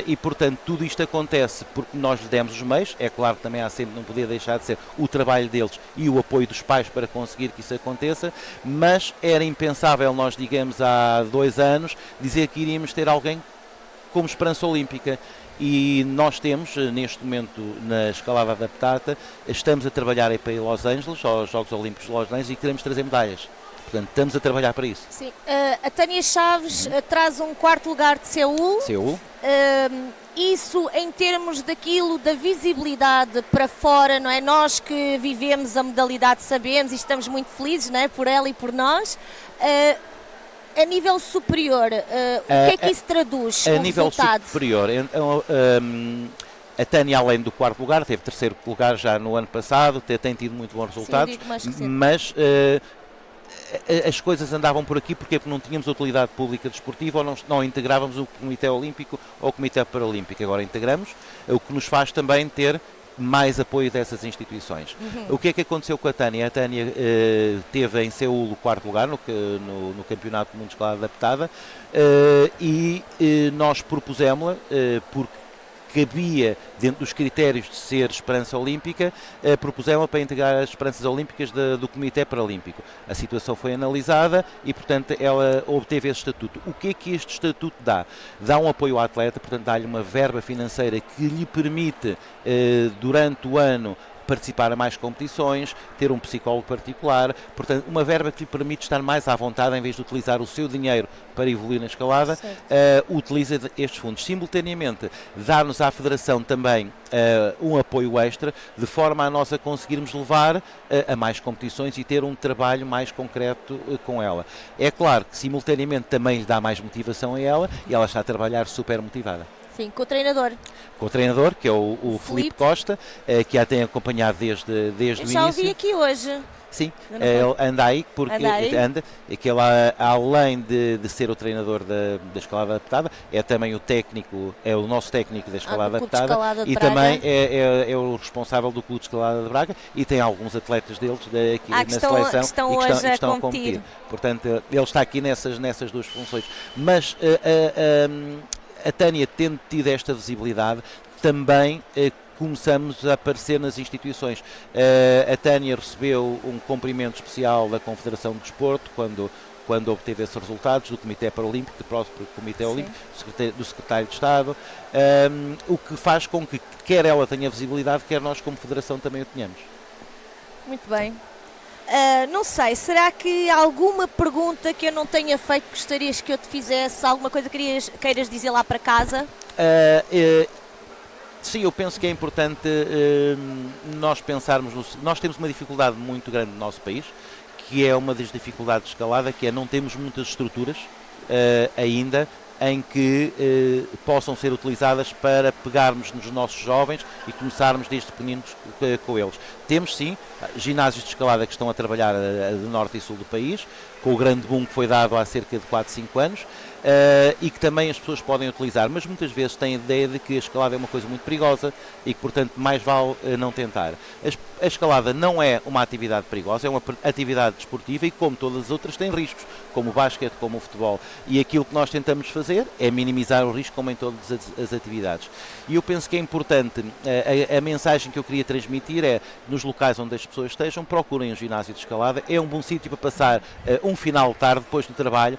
E portanto tudo isto acontece porque nós lhe demos os meios. É claro que também há sempre, não podia deixar de ser, o trabalho deles e o apoio dos pais para conseguir que isso aconteça, mas era impensável nós, digamos, há 2 anos, dizer que iríamos ter alguém como esperança olímpica. E nós temos, neste momento, na escalada adaptada, estamos a trabalhar para ir a Los Angeles, aos Jogos Olímpicos de Los Angeles, e queremos trazer medalhas. Portanto, estamos a trabalhar para isso. Sim. A Tânia Chaves traz um 4º lugar de Seul. Isso em termos daquilo, da visibilidade para fora, não é? Nós que vivemos a modalidade sabemos e estamos muito felizes, não é? Por ela e por nós. A nível superior, o que é que isso traduz? A nível superior, a Tânia, além do 4º lugar, teve 3º lugar já no ano passado, tem tido muito bons resultados. Sim, mas as coisas andavam por aqui porque não tínhamos utilidade pública desportiva, ou não integrávamos o Comitê Olímpico ou o Comitê Paralímpico. Agora integramos, o que nos faz também ter mais apoio dessas instituições. O que é que aconteceu com a Tânia? A Tânia teve em Seul o 4º lugar no Campeonato do Mundo de Escalada Adaptada, e nós propusemos-la, porque cabia dentro dos critérios de ser esperança olímpica, propuseram para integrar as esperanças olímpicas do Comitê Paralímpico. A situação foi analisada e, portanto, ela obteve esse estatuto. O que é que este estatuto dá? Dá um apoio ao atleta, portanto, dá-lhe uma verba financeira que lhe permite, durante o ano, participar a mais competições, ter um psicólogo particular, portanto, uma verba que lhe permite estar mais à vontade, em vez de utilizar o seu dinheiro para evoluir na escalada, utiliza estes fundos. Simultaneamente, dá-nos à Federação também um apoio extra, de forma a nós a conseguirmos levar a mais competições e ter um trabalho mais concreto com ela. É claro que, simultaneamente, também lhe dá mais motivação a ela e ela está a trabalhar super motivada. Sim, com o treinador. Com o treinador, que é o Filipe Costa, que a tem acompanhado desde o início. Já o vi aqui hoje. Sim, ele anda aí, porque que ele, além de ser o treinador da escalada adaptada, é também o técnico, é o nosso técnico da escalada adaptada e também é o responsável do Clube de Escalada de Braga e tem alguns atletas deles aqui na seleção que estão a competir. Portanto, ele está aqui nessas duas funções. Mas a Tânia, tendo tido esta visibilidade, também começamos a aparecer nas instituições. A Tânia recebeu um cumprimento especial da Confederação de Desporto quando obteve esses resultados, do Comitê Paralímpico, do próprio Comitê Olímpico, do Secretário de Estado, o que faz com que quer ela tenha visibilidade, quer nós como Federação também o tenhamos. Muito bem. Não sei, será que alguma pergunta que eu não tenha feito gostarias que eu te fizesse? Alguma coisa que queiras dizer lá para casa? Sim, eu penso que é importante nós pensarmos... Nós temos uma dificuldade muito grande no nosso país, que é uma das dificuldades de escalada, que é não temos muitas estruturas ainda em que possam ser utilizadas para pegarmos nos nossos jovens e começarmos desde pequeninos com eles. Temos sim ginásios de escalada que estão a trabalhar de norte e sul do país, com o grande boom que foi dado há cerca de 4, 5 anos, e que também as pessoas podem utilizar, mas muitas vezes têm a ideia de que a escalada é uma coisa muito perigosa e que, portanto, mais vale não tentar. A escalada não é uma atividade perigosa, é uma atividade desportiva e, como todas as outras, tem riscos, como o basquete, como o futebol. E aquilo que nós tentamos fazer é minimizar o risco, como em todas as atividades. E eu penso que é importante, a mensagem que eu queria transmitir é, nos locais onde as pessoas estejam, procurem um ginásio de escalada, é um bom sítio para passar um final de tarde, depois do trabalho,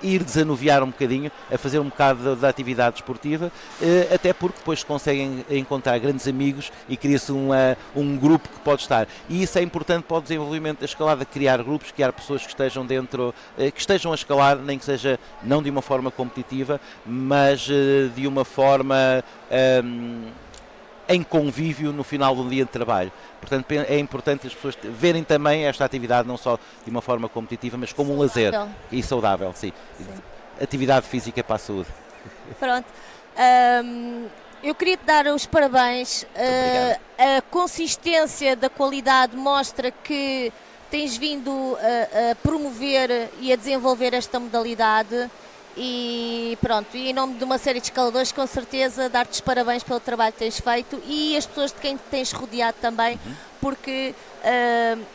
ir desanuviar um bocadinho, a fazer um bocado da atividade desportiva, até porque depois se conseguem encontrar grandes amigos e cria-se um grupo que pode estar. E isso é importante para o desenvolvimento da escalada, criar grupos, criar pessoas que estejam dentro, que estejam a escalar, nem que seja não de uma forma competitiva, mas de uma forma em convívio no final do dia de trabalho. Portanto, é importante as pessoas verem também esta atividade não só de uma forma competitiva, mas como um lazer e saudável, sim. Atividade física para a saúde. Pronto. Eu queria te dar os parabéns. A consistência da qualidade mostra que tens vindo a promover e a desenvolver esta modalidade. E pronto, e em nome de uma série de escaladores, com certeza dar-te os parabéns pelo trabalho que tens feito e as pessoas de quem te tens rodeado também, porque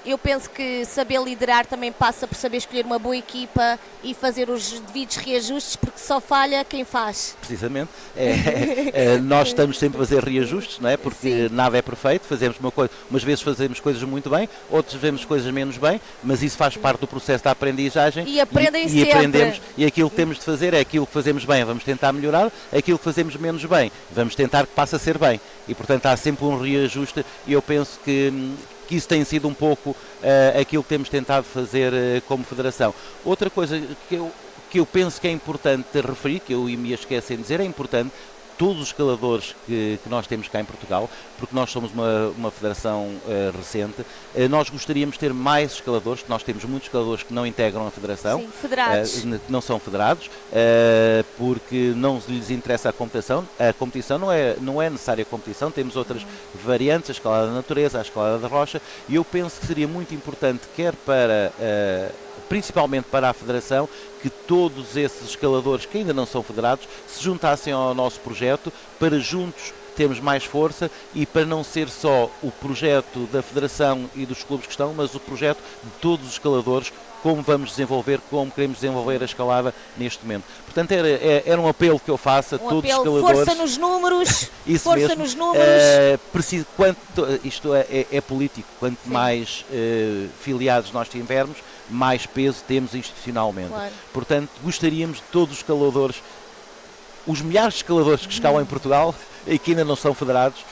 eu penso que saber liderar também passa por saber escolher uma boa equipa e fazer os devidos reajustes, porque só falha quem faz. Precisamente. Nós estamos sempre a fazer reajustes, não é? Porque nada é perfeito, fazemos uma coisa, umas vezes fazemos coisas muito bem, outras fazemos coisas menos bem, mas isso faz parte do processo da aprendizagem e sempre. Aprendemos, e aquilo que temos de fazer é aquilo que fazemos bem, vamos tentar melhorar, aquilo que fazemos menos bem, vamos tentar que passe a ser bem. E portanto há sempre um reajuste e eu penso que isso tem sido um pouco aquilo que temos tentado fazer como Federação. Outra coisa que eu penso que é importante referir, que eu me ia esquecer de dizer, é importante todos os escaladores que nós temos cá em Portugal, porque nós somos uma federação recente, nós gostaríamos de ter mais escaladores, nós temos muitos escaladores que não integram a federação, federados. Que não são federados, porque não lhes interessa a competição não é necessária a competição, temos outras variantes, a escalada da natureza, a escalada da rocha, e eu penso que seria muito importante, principalmente para a Federação, que todos esses escaladores que ainda não são federados se juntassem ao nosso projeto para juntos temos mais força e para não ser só o projeto da Federação e dos clubes que estão, mas o projeto de todos os escaladores, como vamos desenvolver, como queremos desenvolver a escalada neste momento. Portanto, era um apelo que eu faço a todos os escaladores. Força nos números, Isso força mesmo. nos números. Isto é político, quanto mais filiados nós tivermos, mais peso temos institucionalmente. Claro. Portanto, gostaríamos de todos os escaladores, os milhares de escaladores que escalam em Portugal e que ainda não são federados,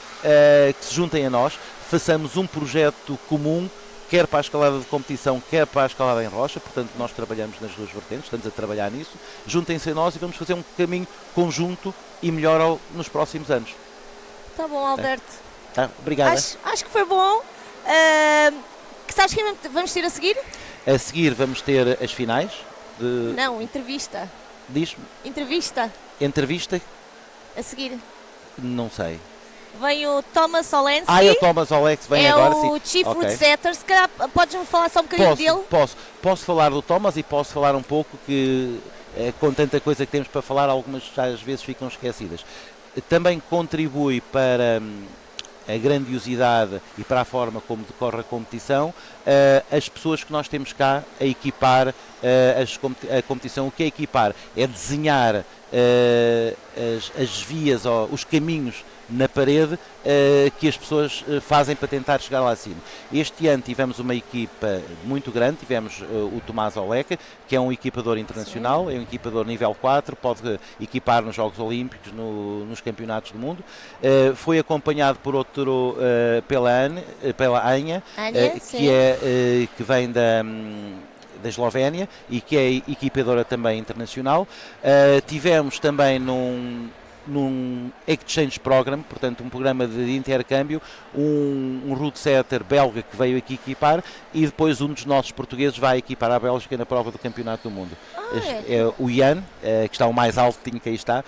que se juntem a nós, façamos um projeto comum, quer para a escalada de competição, quer para a escalada em rocha. Portanto, nós trabalhamos nas duas vertentes, estamos a trabalhar nisso. Juntem-se a nós e vamos fazer um caminho conjunto e melhor nos próximos anos. Tá bom, Alberto. Obrigada. Acho que foi bom. Que sabes que vamos ter a seguir? A seguir vamos ter as finais. Não, entrevista. Diz-me. Entrevista? A seguir. Não sei. Vem o Thomas Olensky. É o Thomas Olensky, vem agora. É o Chief Route Setter. Se calhar podes-me falar só um bocadinho dele? Posso falar do Thomas e posso falar um pouco que, com tanta coisa que temos para falar, algumas às vezes ficam esquecidas. Também contribui para a grandiosidade e para a forma como decorre a competição, as pessoas que nós temos cá a equipar a competição. O que é equipar? É desenhar as vias, os caminhos na parede que as pessoas fazem para tentar chegar lá acima. Este ano tivemos uma equipa muito grande, tivemos o Tomás Oleca, que é um equipador internacional. Sim. É um equipador nível 4, pode equipar nos Jogos Olímpicos, nos Campeonatos do Mundo. Foi acompanhado por outro, pela Anja, que vem da Eslovénia e que é equipadora também internacional. Tivemos também num exchange program, portanto um programa de intercâmbio, um route setter belga que veio aqui equipar, e depois um dos nossos portugueses vai equipar a Bélgica na prova do Campeonato do Mundo. O Ian, que está o mais alto que aí está.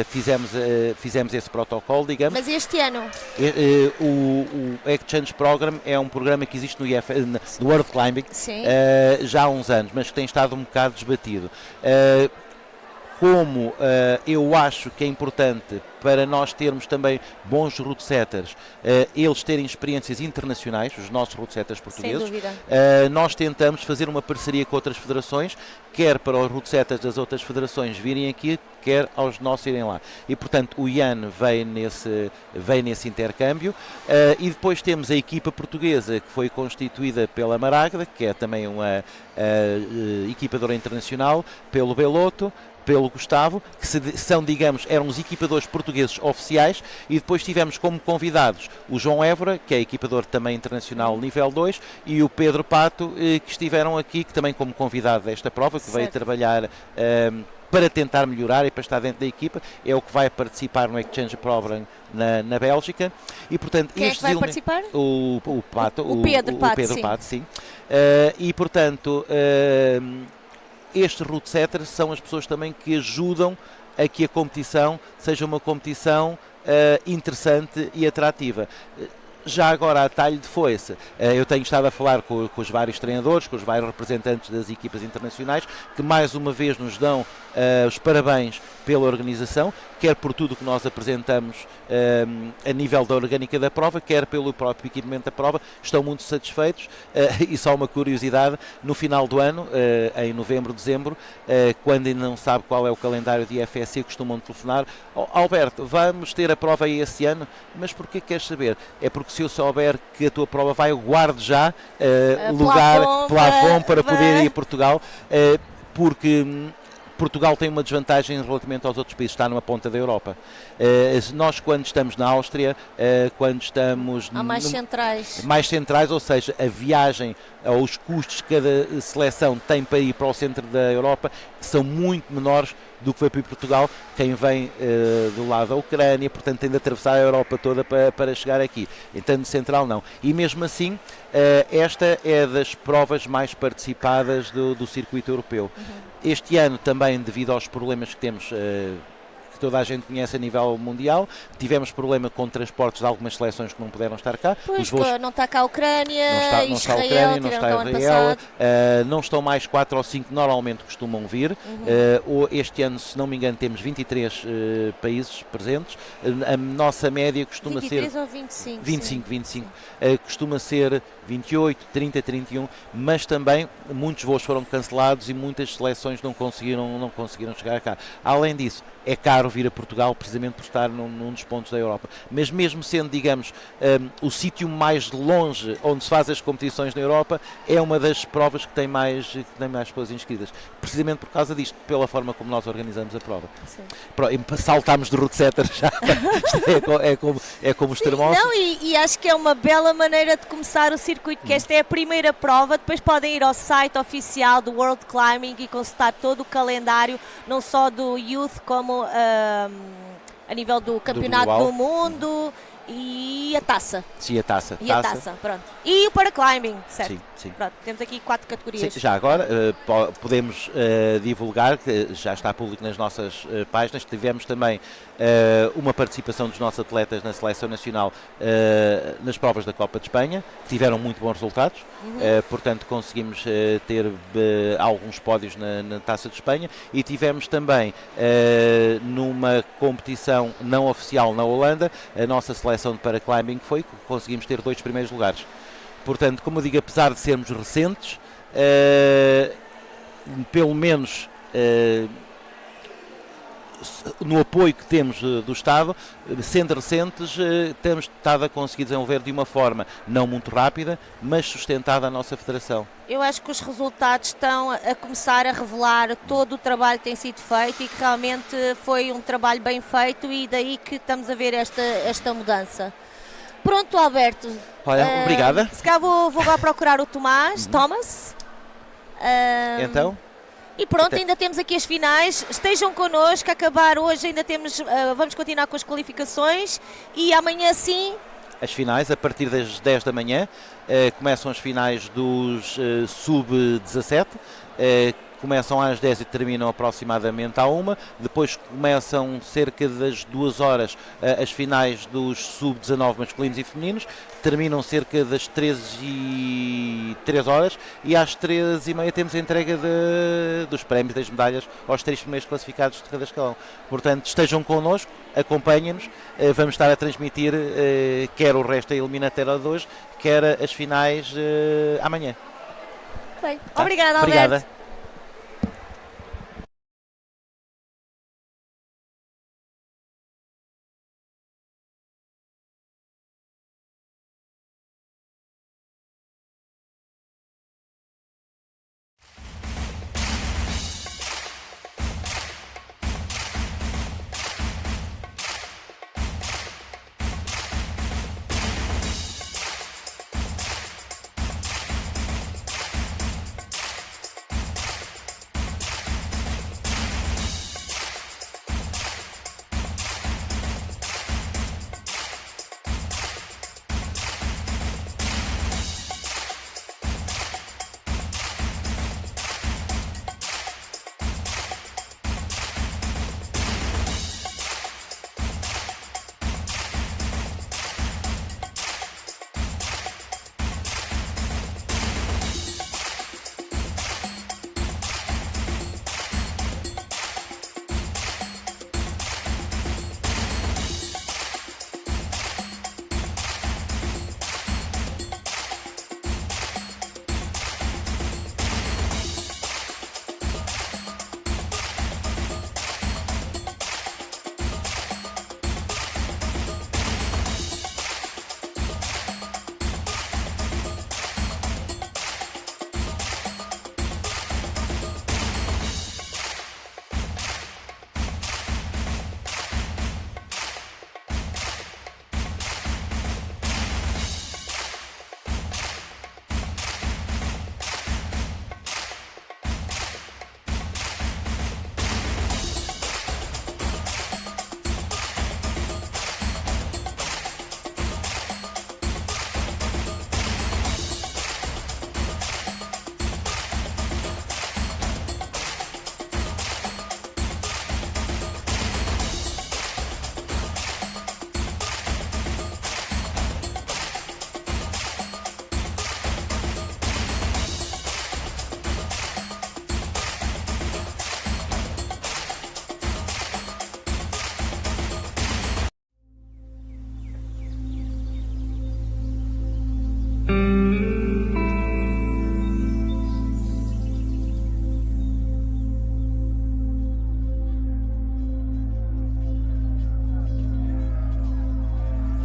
Fizemos esse protocolo, digamos. Mas este ano? O exchange program é um programa que existe no World Climbing já há uns anos, mas que tem estado um bocado desbatido. Como eu acho que é importante para nós termos também bons route setters, eles terem experiências internacionais, os nossos route setters portugueses. Sem dúvida. Nós tentamos fazer uma parceria com outras federações, quer para os route setters das outras federações virem aqui, quer aos nossos irem lá. E portanto o Ian veio nesse intercâmbio, e depois temos a equipa portuguesa que foi constituída pela Maragda, que é também uma equipadora internacional, pelo Belotto, pelo Gustavo, que são, digamos, eram os equipadores portugueses oficiais, e depois tivemos como convidados o João Évora, que é equipador também internacional nível 2, e o Pedro Pato, que estiveram aqui, que também como convidado desta prova, que veio trabalhar para tentar melhorar e para estar dentro da equipa, é o que vai participar no Exchange Program na Bélgica. E portanto, quem é que vai participar? O Pato, o Pedro Pato, sim. E portanto, estes route setters são as pessoas também que ajudam a que a competição seja uma competição interessante e atrativa. Já agora, a talho de foice, eu tenho estado a falar com os vários treinadores, com os vários representantes das equipas internacionais, que mais uma vez nos dão os parabéns pela organização, quer por tudo que nós apresentamos a nível da orgânica da prova, quer pelo próprio equipamento da prova. Estão muito satisfeitos. E só uma curiosidade, no final do ano, em novembro, dezembro, quando ainda não sabe qual é o calendário de IFSC, costumam telefonar: Alberto, vamos ter a prova aí esse ano, mas porquê queres saber? É porque se eu souber que a tua prova vai, eu guardo já lugar, plafond para poder ir a Portugal, porque Portugal tem uma desvantagem relativamente aos outros países, está numa ponta da Europa. Nós, quando estamos na Áustria, quando estamos mais centrais, ou seja, a viagem, os custos que cada seleção tem para ir para o centro da Europa são muito menores do que foi para Portugal. Quem vem do lado da Ucrânia, portanto, tem de atravessar a Europa toda para chegar aqui. Então, no central não. E mesmo assim, esta é das provas mais participadas do circuito europeu. Este ano também, devido aos problemas que temos, que toda a gente conhece a nível mundial. Tivemos problema com transportes de algumas seleções que não puderam estar cá. Pois, não está cá a Ucrânia, não está a Israel, Ucrânia, não está cá o Israel, não estão mais 4 ou 5 normalmente costumam vir. Este ano, se não me engano, temos 23 países presentes. A nossa média costuma 23 ser... ou 25? 25. Costuma ser 28, 30, 31, mas também muitos voos foram cancelados e muitas seleções não conseguiram chegar cá. Além disso, é caro vir a Portugal precisamente por estar num dos pontos da Europa. Mas mesmo sendo, digamos, o sítio mais longe onde se faz as competições na Europa, é uma das provas que tem mais pessoas inscritas. Precisamente por causa disto, pela forma como nós organizamos a prova. Sim. Saltámos de route setter já. é como os termossos. Não, e acho que é uma bela maneira de começar o circuito, que esta é a primeira prova. Depois podem ir ao site oficial do World Climbing e consultar todo o calendário, não só do Youth, como a nível do Campeonato do Mundo e a taça. Sim, a taça. E a taça, pronto. E o paraclimbing, certo? Sim. Pronto, temos aqui 4 categorias. Sim, já agora podemos divulgar, que já está público nas nossas páginas, tivemos também uma participação dos nossos atletas na seleção nacional nas provas da Copa de Espanha, que tiveram muito bons resultados, portanto conseguimos ter alguns pódios na Taça de Espanha, e tivemos também numa competição não oficial na Holanda, a nossa seleção de paraclimbing conseguimos ter 2 primeiros lugares. Portanto, como eu digo, apesar de sermos recentes, pelo menos no apoio que temos do Estado, sendo recentes, temos estado a conseguir desenvolver de uma forma não muito rápida, mas sustentada a nossa federação. Eu acho que os resultados estão a começar a revelar todo o trabalho que tem sido feito e que realmente foi um trabalho bem feito, e daí que estamos a ver esta mudança. Pronto, Alberto. Olha, obrigada. Se calhar vou lá procurar o Thomas. Então? E pronto, ainda temos aqui as finais. Estejam connosco, a acabar hoje ainda temos, vamos continuar com as qualificações, e amanhã sim... As finais, a partir das 10 da manhã, começam as finais dos sub-17, começam às 10 e terminam aproximadamente à 1. Depois começam cerca das 2 horas as finais dos sub-19 masculinos e femininos, terminam cerca das 3 horas, e às 13h30 temos a entrega dos prémios, das medalhas aos 3 primeiros classificados de cada escalão. Portanto, estejam connosco, acompanhem-nos, vamos estar a transmitir quer o resto da eliminatória de hoje, quer as finais amanhã. Bem, tá? Obrigada, Alberto. Obrigada.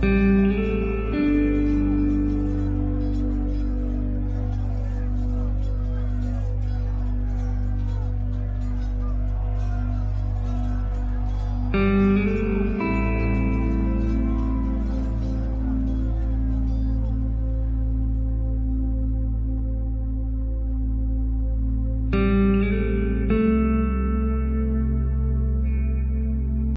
you.